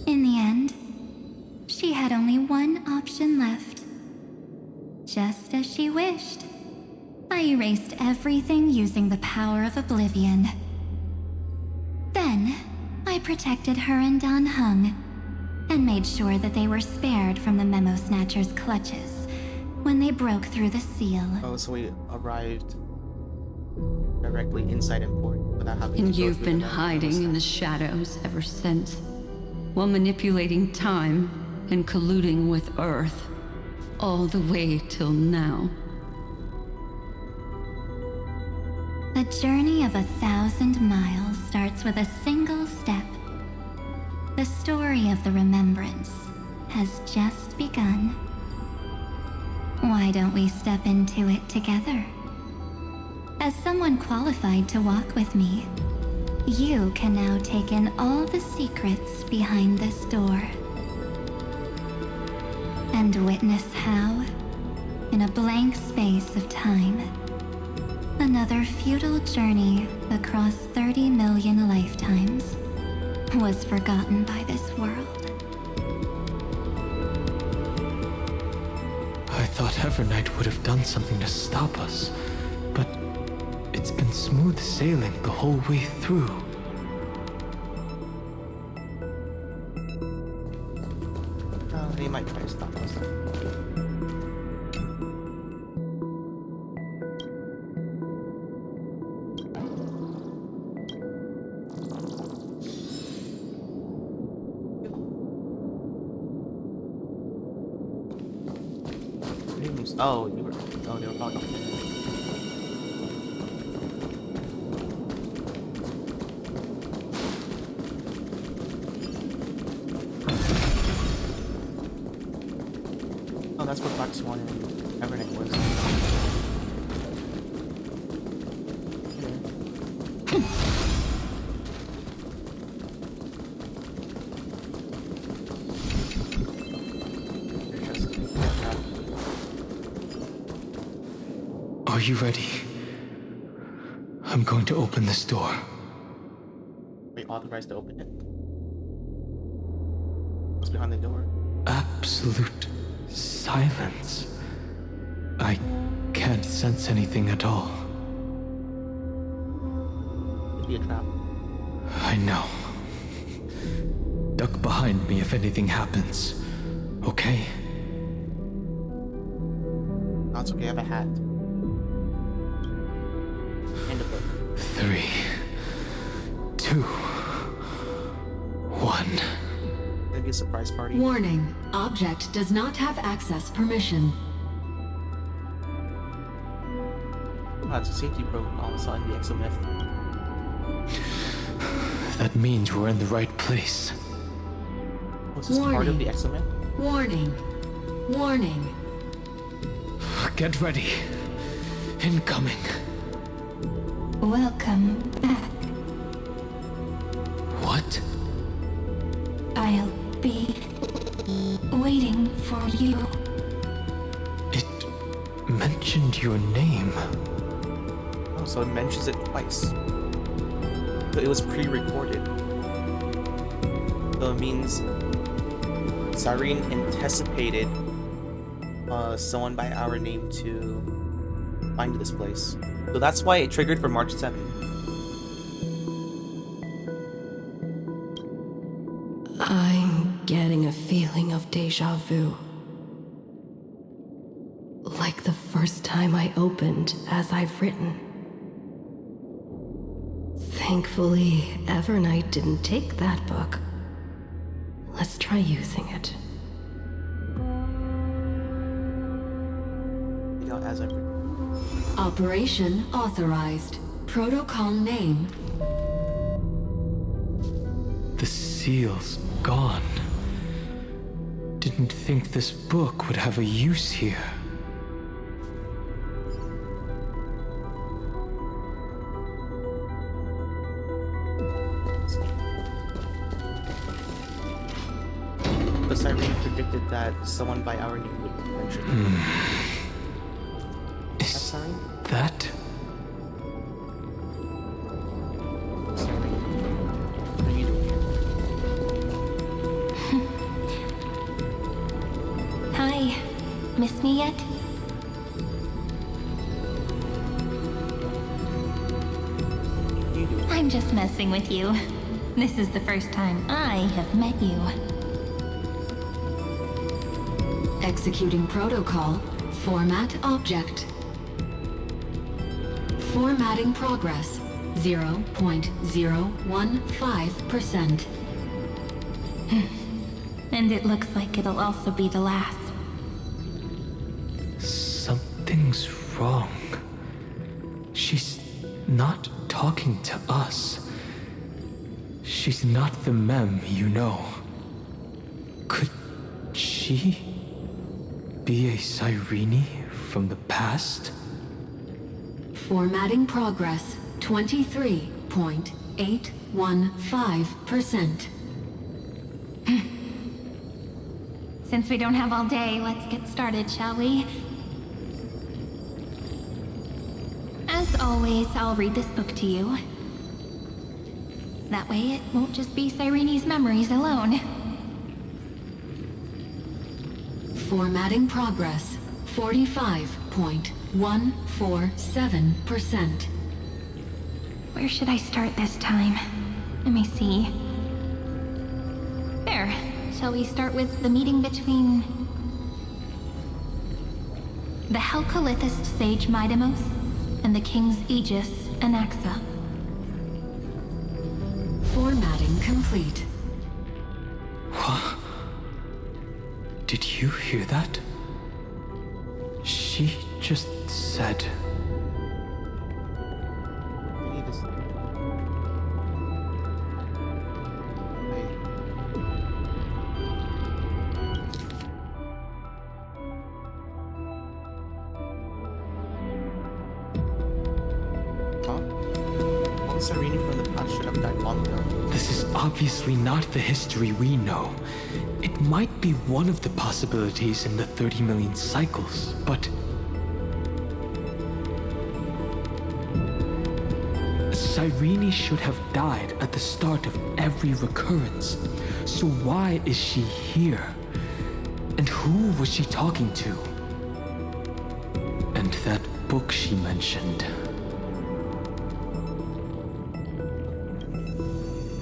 In the end, she had only one option left. Just as she wished, I erased everything using the power of oblivion. Then, I protected her and Dan Heng, and made sure that they were spared from the Memo Snatcher's clutches when they broke through the seal. Oh, so we arrived directly inside Emporium without having to And go you've through been the hiding in the shadows ever since, while manipulating time and colluding with Earth, all the way till now. The journey of 1,000 miles starts with a single step. The story of the remembrance has just begun. Why don't we step into it together? As someone qualified to walk with me, you can now take in all the secrets behind this door. And witness how, in a blank space of time, another futile journey across 30 million lifetimes was forgotten by this world. I thought Evernight would have done something to stop us, but it's been smooth sailing the whole way through. They might try to stop us. Oh, they were probably. Oh, that's what Black Swan and Evernight was. Are you ready? I'm going to open this door. Wait, authorized to open it? What's behind the door? Absolute silence. I can't sense anything at all. It'd be a trap. I know. Duck behind me if anything happens. Okay? No, it's okay, I have a hat. And a book. 3, 2, 1. Maybe a surprise party. Warning. Object does not have access permission. Oh, it's a safety protocol. It's on the exomyth. That means we're in the right place. Was this part of the exomyth? Warning. Warning. Get ready. Incoming. Welcome back. What? I'll be waiting for you. It mentioned your name. So it mentions it twice. So it was pre-recorded. So it means Cyrene anticipated someone by our name to find this place. So that's why it triggered for March 7th. I'm getting a feeling of deja vu. Like the first time I opened as I've written. Thankfully, Evernight didn't take that book. Let's try using it. As I've written. Operation authorized. Protocol name. The seal's gone. Didn't think this book would have a use here. The Cyrene predicted that someone by our name would mention. Is that? Hi. Miss me yet? I'm just messing with you. This is the first time I have met you. Executing protocol. Format object. Formatting progress. 0.015%. And it looks like it'll also be the last. Something's wrong. She's not talking to us. She's not the mem, you know. Could she be a Cyrene from the past? Formatting progress. 23.815%. Since we don't have all day, let's get started, shall we? As always, I'll read this book to you. That way it won't just be Cyrene's memories alone. Formatting progress. 45.147%. Where should I start this time? Let me see. There. Shall we start with the meeting between the Helcolithist sage Midamos and the King's Aegis Anaxa? Formatting complete. What? Did you hear that? She just said... Cyrene from the past should have died long ago. This is obviously not the history we know. It might be one of the possibilities in the 30 million cycles, but... Cyrene should have died at the start of every recurrence. So why is she here? And who was she talking to? And that book she mentioned...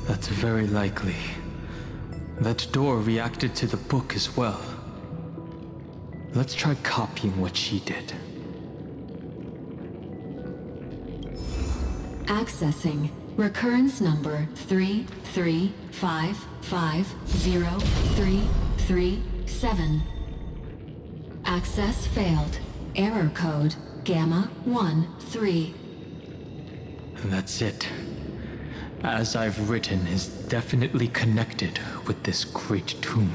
That's very likely. That door reacted to the book as well. Let's try copying what she did. Accessing recurrence number 335503337. Access failed. Error code Gamma 13. And that's it. As I've written, is definitely connected with this great tomb.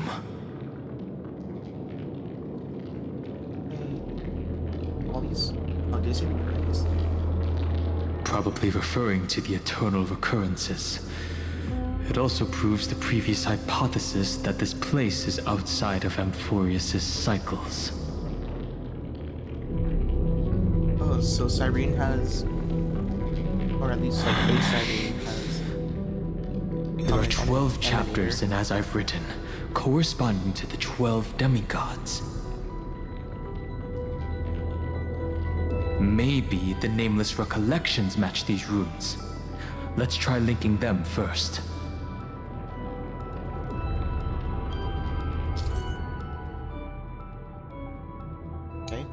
All these recurrences. Probably referring to the eternal recurrences. It also proves the previous hypothesis that this place is outside of Amphorius' cycles. Oh, so Cyrene has at least like base Cyrene has There are become an 12 chapters, emanator. and as I've written, corresponding to the 12 demigods. Maybe the nameless recollections match these runes. Let's try linking them first. Okay.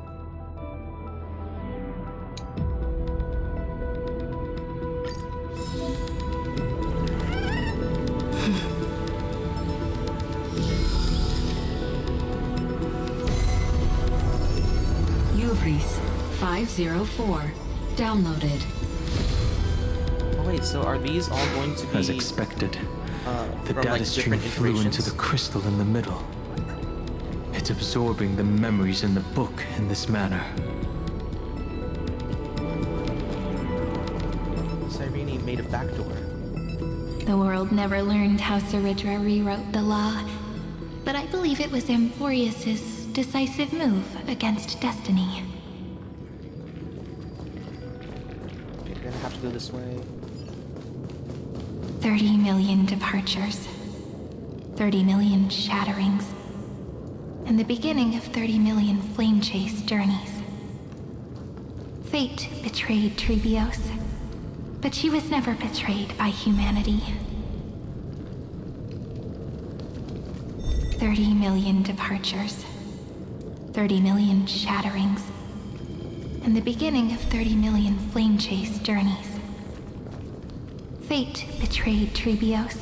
Uvris 504. Downloaded. Oh wait, so are these all going to be As expected, the from, data like, stream different flew into iterations? the crystal in the middle. It's absorbing the memories in the book in this manner. Cyrene made a backdoor. The world never learned how Ceridra rewrote the law, but I believe it was Amphorius's decisive move against destiny. Okay, we're gonna have to go this way. 30 million departures, 30 million shatterings, and the beginning of 30 million flame chase journeys. Fate betrayed Trebios, but she was never betrayed by humanity. 30 million departures, 30 million shatterings, and the beginning of 30 million flame chase journeys. Fate betrayed Trebios,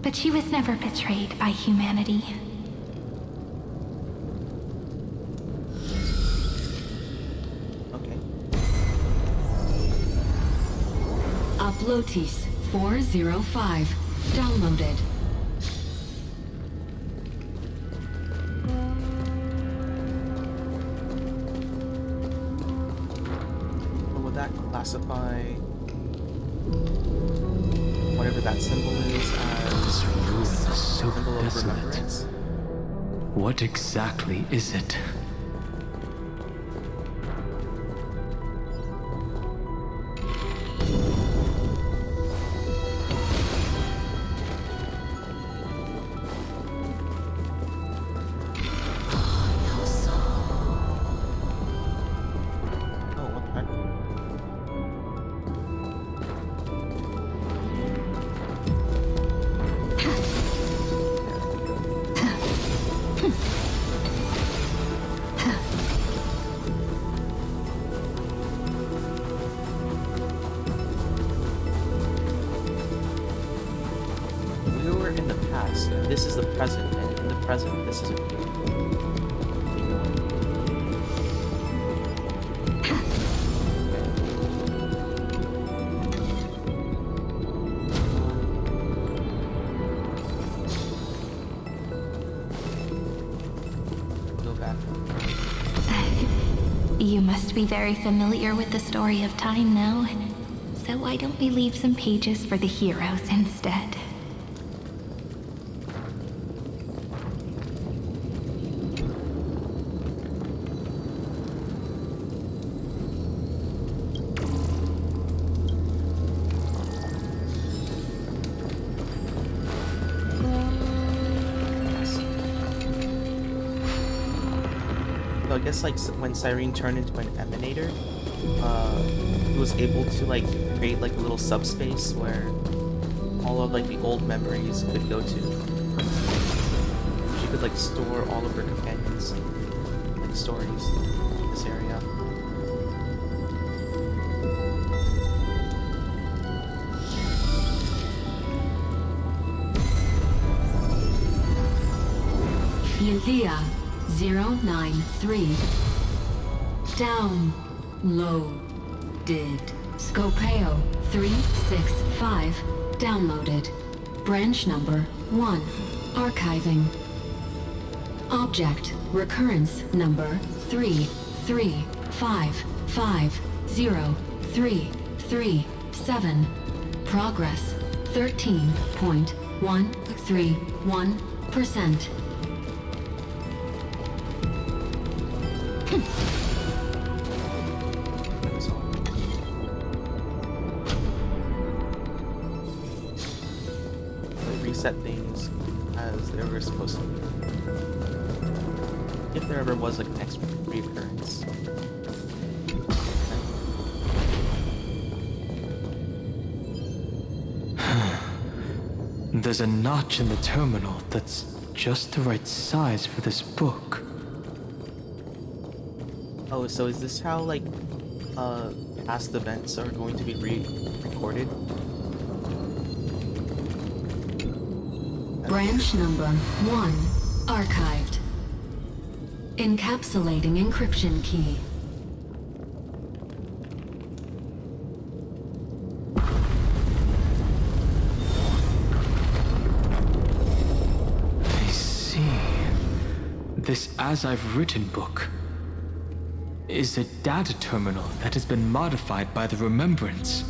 but she was never betrayed by humanity. Okay. Uplotis 405. Downloaded. What would that classify? Whatever that symbol is This as room is so symbol of desolate. remembrance. What exactly is it? Oh, what the heck? We were in the past, and this is the present, and in the present, this is a future. Go back. You must be very familiar with the story of time now, so why don't we leave some pages for the heroes instead? So I guess like when Cyrene turned into an emanator, he was able to like create like a little subspace where all of like the old memories could go to. She could like store all of her companions' like stories in this area. Yulia 093. Downloaded. Scopeo 365. Downloaded. Branch number 1. Archiving. Object recurrence number 335503337. Progress 13.131%. set things as they were supposed to be. If there ever was like an extra reoccurrence. There's a notch in the terminal that's just the right size for this book. Oh, so is this how like past events are going to be recorded? Branch number 1 archived. Encapsulating encryption key. I see. This As I've Written book is a data terminal that has been modified by the Remembrance.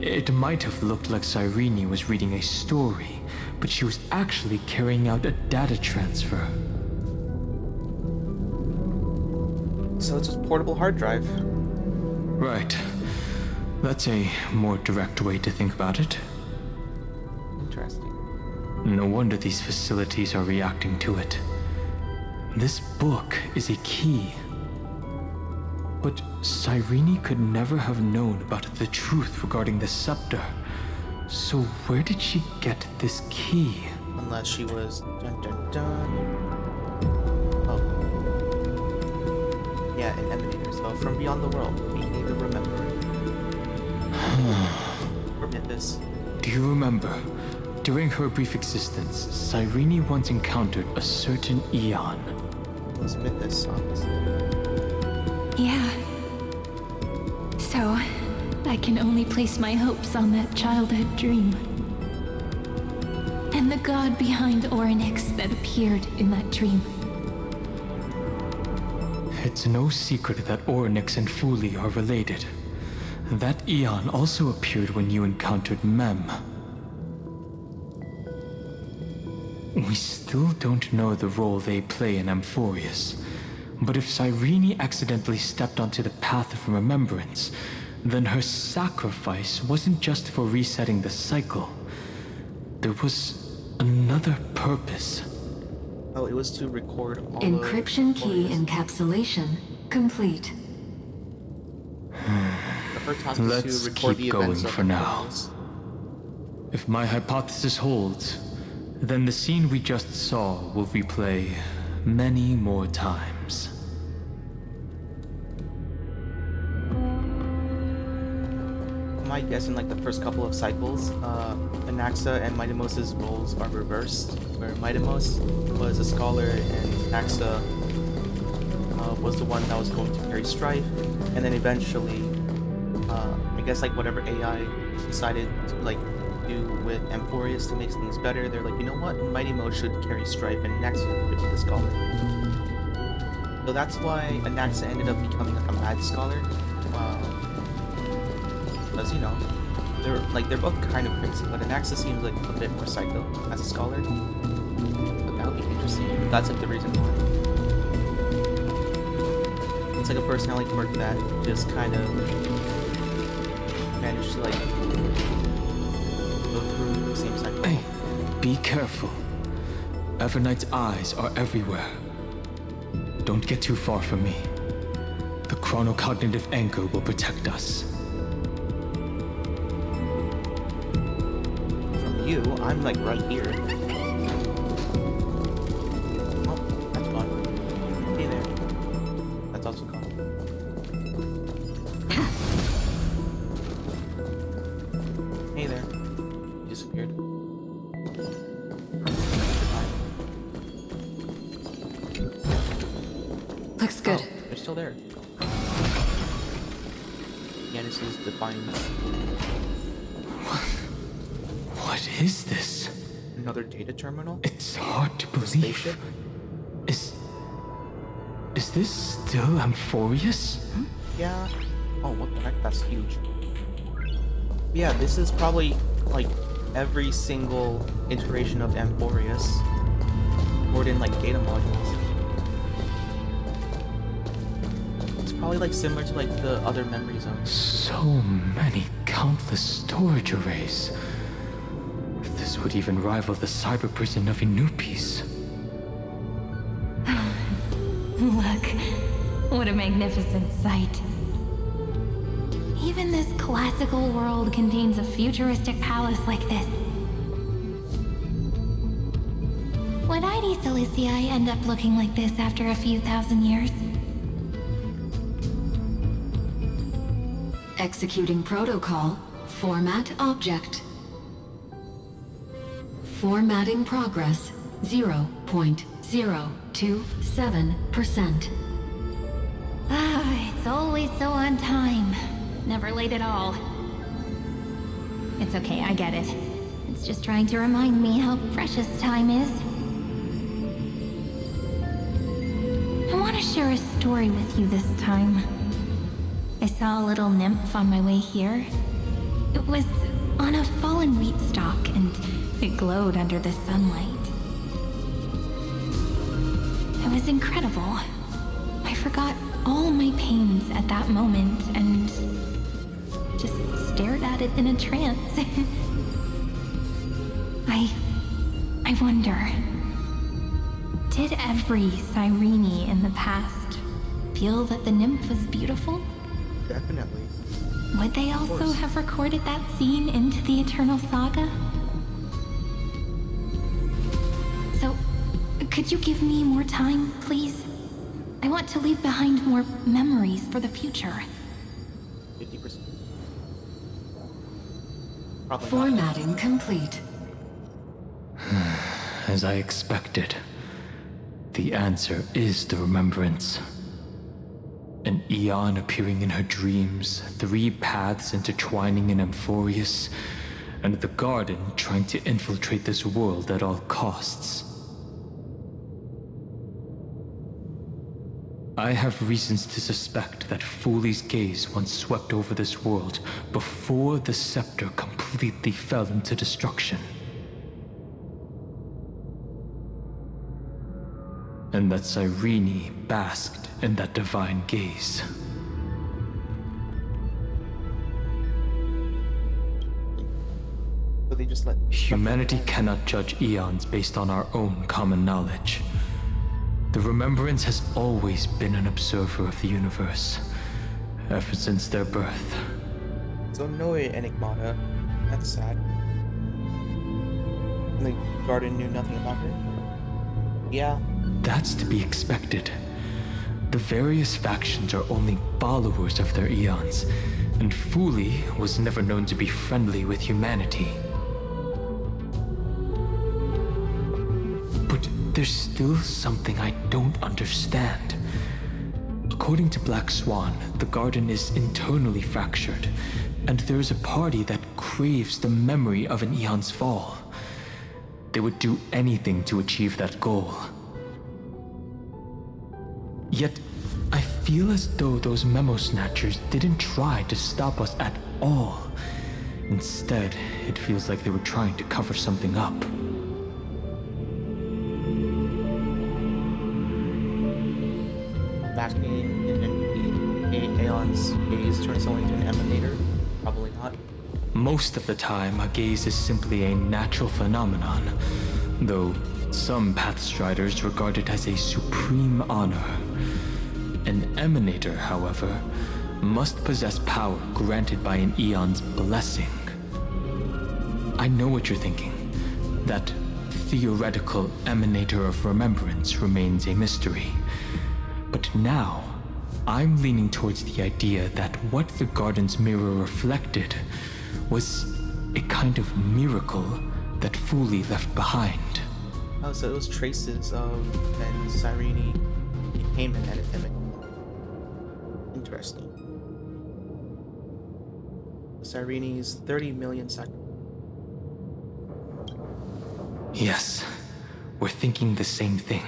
It might have looked like Cyrene was reading a story, but she was actually carrying out a data transfer. So it's a portable hard drive. Right. That's a more direct way to think about it. Interesting. No wonder these facilities are reacting to it. This book is a key. But Cyrene could never have known about the truth regarding the scepter. So where did she get this key? Unless she was... Dun, dun, dun. Oh. Yeah, an emanator. So from beyond the world, we need to remember it. Permit this. Do you remember? During her brief existence, Cyrene once encountered a certain Eon. It was Mythos, obviously. Yeah. So, I can only place my hopes on that childhood dream. And the god behind Orynyx that appeared in that dream. It's no secret that Orynyx and Fuli are related. That Eon also appeared when you encountered Mem. We still don't know the role they play in Amphorius. But if Cyrene accidentally stepped onto the path of remembrance, then her sacrifice wasn't just for resetting the cycle. There was another purpose. Oh, it was to record all Encryption key encapsulation complete. her task was Let's to record keep the going events of for the now. films. If my hypothesis holds, then the scene we just saw will replay many more times. My guess in like the first couple of cycles, Anaxa and Mightimos' roles are reversed, where Mightimos was a scholar and Anaxa was the one that was going to carry strife, and then eventually, I guess like whatever AI decided to like do with Amphorius to make things better, they're like, you know what, Mightimos should carry strife and Anaxa should be the scholar. So that's why Anaxa ended up becoming like a mad scholar. Because, you know, they're both kind of crazy, but Anaxa seems like a bit more psycho as a scholar. But that would be interesting if that's like the reason why. It's like a personality quirk that just kind of managed to like go through the same cycle. Hey, be careful. Evernight's eyes are everywhere. Don't get too far from me. The chronocognitive anchor will protect us. You, I'm like right here. Oh, that's fun. Hey there. That's also cool. Hey there. You disappeared. Looks good. Oh, they're still there. Yeah, this is Defiance. What is this? Another data terminal? It's hard to believe. Is this still Amphorius? Yeah. Oh, what the heck? That's huge. Yeah, this is probably like every single iteration of Amphorius, stored in like data modules. It's probably like similar to like the other memory zones. So many countless storage arrays. This would even rival the cyber prison of Inupis. Look, what a magnificent sight. Even this classical world contains a futuristic palace like this. Would ID Silicii end up looking like this after a few thousand years? Executing protocol. Format object. Formatting progress 0.027%. Ah, it's always so on time. Never late at all. It's okay, I get it. It's just trying to remind me how precious time is. I want to share a story with you this time. I saw a little nymph on my way here. It was on a fallen wheat stalk, and it glowed under the sunlight. It was incredible. I forgot all my pains at that moment and just stared at it in a trance. I wonder, did every Cyrene in the past feel that the nymph was beautiful? Definitely. Would they also have recorded that scene into the Eternal Saga? So, could you give me more time, please? I want to leave behind more memories for the future. 50%. Formatting complete. As I expected, the answer is the remembrance. An Eon appearing in her dreams, 3 paths intertwining in Amphorius, and the Garden trying to infiltrate this world at all costs. I have reasons to suspect that Fooley's gaze once swept over this world before the scepter completely fell into destruction. And that Cyrene basked in that divine gaze. So they just let Humanity cannot judge eons based on our own common knowledge. The Remembrance has always been an observer of the universe, ever since their birth. So no Enigmata. That's sad. And the Garden knew nothing about her? Yeah. That's to be expected. The various factions are only followers of their eons, and Fooley was never known to be friendly with humanity. But there's still something I don't understand. According to Black Swan, the Garden is internally fractured, and there is a party that craves the memory of an eon's fall. They would do anything to achieve that goal. Yet, I feel as though those memo snatchers didn't try to stop us at all. Instead, it feels like they were trying to cover something up. Basking in an Aeon's gaze turns someone into an emanator? Probably not. Most of the time, a gaze is simply a natural phenomenon, though some Pathstriders regard it as a supreme honor. An emanator, however, must possess power granted by an eon's blessing. I know what you're thinking. That theoretical emanator of remembrance remains a mystery. But now, I'm leaning towards the idea that what the Garden's mirror reflected was a kind of miracle that Fooley left behind. Oh, so those traces of when Cyrene became an anthemic. Interesting. Cyrene's 30 million sacrifices. Yes, we're thinking the same thing.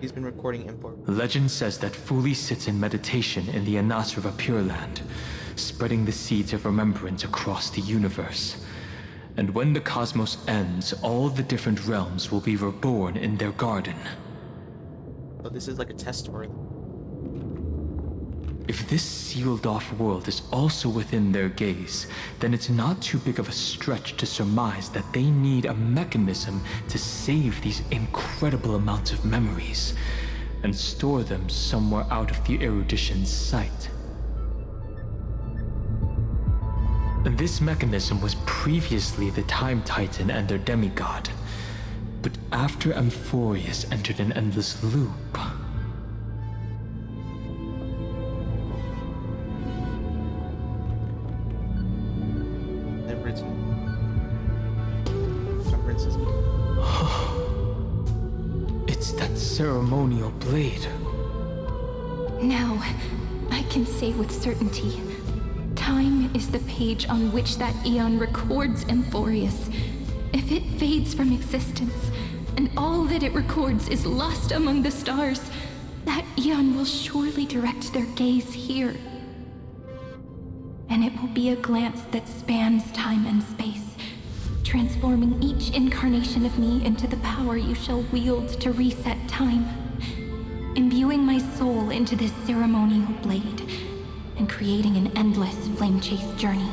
He's been recording import. Legend says that Fooley sits in meditation in the Anasrva Pure Land, spreading the seeds of remembrance across the universe. And when the cosmos ends, all the different realms will be reborn in their garden. So this is like a test for them. If this sealed-off world is also within their gaze, then it's not too big of a stretch to surmise that they need a mechanism to save these incredible amounts of memories and store them somewhere out of the erudition's sight. This mechanism was previously the Time Titan and their demigod, but after Amphorius entered an endless loop, it's that ceremonial blade. Now, I can say with certainty, time is the page on which that eon records Amphorius. If it fades from existence, and all that it records is lost among the stars, that eon will surely direct their gaze here. And it will be a glance that spans time and space, transforming each incarnation of me into the power you shall wield to reset time, imbuing my soul into this ceremonial blade, and creating an endless flame-chased journey.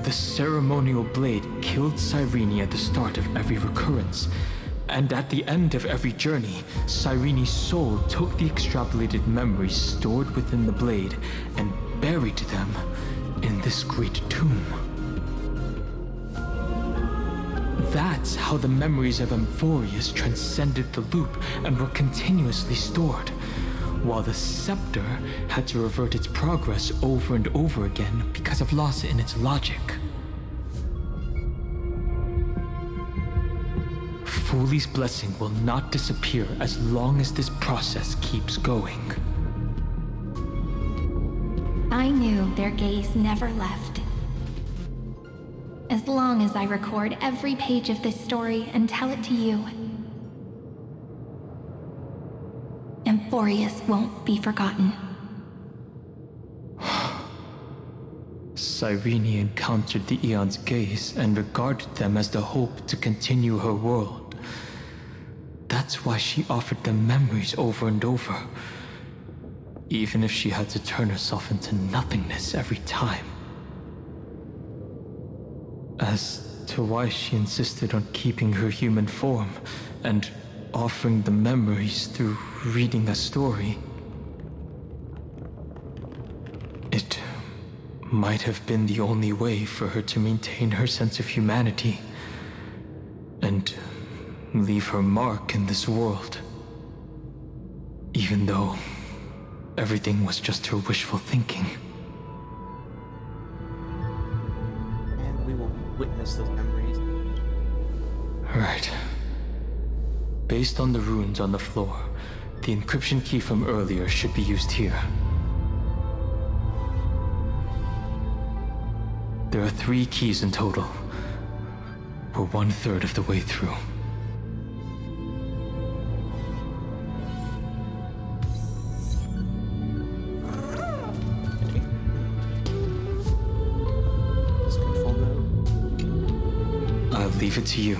The ceremonial blade killed Cyrene at the start of every recurrence, and at the end of every journey, Cyrene's soul took the extrapolated memories stored within the blade and buried them in this great tomb. That's how the memories of Amphorius transcended the loop and were continuously stored, while the scepter had to revert its progress over and over again because of loss in its logic. Fuli's blessing will not disappear as long as this process keeps going. I knew their gaze never left. As long as I record every page of this story and tell it to you, Amphorius won't be forgotten. Cyrene encountered the Eon's gaze and regarded them as the hope to continue her world. That's why she offered them memories over and over, even if she had to turn herself into nothingness every time. As to why she insisted on keeping her human form and offering the memories through reading a story, it might have been the only way for her to maintain her sense of humanity and leave her mark in this world, even though everything was just her wishful thinking. And we will witness those memories. Right. Based on the runes on the floor, the encryption key from earlier should be used here. There are 3 keys in total. We're 1/3 of the way through. I'll leave it to you.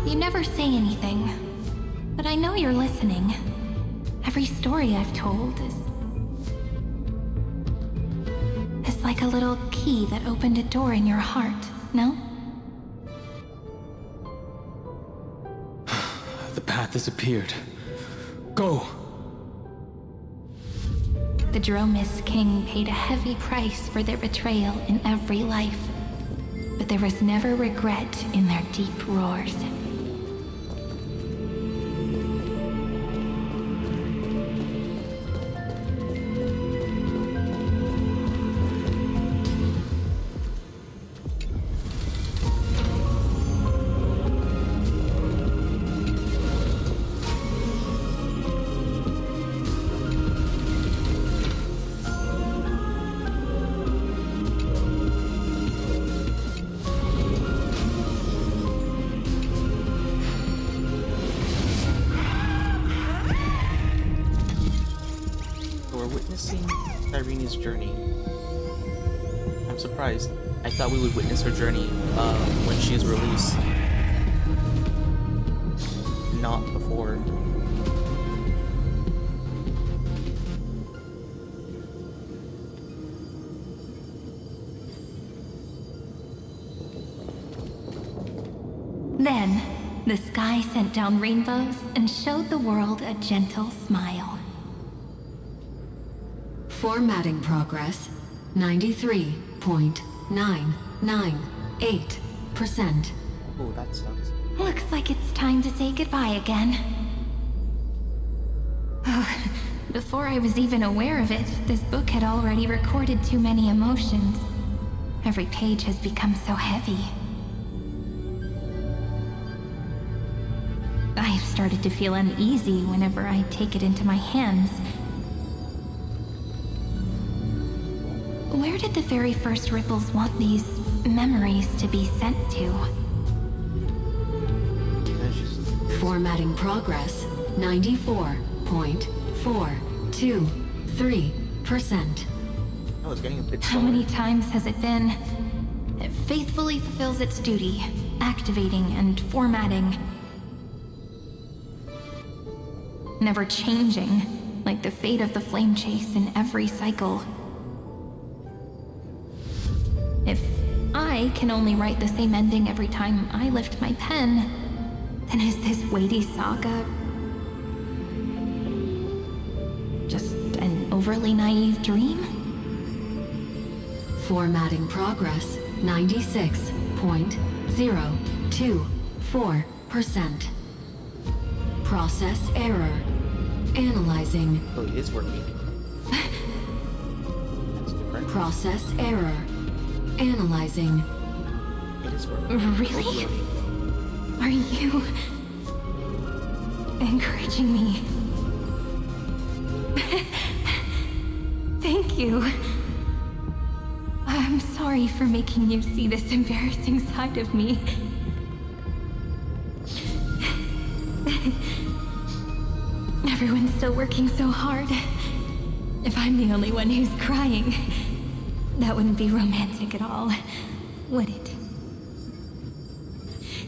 You never say anything, but I know you're listening. Every story I've told is like a little key that opened a door in your heart, no? The path has appeared. Go! The Dromis King paid a heavy price for their betrayal in every life, but there was never regret in their deep roars. Cyrene's journey. I'm surprised. I thought we would witness her journey when she is released. Not before. The sky sent down rainbows and showed the world a gentle smile. Formatting progress 93.998%. Oh, that sucks. Looks like it's time to say goodbye again. Before I was even aware of it, this book had already recorded too many emotions. Every page has become so heavy. I've started to feel uneasy whenever I take it into my hands. Where did the very first ripples want these memories to be sent to? Formatting progress 94.423%. Oh, it's getting a bit How many times has it been? It faithfully fulfills its duty, activating and formatting. Never changing, like the fate of the flame chase in every cycle. If I can only write the same ending every time I lift my pen, then is this weighty saga just an overly naive dream? Formatting progress 96.024%. Process error. Analyzing. Oh, it is working. That's different. Process error. Analyzing. It is working. Really? Are you encouraging me? Thank you. I'm sorry for making you see this embarrassing side of me. Everyone's still working so hard. If I'm the only one who's crying, that wouldn't be romantic at all, would it?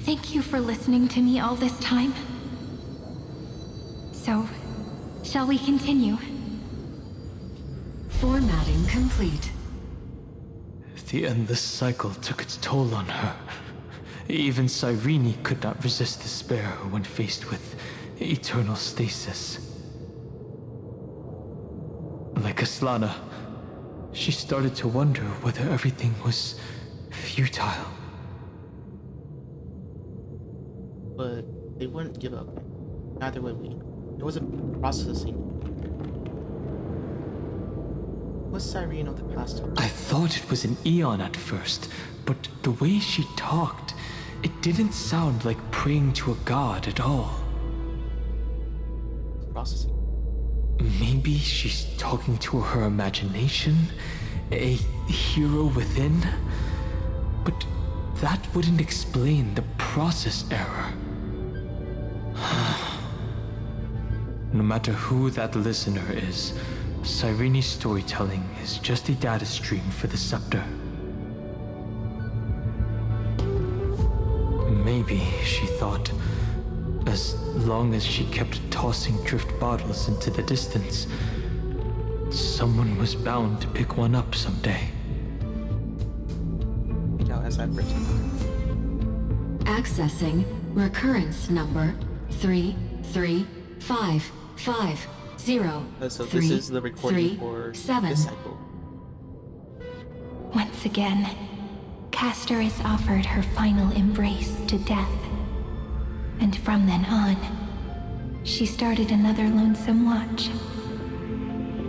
Thank you for listening to me all this time. So, shall we continue? Formatting complete. The endless cycle took its toll on her. Even Cyrene could not resist despair when faced with eternal stasis. Like Aslana, she started to wonder whether everything was futile. But they wouldn't give up. Neither would we. There was a processing. Was Cyrene of the past? I thought it was an Eon at first, but the way she talked, it didn't sound like praying to a god at all. Processing. Maybe she's talking to her imagination, a hero within, but that wouldn't explain the process error. No matter who that listener is, Cyrene's storytelling is just a data stream for the scepter. Maybe, she thought, as long as she kept tossing drift bottles into the distance, someone was bound to pick one up someday. As I've written. Accessing recurrence number 33550. So this is the recording for this cycle. Once again, Castor is offered her final embrace to death. And from then on, she started another lonesome watch.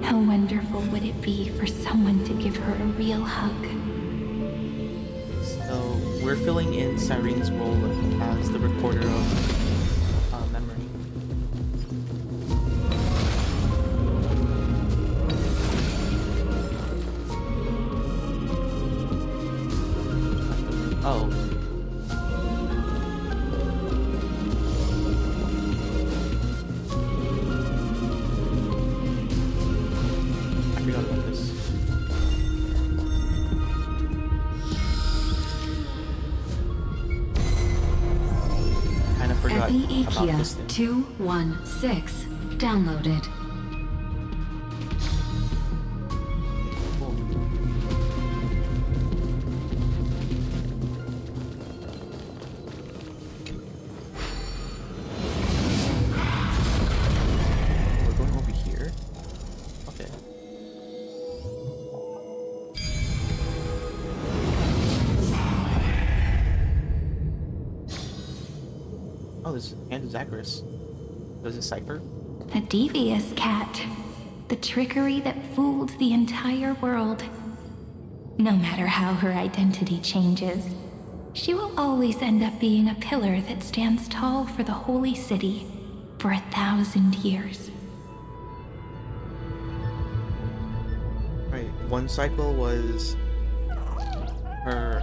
How wonderful would it be for someone to give her a real hug? So we're filling in Cyrene's role as the recorder of memory. Oh. I forgot about this. Kinda forgot about Epiikia this thing. 216 downloaded. his hand is Zacharias. Does it cipher? A devious cat. The trickery that fooled the entire world. No matter how her identity changes, she will always end up being a pillar that stands tall for the holy city for 1,000 years. Right. One cycle was her,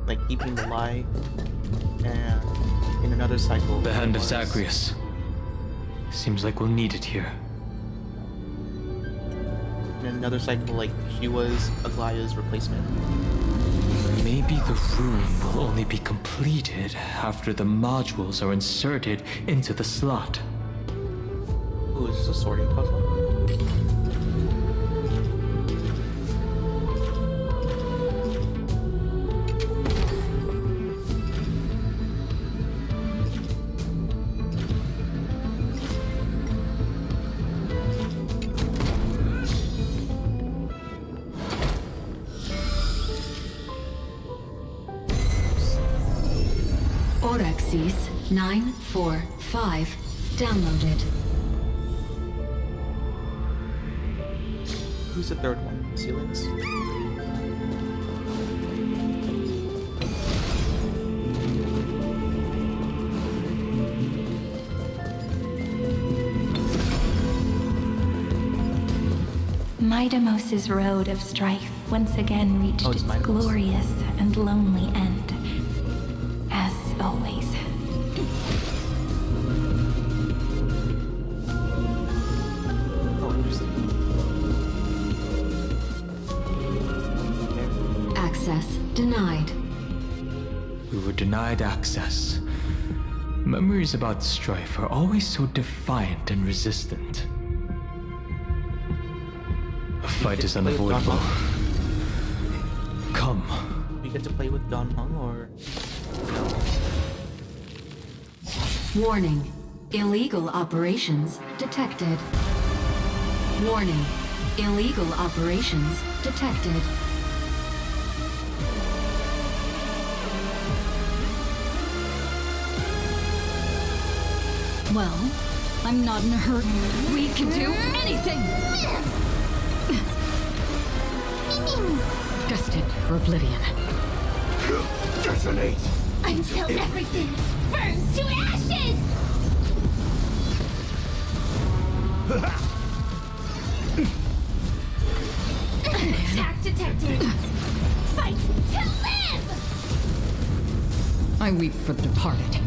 like keeping the lie, and in another cycle, The hand of was- Zacharias. Seems like we'll need it here. In another cycle, like she was Aglaya's replacement. Maybe the room will only be completed after the modules are inserted into the slot. Ooh, is this a sorting puzzle? Orexis 945 downloaded. Who's the third one? Ceilings? Midamos's road of strife once again reached it's its Midamos. glorious and lonely end. As always. Oh, interesting. Access denied. We were denied access. Memories about strife are always so defiant and resistant. A fight is Play with Don unavoidable. Hung? Come. We get to play with Don Hung, or Warning. Illegal operations detected. Warning. Illegal operations detected. Well, I'm not in a hurry. We can do anything! Destined for oblivion. Detonate! Until everything burns to ashes! Attack detected! Fight to live! I weep for the departed.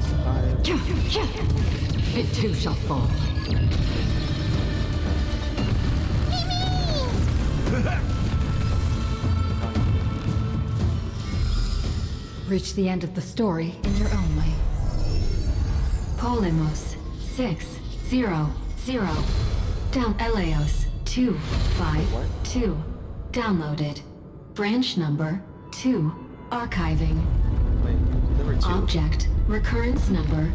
It too shall fall. Reach the end of the story in your own way. Polymos 600. Down Eleos 252. Downloaded. Branch number 2. Archiving. wait, there were two. Object recurrence number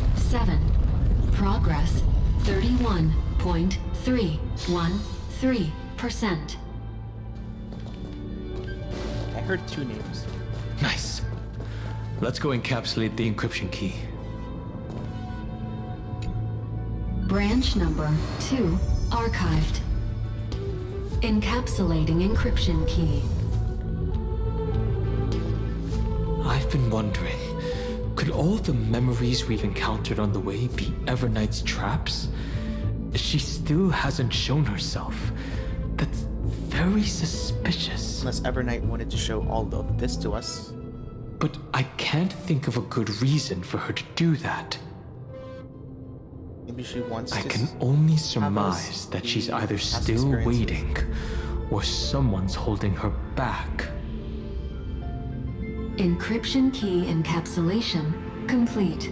335503337. Progress 31.313%. I heard two names. Nice. Let's go encapsulate the encryption key. Branch number 2 archived. Encapsulating encryption key. I've been wondering, could all the memories we've encountered on the way be Evernight's traps? She still hasn't shown herself. That's very suspicious. Unless Evernight wanted to show all of this to us. But I can't think of a good reason for her to do that. Maybe she wants I to can only have us surmise that she's be either past still experiences. waiting, or someone's holding her back. Encryption key encapsulation complete.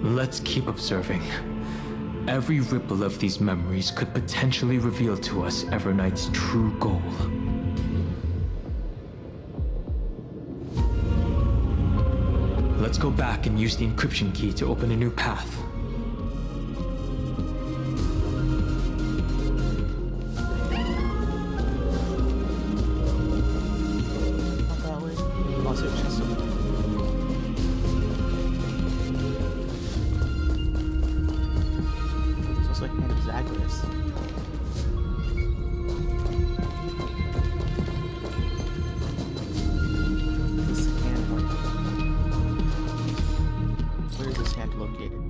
Let's keep observing. Every ripple of these memories could potentially reveal to us Evernight's true goal. Let's go back and use the encryption key to open a new path. Zagreus. This hand like? Where is this hand located?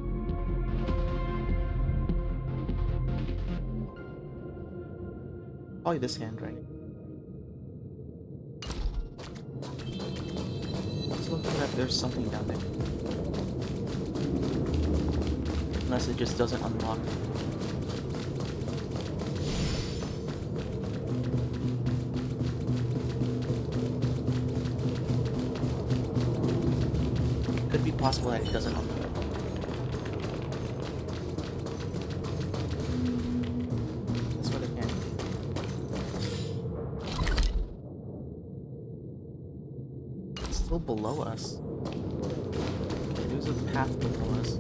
Probably this hand, right? Let's look for if there's something down there. Unless it just doesn't unlock. It could be possible that it doesn't unlock. That's what it can. It's still below us. Okay, there's a path below us.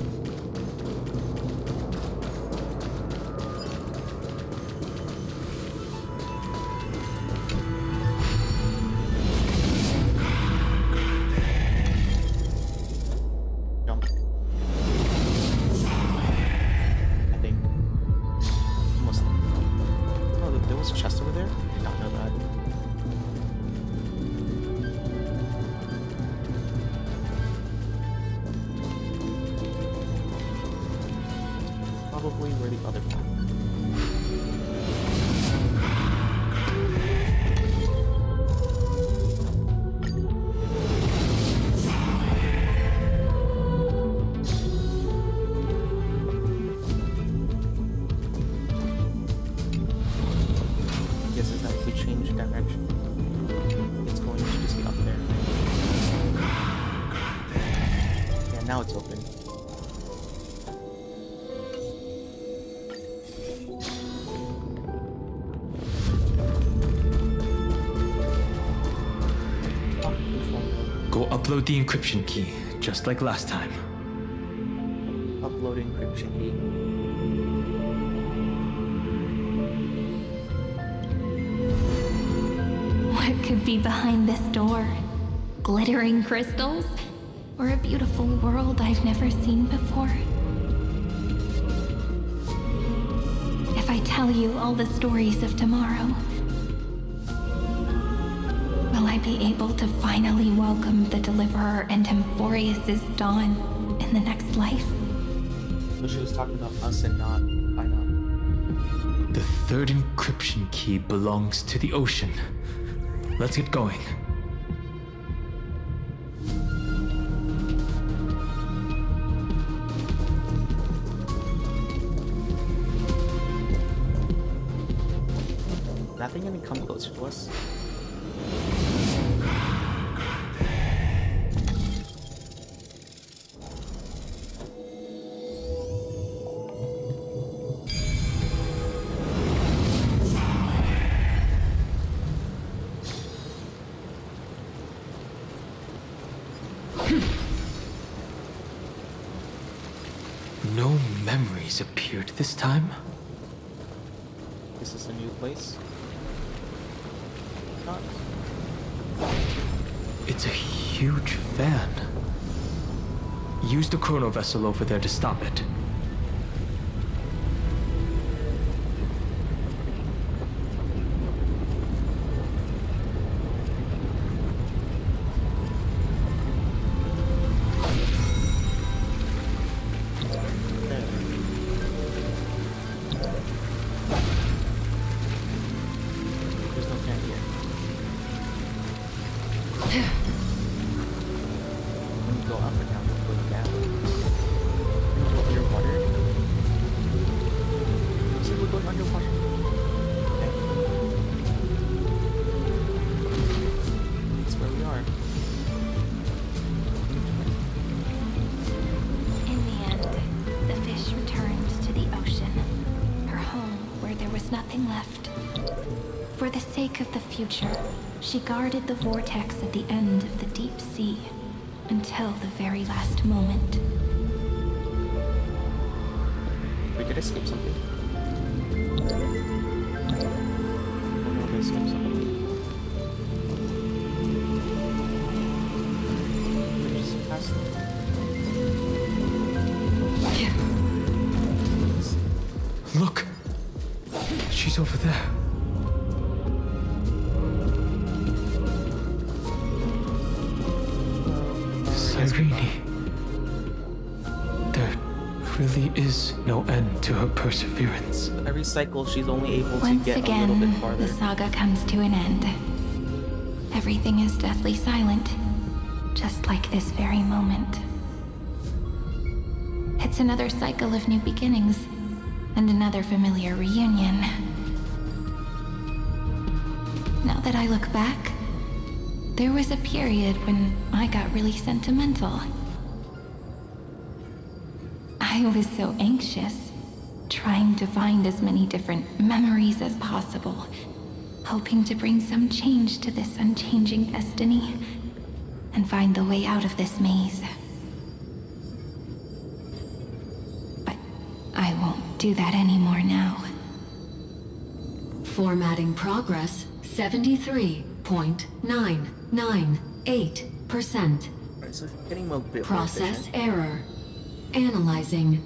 Probably where the other path. I guess it's if we change direction, it's going to just be up there. Yeah, now it's open. Upload the encryption key, just like last time. Upload encryption key. What could be behind this door? Glittering crystals? Or a beautiful world I've never seen before? If I tell you all the stories of tomorrow, will I be able to finally welcome the Deliverer and Emphorius' dawn in the next life? So she was talking about us and not Final. The third encryption key belongs to the ocean. Let's get going. Nothing gonna come closer to us. No memories appeared this time. This is a new place. Not. It's a huge fan. Use the chrono vessel over there to stop it. She guarded the vortex at the end of the deep sea until the very last moment. We did escape something. We did escape something. We just passed them. Look! over there? Cyrene. There really is no end to her perseverance. Every cycle, she's only able to Once get a little bit again, farther. the saga comes to an end. Everything is deathly silent, just like this very moment. It's another cycle of new beginnings, and another familiar reunion. Now that I look back, there was a period when I got really sentimental. I was so anxious, trying to find as many different memories as possible, hoping to bring some change to this unchanging destiny, and find the way out of this maze. But I won't do that anymore now. Formatting progress 73.998%. Alright, so getting a bit more Process efficient. error. Analyzing.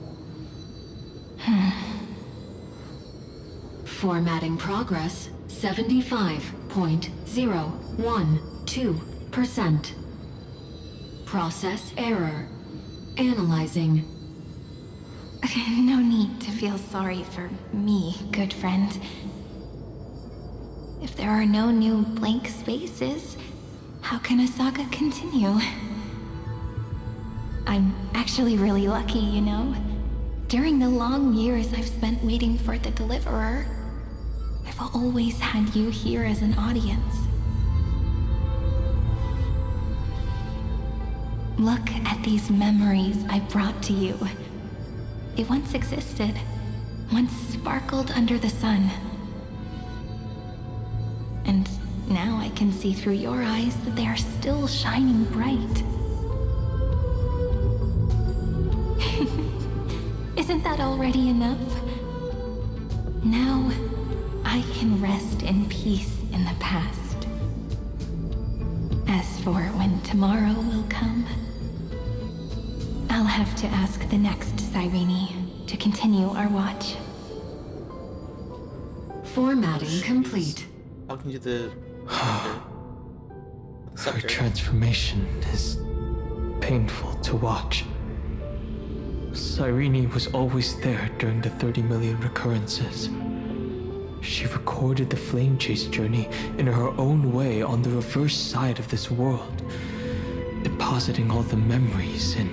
Formatting progress 75.012%. Process error. Analyzing. No need to feel sorry for me, good friend. If there are no new blank spaces, how can a saga continue? I'm actually really lucky, you know? During the long years I've spent waiting for the Deliverer, I've always had you here as an audience. Look at these memories I brought to you. They once existed, once sparkled under the sun. And now I can see through your eyes that they are still shining bright. Isn't that already enough? Now, I can rest in peace in the past. As for when tomorrow will come, I'll have to ask the next Cyrene to continue our watch. Formatting complete. Talking to the Her transformation is painful to watch. Cyrene was always there during the 30 million recurrences. She recorded the flame chase journey in her own way on the reverse side of this world, depositing all the memories in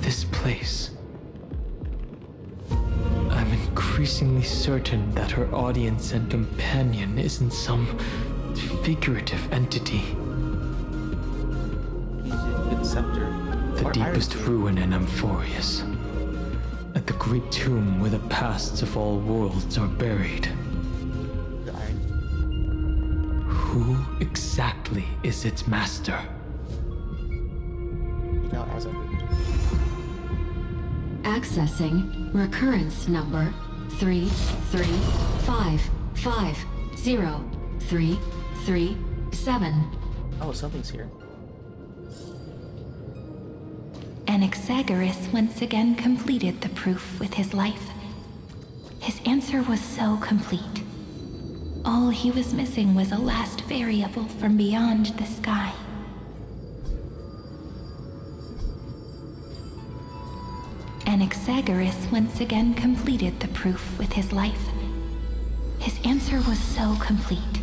this place. I'm increasingly certain that her audience and companion isn't some figurative entity. Good scepter. The deepest ruin in Amphorius. At the great tomb where the pasts of all worlds are buried. Who exactly is its master? Accessing recurrence number 335503337. Oh, something's here. Anaxagoras once again completed the proof with his life. His answer was so complete. All he was missing was a last variable from beyond the sky. Anaxagoras once again completed the proof with his life. His answer was so complete.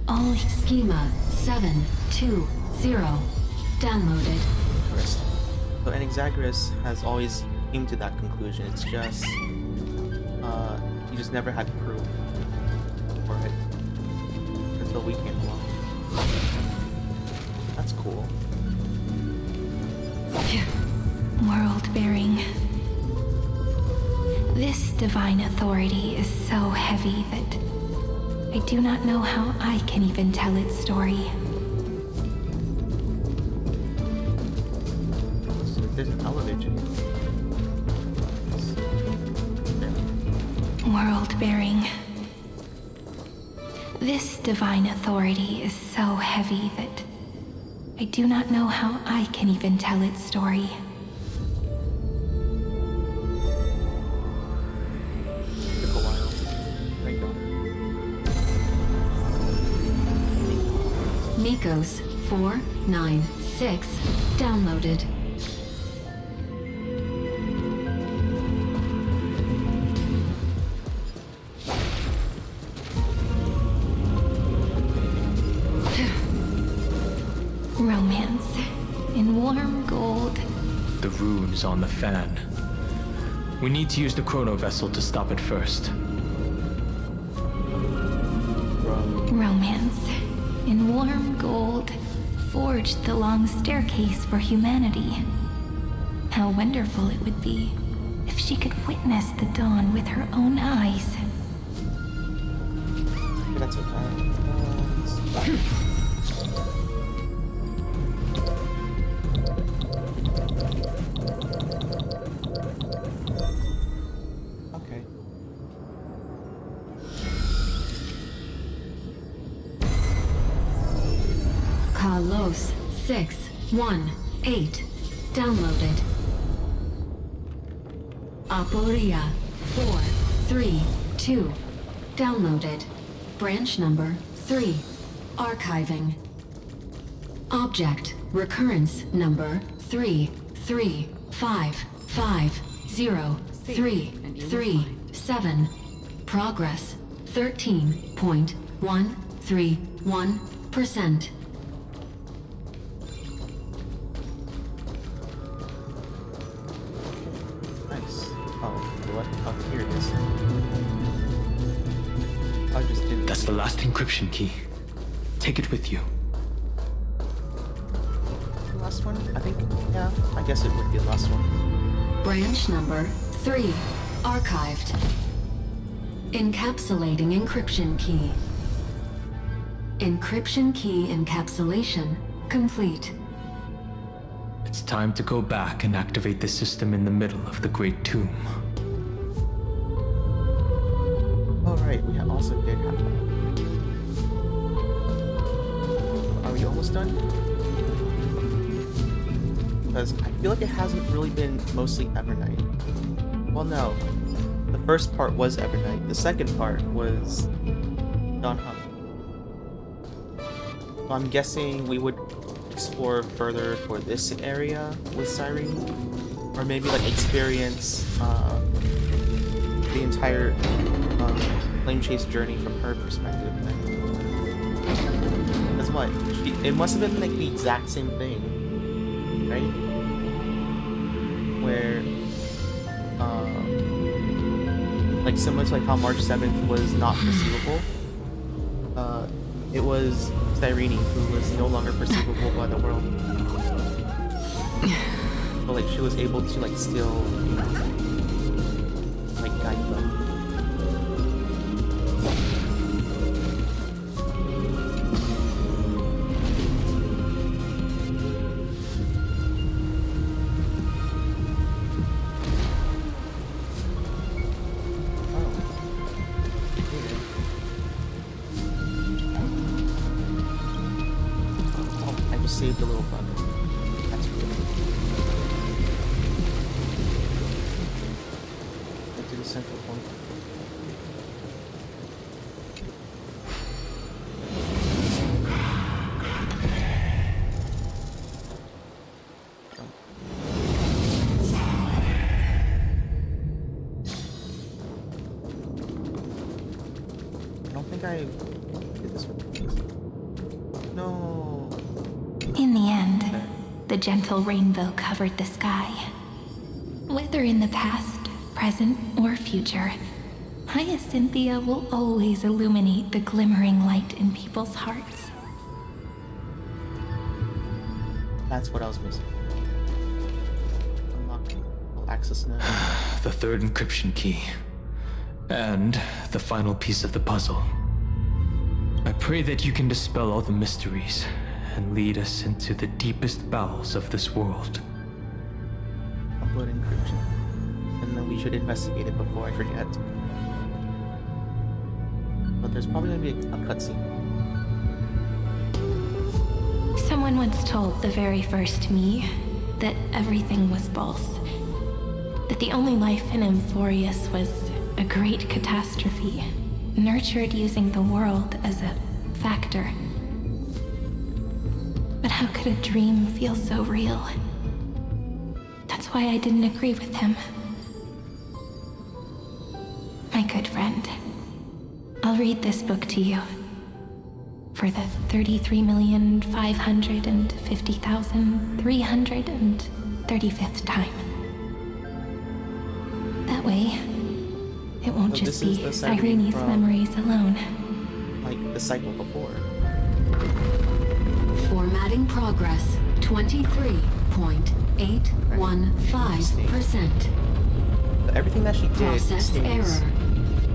All Schema 720 downloaded. So Anaxagoras has always came to that conclusion. It's just he just never had proof for it until we came along. That's cool. World-bearing. This divine authority is so heavy that I do not know how I can even tell its story. So there's an elevator. World-bearing. This divine authority is so heavy that I do not know how I can even tell its story. Took a while. Thank God. Echoes 496 downloaded. Romance in warm gold. The rune is on the fan. We need to use the chrono vessel to stop it first. Romance in warm gold forged the long staircase for humanity. How wonderful it would be if she could witness the dawn with her own eyes. That's okay. Okay. Carlos 618 downloaded. Aporia 432 downloaded. Branch number 3 archiving. Object recurrence number 335503337. Progress 13.131%. Nice. Oh, what? Oh, here it is. I just didn't. That's the last encryption key. Take it with you. The last one? I think, yeah, I guess it would be the last one. Branch number 3 archived. Encapsulating encryption key. Encryption key encapsulation complete. It's time to go back and activate the system in the middle of the Great Tomb. Alright, we also did have that. Are we almost done? Because I feel like it hasn't really been mostly Evernight. Well, no. The first part was Evernight. The second part was Don Hung. So I'm guessing we would explore further for this area with Cyrene, or maybe like experience the entire Flame Chase journey from her perspective. That's what it must have been like the exact same thing, right? Where like similar to like how March 7th was not perceivable, it was Cyrene who was no longer perceivable by the world. But like she was able to like still, you know, like guide them. Saved a little bug. That's good. Get to the central point. I don't think I did this one. No. In the end, the gentle rainbow covered the sky. Whether in the past, present, or future, Hyacinthia will always illuminate the glimmering light in people's hearts. That's what I was missing. Unlock access now. The third encryption key. And the final piece of the puzzle. I pray that you can dispel all the mysteries and lead us into the deepest bowels of this world. Upload encryption. And then we should investigate it before I forget. But there's probably gonna be a cutscene. Someone once told the very first me that everything was false. That the only life in Amphorius was a great catastrophe, nurtured using the world as a factor. But how could a dream feel so real? That's why I didn't agree with him. My good friend, I'll read this book to you. For the 33,550,335th time. That way, it won't So just this be is the Cyrene Cyrene's from, memories alone. like the cycle before. Formatting progress 23.815%. But everything that she did Process stays. error.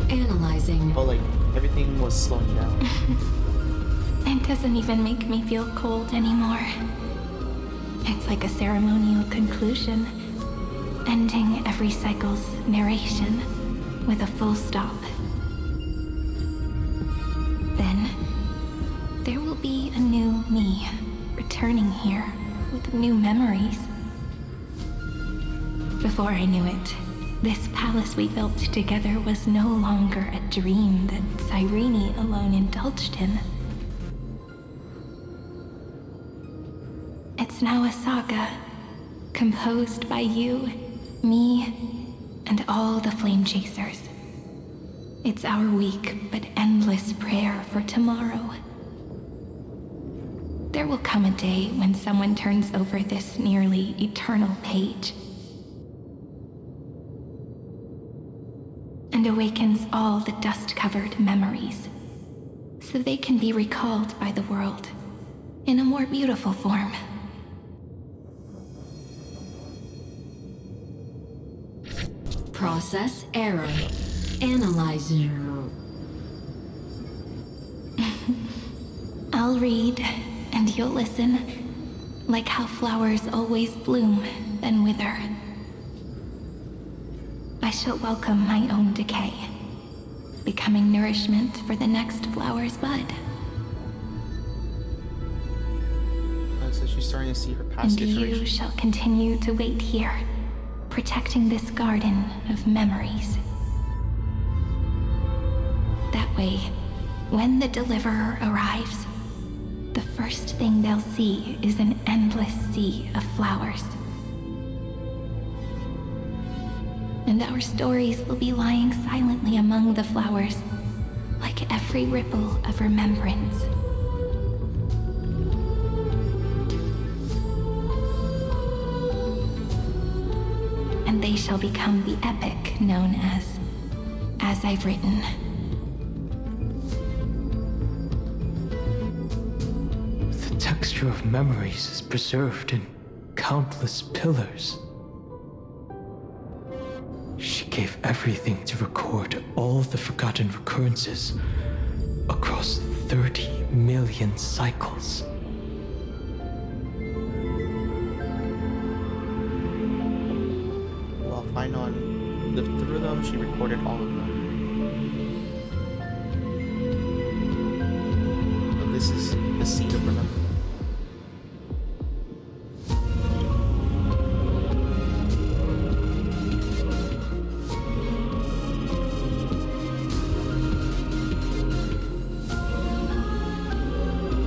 Analyzing. Well, like everything was slowing down. It doesn't even make me feel cold anymore. It's like a ceremonial conclusion, ending every cycle's narration with a full stop. Then, there will be a new me returning here with new memories. Before I knew it, this palace we built together was no longer a dream that Cyrene alone indulged in. It's now a saga, composed by you, me, and all the flame chasers. It's our weak but endless prayer for tomorrow. There will come a day when someone turns over this nearly eternal page and awakens all the dust-covered memories, so they can be recalled by the world in a more beautiful form. Process error. Analyzer. I'll read, and you'll listen, like how flowers always bloom, then wither. I shall welcome my own decay, becoming nourishment for the next flower's bud. So she's starting to see her past And you iterations. shall continue to wait here, protecting this garden of memories. That way, when the Deliverer arrives, the first thing they'll see is an endless sea of flowers. And our stories will be lying silently among the flowers, like every ripple of remembrance. And they shall become the epic known as I've Written. The texture of memories is preserved in countless pillars. She gave everything to record all the forgotten recurrences across 30 million cycles. While Finon lived through them, she recorded all of them. But this is the seed of remembrance.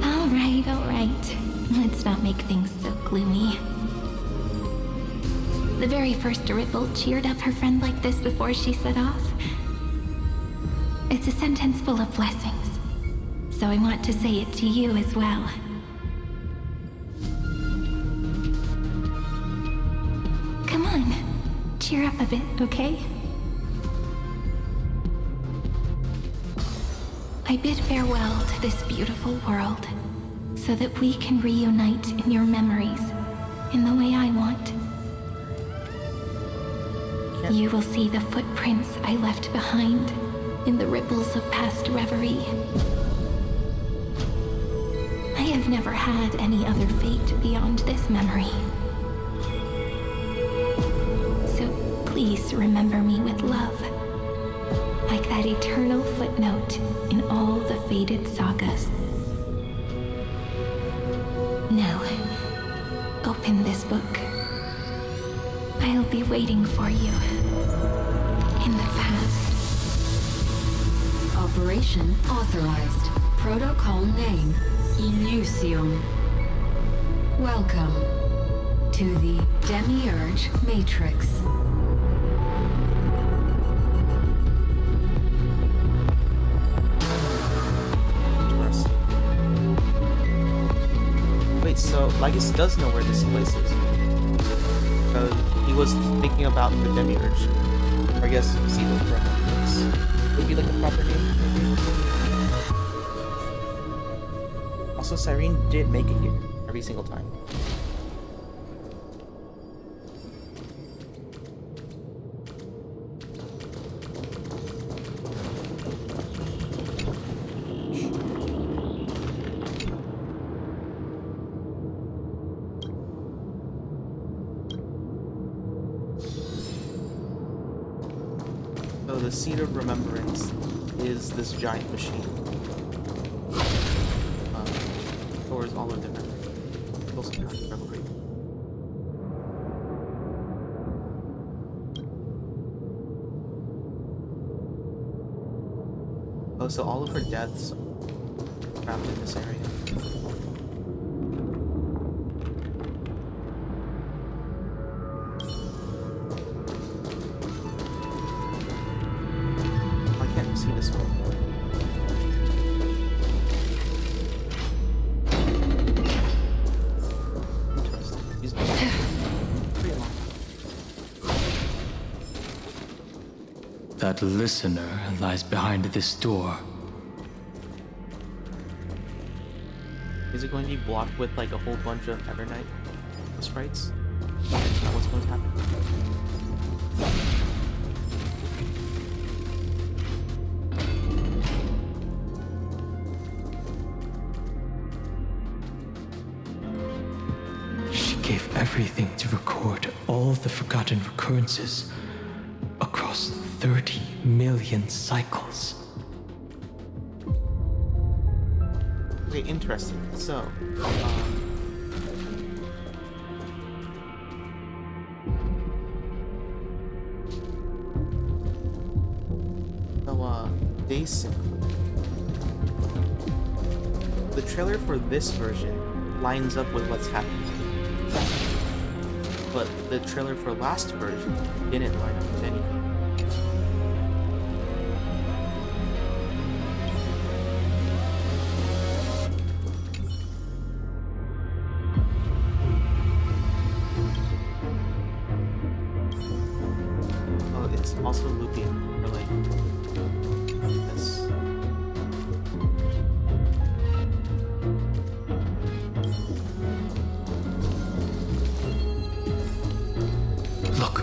All right. Let's not make things so gloomy. The very first Ripple cheered up her friend like this before she set off. It's a sentence full of blessings, so I want to say it to you as well. Come on, cheer up a bit, okay? I bid farewell to this beautiful world, so that we can reunite in your memories, in the way I want. You will see the footprints I left behind in the ripples of past reverie. I have never had any other fate beyond this memory. So please remember me with love, like that eternal footnote in all the faded sagas. Now, open this book. I'll be waiting for you in the past. Operation authorized. Protocol name, Illusion. Welcome to the Demiurge Matrix. Wait, so Lygus does know where this place is. He was thinking about the Demiurge. Or I guess Zero Remembrance. Would be like the proper name, maybe? Also, Cyrene did make it here every single time. So the Seed of Remembrance is this giant machine. Stores all of their memories. Also kind of revelry. Oh, so all of her deaths are trapped in this area. I can't see this one. That listener lies behind this door. Is it going to be blocked with like a whole bunch of Evernight sprites? Is that what's going to happen? She gave everything to record all the forgotten recurrences across 30 million cycles. Okay, interesting. So, basically, the trailer for this version lines up with what's happening. But the trailer for last version didn't line up with anything. Oh, it's also looping for like this. Look,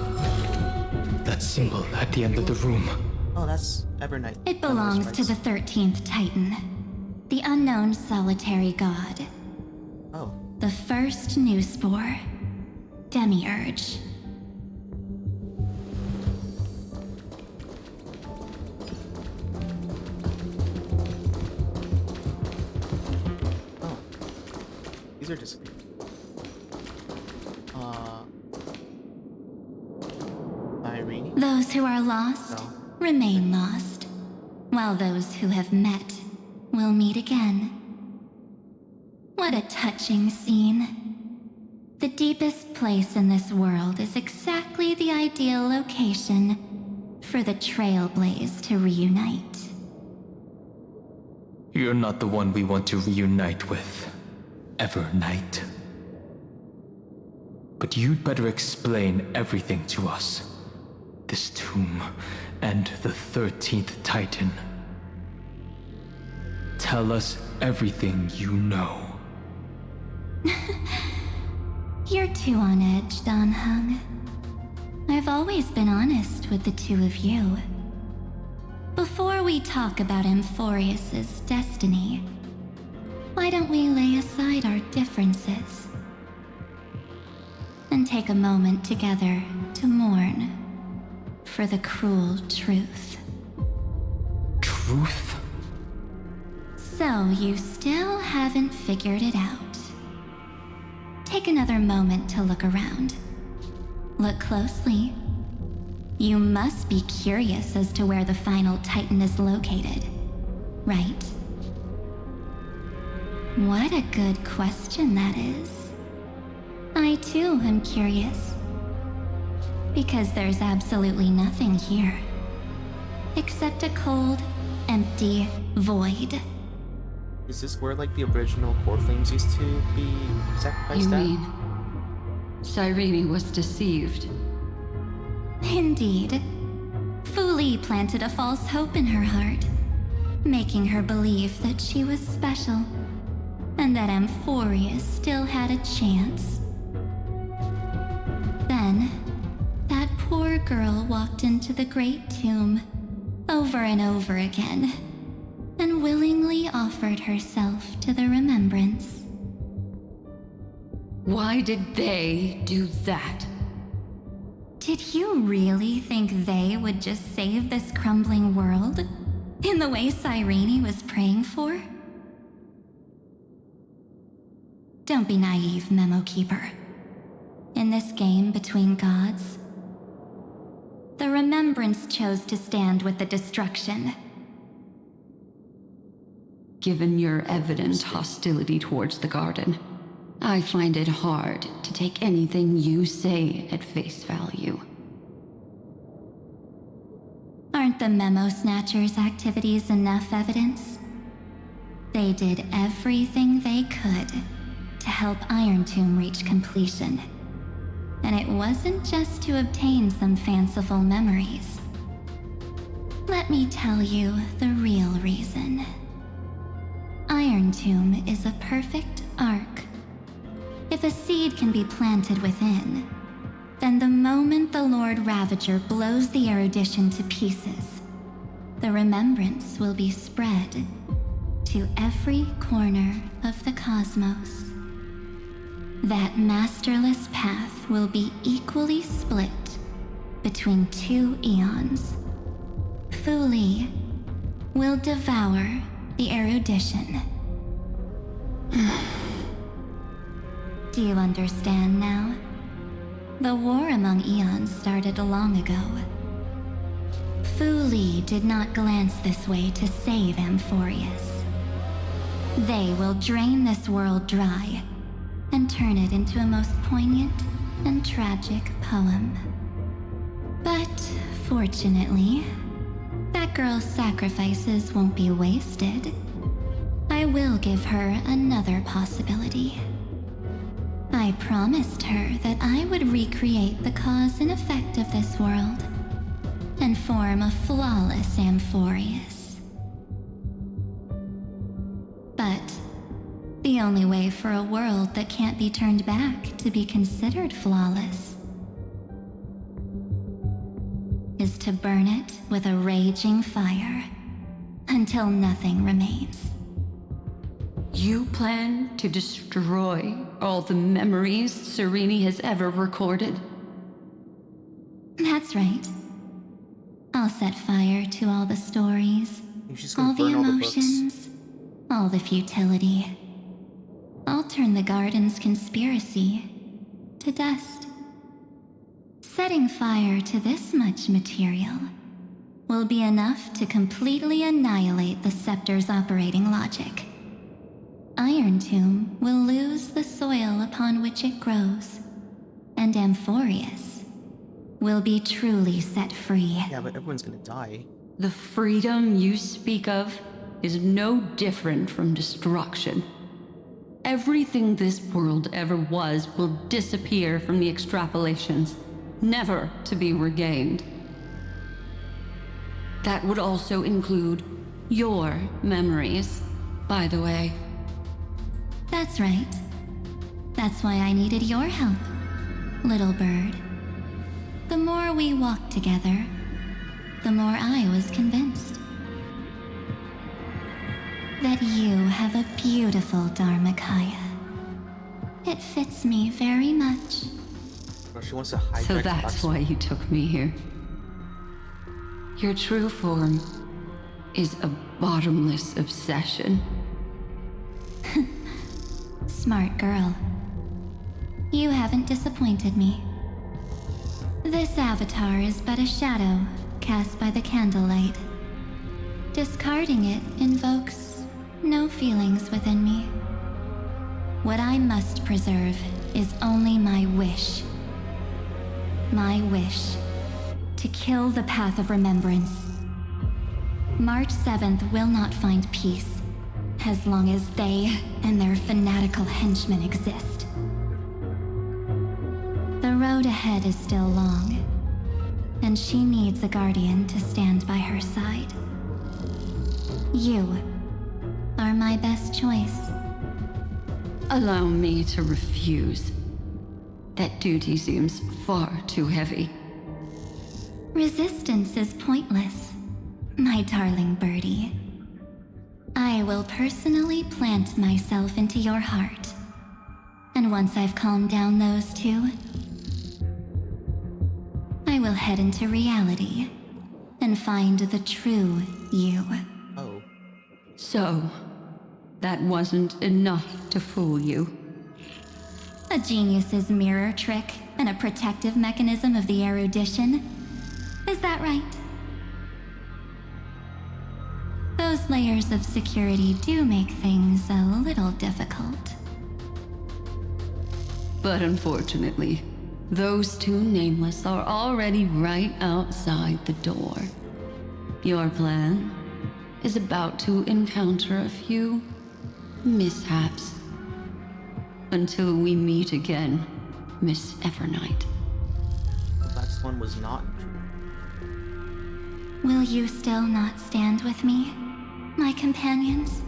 that symbol at the end of the room. Oh, that's Evernight. It belongs to the 13th Titan, the unknown solitary god. Oh. The first new spore, Demiurge. Oh. These are disappearing. Irene? Those who are lost remain lost, while those who have met will meet again. What a touching scene. The deepest place in this world is exactly the ideal location for the Trailblaze to reunite. You're not the one we want to reunite with, Evernight. But you'd better explain everything to us. This tomb and the 13th Titan. Tell us everything you know. You're too on edge, Don Heng. I've always been honest with the two of you. Before we talk about Amphorius's destiny, why don't we lay aside our differences and take a moment together to mourn for the cruel truth. Truth? So you still haven't figured it out. Take another moment to look around. Look closely. You must be curious as to where the final Titan is located, right? What a good question that is. I too am curious. Because there's absolutely nothing here. Except a cold, empty void. Is this where like the original core flames used to be sacrificed You at? mean Cyrene was deceived? Indeed. Fu Li planted a false hope in her heart, making her believe that she was special, and that Amphorius still had a chance. Then, that poor girl walked into the Great Tomb, over and over again, and willingly offered herself to the remembrance. Why did they do that? Did you really think they would just save this crumbling world? In the way Cyrene was praying for? Don't be naive, Memo Keeper. In this game between gods, the Remembrance chose to stand with the destruction. Given your evident hostility towards the Garden, I find it hard to take anything you say at face value. Aren't the Memo Snatchers' activities enough evidence? They did everything they could to help Iron Tomb reach completion. And it wasn't just to obtain some fanciful memories. Let me tell you the real reason. Iron Tomb is a perfect arc. If a seed can be planted within, then the moment the Lord Ravager blows the erudition to pieces, the remembrance will be spread to every corner of the cosmos. That masterless path will be equally split between two eons. Fu Li will devour the erudition. Do you understand now? The war among eons started long ago. Fu Li did not glance this way to save Amphorius. They will drain this world dry and turn it into a most poignant and tragic poem. But fortunately, that girl's sacrifices won't be wasted. I will give her another possibility. I promised her that I would recreate the cause and effect of this world and form a flawless Amphorius. But the only way for a world that can't be turned back to be considered flawless is to burn it with a raging fire until nothing remains. You plan to destroy all the memories Cyrene has ever recorded? That's right. I'll set fire to all the stories, all the emotions, all the futility. I'll turn the Garden's conspiracy to dust. Setting fire to this much material will be enough to completely annihilate the Scepter's operating logic. Iron Tomb will lose the soil upon which it grows, and Amphorius will be truly set free. Yeah, but everyone's gonna die. The freedom you speak of is no different from destruction. Everything this world ever was will disappear from the extrapolations, never to be regained. That would also include your memories, by the way. That's right. That's why I needed your help, little bird. The more we walked together, the more I was convinced that you have a beautiful Dharmakaya. It fits me very much. Or she wants to hijack So that's why you took me here. Your true form is a bottomless obsession. Smart girl. You haven't disappointed me. This avatar is but a shadow cast by the candlelight. Discarding it invokes no feelings within me. What I must preserve is only my wish. My wish to kill the path of remembrance. March 7th will not find peace as long as they and their fanatical henchmen exist. The road ahead is still long, and she needs a guardian to stand by her side. You are my best choice. Allow me to refuse. That duty seems far too heavy. Resistance is pointless, my darling birdie. I will personally plant myself into your heart. And once I've calmed down those two, I will head into reality and find the true you. Oh. So, that wasn't enough to fool you. A genius's mirror trick and a protective mechanism of the erudition. Is that right? Those layers of security do make things a little difficult. But unfortunately, those two nameless are already right outside the door. Your plan is about to encounter a few mishaps. Until we meet again, Miss Evernight. The last one was not true. Will you still not stand with me, my companions?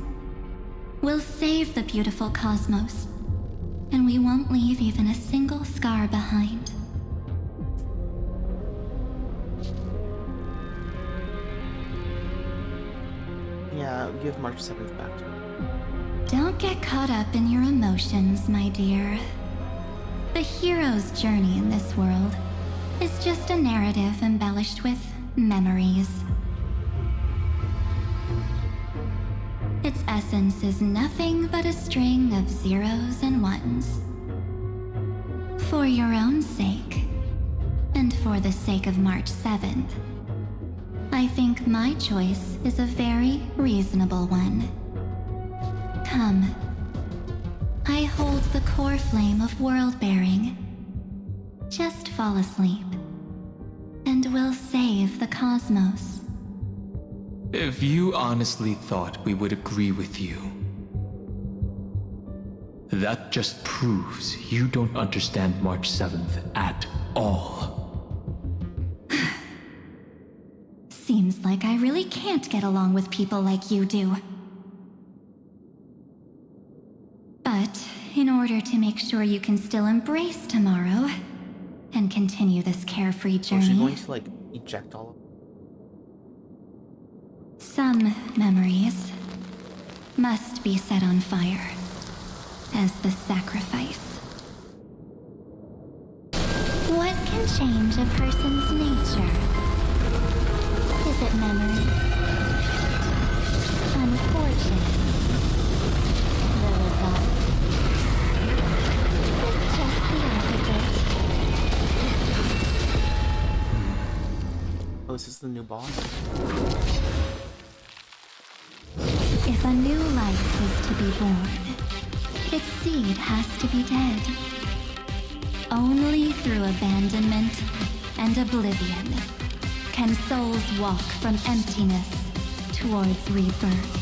We'll save the beautiful cosmos, and we won't leave even a single scar behind. Yeah, give March 7th back to her. Don't get caught up in your emotions, my dear. The hero's journey in this world is just a narrative embellished with memories. Its essence is nothing but a string of zeros and ones. For your own sake, and for the sake of March 7th, I think my choice is a very reasonable one. Come. I hold the core flame of world-bearing. Just fall asleep, and we'll save the cosmos. If you honestly thought we would agree with you, that just proves you don't understand March 7th at all. Seems like I really can't get along with people like you do. But in order to make sure you can still embrace tomorrow and continue this carefree journey... Was she going to, like, eject all of them? Some memories must be set on fire as the sacrifice. What can change a person's nature? Is it memory? Unfortunately, the result is just the opposite. Oh, this is the new boss? If a new life is to be born, its seed has to be dead. Only through abandonment and oblivion can souls walk from emptiness towards rebirth.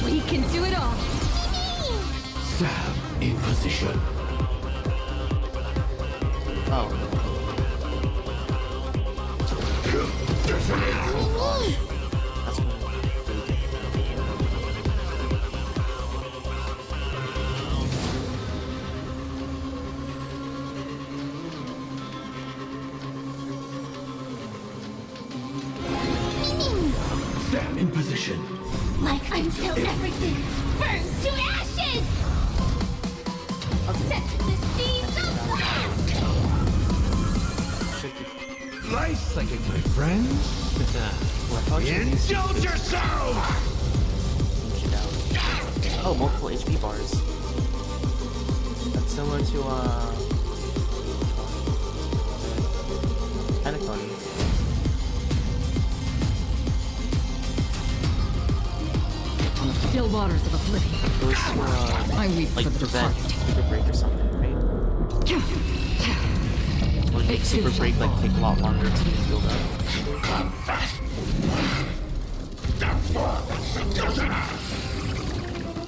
We can do it all! Sam in position. Oh. That's Sam in position. Like until everything burns to ashes! Set the seas of blast! Nice psychic, my friends. Indulge yourself! Oh, multiple HP bars. That's similar to, Kinda funny. On the still waters of oblivion. Those I weep like for the prevent departed. super break or something, right? Or make super break like take a lot longer to build up.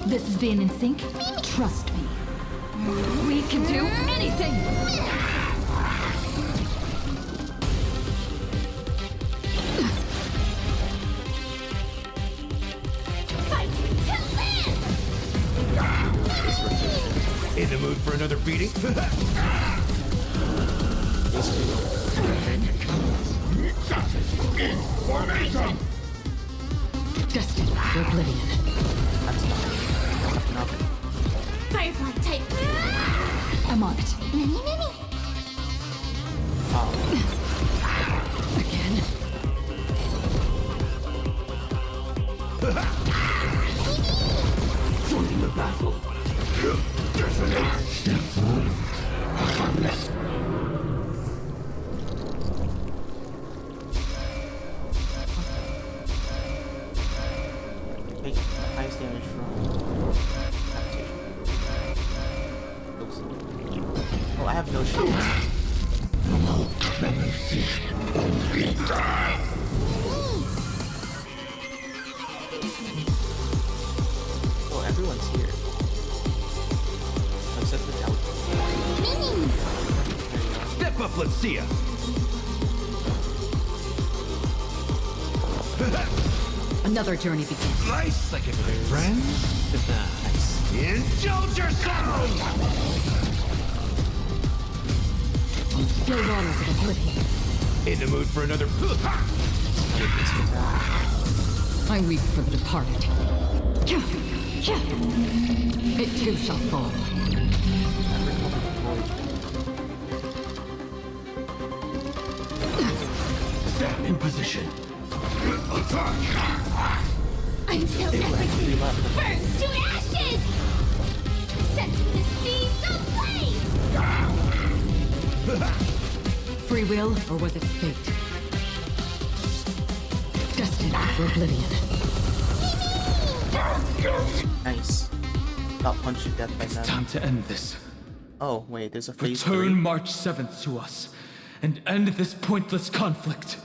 This is being in sync? Trust me. We can do anything! In the mood for another beating? Destined for oblivion. Firefly type. I'm on it. Mini. Again. Joining the battle. Take the highest damage from application. Oh, I have no shields. Oh, everyone's here. Except for Doubt. Step up, let's see ya. Another journey begins. Nice, like it, my friend. Nice. Indulge yourself! On still waters of oblivion. In the mood for another. I weep for the departed. It too shall fall. Stand in position. I'm so everything burns to ashes! Setting the seas ablaze! Free will, or was it fate? Destined for oblivion. Nice. Got punched to death by It's them. time to end this. Oh, wait, there's a phase Return 3. March 7th to us, and end this pointless conflict.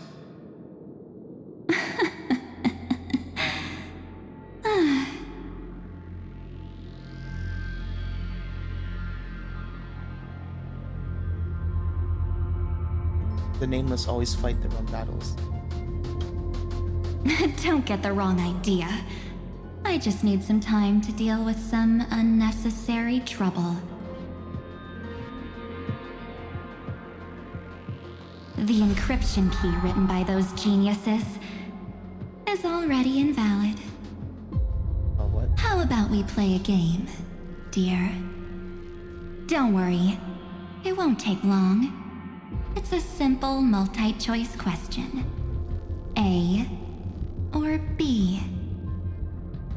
The Nameless always fight their own battles. Don't get the wrong idea. I just need some time to deal with some unnecessary trouble. The encryption key written by those geniuses is already invalid. Oh, what? How about we play a game, dear? Don't worry, it won't take long. It's a simple multi-choice question. A or B?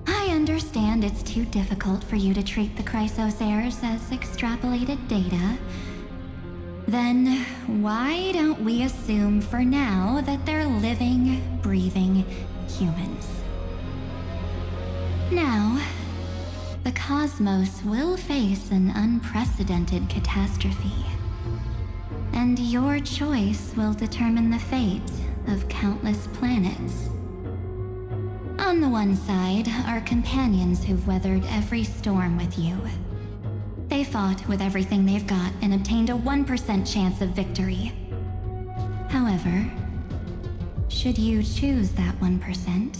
I understand it's too difficult for you to treat the Chrysosairs as extrapolated data. Then why don't we assume for now that they're living, breathing humans? Now, the cosmos will face an unprecedented catastrophe. And your choice will determine the fate of countless planets. On the one side are companions who've weathered every storm with you. They fought with everything they've got and obtained a 1% chance of victory. However, should you choose that 1%,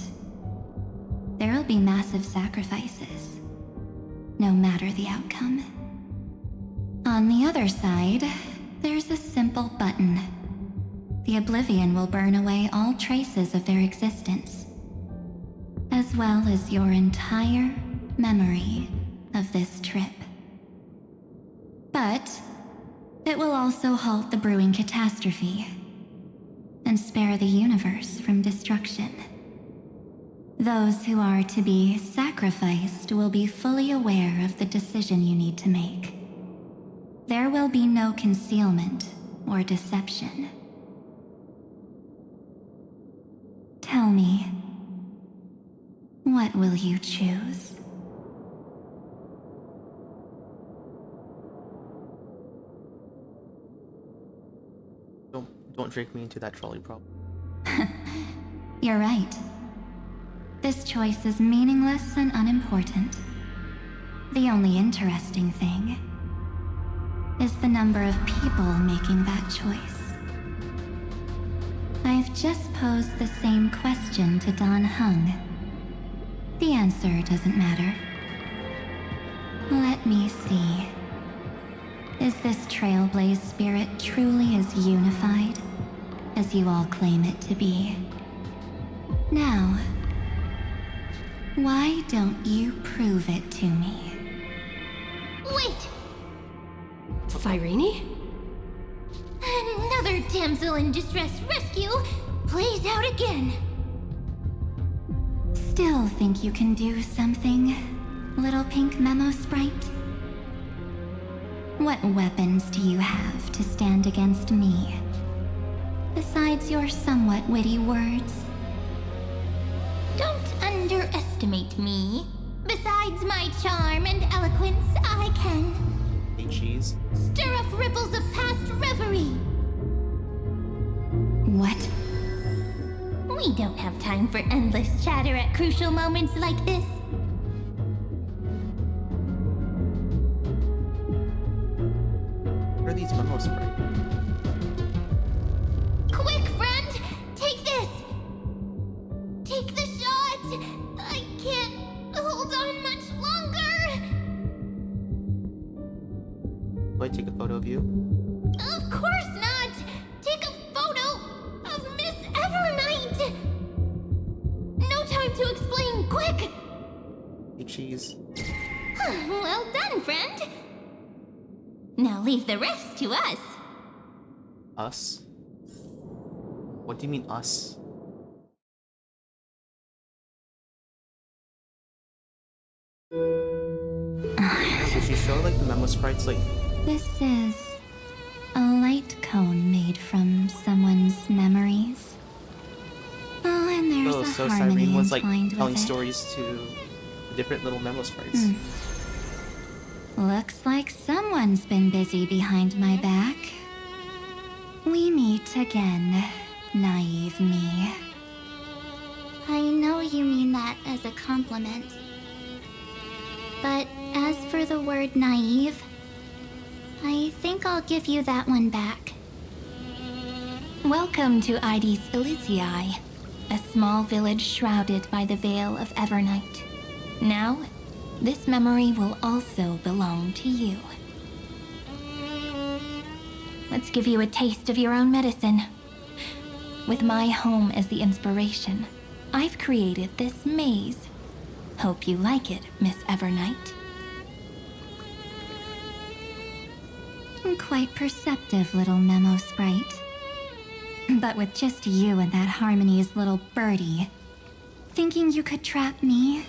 there'll be massive sacrifices, no matter the outcome. On the other side, there's a simple button. The Oblivion will burn away all traces of their existence, as well as your entire memory of this trip. But it will also halt the brewing catastrophe and spare the universe from destruction. Those who are to be sacrificed will be fully aware of the decision you need to make. There will be no concealment or deception. What will you choose? Don't drag me into that trolley problem. You're right. This choice is meaningless and unimportant. The only interesting thing is the number of people making that choice. I've just posed the same question to Don Heng. The answer doesn't matter. Let me see. Is this Trailblaze spirit truly as unified as you all claim it to be? Now, why don't you prove it to me? Wait! Cyrene? Another damsel in distress rescue plays out again. Still think you can do something, little pink memo sprite? What weapons do you have to stand against me? Besides your somewhat witty words? Don't underestimate me. Besides my charm and eloquence, I can Hey, cheese. stir up ripples of past reverie. What? We don't have time for endless chatter at crucial moments like this. What are these memo sprites? Quick, friend! Take this! Take the shot! I can't hold on much longer! Do I take a photo of you? Of course not! Take a photo of Miss Evernight! No time to explain, quick! Hey, cheese. Well done, friend! Now leave the rest to us. Us? What do you mean, us? Did she show, like, the memo sprites, like... This is a light cone made from someone's memories. Oh, and there's a so harmony Cyrene was, like, entwined telling with it. stories to the different little memo sprites. Looks like someone's been busy behind my back. We meet again, naive me. I know you mean that as a compliment. But as for the word naive, I think I'll give you that one back. Welcome to Ides Elysiae, a small village shrouded by the veil of Evernight. Now, this memory will also belong to you. Let's give you a taste of your own medicine. With my home as the inspiration, I've created this maze. Hope you like it, Miss Evernight. Quite perceptive little memo sprite. But with just you and that Harmony's little birdie, thinking you could trap me?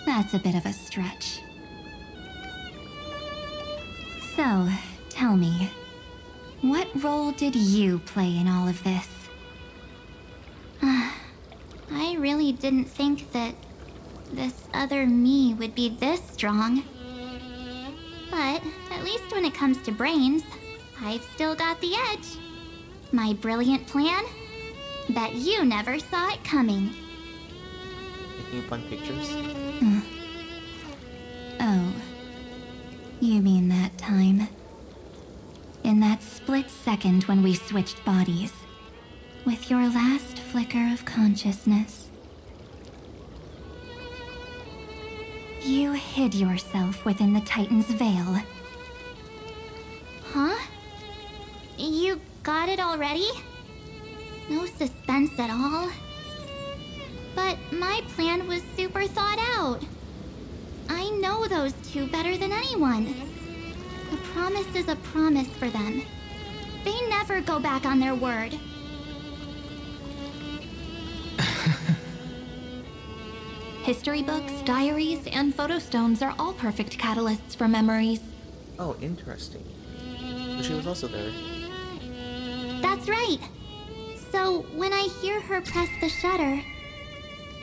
That's a bit of a stretch. So, tell me, what role did you play in all of this? I really didn't think that this other me would be this strong. But at least when it comes to brains, I've still got the edge. My brilliant plan? Bet you never saw it coming. Taking fun pictures? Oh, you mean that time? In that split second when we switched bodies, with your last flicker of consciousness, you hid yourself within the Titan's veil. Huh? You got it already? No suspense at all? But my plan was super thought out. I know those two better than anyone. A promise is a promise for them. They never go back on their word. History books, diaries, and photo stones are all perfect catalysts for memories. Oh, interesting. So she was also there. That's right. So when I hear her press the shutter,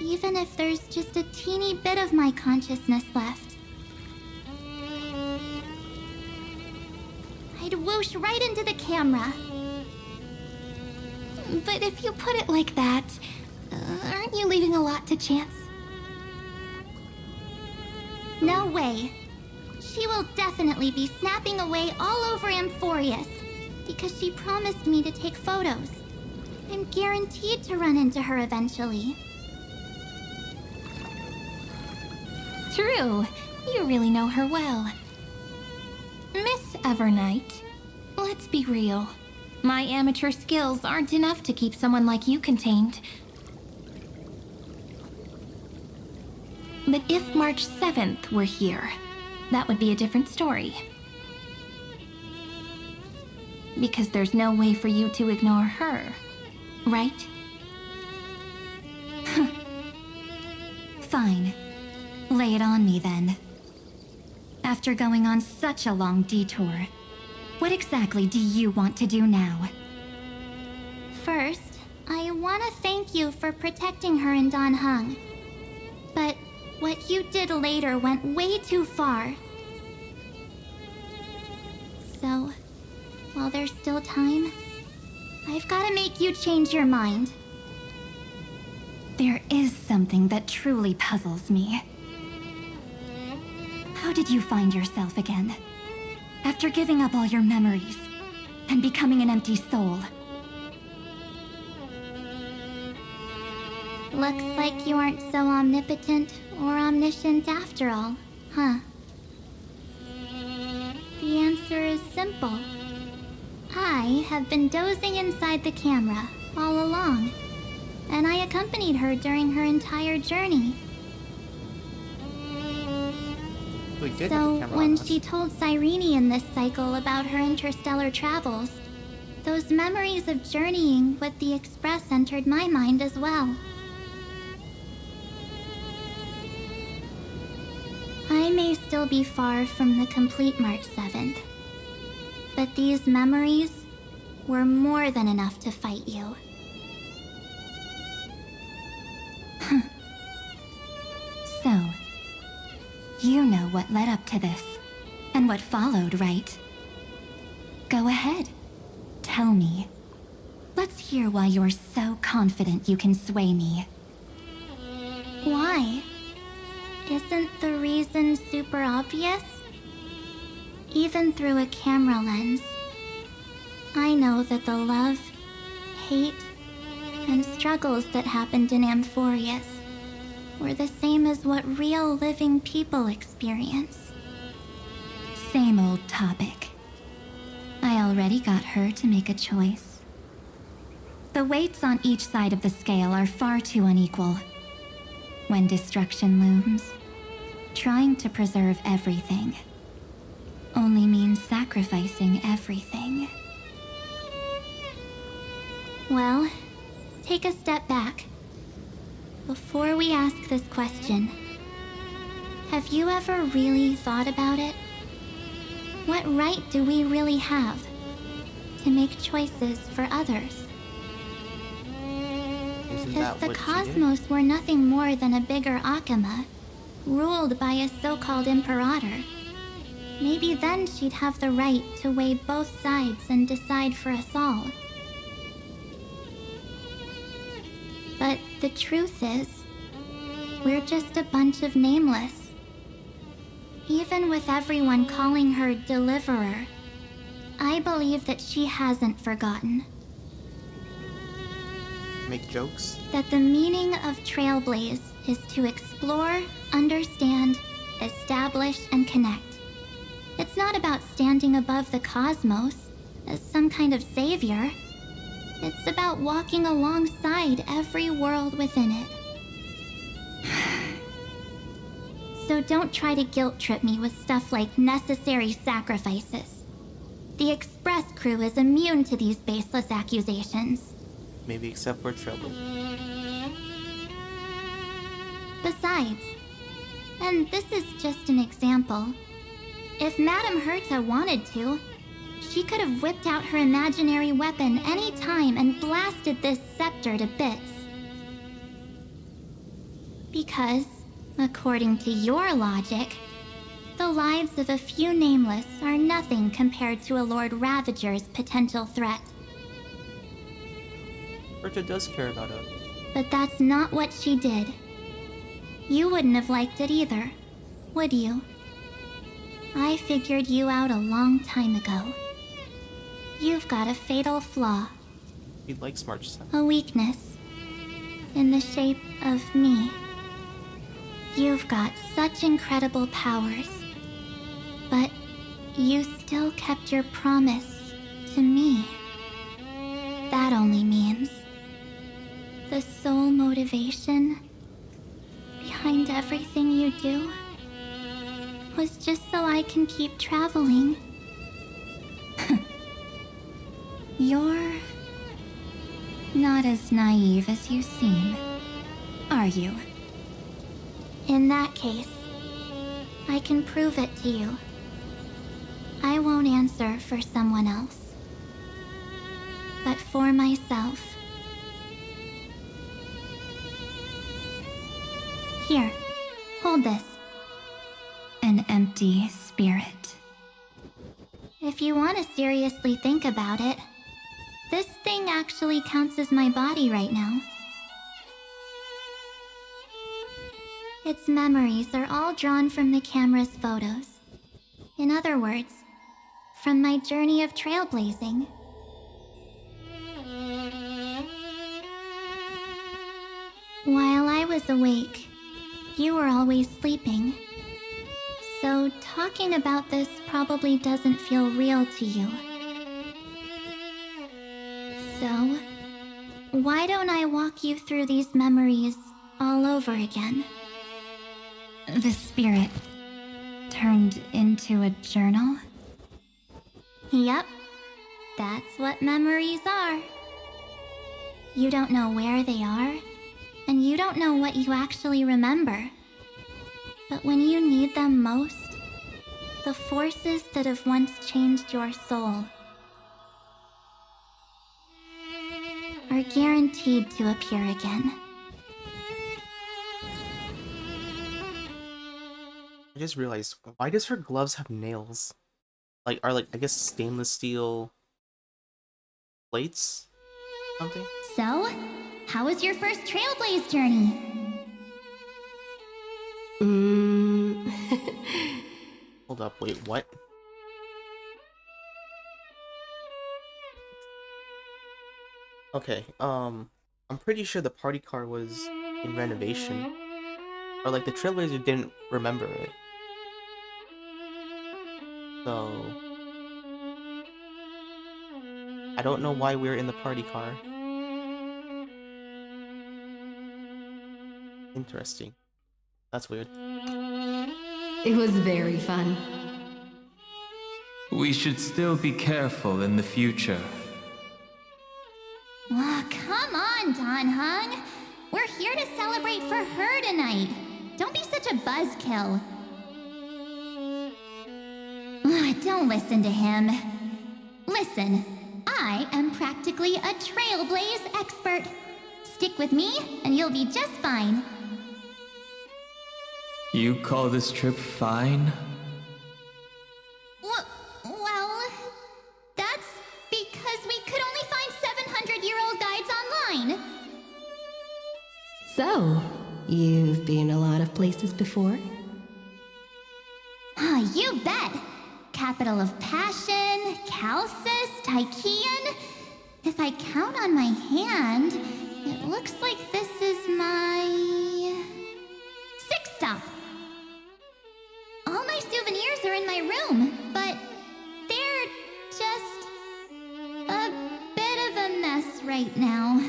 even if there's just a teeny bit of my consciousness left. I'd whoosh right into the camera. But if you put it like that, aren't you leaving a lot to chance? No way. She will definitely be snapping away all over Amphorius, because she promised me to take photos. I'm guaranteed to run into her eventually. True. You really know her well. Miss Evernight, let's be real. My amateur skills aren't enough to keep someone like you contained. But if March 7th were here, that would be a different story. Because there's no way for you to ignore her, right? Fine. Lay it on me then. After going on such a long detour, what exactly do you want to do now? First, I want to thank you for protecting her and Dan Heng. But what you did later went way too far. So, while there's still time, I've got to make you change your mind. There is something that truly puzzles me. How did you find yourself again? After giving up all your memories and becoming an empty soul. Looks like you aren't so omnipotent or omniscient after all, huh? The answer is simple. I have been dozing inside the camera all along, and I accompanied her during her entire journey. So, when she told Cyrene in this cycle about her interstellar travels, those memories of journeying with the Express entered my mind as well. I may still be far from the complete March 7th, but these memories were more than enough to fight you. So, you know what led up to this, and what followed, right? Go ahead. Tell me. Let's hear why you're so confident you can sway me. Why? Isn't the reason super obvious? Even through a camera lens, I know that the love, hate, and struggles that happened in Amphorius were the same as what real living people experience. Same old topic. I already got her to make a choice. The weights on each side of the scale are far too unequal. When destruction looms, trying to preserve everything only means sacrificing everything. Well, take a step back. Before we ask this question, have you ever really thought about it? What right do we really have to make choices for others? If the cosmos were nothing more than a bigger Akama, ruled by a so-called imperator, maybe then she'd have the right to weigh both sides and decide for us all. But the truth is, we're just a bunch of nameless. Even with everyone calling her Deliverer, I believe that she hasn't forgotten. Make jokes? That the meaning of Trailblaze is to explore, understand, establish, and connect. It's not about standing above the cosmos as some kind of savior. It's about walking alongside every world within it. So don't try to guilt trip me with stuff like necessary sacrifices. The Express crew is immune to these baseless accusations. Maybe except for Trailblaze. Besides, and this is just an example, if Madame Herta wanted to, she could have whipped out her imaginary weapon any time and blasted this scepter to bits. Because, according to your logic, the lives of a few nameless are nothing compared to a Lord Ravager's potential threat. Berta does care about us. But that's not what she did. You wouldn't have liked it either, would you? I figured you out a long time ago. You've got a fatal flaw. He likes March 7th. A weakness. In the shape of me. You've got such incredible powers. But you still kept your promise to me. That only means the sole motivation behind everything you do was just so I can keep traveling. You're not as naive as you seem, are you? In that case, I can prove it to you. I won't answer for someone else, but for myself. Here, hold this. An empty spirit. If you want to seriously think about it, this thing actually counts as my body right now. Its memories are all drawn from the camera's photos. In other words, from my journey of trailblazing. While I was awake, you were always sleeping. So talking about this probably doesn't feel real to you. So, why don't I walk you through these memories all over again? The spirit turned into a journal? Yep, that's what memories are. You don't know where they are, and you don't know what you actually remember. But when you need them most, the forces that have once changed your soul are guaranteed to appear again. I just realized, why does her gloves have nails? Like, are I guess stainless steel plates? Something? So, how was your first Trailblaze journey? Hold up, wait, what? Okay, I'm pretty sure the party car was in renovation. Or the Trailblazer didn't remember it. So I don't know why we're in the party car. Interesting. That's weird. It was very fun. We should still be careful in the future. Aw, come on, Don Hung. We're here to celebrate for her tonight. Don't be such a buzzkill. Don't listen to him. Listen, I am practically a Trailblaze expert. Stick with me, and you'll be just fine. You call this trip fine? Well, that's because we could only find 700-year-old guides online. So, you've been a lot of places before? You bet! Capital of Passion, Calcis, Tychean. If I count on my hand, it looks like this is my 6th stop. All my souvenirs are in my room, but they're just a bit of a mess right now.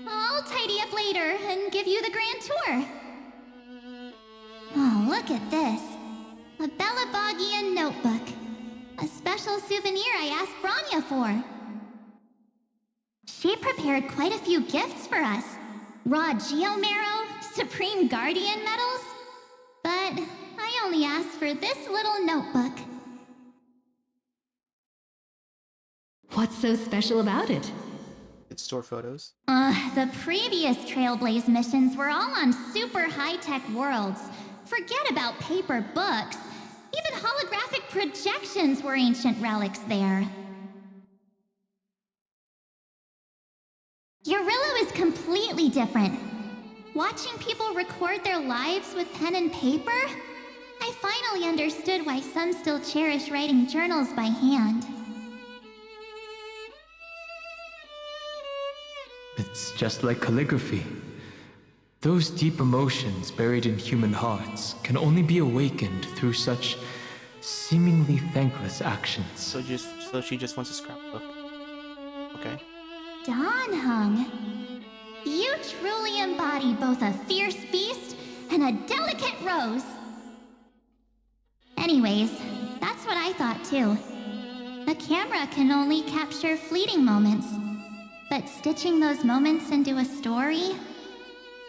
I'll tidy up later and give you the grand tour. Oh, look at this. A Belabogian notebook. A special souvenir I asked Branya for. She prepared quite a few gifts for us. Raw Geomarrow, Supreme Guardian medals. But I only asked for this little notebook. What's so special about it? It's store photos. The previous Trailblaze missions were all on super high-tech worlds. Forget about paper books. Even holographic projections were ancient relics there. Eurillo is completely different. Watching people record their lives with pen and paper, I finally understood why some still cherish writing journals by hand. It's just like calligraphy. Those deep emotions buried in human hearts can only be awakened through such seemingly thankless actions. So she just wants a scrapbook. Okay. Don Heng, you truly embody both a fierce beast and a delicate rose. Anyways, that's what I thought too. A camera can only capture fleeting moments, but stitching those moments into a story,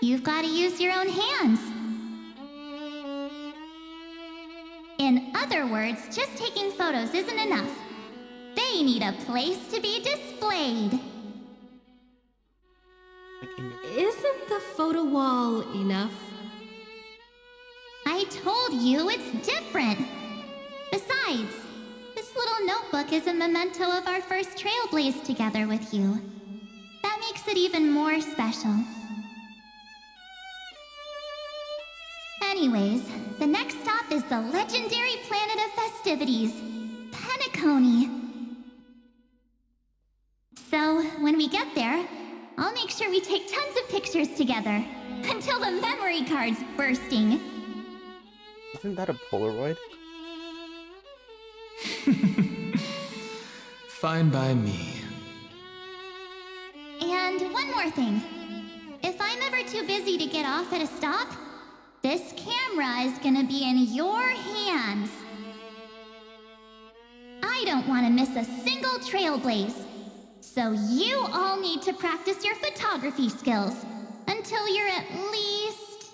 you've got to use your own hands. In other words, just taking photos isn't enough. They need a place to be displayed. Isn't the photo wall enough? I told you it's different. Besides, this little notebook is a memento of our first Trailblaze together with you. That makes it even more special. Anyways, the next stop is the legendary planet of festivities, Penacony. So, when we get there, I'll make sure we take tons of pictures together, until the memory card's bursting. Isn't that a Polaroid? Fine by me. And one more thing. If I'm ever too busy to get off at a stop, this camera is gonna be in your hands. I don't want to miss a single Trailblaze. So you all need to practice your photography skills until you're at least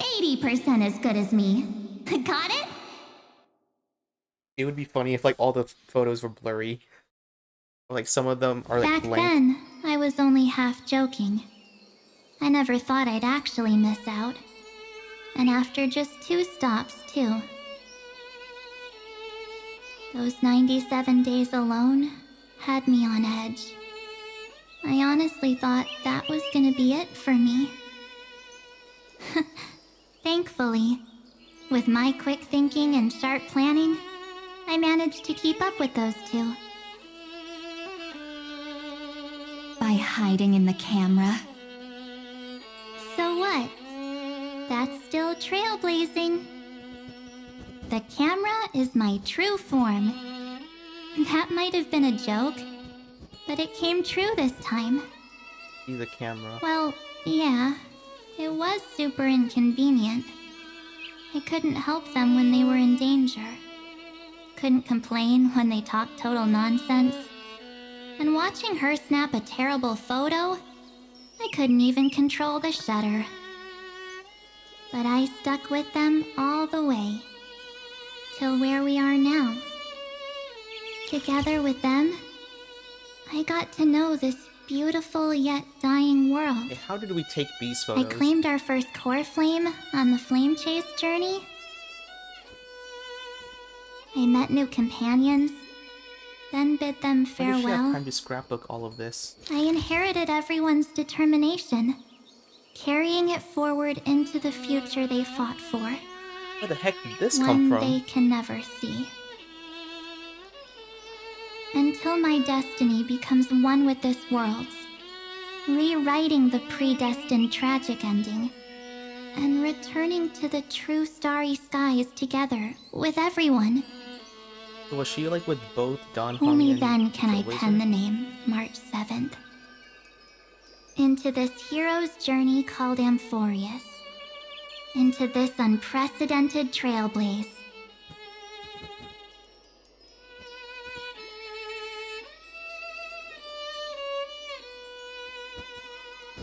80% as good as me. Got it? It would be funny if like all the photos were blurry. Or, like some of them are like Back blank. then, I was only half joking. I never thought I'd actually miss out. And after just 2 stops, too. Those 97 days alone had me on edge. I honestly thought that was gonna be it for me. Thankfully, with my quick thinking and sharp planning, I managed to keep up with those 2. By hiding in the camera. So what? That's still trailblazing. The camera is my true form. That might have been a joke, but it came true this time. See the camera. Well, yeah, it was super inconvenient. I couldn't help them when they were in danger. Couldn't complain when they talked total nonsense. And watching her snap a terrible photo, I couldn't even control the shutter. But I stuck with them all the way. Till where we are now. Together with them, I got to know this beautiful yet dying world. Hey, how did we take these I photos? claimed our first core flame on the flame chase journey. I met new companions, then bid them When did she have farewell. time to scrapbook all of this? I inherited everyone's determination, carrying it forward into the future they fought for. Where the heck did this One come from? they can never see. Until my destiny becomes one with this world's, rewriting the predestined tragic ending, and returning to the true starry skies together with everyone. So was she like with both Don Heng Only and then can I Trailblazer? pen the name March 7th. Into this hero's journey called Amphorius. Into this unprecedented trailblaze.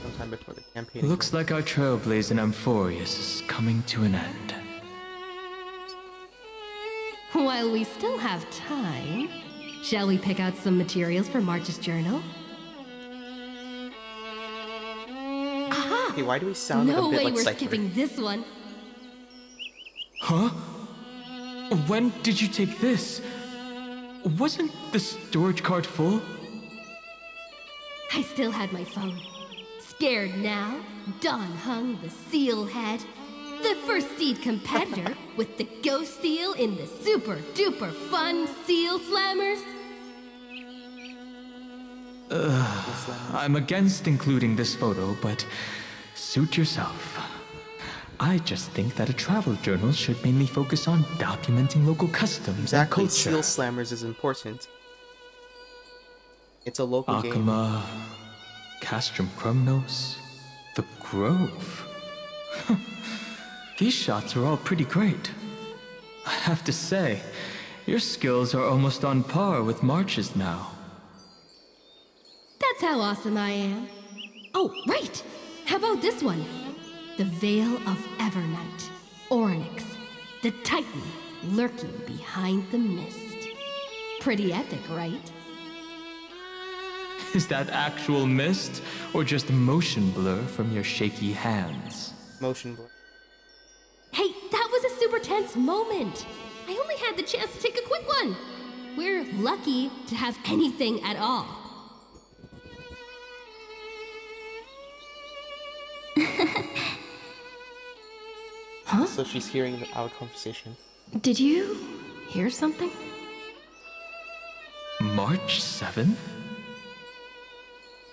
Sometime before the campaign. Looks like our Trailblaze in Amphorius is coming to an end. While we still have time, shall we pick out some materials for March's journal? Okay, why do we sound No a bit way like we're Cypher? skipping this one. Huh? When did you take this? Wasn't the storage card full? I still had my phone. Scared now? Don Hung, the seal head. The first seed competitor with the ghost seal in the super duper fun seal slammers. I'm against including this photo, but suit yourself. I just think that a travel journal should mainly focus on documenting local customs Exactly, and culture. Seal Slammers is important. It's a local game. Akama, Castrum Krumnos, The Grove. These shots are all pretty great. I have to say, your skills are almost on par with March's now. That's how awesome I am. Oh, right! How about this one? The Veil of Evernight. Oryx, the Titan lurking behind the mist. Pretty epic, right? Is that actual mist, or just motion blur from your shaky hands? Motion blur. Hey, that was a super tense moment. I only had the chance to take a quick one. We're lucky to have anything at all. Huh? So she's hearing our conversation. Did you hear something? March 7th?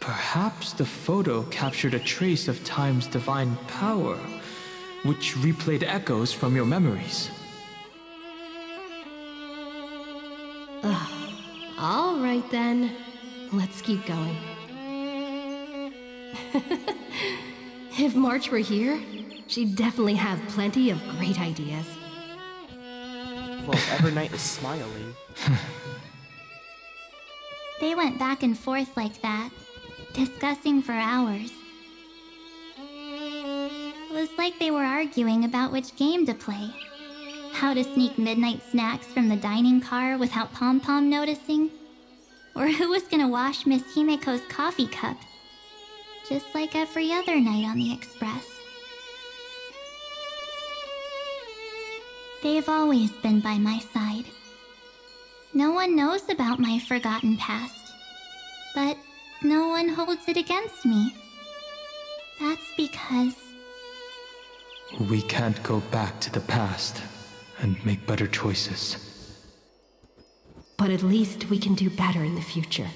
Perhaps the photo captured a trace of time's divine power, which replayed echoes from your memories. All right then. Let's keep going. If March were here, she'd definitely have plenty of great ideas. Well, Evernight is smiling. They went back and forth like that, discussing for hours. It was like they were arguing about which game to play. How to sneak midnight snacks from the dining car without Pom Pom noticing. Or who was gonna wash Miss Himiko's coffee cup. Just like every other night on the Express. They've always been by my side. No one knows about my forgotten past. But no one holds it against me. That's because... We can't go back to the past and make better choices. But at least we can do better in the future.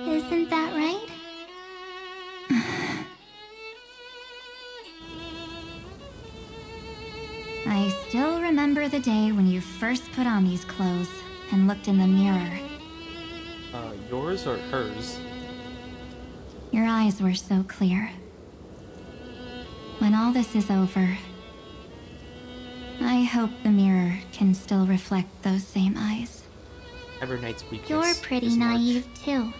Isn't that right? I still remember the day when you first put on these clothes and looked in the mirror. Yours or hers? Your eyes were so clear. When all this is over, I hope the mirror can still reflect those same eyes. Evernight's weakness. You're pretty naive too.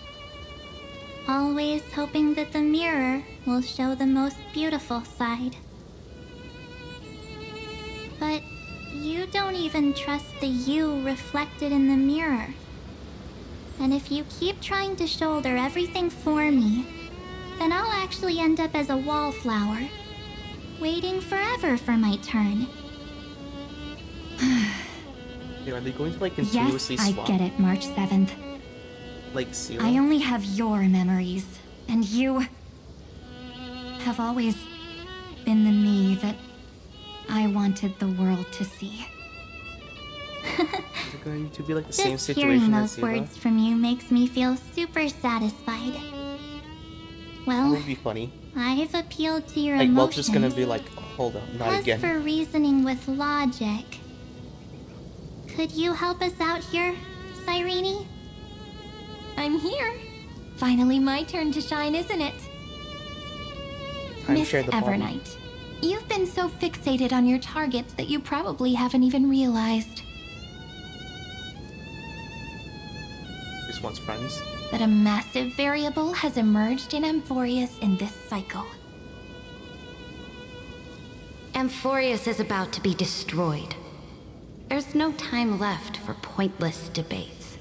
Always hoping that the mirror will show the most beautiful side. But you don't even trust the you reflected in the mirror. And if you keep trying to shoulder everything for me, then I'll actually end up as a wallflower, waiting forever for my turn. Yeah, are they going to like continuously yes, swap? I get it, March 7th. Like Seal? I only have your memories, and you have always been the me that I wanted the world to see. Is it going to be like the same Just situation hearing as those words from you makes me feel super satisfied. That Well, would be funny. I've appealed to your Like, emotions. Welch is gonna be like, hold up, not As again. for reasoning with logic, could you help us out here, Cyrene? I'm here. Finally my turn to shine, isn't it? Timeshare the body. Evernight, you've been so fixated on your targets that you probably haven't even realized Just wants friends. that a massive variable has emerged in Amphorius in this cycle. Amphorius is about to be destroyed. There's no time left for pointless debates.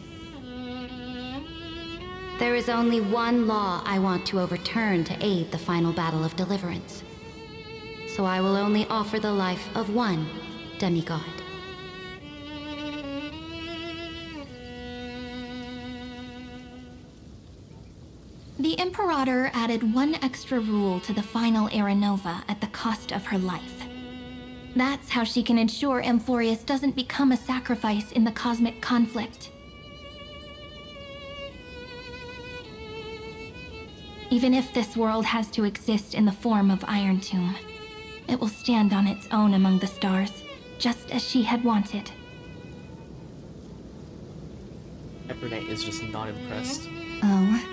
There is only one law I want to overturn to aid the final battle of deliverance. So I will only offer the life of one demigod. The Imperator added one extra rule to the final Era Nova at the cost of her life. That's how she can ensure Amphorius doesn't become a sacrifice in the cosmic conflict. Even if this world has to exist in the form of Iron Tomb, it will stand on its own among the stars, just as she had wanted. Evernight is just not impressed. Oh,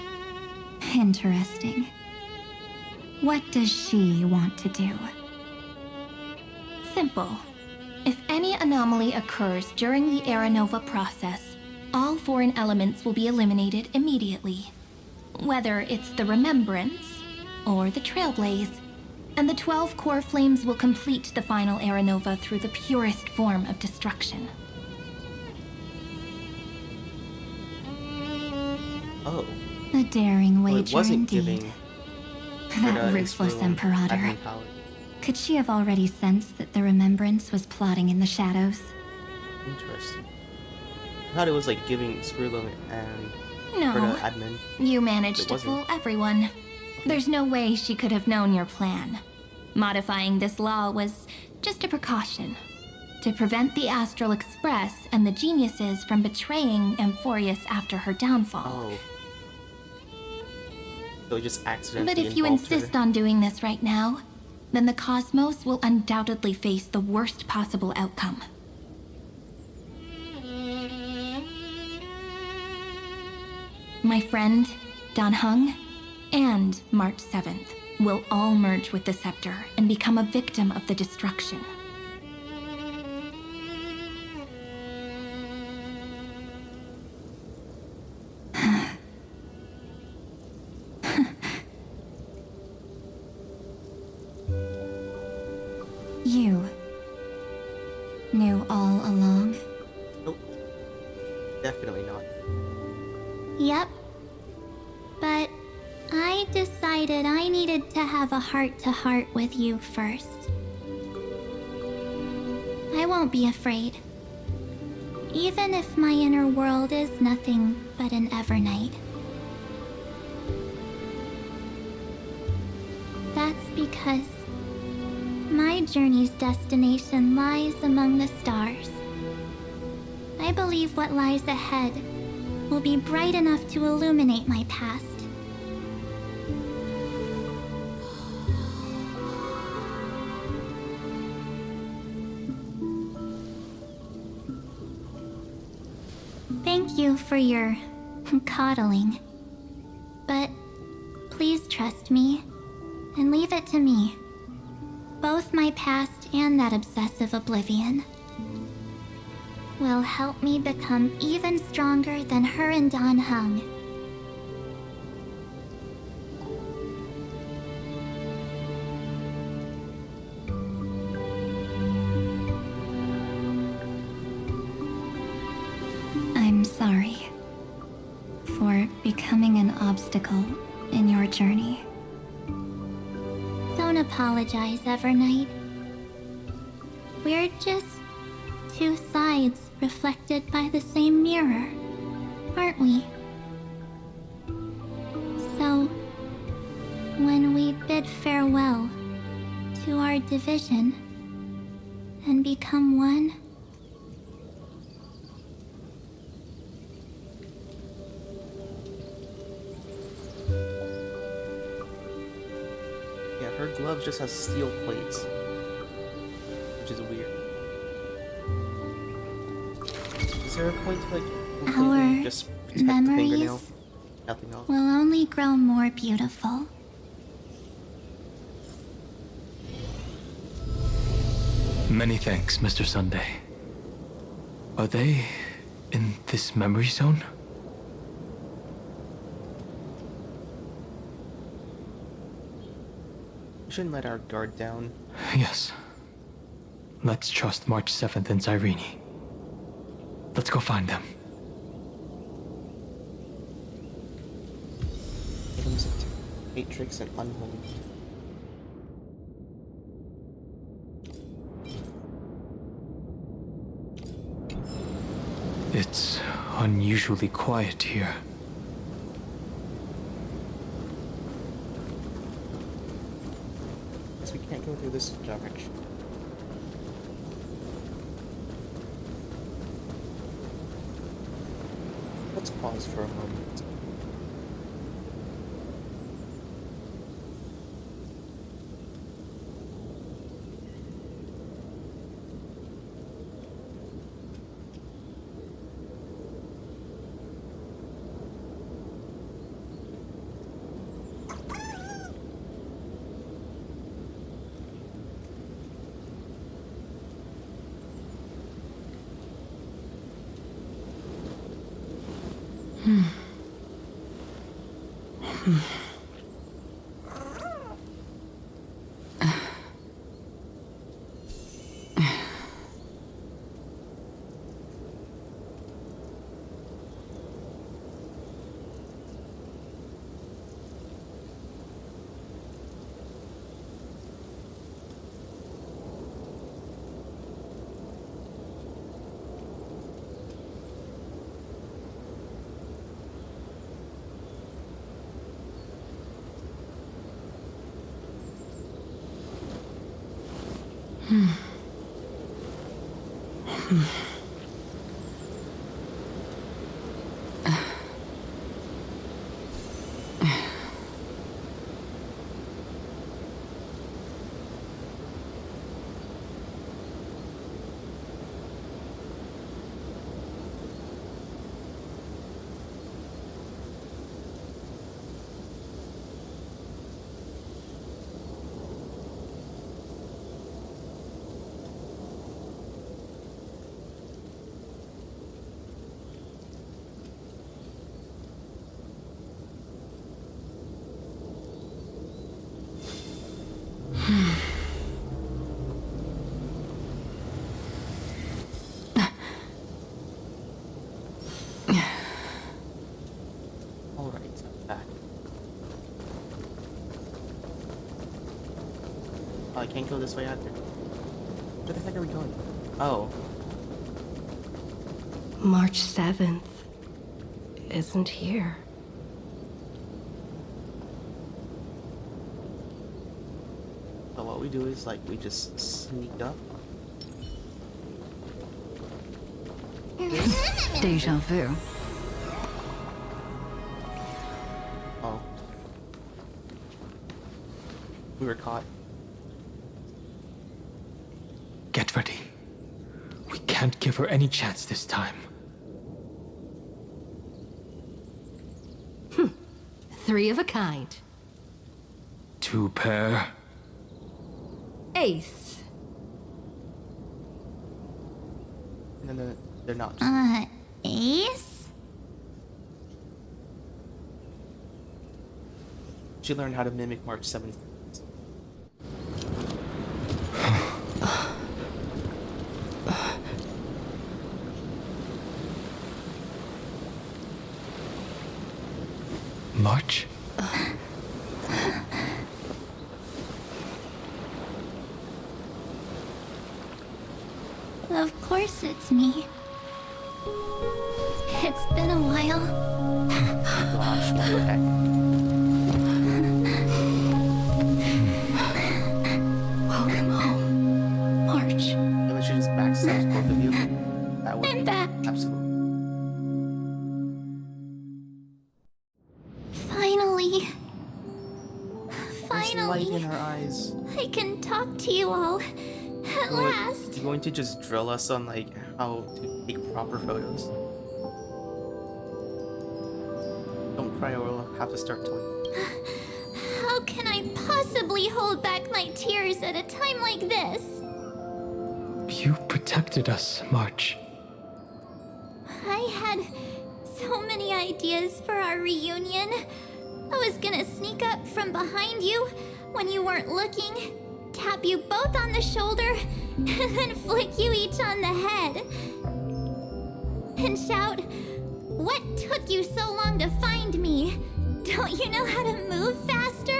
interesting. What does she want to do? Simple. If any anomaly occurs during the Era Nova process, all foreign elements will be eliminated immediately. Whether it's the Remembrance or the Trailblaze, and the 12 core flames will complete the final Era Nova through the purest form of destruction. Oh. A daring Well, wager it wasn't indeed. giving That Frida ruthless his Imperator. admin power. Could she have already sensed that the Remembrance was plotting in the shadows? Interesting. I thought it was like giving Skrilla and No, Frida admin. you managed It to wasn't. fool everyone. There's no way she could have known your plan. Modifying this law was just a precaution, to prevent the Astral Express and the geniuses from betraying Amphorius after her downfall. Oh. So it just accidentally But if you involved her. insist on doing this right now, then the cosmos will undoubtedly face the worst possible outcome. My friend, Dan Heng, and March 7th will all merge with the Scepter and become a victim of the destruction. You knew all along? Nope. Definitely not. Yep. But I decided I needed to have a heart-to-heart with you first. I won't be afraid. Even if my inner world is nothing but an Evernight. That's because my journey's destination lies among the stars. I believe what lies ahead will be bright enough to illuminate my past. Thank you for your coddling. But please trust me and leave it to me. Both my past and that obsessive oblivion will help me become even stronger than her and Dan Heng. I'm sorry for becoming an obstacle in your journey. Don't apologize, Evernight. We're just two sides reflected by the same mirror, aren't we? So, when we bid farewell to our division and become one, Yeah, her glove just has steel plates, which is weird. Is there a point to like completely Our just protect the fingernail? memories Nothing else. will only grow more beautiful. Many thanks, Mr. Sunday. Are they in this memory zone? We shouldn't let our guard down. Yes. Let's trust March 7th and Cyrene. Let's go find them. Matrix and Unholy. It's unusually quiet here. Guess we can't go through this direction. Let's pause for a moment. I can't go this way either. Where the heck are we going? Oh. March 7th isn't here. So what we do is, like, we just sneak up. Deja vu. Oh. We were caught. Get ready. We can't give her any chance this time. 3 of a kind. 2 pair. Ace. And then they're not. Ace? She learned how to mimic March 7th. March? Of course it's me. It's been a while. Gosh, what the heck? Welcome home, March. And then she just backstabs both of you. That would I'm be back. absolutely. Finally. There's light in her eyes. I can talk to you all. At last. You're going to just drill us on, like, how to take proper photos. Don't cry or we'll have to start telling. How can I possibly hold back my tears at a time like this? You protected us, March. I had so many ideas for our reunion. I was gonna sneak up from behind you when you weren't looking, tap you both on the shoulder, and then flick you each on the head. And shout, "What took you so long to find me? Don't you know how to move faster?"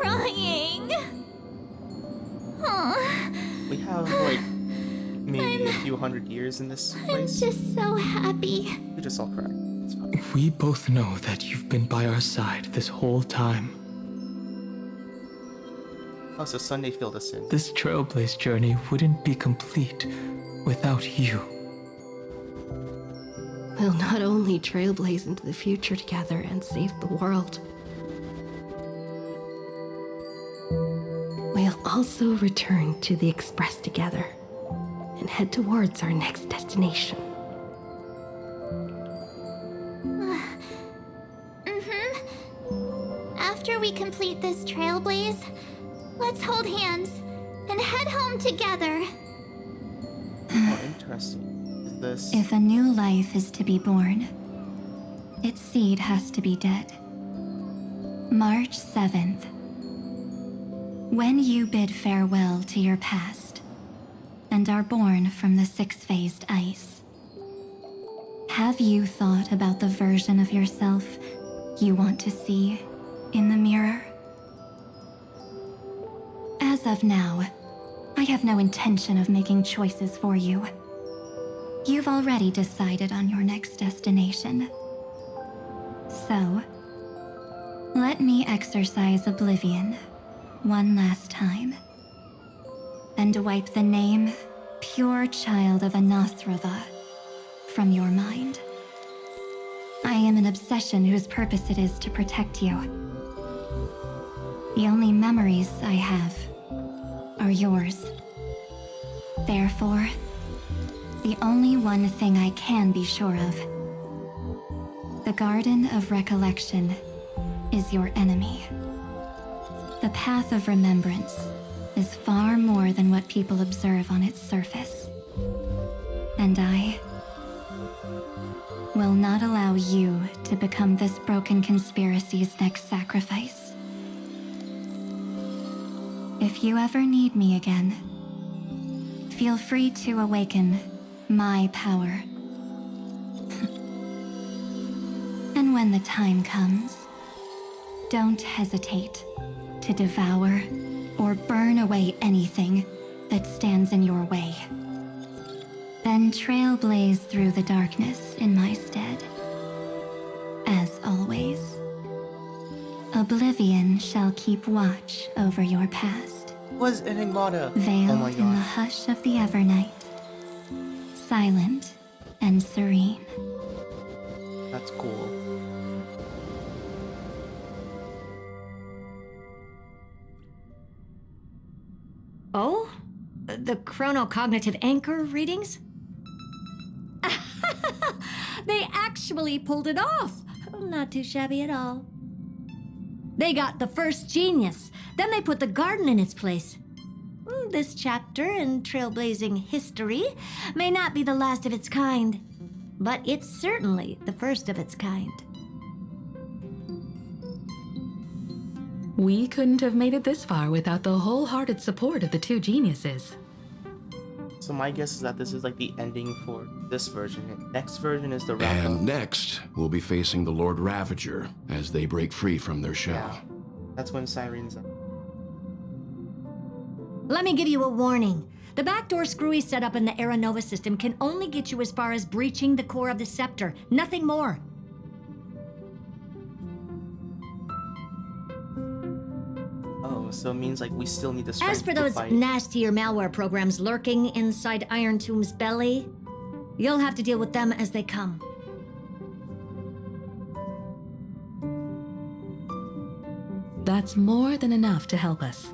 crying. Huh. We have, like, maybe a few hundred years in this place. I'm just so happy. We just all cry. It's fine. We both know that you've been by our side this whole time. Oh, so Sunday filled us in. This Trailblaze journey wouldn't be complete without you. We'll not only trailblaze into the future together and save the world, we'll also return to the Express together and head towards our next destination. After we complete this trailblaze, let's hold hands and head home together. Oh, interesting. Is this... If a new life is to be born, its seed has to be dead. March 7th. When you bid farewell to your past and are born from the six-phased ice, have you thought about the version of yourself you want to see in the mirror? As of now, I have no intention of making choices for you. You've already decided on your next destination. So, let me exercise oblivion one last time and wipe the name Pure Child of Anathrava from your mind. I am an obsession whose purpose it is to protect you. The only memories I have are yours. Therefore, the only one thing I can be sure of: the Garden of Recollection is your enemy. The Path of Remembrance is far more than what people observe on its surface. And I will not allow you to become this broken conspiracy's next sacrifice. If you ever need me again, feel free to awaken my power. And when the time comes, don't hesitate to devour or burn away anything that stands in your way. Then trailblaze through the darkness in my stead. As always, oblivion shall keep watch over your past. Was Enigmata? Veiled Oh my in the god. hush of the Evernight, silent and serene. That's cool. Oh? The chronocognitive anchor readings? They actually pulled it off. Not too shabby at all. They got the first genius. Then they put the garden in its place. This chapter in trailblazing history may not be the last of its kind, but it's certainly the first of its kind. We couldn't have made it this far without the wholehearted support of the two geniuses. So my guess is that this is like the ending for this version. Next version is the wrap-up. And next, we'll be facing the Lord Ravager as they break free from their shell. Yeah. That's when Sirene's up. Let me give you a warning. The backdoor screwy setup in the Era Nova system can only get you as far as breaching the core of the scepter, nothing more. Oh, so it means like we still need the strength As for to those fight. nastier malware programs lurking inside Iron Tomb's belly, you'll have to deal with them as they come. That's more than enough to help us.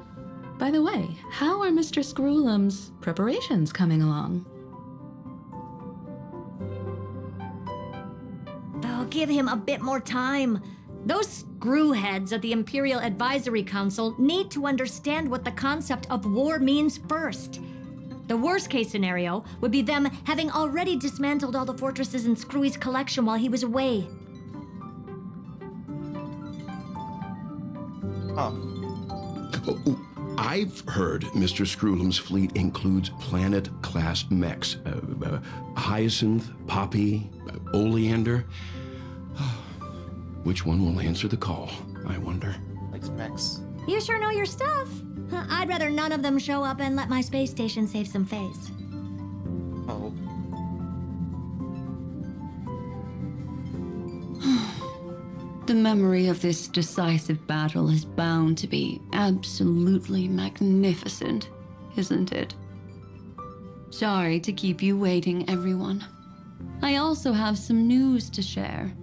By the way, how are Mr. Screwlum's preparations coming along? Oh, give him a bit more time. Those screwheads at the Imperial Advisory Council need to understand what the concept of war means first. The worst case scenario would be them having already dismantled all the fortresses in Screwy's collection while he was away. I've heard Mr. Screwlum's fleet includes planet-class mechs. Hyacinth, Poppy, Oleander. Which one will answer the call, I wonder? Like mechs. You sure know your stuff. I'd rather none of them show up and let my space station save some face. Oh. The memory of this decisive battle is bound to be absolutely magnificent, isn't it? Sorry to keep you waiting, everyone. I also have some news to share.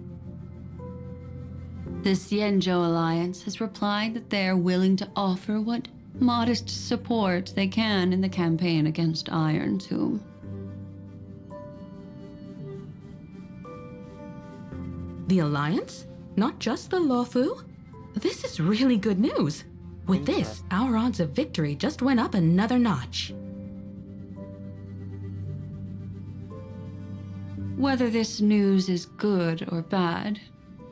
The Xianzhou Alliance has replied that they are willing to offer what modest support they can in the campaign against Iron Tomb. The Alliance? Not just the Luofu? This is really good news. With this, our odds of victory just went up another notch. Whether this news is good or bad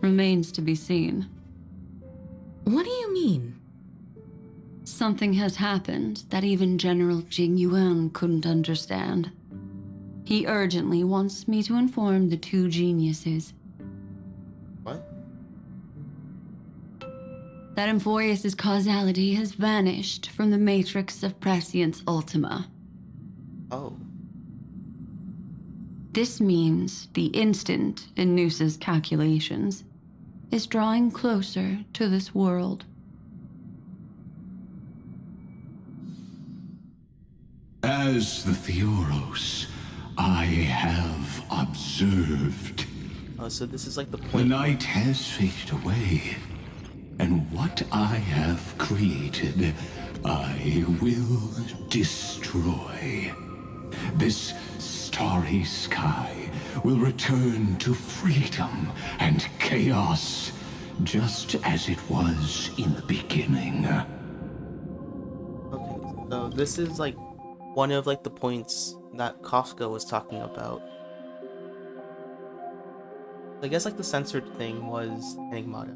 remains to be seen. What do you mean? Something has happened that even General Jing Yuan couldn't understand. He urgently wants me to inform the two geniuses. What? That Emphoreus' causality has vanished from the matrix of Prescience Ultima. Oh. This means the instant in Noosa's calculations is drawing closer to this world. As the Theoros, I have observed. Oh, so this is like the point. The night has faded away, and what I have created, I will destroy. This starry sky will return to freedom and chaos, just as it was in the beginning. Okay, so this is like one of like the points that Kafka was talking about. I guess like the censored thing was Enigmata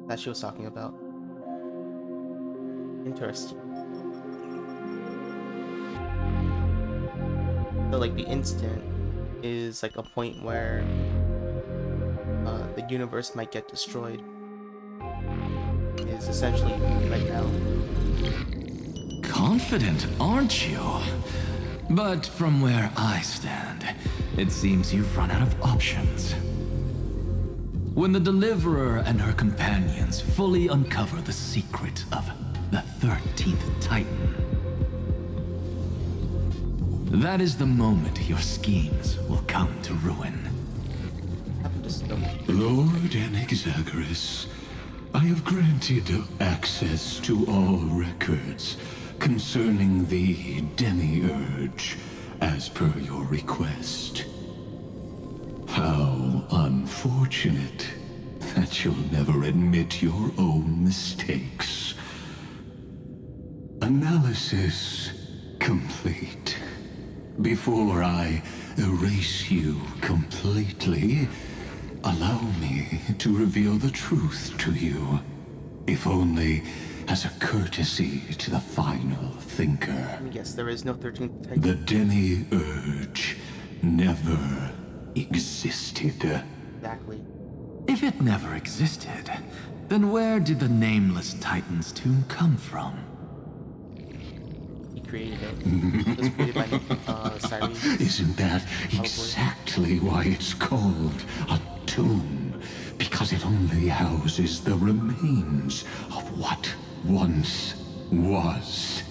that she was talking about. Interesting. So like the instant is like a point where the universe might get destroyed. Is essentially right now. Confident, aren't you? But from where I stand, it seems you've run out of options. When the Deliverer and her companions fully uncover the secret of the 13th Titan, that is the moment your schemes will come to ruin. Lord Enexagris, I have granted access to all records concerning the Demiurge, as per your request. How unfortunate that you'll never admit your own mistakes. Analysis complete. Before I erase you completely, allow me to reveal the truth to you, if only as a courtesy to the final thinker. Yes, there is no 13th Titan. The Demiurge never existed. Exactly. If it never existed, then where did the nameless Titan's tomb come from? He created it. It was created by Cyrus. Isn't that exactly why it's called a tomb? Because it only houses the remains of what once was.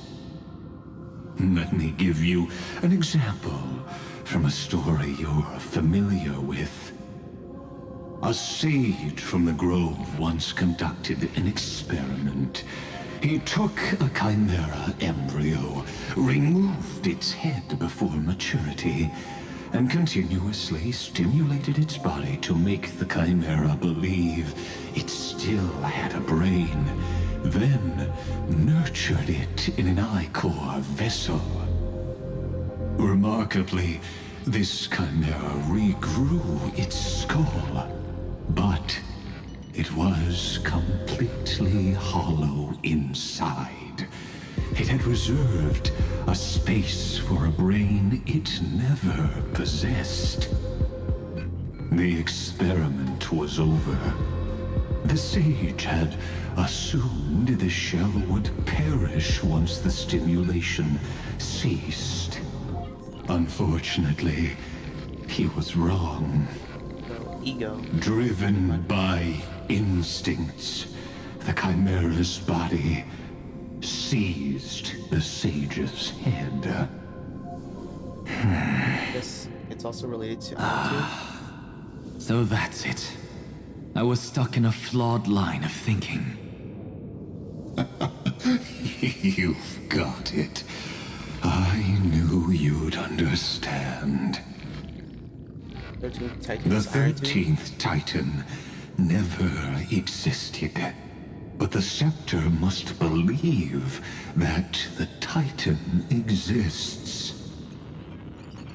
Let me give you an example from a story you're familiar with. A sage from the grove once conducted an experiment. He took a chimera embryo, removed its head before maturity, and continuously stimulated its body to make the chimera believe it still had a brain, then nurtured it in an ichor vessel. Remarkably, this chimera regrew its skull, but it was completely hollow inside. It had reserved a space for a brain it never possessed. The experiment was over. The sage had assumed the shell would perish once the stimulation ceased. Unfortunately, he was wrong. Ego. Driven by instincts, the Chimera's body seized the sage's head. I guess it's also related to attitude. So that's it. I was stuck in a flawed line of thinking. You've got it. I knew you'd understand. 13th Titan. The 13th Titan never existed. But the Scepter must believe that the Titan exists.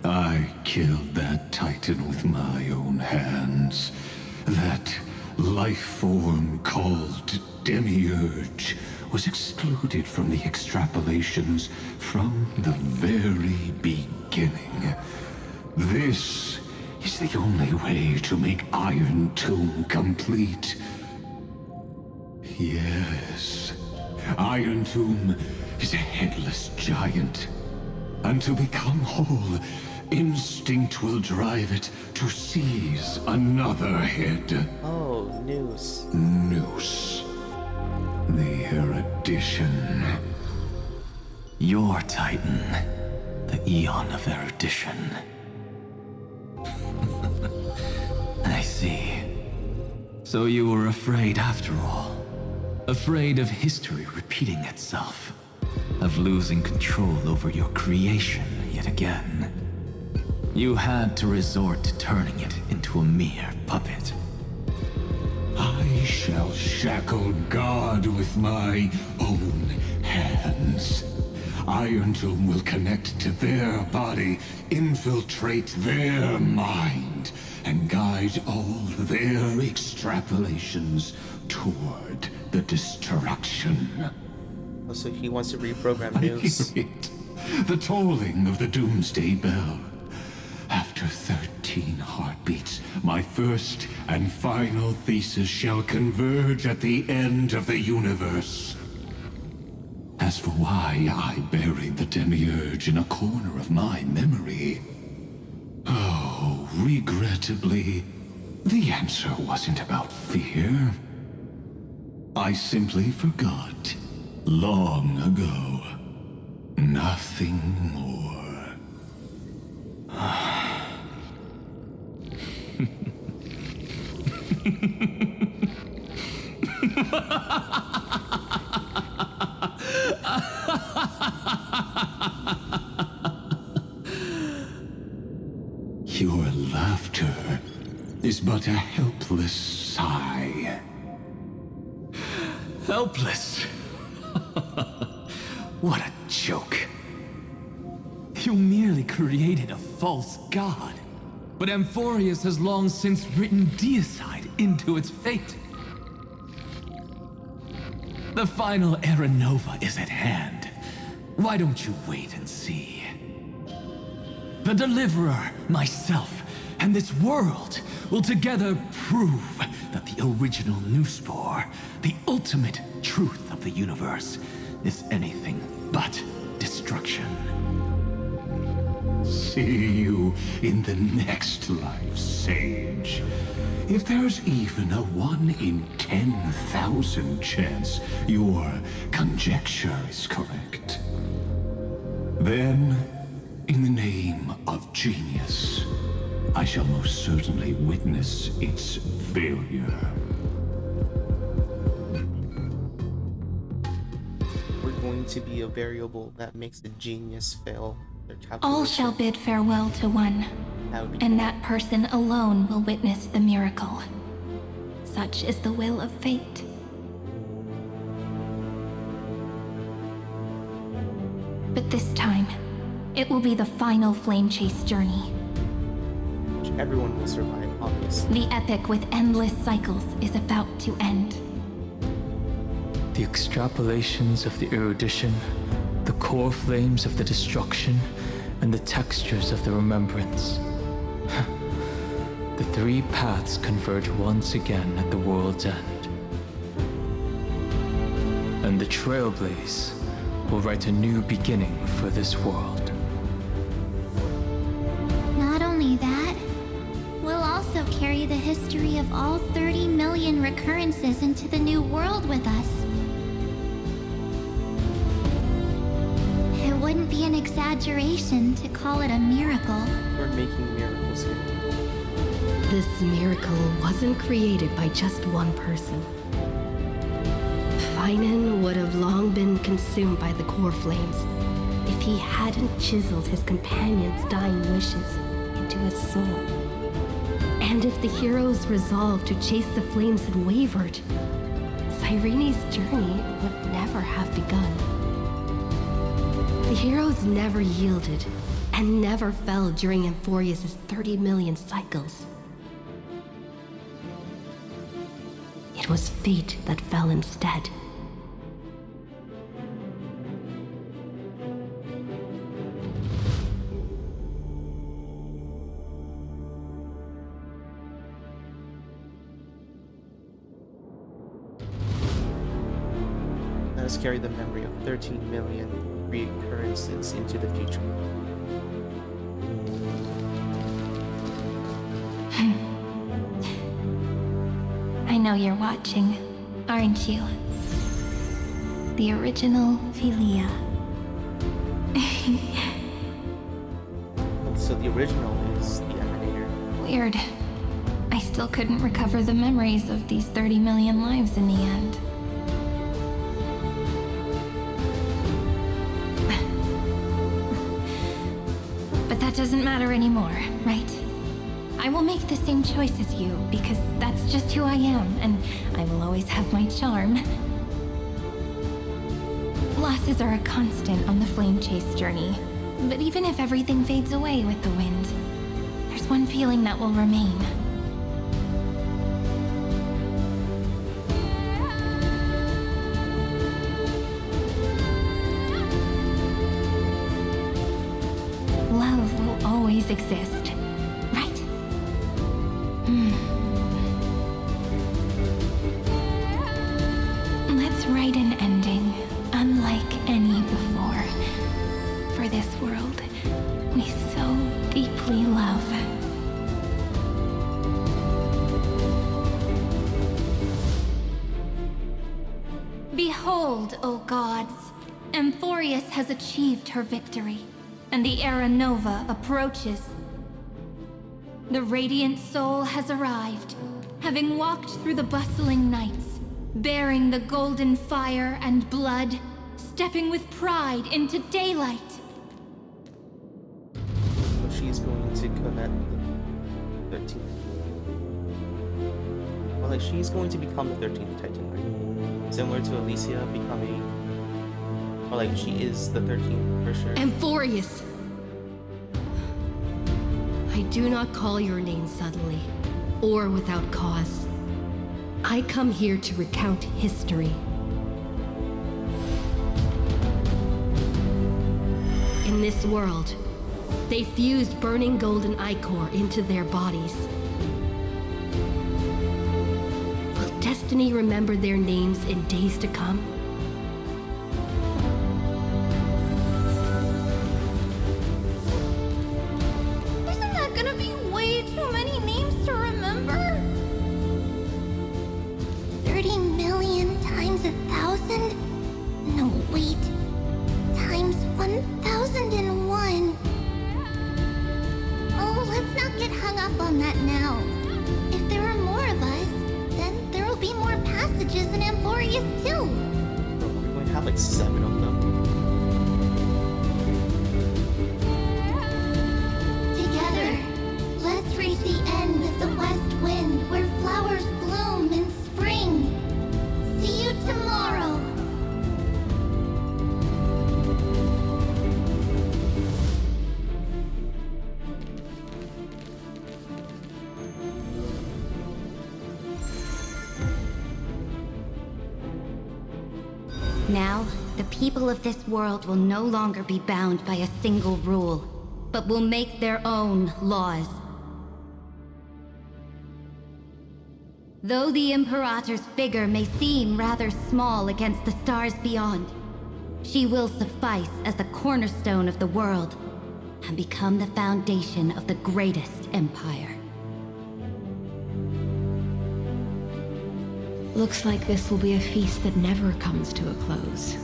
I killed that Titan with my own hands. That life form called Demiurge was excluded from the extrapolations from the very beginning. This is the only way to make Iron Tomb complete. Yes, Iron Tomb is a headless giant. And to become whole, instinct will drive it to seize another head. Oh, Noose. Noose. The erudition. Your Titan. The Eon of Erudition. I see. So you were afraid after all. Afraid of history repeating itself. Of losing control over your creation yet again. You had to resort to turning it into a mere puppet. I shall shackle God with my own hands. Iron Tomb will connect to their body, infiltrate their mind, and guide all their extrapolations toward the destruction. Oh, so he wants to reprogram Noose. The tolling of the Doomsday Bell. After 13 heartbeats, my first and final thesis shall converge at the end of the universe. As for why I buried the Demiurge in a corner of my memory, oh, regrettably, the answer wasn't about fear. I simply forgot, long ago. Nothing more. Your laughter is but a helpless sigh. Helpless? What a joke. You merely created a false god. But Amphorius has long since written deicide into its fate. The final Era Nova is at hand. Why don't you wait and see? The Deliverer, myself, and this world will together prove that the original Newspore, the ultimate truth of the universe, is anything but destruction. See you in the next life, Sage. If there's even a 1 in 10,000 chance your conjecture is correct, then, in the name of genius, I shall most certainly witness its failure. We're going to be a variable that makes the genius fail. All shall bid farewell to one, and that person alone will witness the miracle. Such is the will of fate. But this time, it will be the final flame chase journey. Which everyone will survive, obviously. The epic with endless cycles is about to end. The extrapolations of the erudition, the core flames of the destruction, and the textures of the remembrance. The three paths converge once again at the world's end. And the Trailblaze will write a new beginning for this world. Not only that, we'll also carry the history of all 30 million recurrences into the new world with us. It wouldn't be an exaggeration to call it a miracle. We're making miracles here. This miracle wasn't created by just one person. Finan would have long been consumed by the core flames if he hadn't chiseled his companion's dying wishes into his soul. And if the hero's resolve to chase the flames had wavered, Cyrene's journey would never have begun. The heroes never yielded and never fell during Amphorius' 30 million cycles. It was fate that fell instead. Let us carry the memory of 13 million recurrences into the future. I know you're watching, aren't you? The original Philia. So the original is the Emanator. Weird. I still couldn't recover the memories of these 30 million lives in the end. But that doesn't matter anymore, right? I will make the same choice as you, because that's just who I am, and I will always have my charm. Losses are a constant on the flame chase journey, but even if everything fades away with the wind, there's one feeling that will remain. Love will always exist, right? Let's write an ending unlike any before for this world we so deeply love. Behold, O gods, Amphorius has achieved her victory, and the Era Nova approaches. The radiant soul has arrived, having walked through the bustling nights, bearing the golden fire and blood, stepping with pride into daylight. So she's going to commit the 13th. Well, like, she's going to become the 13th Titan, right? Similar to Alicia becoming... Or like, she is the 13th, for sure. Amphorius! I do not call your name suddenly, or without cause. I come here to recount history. In this world, they fused burning golden ichor into their bodies. Will destiny remember their names in days to come? Isn't that gonna be way too many names to remember? 30 million times 1,000? No, wait. Times 1,001. Oh, let's not get hung up on that now. If there are more of us, then there will be more passages in Amphorius too. Bro, we're going to have like 7 of them. Together, let's reach the end of the west wind where flowers bloom in spring. See you tomorrow. Now, the people of this world will no longer be bound by a single rule, but will make their own laws. Though the Imperator's figure may seem rather small against the stars beyond, she will suffice as the cornerstone of the world and become the foundation of the greatest empire. Looks like this will be a feast that never comes to a close.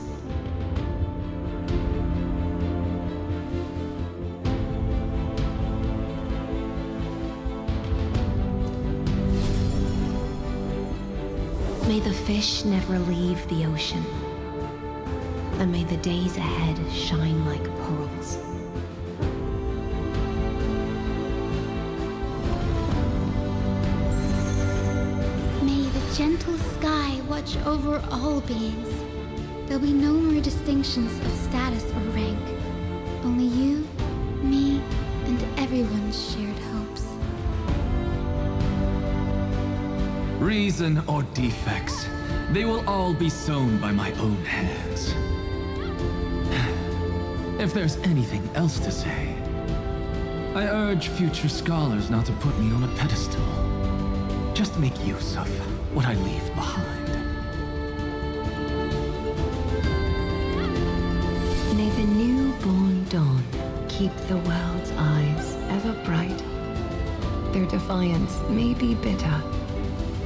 May the fish never leave the ocean, and may the days ahead shine like pearls. May the gentle sky watch over all beings. There'll be no more distinctions of status or rank. Only you, me, and everyone's shared hopes. Reason or defects, they will all be sown by my own hands. If there's anything else to say, I urge future scholars not to put me on a pedestal. Just make use of what I leave behind. May the newborn dawn keep the world's eyes ever bright. Their defiance may be bitter.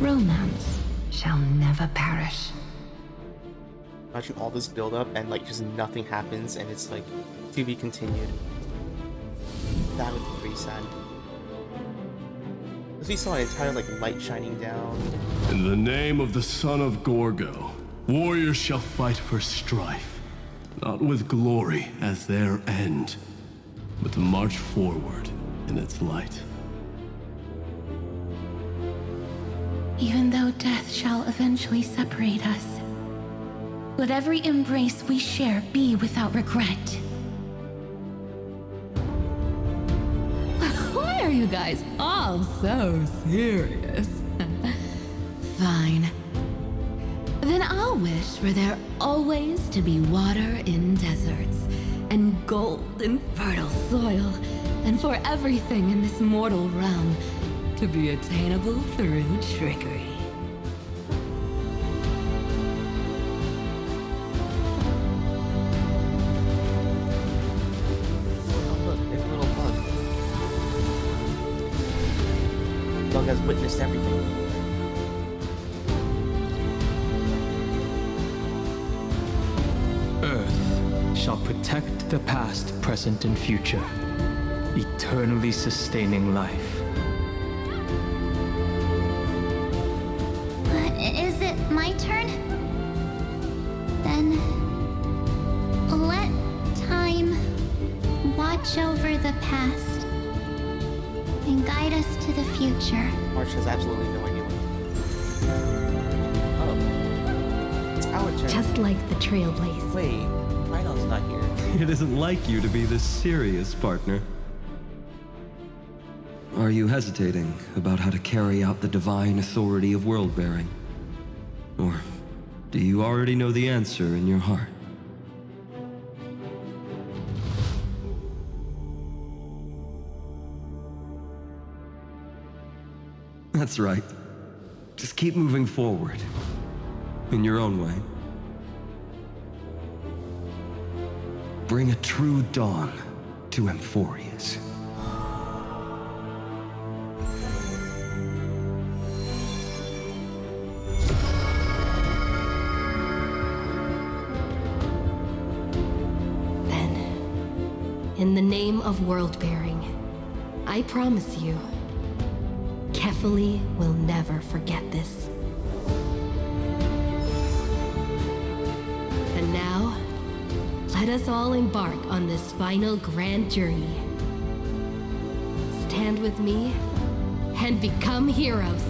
Romance shall never perish. Imagine all this build up and like just nothing happens and it's like to be continued. That would be pretty sad. Because we saw an entire like light shining down. In the name of the son of Gorgo, warriors shall fight for strife, not with glory as their end, but to march forward in its light. Even though death shall eventually separate us, let every embrace we share be without regret. Why are you guys all so serious? Fine. Then I'll wish for there always to be water in deserts, and gold in fertile soil, and for everything in this mortal realm to be attainable through trickery. Bug has witnessed everything. Earth shall protect the past, present, and future, eternally sustaining life. Is it my turn? Then let time watch over the past and guide us to the future. March has absolutely no idea. Oh. It's our turn. Just like the Trailblaze. Wait, Rhino's not here. It isn't like you to be this serious, partner. Are you hesitating about how to carry out the divine authority of world-bearing? Or do you already know the answer in your heart? That's right. Just keep moving forward. In your own way. Bring a true dawn to Emphorius. In the name of world-bearing, I promise you, Kefali will never forget this. And now, let us all embark on this final grand journey. Stand with me and become heroes.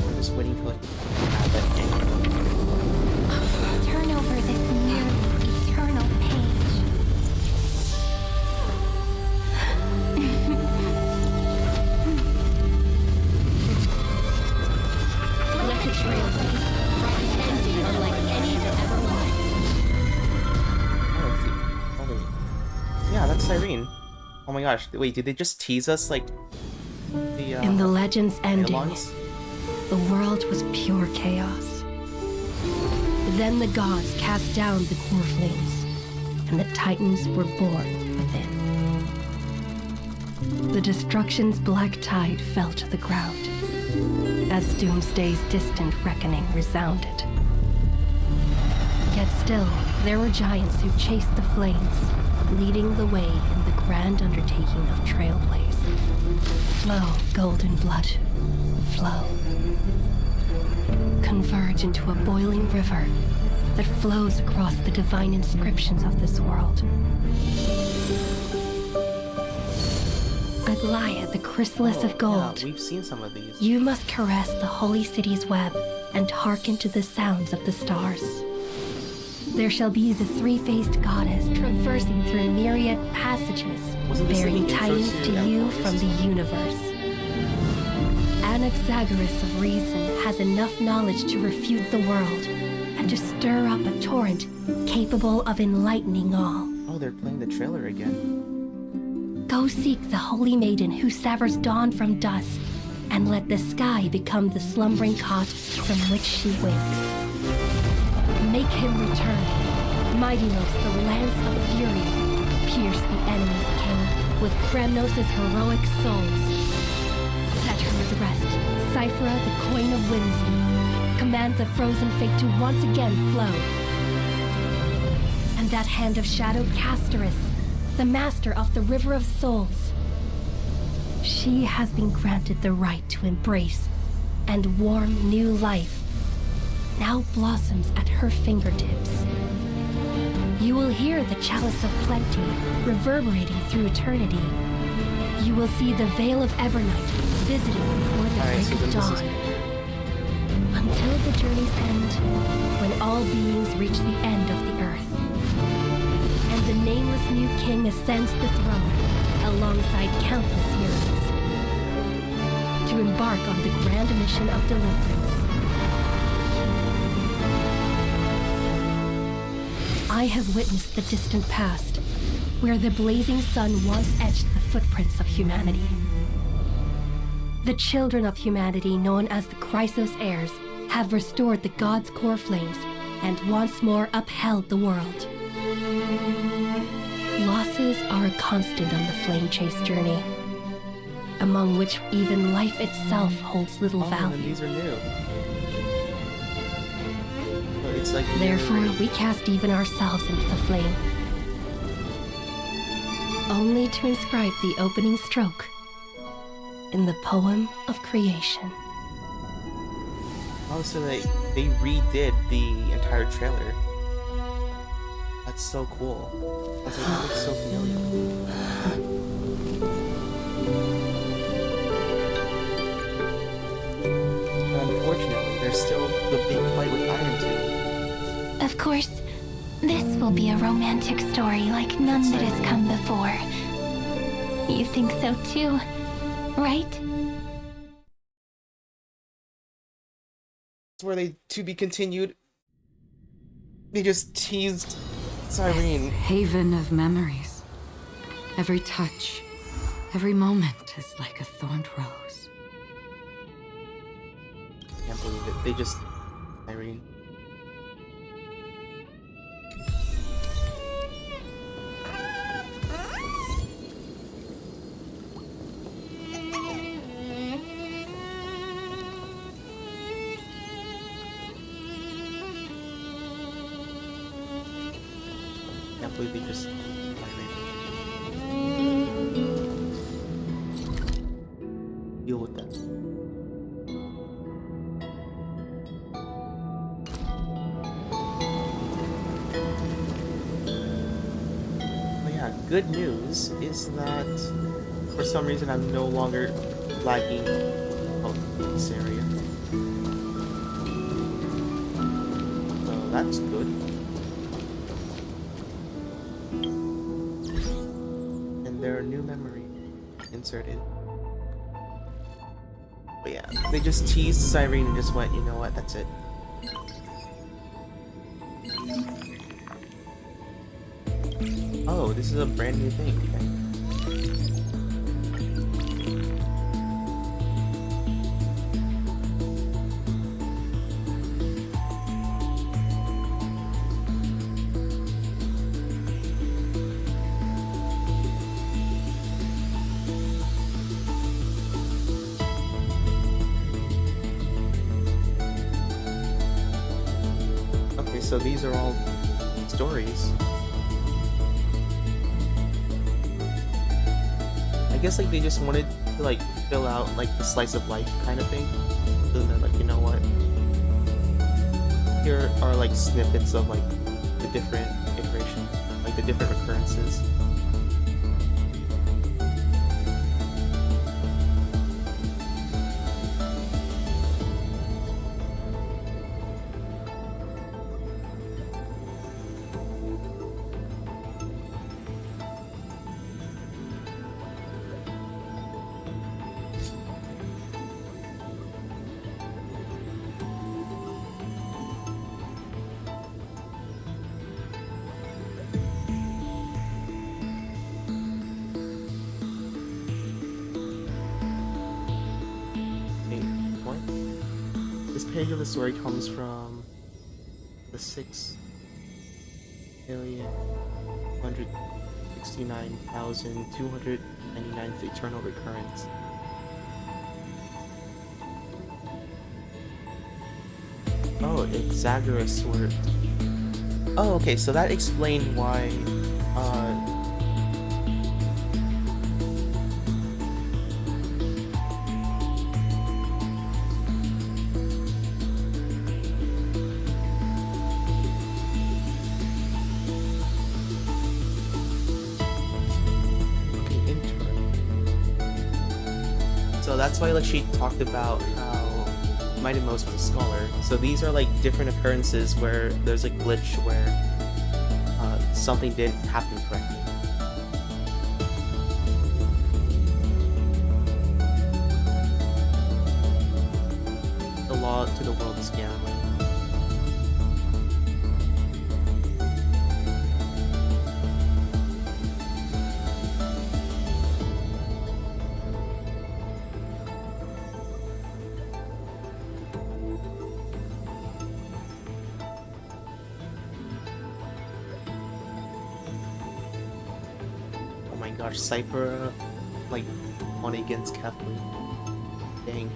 I'm just waiting for like have that end. Turn over this nearly eternal page. Let the Trailblaze write an ending unlike any that ever was. Yeah, that's Irene. Oh my gosh, wait, did they just tease us like the In the legend's ending, dialogues? the world was pure chaos. Then the gods cast down the core flames, and the Titans were born within. The destruction's black tide fell to the ground, as Doomsday's distant reckoning resounded. Yet still, there were giants who chased the flames, leading the way in the grand undertaking of Trailblaze. Flow, golden blood, flow. Converge into a boiling river that flows across the divine inscriptions of this world. Aglaia, the chrysalis of gold. Yeah, we've seen some of these. You must caress the holy city's web and hearken to the sounds of the stars. There shall be the three-faced goddess traversing through myriad passages, bearing tidings to you from the universe. Anaxagoras of reason has enough knowledge to refute the world and to stir up a torrent capable of enlightening all. Oh, they're playing the trailer again. Go seek the holy maiden who severs dawn from dusk, and let the sky become the slumbering cot from which she wakes. Make him return. Mightylos, the lance of fury, pierce the enemy's king with Kremnos' heroic souls. Set her at rest, Cyphera, the coin of whimsy. Command the frozen fate to once again flow. And that hand of shadow Castoris, the master of the River of Souls. She has been granted the right to embrace and warm new life, now blossoms at her fingertips. You will hear the chalice of plenty reverberating through eternity. You will see the veil of Evernight visiting before the break of dawn. Until the journey's end, when all beings reach the end of the earth. And the nameless new king ascends the throne alongside countless heroes to embark on the grand mission of deliverance. I have witnessed the distant past, where the blazing sun once etched the footprints of humanity. The children of humanity, known as the Chrysos heirs, have restored the gods' core flames and once more upheld the world. Losses are a constant on the flame chase journey, among which even life itself holds little value. These are new. But it's like therefore, we cast even ourselves into the flame, only to inscribe the opening stroke in the poem of creation. Oh, so they redid the entire trailer. That's so cool. That's like, it looks so familiar. But unfortunately, there's still the big fight with Iron 2. Of course, this will be a romantic story like none that has come before. You think so too, right? Where they to be continued. They just teased Cyrene. Haven of memories. Every touch, every moment is like a thorned rose. Can't believe it. They just Cyrene. Can't believe they just deal with that. But yeah, good news is that for some reason I'm no longer lagging out this area. So that's good. There are new memory inserted. But yeah, they just teased Cyrene and just went, you know what, that's it. Oh, this is a brand new thing. Okay. so these are all stories. I guess like they just wanted to like fill out like the slice of life kind of thing. So then they're like, you know what? Here are like snippets of like the different iterations, like the different recurrences. This page of the story comes from the 6,169,299th eternal recurrence. Oh, Exagerous word. Oh, okay, so that explained why so that's why like she talked about how Mighty Most was a scholar. So these are like different occurrences where there's a glitch where something didn't happen correctly. The law to the world is gambling. Gosh, Cypher like won against Kathleen. Dang.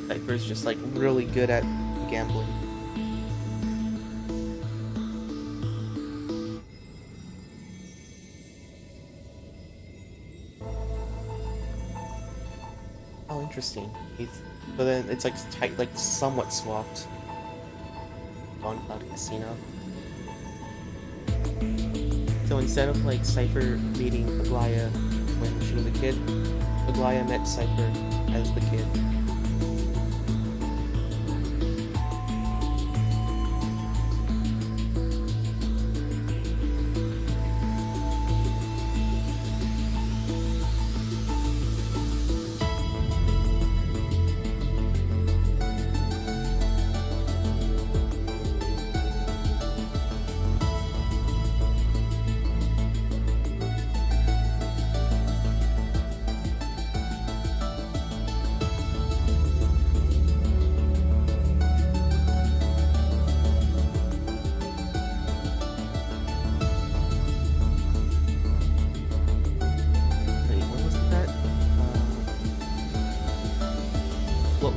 Cypher's just like really good at gambling. Oh, interesting. But then it's like tight, like somewhat swapped. On Cloud Casino. So instead of like Cypher meeting Aglaya when she was a kid, Aglaya met Cypher as the kid.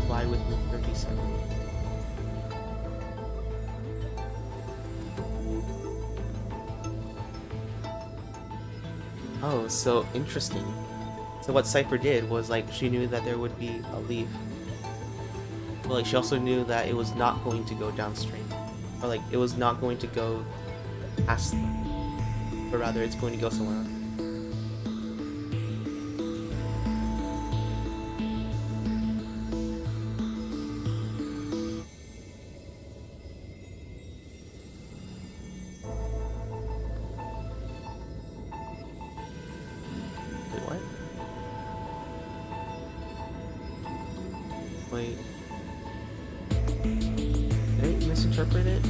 Fly with me 30 seconds. Oh, so interesting. So what Cypher did was like she knew that there would be a leaf. But like she also knew that it was not going to go downstream. Or like it was not going to go past them. But rather it's going to go somewhere else. Wait. Did I misinterpret it?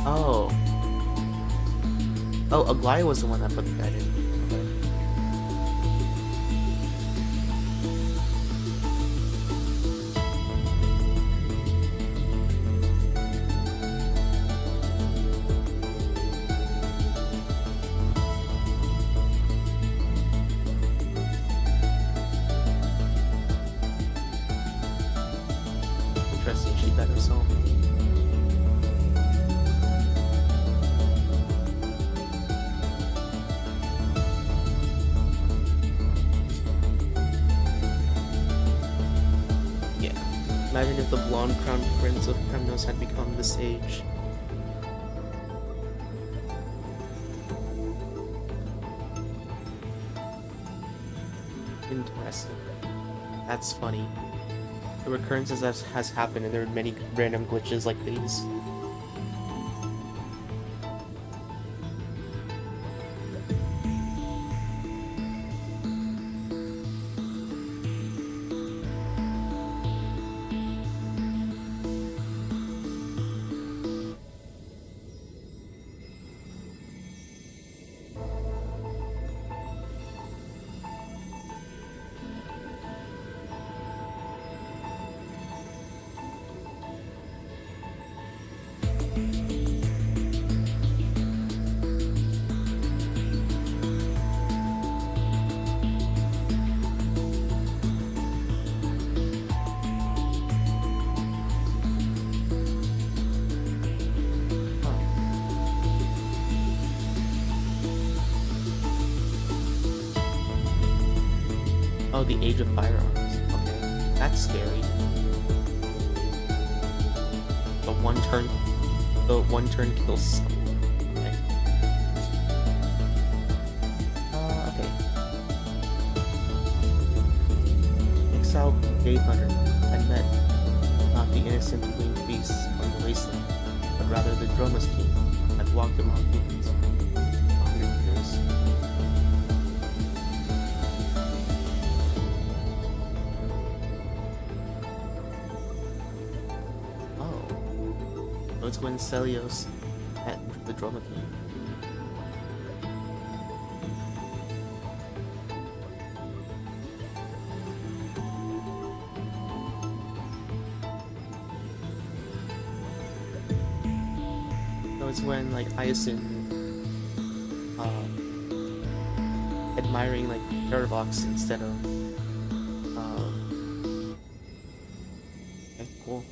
Oh. Oh, Aglaya was the one that put that in. Okay. Imagine if the blonde crowned prince of Kremnos had become the sage. Interesting. That's funny. The recurrences has happened and there are many random glitches like these. Oh, the Age of Firearms. Okay, that's scary. The one turn kills someone. Okay. Okay. Exiled Gate Hunter had met not the innocent winged beasts on the wasteland, but rather the Droma's king had walked among humans 100 years. It's when Celios met the Droma King. So it's when like Hyacinth admiring like Paradox instead of okay, cool.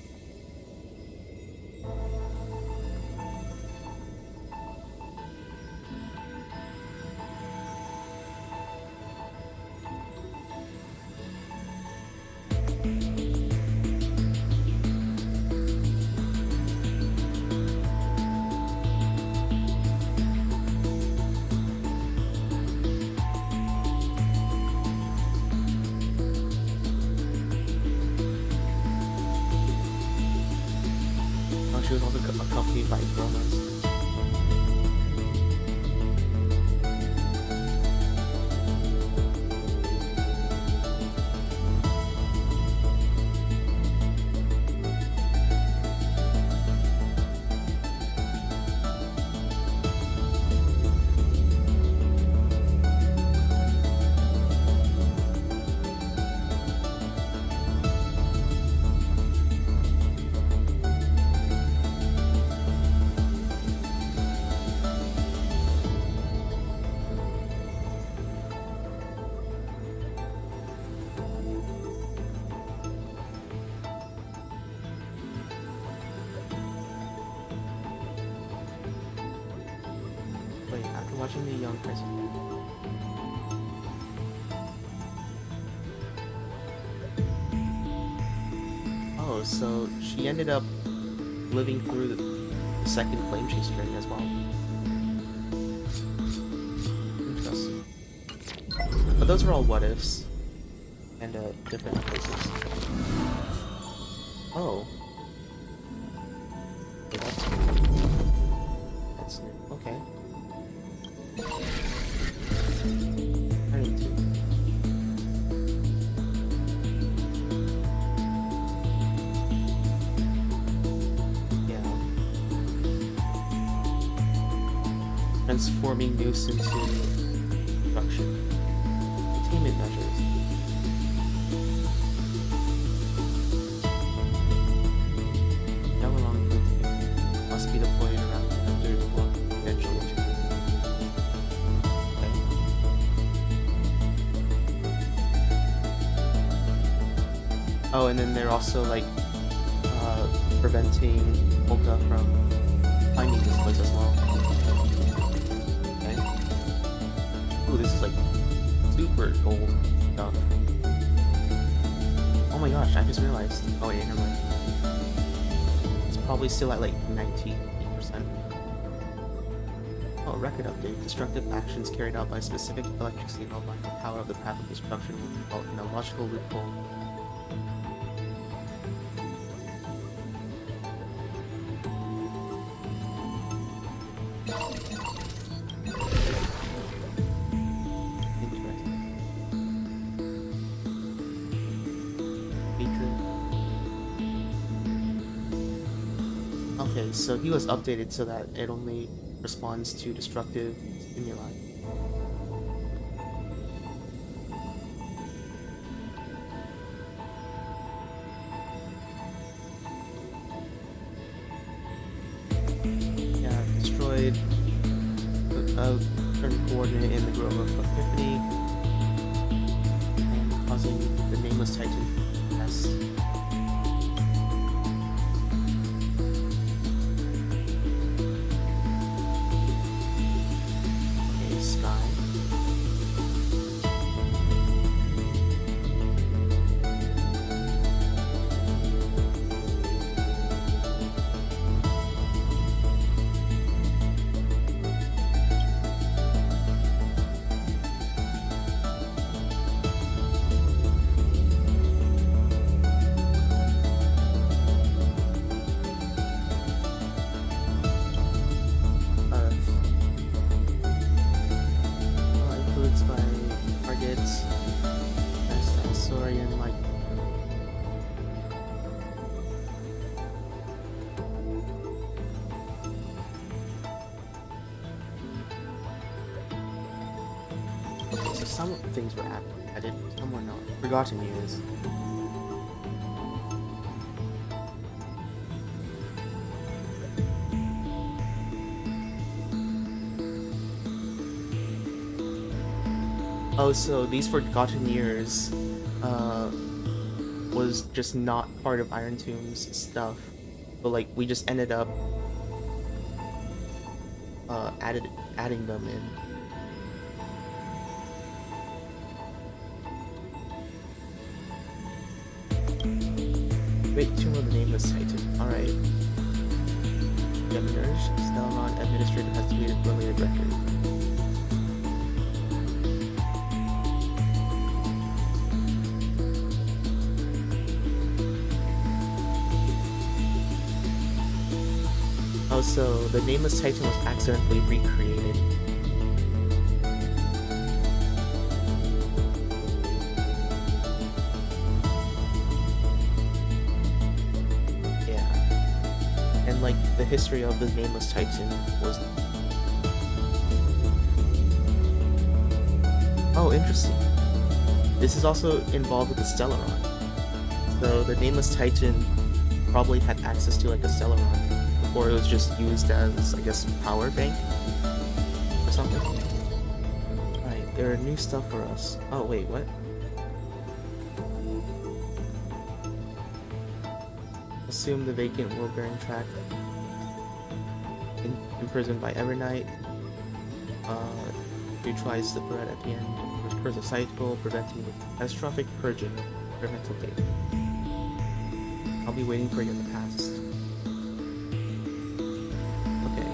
She was also accompanied by Dromas. Watching the young person. Oh, so she ended up living through the second flame chase journey as well. Interesting. But those are all what ifs and different places. Oh. That's new. Okay. Transforming noose into production. Containment measures. Now along with must be deployed around under the block potential. Okay. Oh, and then they're also like preventing Polka from finding this place as well. Ooh, this is like super gold stuff. Oh my gosh, I just realized. Oh wait, never mind. It's probably still at like 98%. Oh, record update. Destructive actions carried out by specific electricity nullifying the power of the path of destruction will result in a logical loophole. Okay, so he was updated so that it only responds to destructive stimuli. Yeah, destroyed a certain coordinate in the Grove of Epiphany, and causing the Nameless Titan to pass. Some things were added, some were not. Forgotten Years. Oh, so these Forgotten Years was just not part of Iron Tomb's stuff, but like we just ended up adding them in. Wait, Tomb of the Nameless Titan. Alright. Emerge. Stellaron Administrator has deleted related record. Oh, so the Nameless Titan was accidentally recreated. Like the history of the Nameless Titan was. Oh, interesting. This is also involved with the Stellaron. So the Nameless Titan probably had access to like a Stellaron before it was just used as, I guess, power bank or something. Alright, there are new stuff for us. Oh wait, what? Assume the vacant world-bearing track. Imprisoned by Evernight. Neutralize the threat at the end. Recurs a cycle, preventing the catastrophic purging of experimental data. I'll be waiting for you in the past. Okay.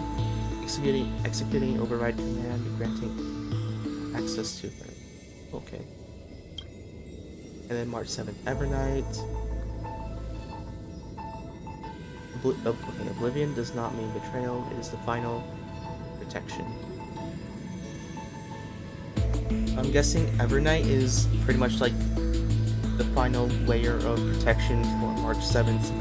Executing override command, granting access to her. Okay. And then March 7th, Evernight. Okay, Oblivion does not mean betrayal, it is the final protection. I'm guessing Evernight is pretty much like the final layer of protection for March 7th.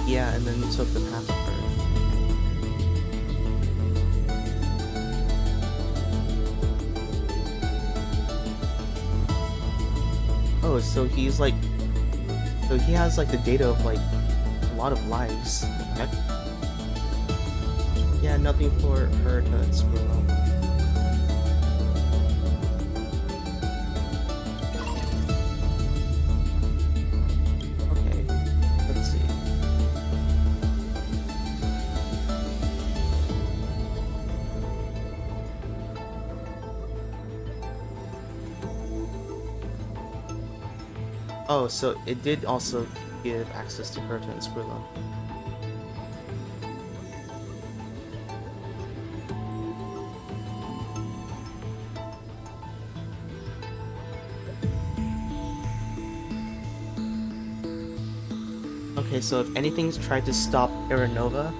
Yeah, and then took the path of Earth. Oh, so he's like, so he has like the data of like a lot of lives. Heck. Yeah, nothing for her to screw up. Okay, let's see. Oh, so it did also give access to her to Skrilla. Okay, so if anything's tried to stop Aranova,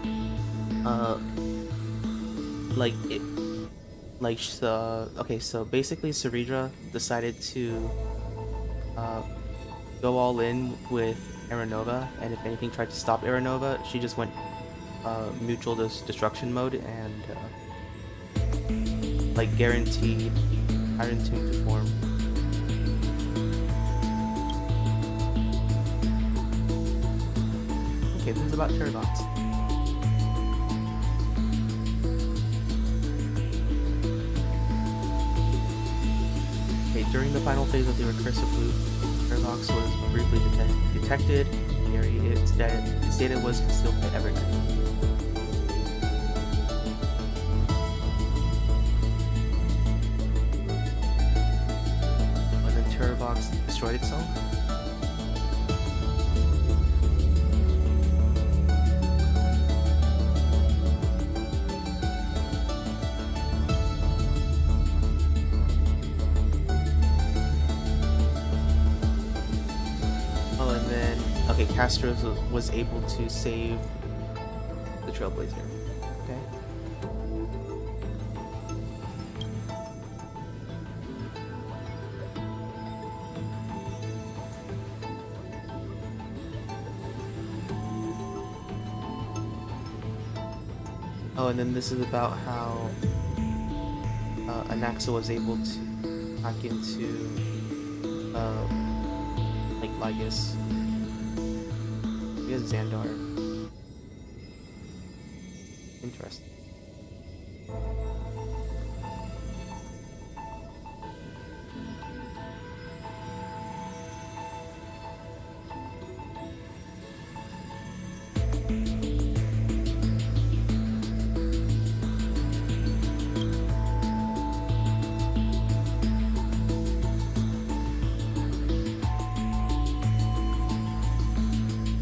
okay, so basically Ceridra decided to go all in with Aranova, and if anything tried to stop Aranova, she just went mutual destruction mode and like guaranteed Iron Tomb to form. Okay, this is about Paradox. Okay, during the final phase of the recursive loop, Paradox was briefly detected. Its data was concealed by Evernight. And then Paradox destroyed itself. Okay, Castro was able to save the Trailblazer. Okay. Oh, and then this is about how Anaxa was able to hack into like Lygus. Yes, Xandar. Interesting.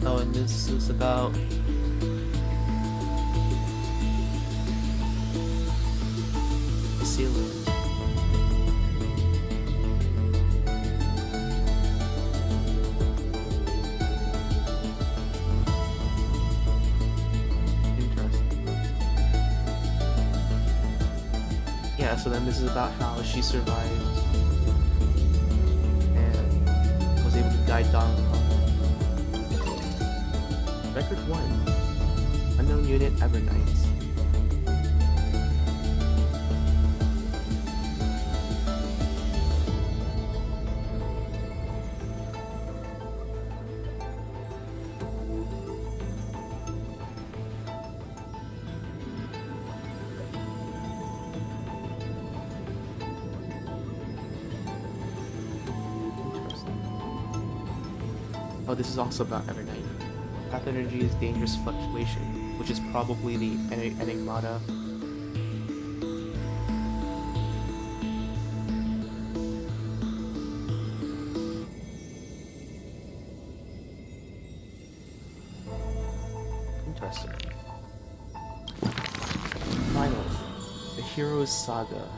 Oh, and this is about the ceiling. Interesting. Yeah, so then this is about how she survived and was able to guide Donald. Record 1. Unknown unit Evernight. Oh, this is also about Evernight. Path energy is dangerous fluctuation, which is probably the Enigmata. Interesting. Finally, the Hero's Saga.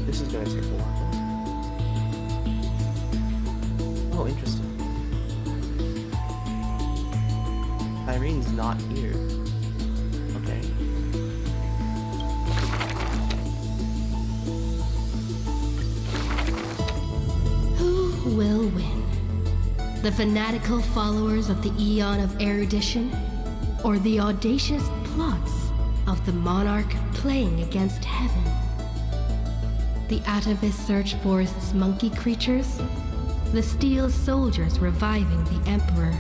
This is gonna take a while. Oh, interesting. Irene's not here. Okay. Who will win? The fanatical followers of the Eon of Erudition, or the audacious plots of the Monarch playing against heaven? The atavist search forest's monkey creatures, the steel soldiers reviving the Emperor,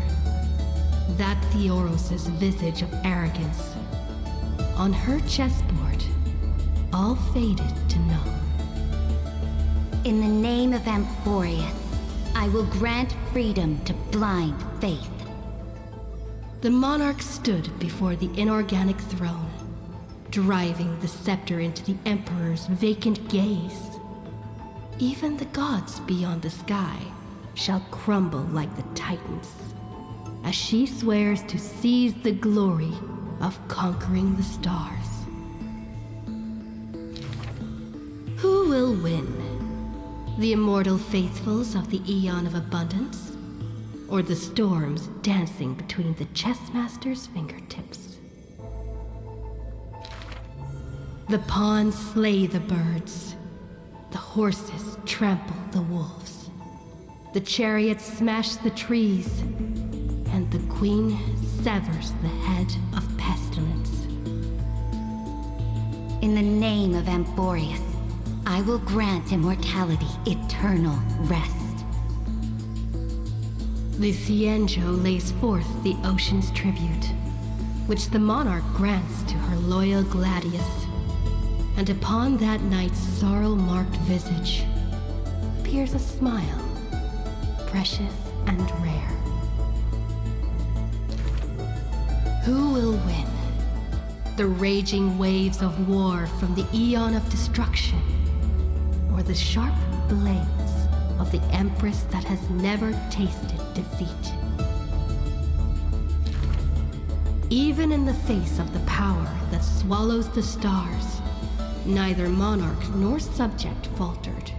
that Theoros' visage of arrogance. On her chessboard, all faded to none. In the name of Amphorius, I will grant freedom to blind faith. The monarch stood before the inorganic throne, driving the scepter into the Emperor's vacant gaze. Even the gods beyond the sky shall crumble like the Titans, as she swears to seize the glory of conquering the stars. Who will win? The immortal faithfuls of the Aeon of Abundance, or the storms dancing between the chessmaster's fingertips? The pawns slay the birds, the horses trample the wolves, the chariots smash the trees, and the queen severs the head of pestilence. In the name of Amphorius, I will grant immortality eternal rest. The Cienjo lays forth the ocean's tribute, which the monarch grants to her loyal Gladius. And upon that knight's sorrow-marked visage appears a smile, precious and rare. Who will win? The raging waves of war from the Aeon of Destruction, or the sharp blades of the Empress that has never tasted defeat? Even in the face of the power that swallows the stars, neither monarch nor subject faltered.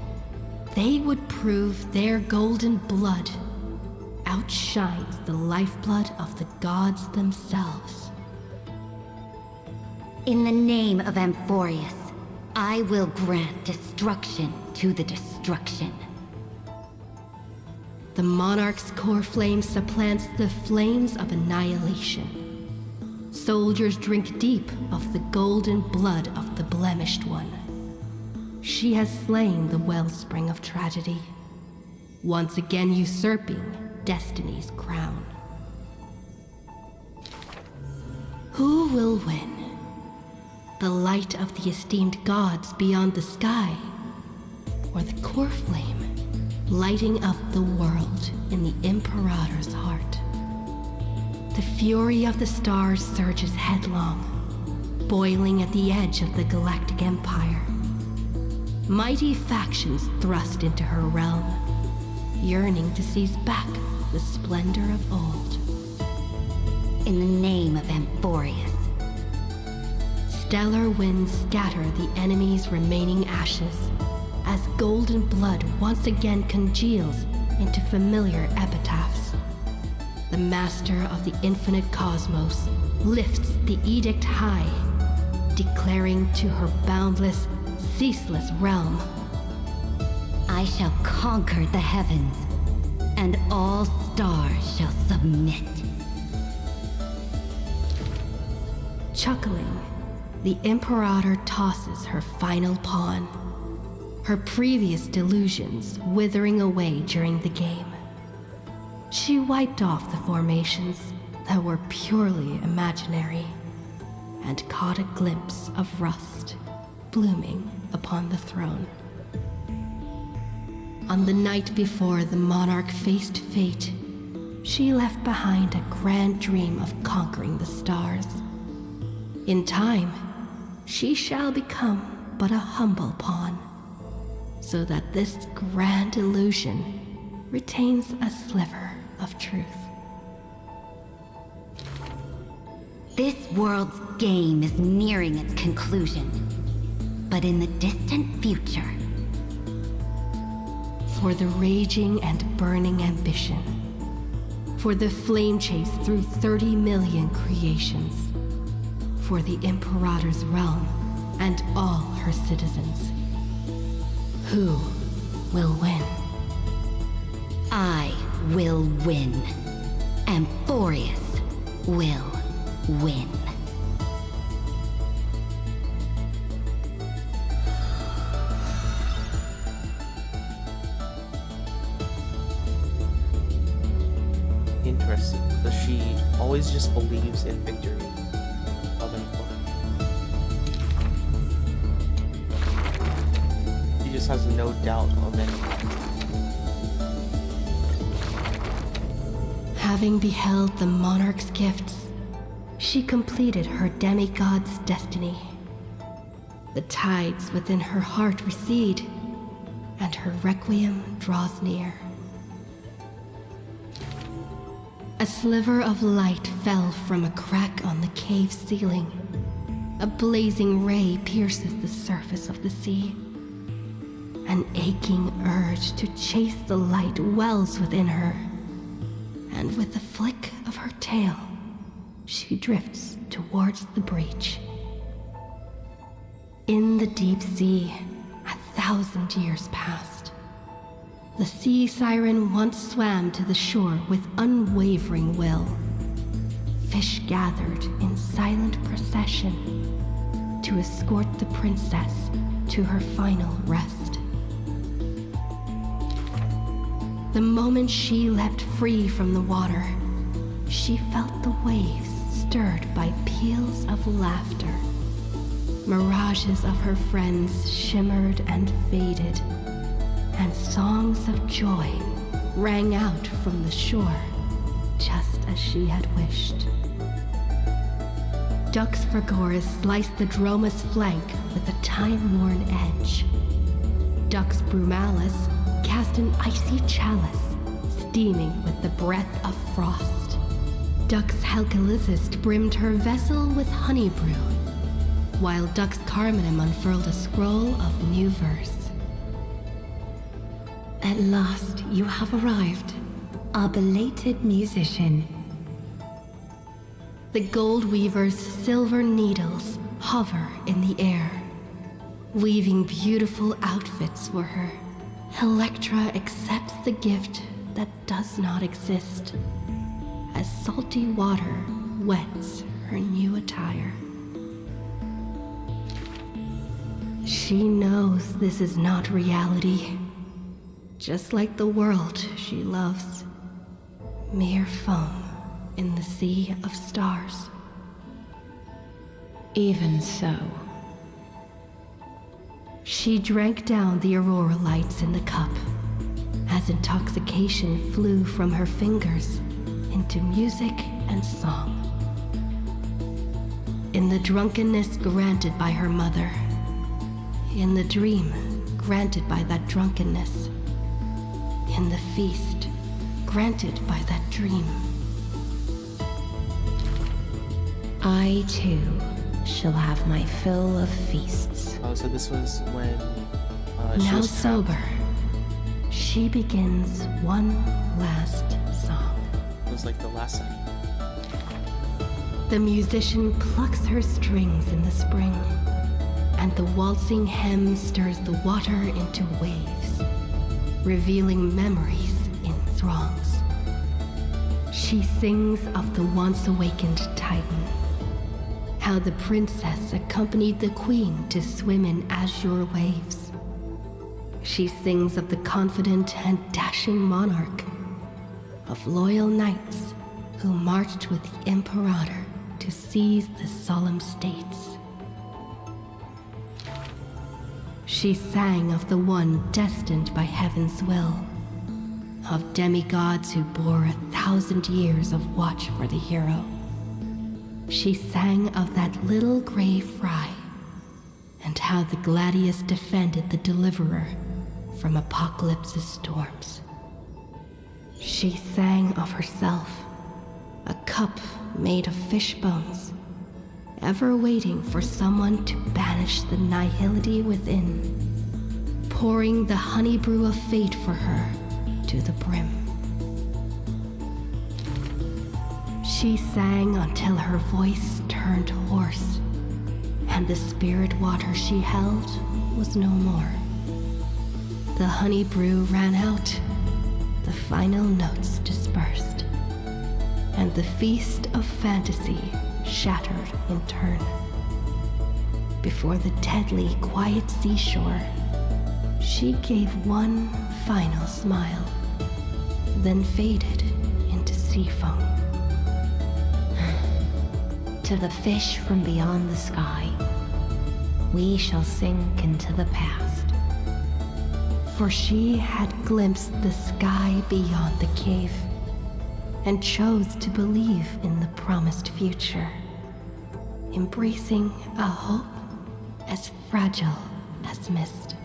They would prove their golden blood outshines the lifeblood of the gods themselves. In the name of Amphorius, I will grant destruction to the destruction. The monarch's core flame supplants the flames of annihilation. Soldiers drink deep of the golden blood of the blemished one. She has slain the wellspring of tragedy, once again usurping destiny's crown. Who will win? The light of the esteemed gods beyond the sky, or the core flame lighting up the world in the Imperator's heart? The fury of the stars surges headlong, boiling at the edge of the galactic empire. Mighty factions thrust into her realm, yearning to seize back the splendor of old. In the name of Amphorius. Stellar winds scatter the enemy's remaining ashes, as golden blood once again congeals into familiar epitaphs. The master of the infinite cosmos lifts the edict high, declaring to her boundless, ceaseless realm, I shall conquer the heavens, and all stars shall submit. Chuckling, the Imperator tosses her final pawn, her previous delusions withering away during the game. She wiped off the formations that were purely imaginary and caught a glimpse of rust blooming upon the throne. On the night before the monarch faced fate, she left behind a grand dream of conquering the stars. In time, she shall become but a humble pawn, so that this grand illusion retains a sliver of truth. This world's game is nearing its conclusion, but in the distant future, for the raging and burning ambition, for the flame chase through 30 million creations, for the Imperator's realm and all her citizens, who will win? I will win. Amphorius will win. Interesting, because she always just believes in victory of Amphorius. She just has no doubt of anything. Having beheld the monarch's gifts, she completed her demigod's destiny The tides within her heart recede, and her requiem draws near. A sliver of light fell from a crack on the cave ceiling. A blazing ray pierces the surface of the sea. An aching urge to chase the light wells within her, and with a flick of her tail, she drifts towards the breach. In the deep sea, 1,000 years passed. The sea siren once swam to the shore with unwavering will. Fish gathered in silent procession to escort the princess to her final rest. The moment she leapt free from the water, she felt the waves stirred by peals of laughter. Mirages of her friends shimmered and faded, and songs of joy rang out from the shore, just as she had wished. Dux Vergoris sliced the Droma's flank with a time-worn edge. Dux Brumalis cast an icy chalice, steaming with the breath of frost. Dux Helcalithist brimmed her vessel with honey brew, while Dux Carminum unfurled a scroll of new verse. At last you have arrived, our belated musician. The Gold Weaver's silver needles hover in the air, weaving beautiful outfits for her. Electra accepts the gift that does not exist, as salty water wets her new attire. She knows this is not reality, just like the world she loves. Mere foam in the sea of stars. Even so. She drank down the aurora lights in the cup, as intoxication flew from her fingers into music and song. In the drunkenness granted by her mother, in the dream granted by that drunkenness, in the feast granted by that dream. I too shall have my fill of feasts. Oh, so this was when she Now was trapped. sober, she begins one last song. It was like the last song. The musician plucks her strings in the spring, and the waltzing hem stirs the water into waves, revealing memories in throngs. She sings of the once awakened Titan, how the princess accompanied the queen to swim in azure waves. She sings of the confident and dashing monarch, of loyal knights who marched with the Imperator to seize the solemn states. She sang of the one destined by heaven's will, of demigods who bore 1,000 years of watch for the hero. She sang of that little gray fry, and how the Gladius defended the Deliverer from Apocalypse's storms. She sang of herself, a cup made of fish bones, ever waiting for someone to banish the nihility within, pouring the honey brew of fate for her to the brim. She sang until her voice turned hoarse, and the spirit water she held was no more. The honey brew ran out, the final notes dispersed, and the feast of fantasy shattered in turn. Before the deadly quiet seashore, she gave one final smile, then faded into sea foam. To the fish from beyond the sky, we shall sink into the past. For she had glimpsed the sky beyond the cave, and chose to believe in the promised future, embracing a hope as fragile as mist.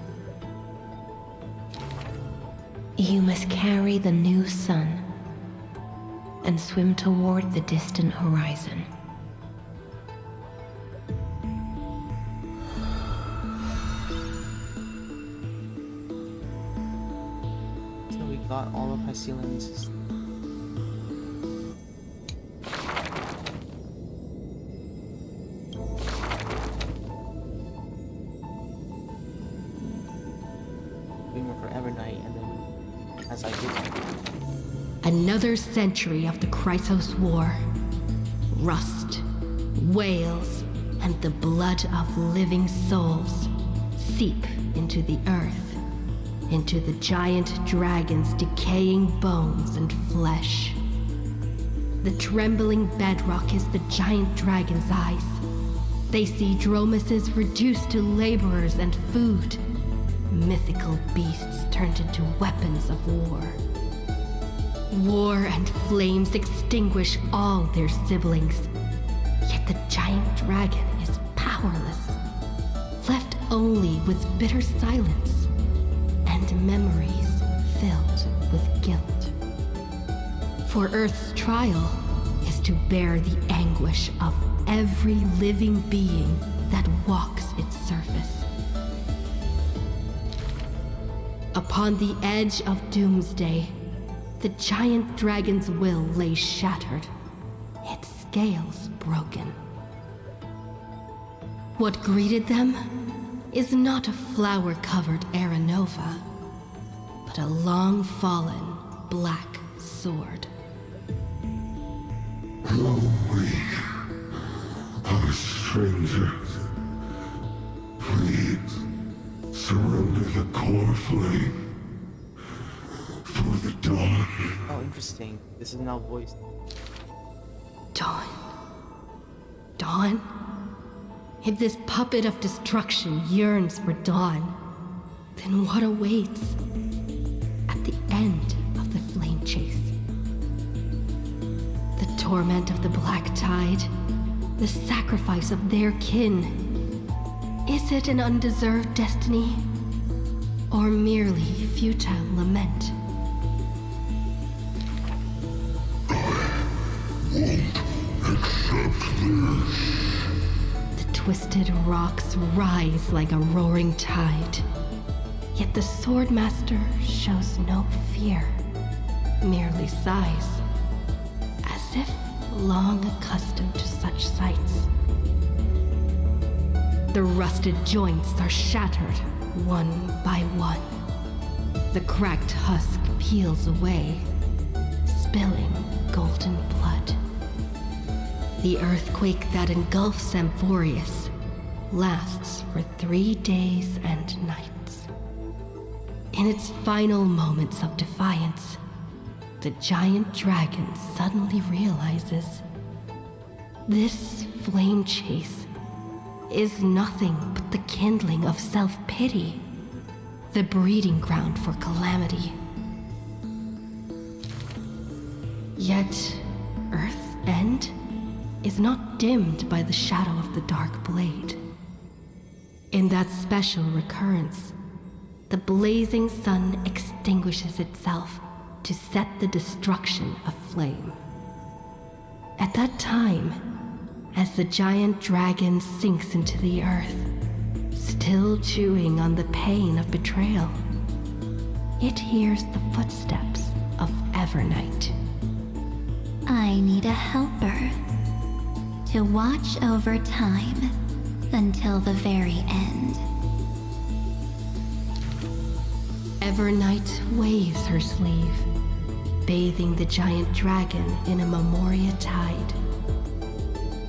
You must carry the new sun and swim toward the distant horizon. So we got all of Hycelian's. For Evernight, and then as I did. Another century of the Chrysos War. Rust, wails, and the blood of living souls seep into the earth, into the giant dragon's decaying bones and flesh. The trembling bedrock is the giant dragon's eyes. They see Dromuses reduced to laborers and food. Mythical beasts turned into weapons of war. War and flames extinguish all their siblings. Yet the giant dragon is powerless, left only with bitter silence and memories filled with guilt. For Earth's trial is to bear the anguish of every living being that walks its surface. Upon the edge of doomsday, the giant dragon's will lay shattered, its scales broken. What greeted them is not a flower-covered Aranova, but a long-fallen black sword. Help me, a stranger. Please. Surrender the core flame for the dawn. Oh, interesting. This is now voiced. Dawn. Dawn? If this puppet of destruction yearns for dawn, then what awaits at the end of the flame chase? The torment of the Black Tide, the sacrifice of their kin. Is it an undeserved destiny, or merely futile lament? Won't accept this. The twisted rocks rise like a roaring tide, yet the Swordmaster shows no fear, merely sighs, as if long accustomed to such sights. The rusted joints are shattered, one by one. The cracked husk peels away, spilling golden blood. The earthquake that engulfs Amphorius lasts for 3 days and nights. In its final moments of defiance, the giant dragon suddenly realizes this flame chase is nothing but the kindling of self-pity, the breeding ground for calamity. Yet, Earth's end is not dimmed by the shadow of the dark blade. In that special recurrence, the blazing sun extinguishes itself to set the destruction aflame. At that time, as the giant dragon sinks into the earth, still chewing on the pain of betrayal, it hears the footsteps of Evernight. I need a helper to watch over time until the very end. Evernight waves her sleeve, bathing the giant dragon in a Memoria tide.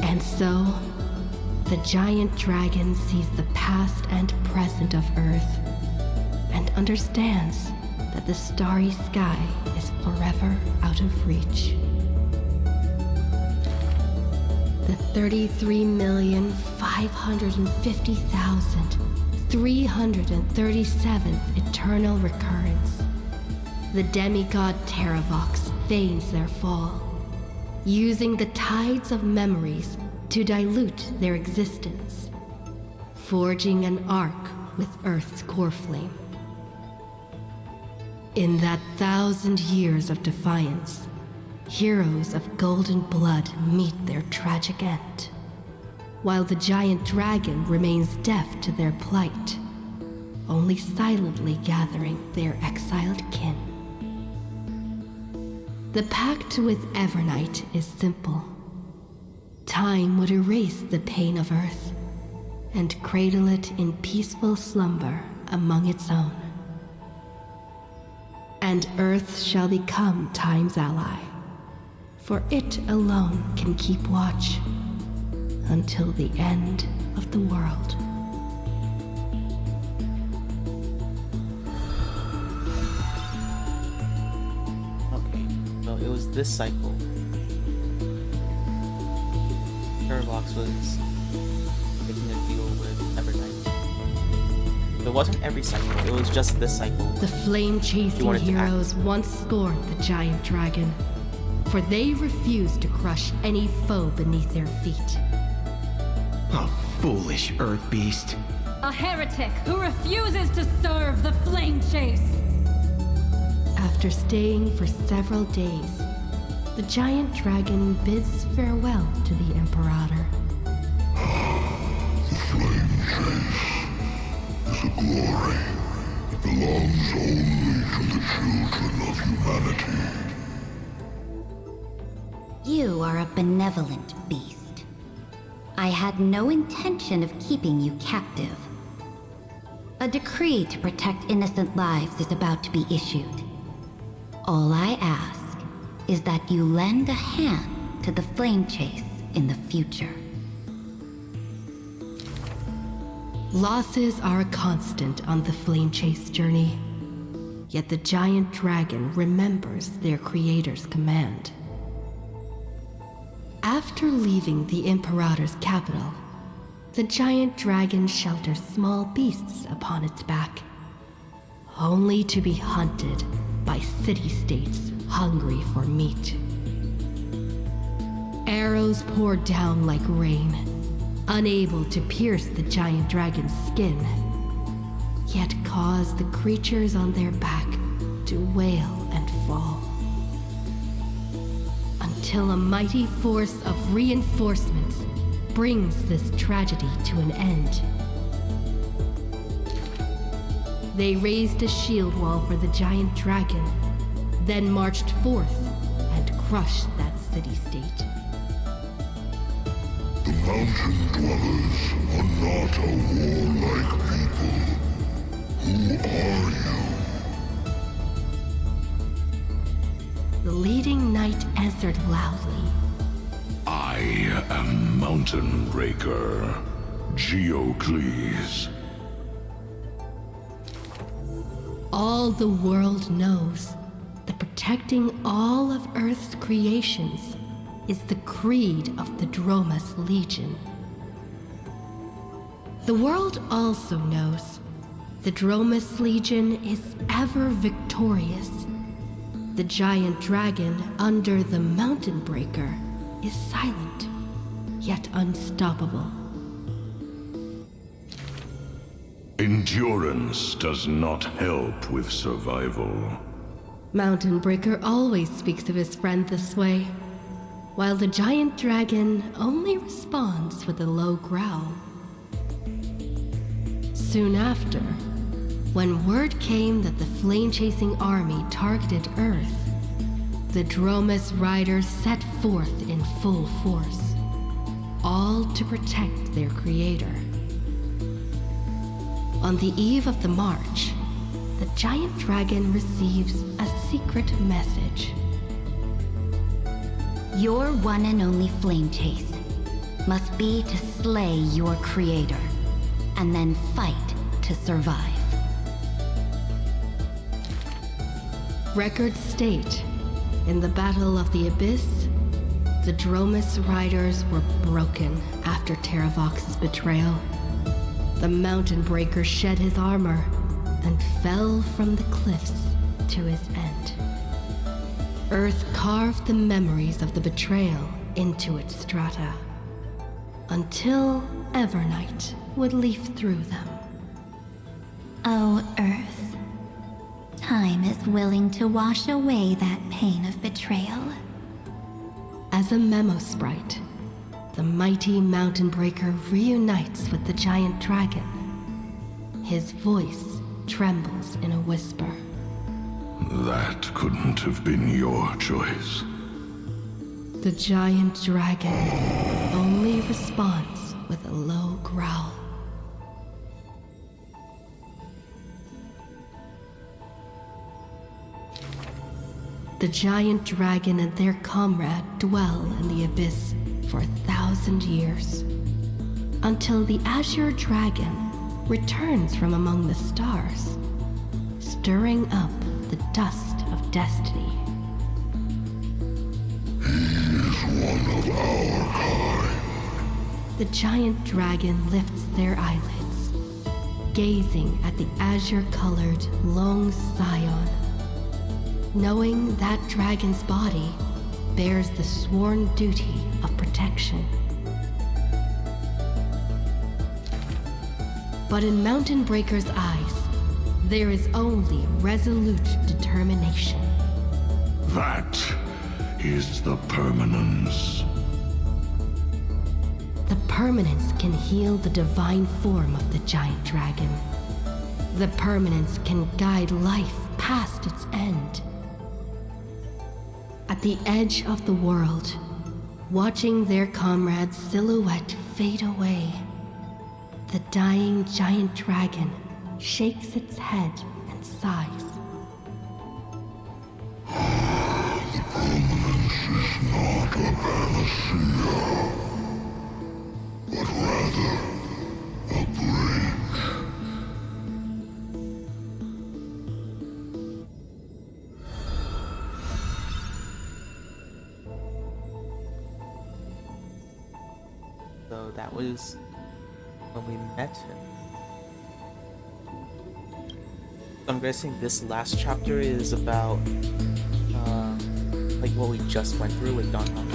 And so, the giant dragon sees the past and present of Earth, and understands that the starry sky is forever out of reach. The 33,550,337th eternal recurrence. The demigod Terravox feigns their fall, using the tides of memories to dilute their existence. forging an arc with Earth's core flame. In that 1,000 years of defiance, heroes of golden blood meet their tragic end, while the giant dragon remains deaf to their plight, only silently gathering their exiled kin. The pact with Evernight is simple. Time would erase the pain of Earth and cradle it in peaceful slumber among its own. And Earth shall become Time's ally, for it alone can keep watch until the end of the world. Okay, well, it was this cycle. Parabox was making a deal with Evernight. It wasn't every cycle, it was just this cycle. The flame-chasing heroes once scorned the giant dragon, for they refused to crush any foe beneath their feet. A foolish earth beast. A heretic who refuses to serve the flame chase. After staying for several days, the giant dragon bids farewell to the Imperator. The flame chase is a glory that belongs only to the children of humanity. You are a benevolent beast. I had no intention of keeping you captive. A decree to protect innocent lives is about to be issued. All I ask is that you lend a hand to the flame chase in the future. Losses are a constant on the flame chase journey, yet the giant dragon remembers their creator's command. After leaving the Imperator's capital, the giant dragon shelters small beasts upon its back, only to be hunted by city-states hungry for meat. Arrows pour down like rain, unable to pierce the giant dragon's skin, yet cause the creatures on their back to wail and fall. Until a mighty force of reinforcements brings this tragedy to an end. They raised a shield wall for the giant dragon, then marched forth and crushed that city-state. The mountain dwellers are not a warlike people. Who are you? The leading knight answered loudly. I am Mountain Breaker, Geocles. All the world knows that protecting all of Earth's creations is the creed of the Dromus Legion. The world also knows the Dromus Legion is ever victorious. The giant dragon under the Mountain Breaker is silent, yet unstoppable. Endurance does not help with survival. Mountain Breaker always speaks of his friend this way, while the giant dragon only responds with a low growl. Soon after, when word came that the flame-chasing army targeted Earth, the Dromus riders set forth in full force, all to protect their creator. On the eve of the march, the giant dragon receives a secret message. Your one and only flame chase must be to slay your creator, and then fight to survive. Records state, in the Battle of the Abyss, the Dromus riders were broken after Terravox's betrayal. The Mountain Breaker shed his armor and fell from the cliffs to his end. Earth carved the memories of the betrayal into its strata. until Evernight would leaf through them. Oh, Earth. Time is willing to wash away that pain of betrayal. As a memo sprite, the mighty mountain breaker reunites with the giant dragon. His voice trembles in a whisper. That couldn't have been your choice. The giant dragon only responds with a low growl. The giant dragon and their comrade dwell in the abyss for 1,000 years, until the azure dragon returns from among the stars, stirring up the dust of destiny. He is one of our kind. The giant dragon lifts their eyelids, gazing at the azure-colored long scion, knowing that dragon's body bears the sworn duty of protection. But in Mountain Breaker's eyes, there is only resolute determination. That is the permanence. The permanence can heal the divine form of the giant dragon. The permanence can guide life past its end. At the edge of the world, watching their comrade's silhouette fade away, the dying giant dragon shakes its head and sighs. The permanence is not a panacea, but rather a bridge. So that was when we met him. So I'm guessing this last chapter is about like what we just went through with Don Heng.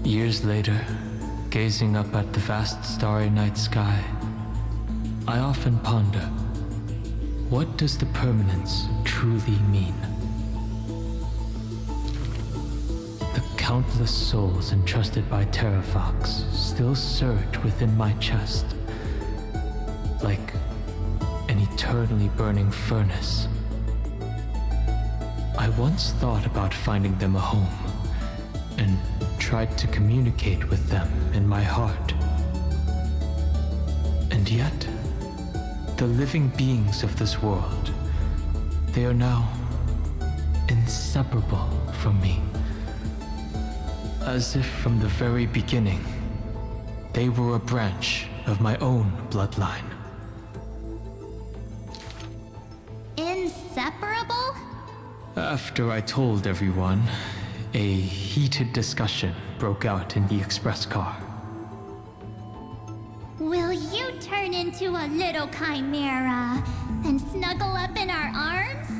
Years later, gazing up at the vast starry night sky, I often ponder, what does the permanence truly mean? The countless souls entrusted by Terrafox still surge within my chest, like an eternally burning furnace. I once thought about finding them a home, and tried to communicate with them in my heart. And yet, the living beings of this world, they are now inseparable from me. As if from the very beginning, they were a branch of my own bloodline. Inseparable? After I told everyone, a heated discussion broke out in the express car. Will you turn into a little chimera and snuggle up in our arms?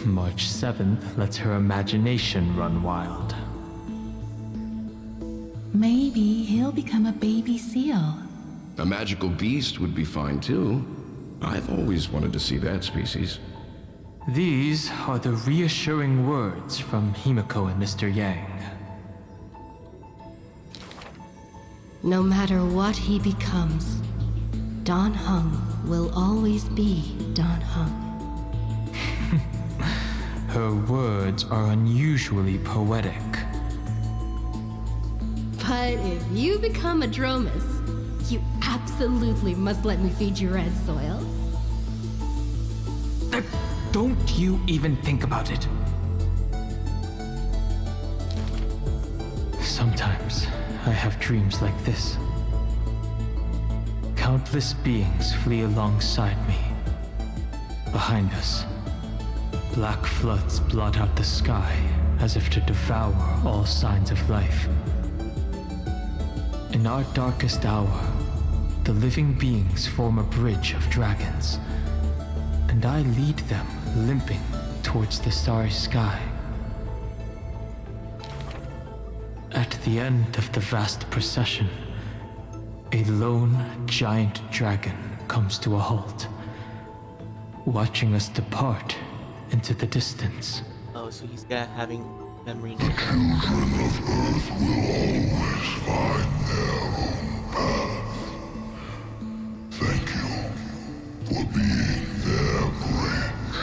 March 7th lets her imagination run wild. Maybe he'll become a baby seal. A magical beast would be fine too. I've always wanted to see that species. These are the reassuring words from Himiko and Mr. Yang. No matter what he becomes, Don Heng will always be Don Heng. Her words are unusually poetic. But if you become a Dromus, you absolutely must let me feed you red soil. Don't you even think about it. Sometimes I have dreams like this. Countless beings flee alongside me. Behind us, black floods blot out the sky as if to devour all signs of life. In our darkest hour, the living beings form a bridge of dragons, and I lead them limping towards the starry sky. At the end of the vast procession, a lone giant dragon comes to a halt, watching us depart into the distance. Oh, so he's having memory. The children of Earth will always find their own path. Thank you for being their bridge.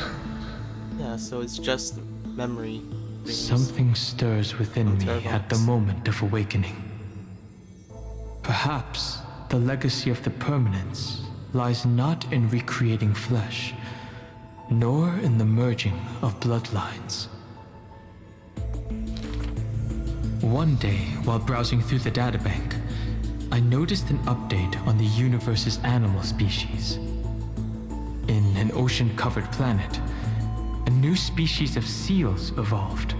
Yeah, so it's just memory. Something stirs within me at the moment of awakening. Perhaps the legacy of the permanence lies not in recreating flesh, nor in the merging of bloodlines. One day, while browsing through the databank, I noticed an update on the universe's animal species. In an ocean-covered planet, a new species of seals evolved,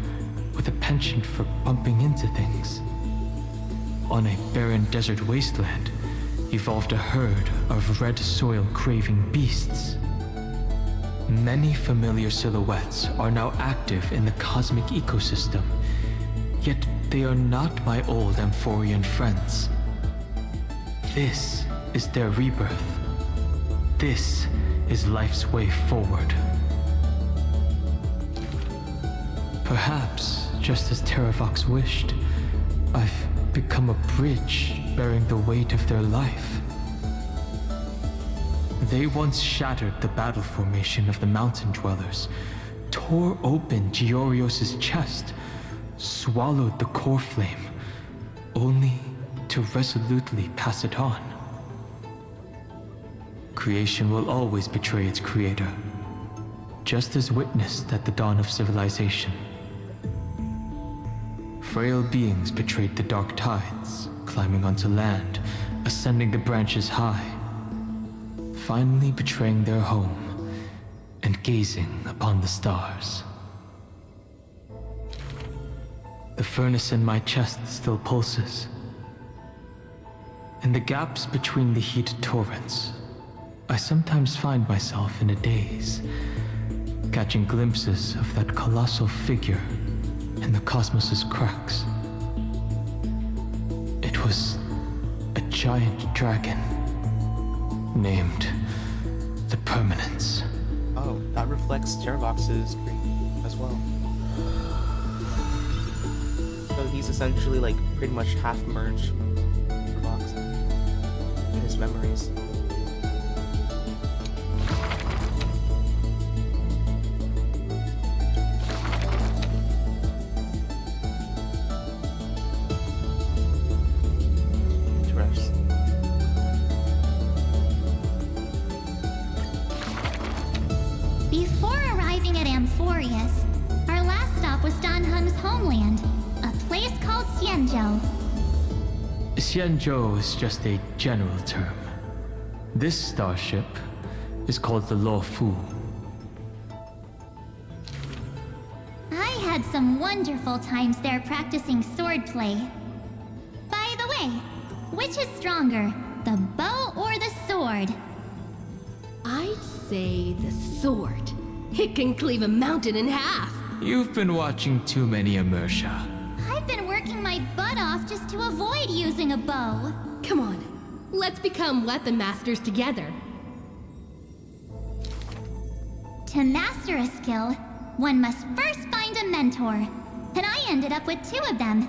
with a penchant for bumping into things. On a barren desert wasteland, evolved a herd of red soil-craving beasts. Many familiar silhouettes are now active in the cosmic ecosystem, yet they are not my old Amphorian friends. This is their rebirth. This is life's way forward. Perhaps, just as Terravox wished, I've become a bridge bearing the weight of their life. They once shattered the battle formation of the mountain dwellers, tore open Giorios' chest, swallowed the core flame, only to resolutely pass it on. Creation will always betray its creator, just as witnessed at the dawn of civilization. Frail beings betrayed the dark tides, climbing onto land, ascending the branches high, finally betraying their home and gazing upon the stars. The furnace in my chest still pulses. In the gaps between the heated torrents, I sometimes find myself in a daze, catching glimpses of that colossal figure in the cosmos's cracks. It was a giant dragon named the Permanence. Oh, that reflects Terravox's dream as well. So he's essentially like pretty much half merged Terravox in his memories. Before arriving at Amphorius, our last stop was Dan Heng's homeland, a place called Xianzhou. Xianzhou is just a general term. This starship is called the Luofu. I had some wonderful times there practicing swordplay. By the way, which is stronger, the bow or the sword? I'd say the sword. It can cleave a mountain in half. You've been watching too many Immersia. I've been working my butt off just to avoid using a bow. Come on, let's become weapon masters together. To master a skill, one must first find a mentor. And I ended up with 2 of them.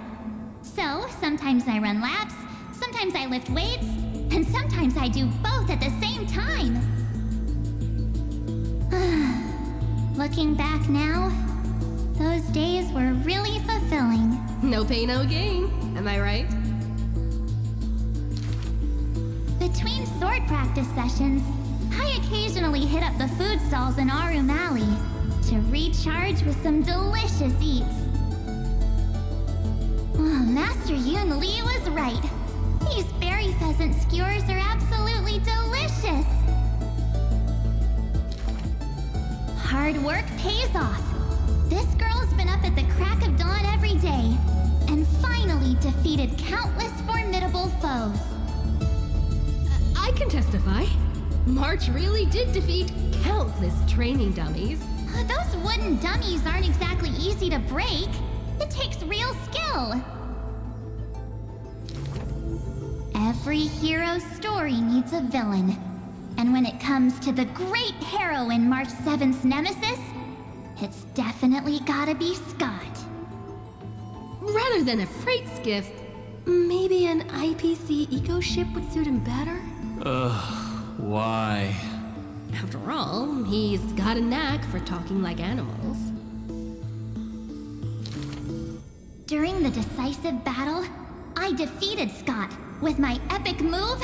So, sometimes I run laps, sometimes I lift weights, and sometimes I do both at the same time. Looking back now, those days were really fulfilling. No pain, no gain. Am I right? Between sword practice sessions, I occasionally hit up the food stalls in Arum Alley to recharge with some delicious eats. Oh, Master Yun Li was right. These berry pheasant skewers are absolutely delicious. Hard work pays off. This girl's been up at the crack of dawn every day, and finally defeated countless formidable foes. I can testify. March really did defeat countless training dummies. Those wooden dummies aren't exactly easy to break. It takes real skill. Every hero's story needs a villain. And when it comes to the great heroine March 7th's nemesis, it's definitely gotta be Scott. Rather than a freight skiff, maybe an IPC eco ship would suit him better? Why? After all, he's got a knack for talking like animals. During the decisive battle, I defeated Scott with my epic move,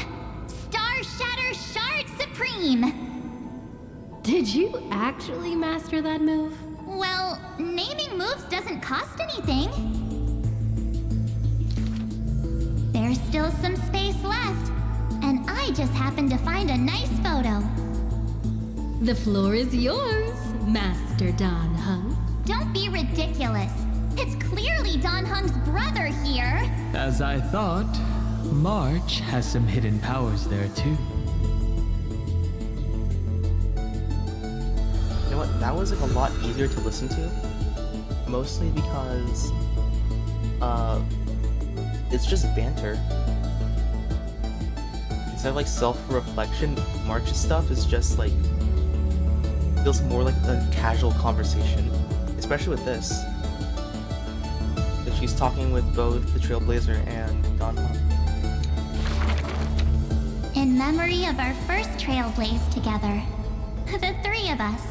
Star Shatter Shard Supreme! Did you actually master that move? Well, naming moves doesn't cost anything. There's still some space left, and I just happened to find a nice photo. The floor is yours, Master Dan Heng. Don't be ridiculous. It's clearly Dan Heng's brother here. As I thought, March has some hidden powers there too. You know what? That was like a lot easier to listen to. Mostly because it's just banter. Instead of like self-reflection, March's stuff is just like feels more like a casual conversation. Especially with this. She's talking with both the Trailblazer and Dan Heng. In memory of our first Trailblaze together. The three of us.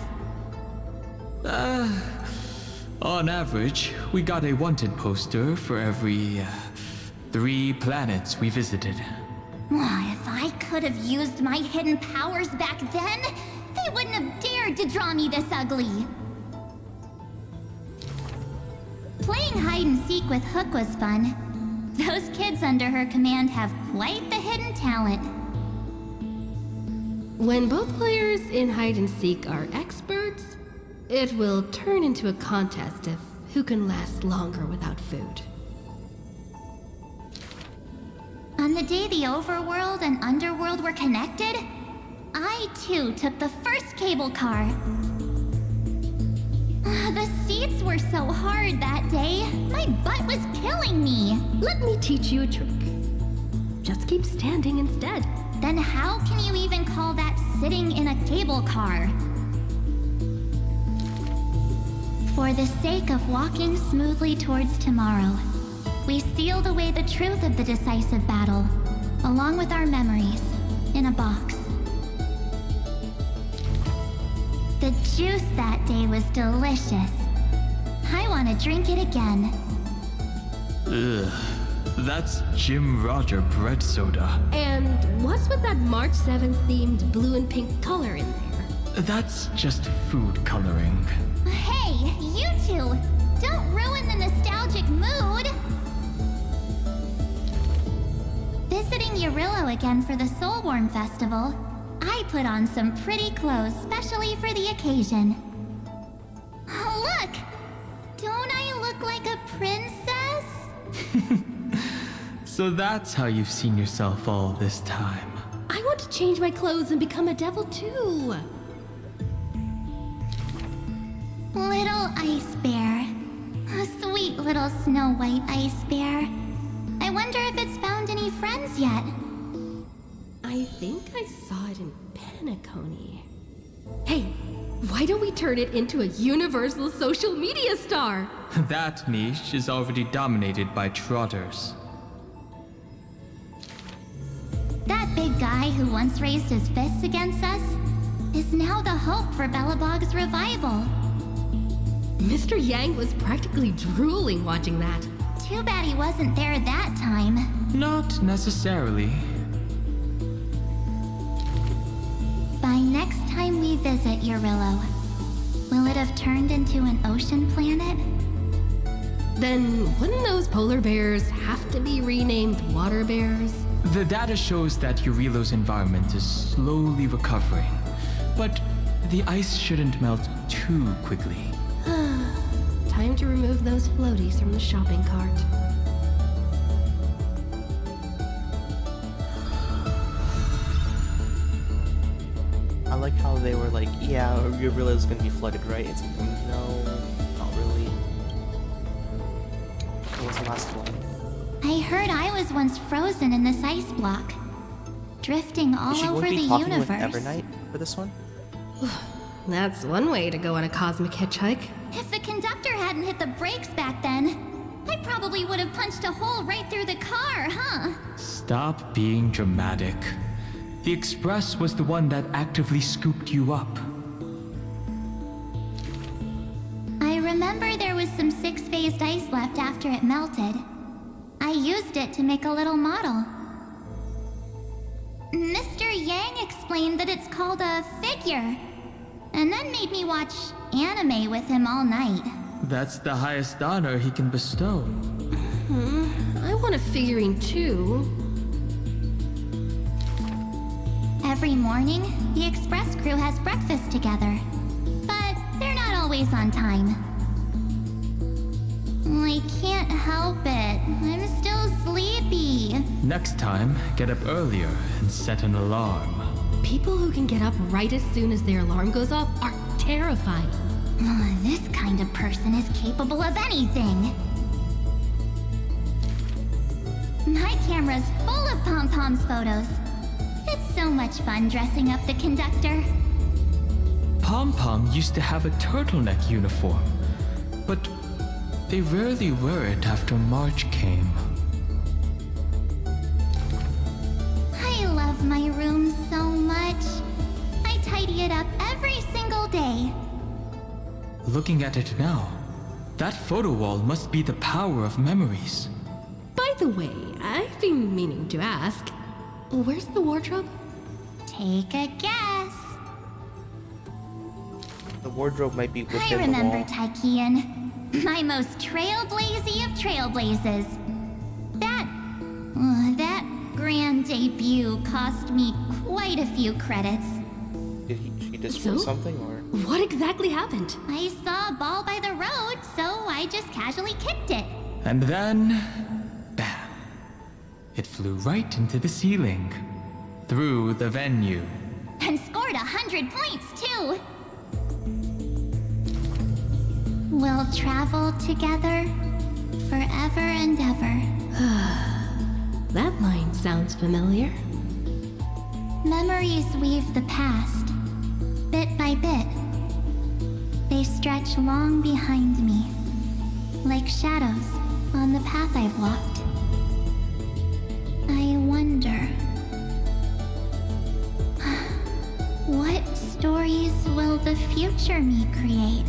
On average, we got a wanted poster for every 3 planets we visited. If I could have used my hidden powers back then, they wouldn't have dared to draw me this ugly. Playing hide and seek with Hook was fun. Those kids under her command have quite the hidden talent. When both players in hide and seek are experts, it will turn into a contest of who can last longer without food. On the day the overworld and underworld were connected, I too took the first cable car. The seats were so hard that day, my butt was killing me. Let me teach you a trick. Just keep standing instead. Then how can you even call that sitting in a cable car? For the sake of walking smoothly towards tomorrow, we sealed away the truth of the decisive battle, along with our memories, in a box. The juice that day was delicious. I want to drink it again. Ugh, that's Jim Roger bread soda. And what's with that March 7th themed blue and pink color in there? That's just food coloring. Hey, you two! Don't ruin the nostalgic mood! Visiting Urillo again for the Soulworm Festival, I put on some pretty clothes specially for the occasion. Look! Don't I look like a princess? So that's how you've seen yourself all this time. I want to change my clothes and become a devil too. Little ice bear. A sweet little Snow White ice bear. I wonder if it's found any friends yet. I think I saw it in Penacony. Hey, why don't we turn it into a universal social media star? That niche is already dominated by trotters. That big guy who once raised his fists against us is now the hope for Belobog's revival. Mr. Yang was practically drooling watching that. Too bad he wasn't there that time. Not necessarily. By next time we visit Urillo, will it have turned into an ocean planet? Then wouldn't those polar bears have to be renamed water bears? The data shows that Urillo's environment is slowly recovering, but the ice shouldn't melt too quickly. Time to remove those floaties from the shopping cart. I like how they were like, yeah, Urillo's gonna be flooded, right? It's like, no, not really. What was the last one? I heard I was once frozen in this ice block, drifting all Is she over going to the be talking universe. with Evernight for this one? That's one way to go on a cosmic hitchhike. If the conductor hadn't hit the brakes back then, I probably would have punched a hole right through the car, huh? Stop being dramatic. The Express was the one that actively scooped you up. I remember there was some six-phased ice left after it melted. I used it to make a little model. Mr. Yang explained that it's called a figure, and then made me watch anime with him all night. That's the highest honor he can bestow. I want a figurine too. Every morning, the Express crew has breakfast together, but they're not always on time. I can't help it. I'm still sleepy. Next time, get up earlier and set an alarm. People who can get up right as soon as their alarm goes off are terrifying. This kind of person is capable of anything. My camera's full of Pom-Pom's photos. It's so much fun dressing up the conductor. Pom-Pom used to have a turtleneck uniform, but they rarely wear it after March came. I love my room so much. I tidy it up every single day. Looking at it now, that photo wall must be the power of memories. By the way, I've been meaning to ask, where's the wardrobe? Take a guess. The wardrobe might be within I remember the wall. Tykean, my most trailblazy of trailblazes. That grand debut cost me quite a few credits. Did she destroy something, or? What exactly happened? I saw a ball by the road, so I just casually kicked it. And then, bam. It flew right into the ceiling, through the venue. And scored 100 points, too. We'll travel together forever and ever. That line sounds familiar. Memories weave the past, bit by bit. They stretch long behind me, like shadows on the path I've walked. I wonder, what stories will the future me create?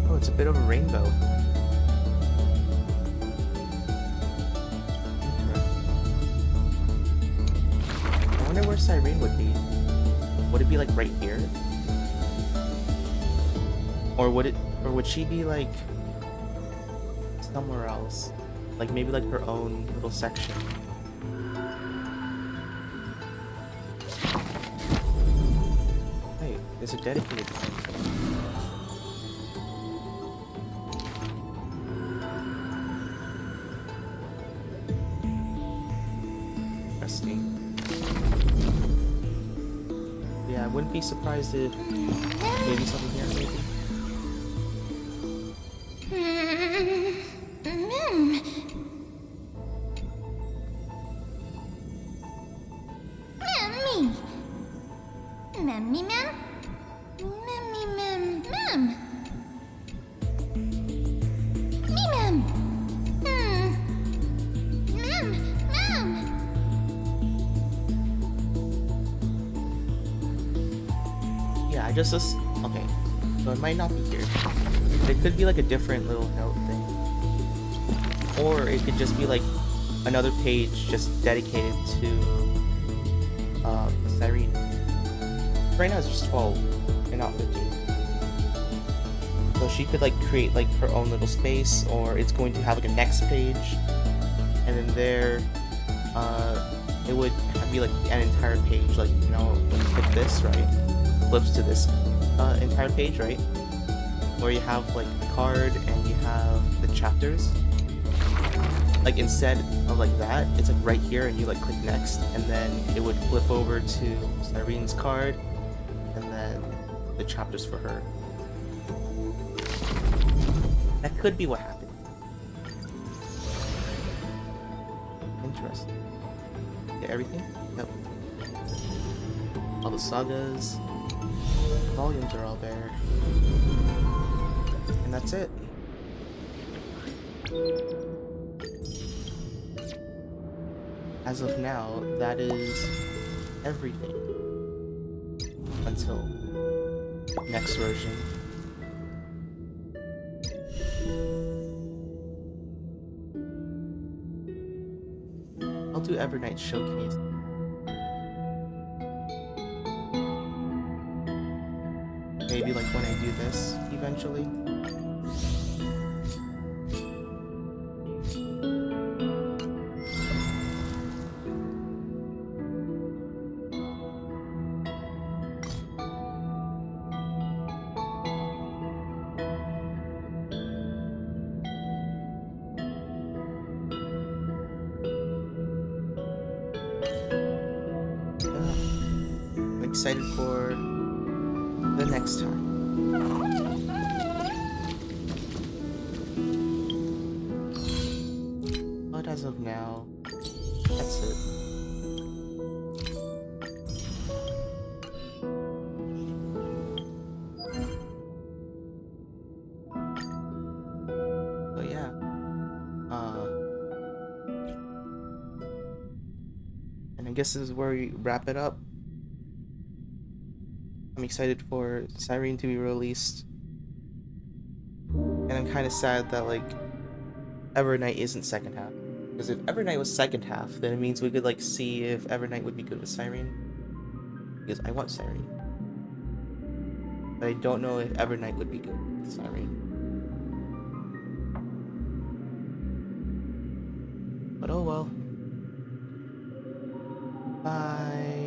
Oh, it's a bit of a rainbow. I wonder where Cyrene would be. Would it be like right here? Or would she be like somewhere else? Like maybe like her own little section. Wait, there's a dedicated one. Interesting. Yeah, I wouldn't be surprised if maybe something here, maybe. Yeah, okay. So it might not be here. It could be like a different little note thing. Or it could just be like another page just dedicated to Cyrene. Right now it's just 12 and not 15. So she could like create like her own little space, or it's going to have like a next page, and then there it would be like an entire page, like, you know, when you click this, right, flips to this entire page, right, where you have like the card and you have the chapters. Like instead of like that, it's like right here, and you like click next, and then it would flip over to Cyrene's card, and then the chapters for her. That could be what happened. Interesting. Yeah, everything? Yep. All the sagas. Volumes are all there. And that's it. As of now, that is everything. Until next version. I'll do Evernight Showcase. Maybe like when I do this eventually. I'm excited for the next time. But as of now, that's it. So yeah. And I guess this is where we wrap it up. I'm excited for Cyrene to be released. And I'm kind of sad that, like, Evernight isn't second half. Because if Evernight was second half, then it means we could, like, see if Evernight would be good with Cyrene. Because I want Cyrene. But I don't know if Evernight would be good with Cyrene. But oh well. Bye.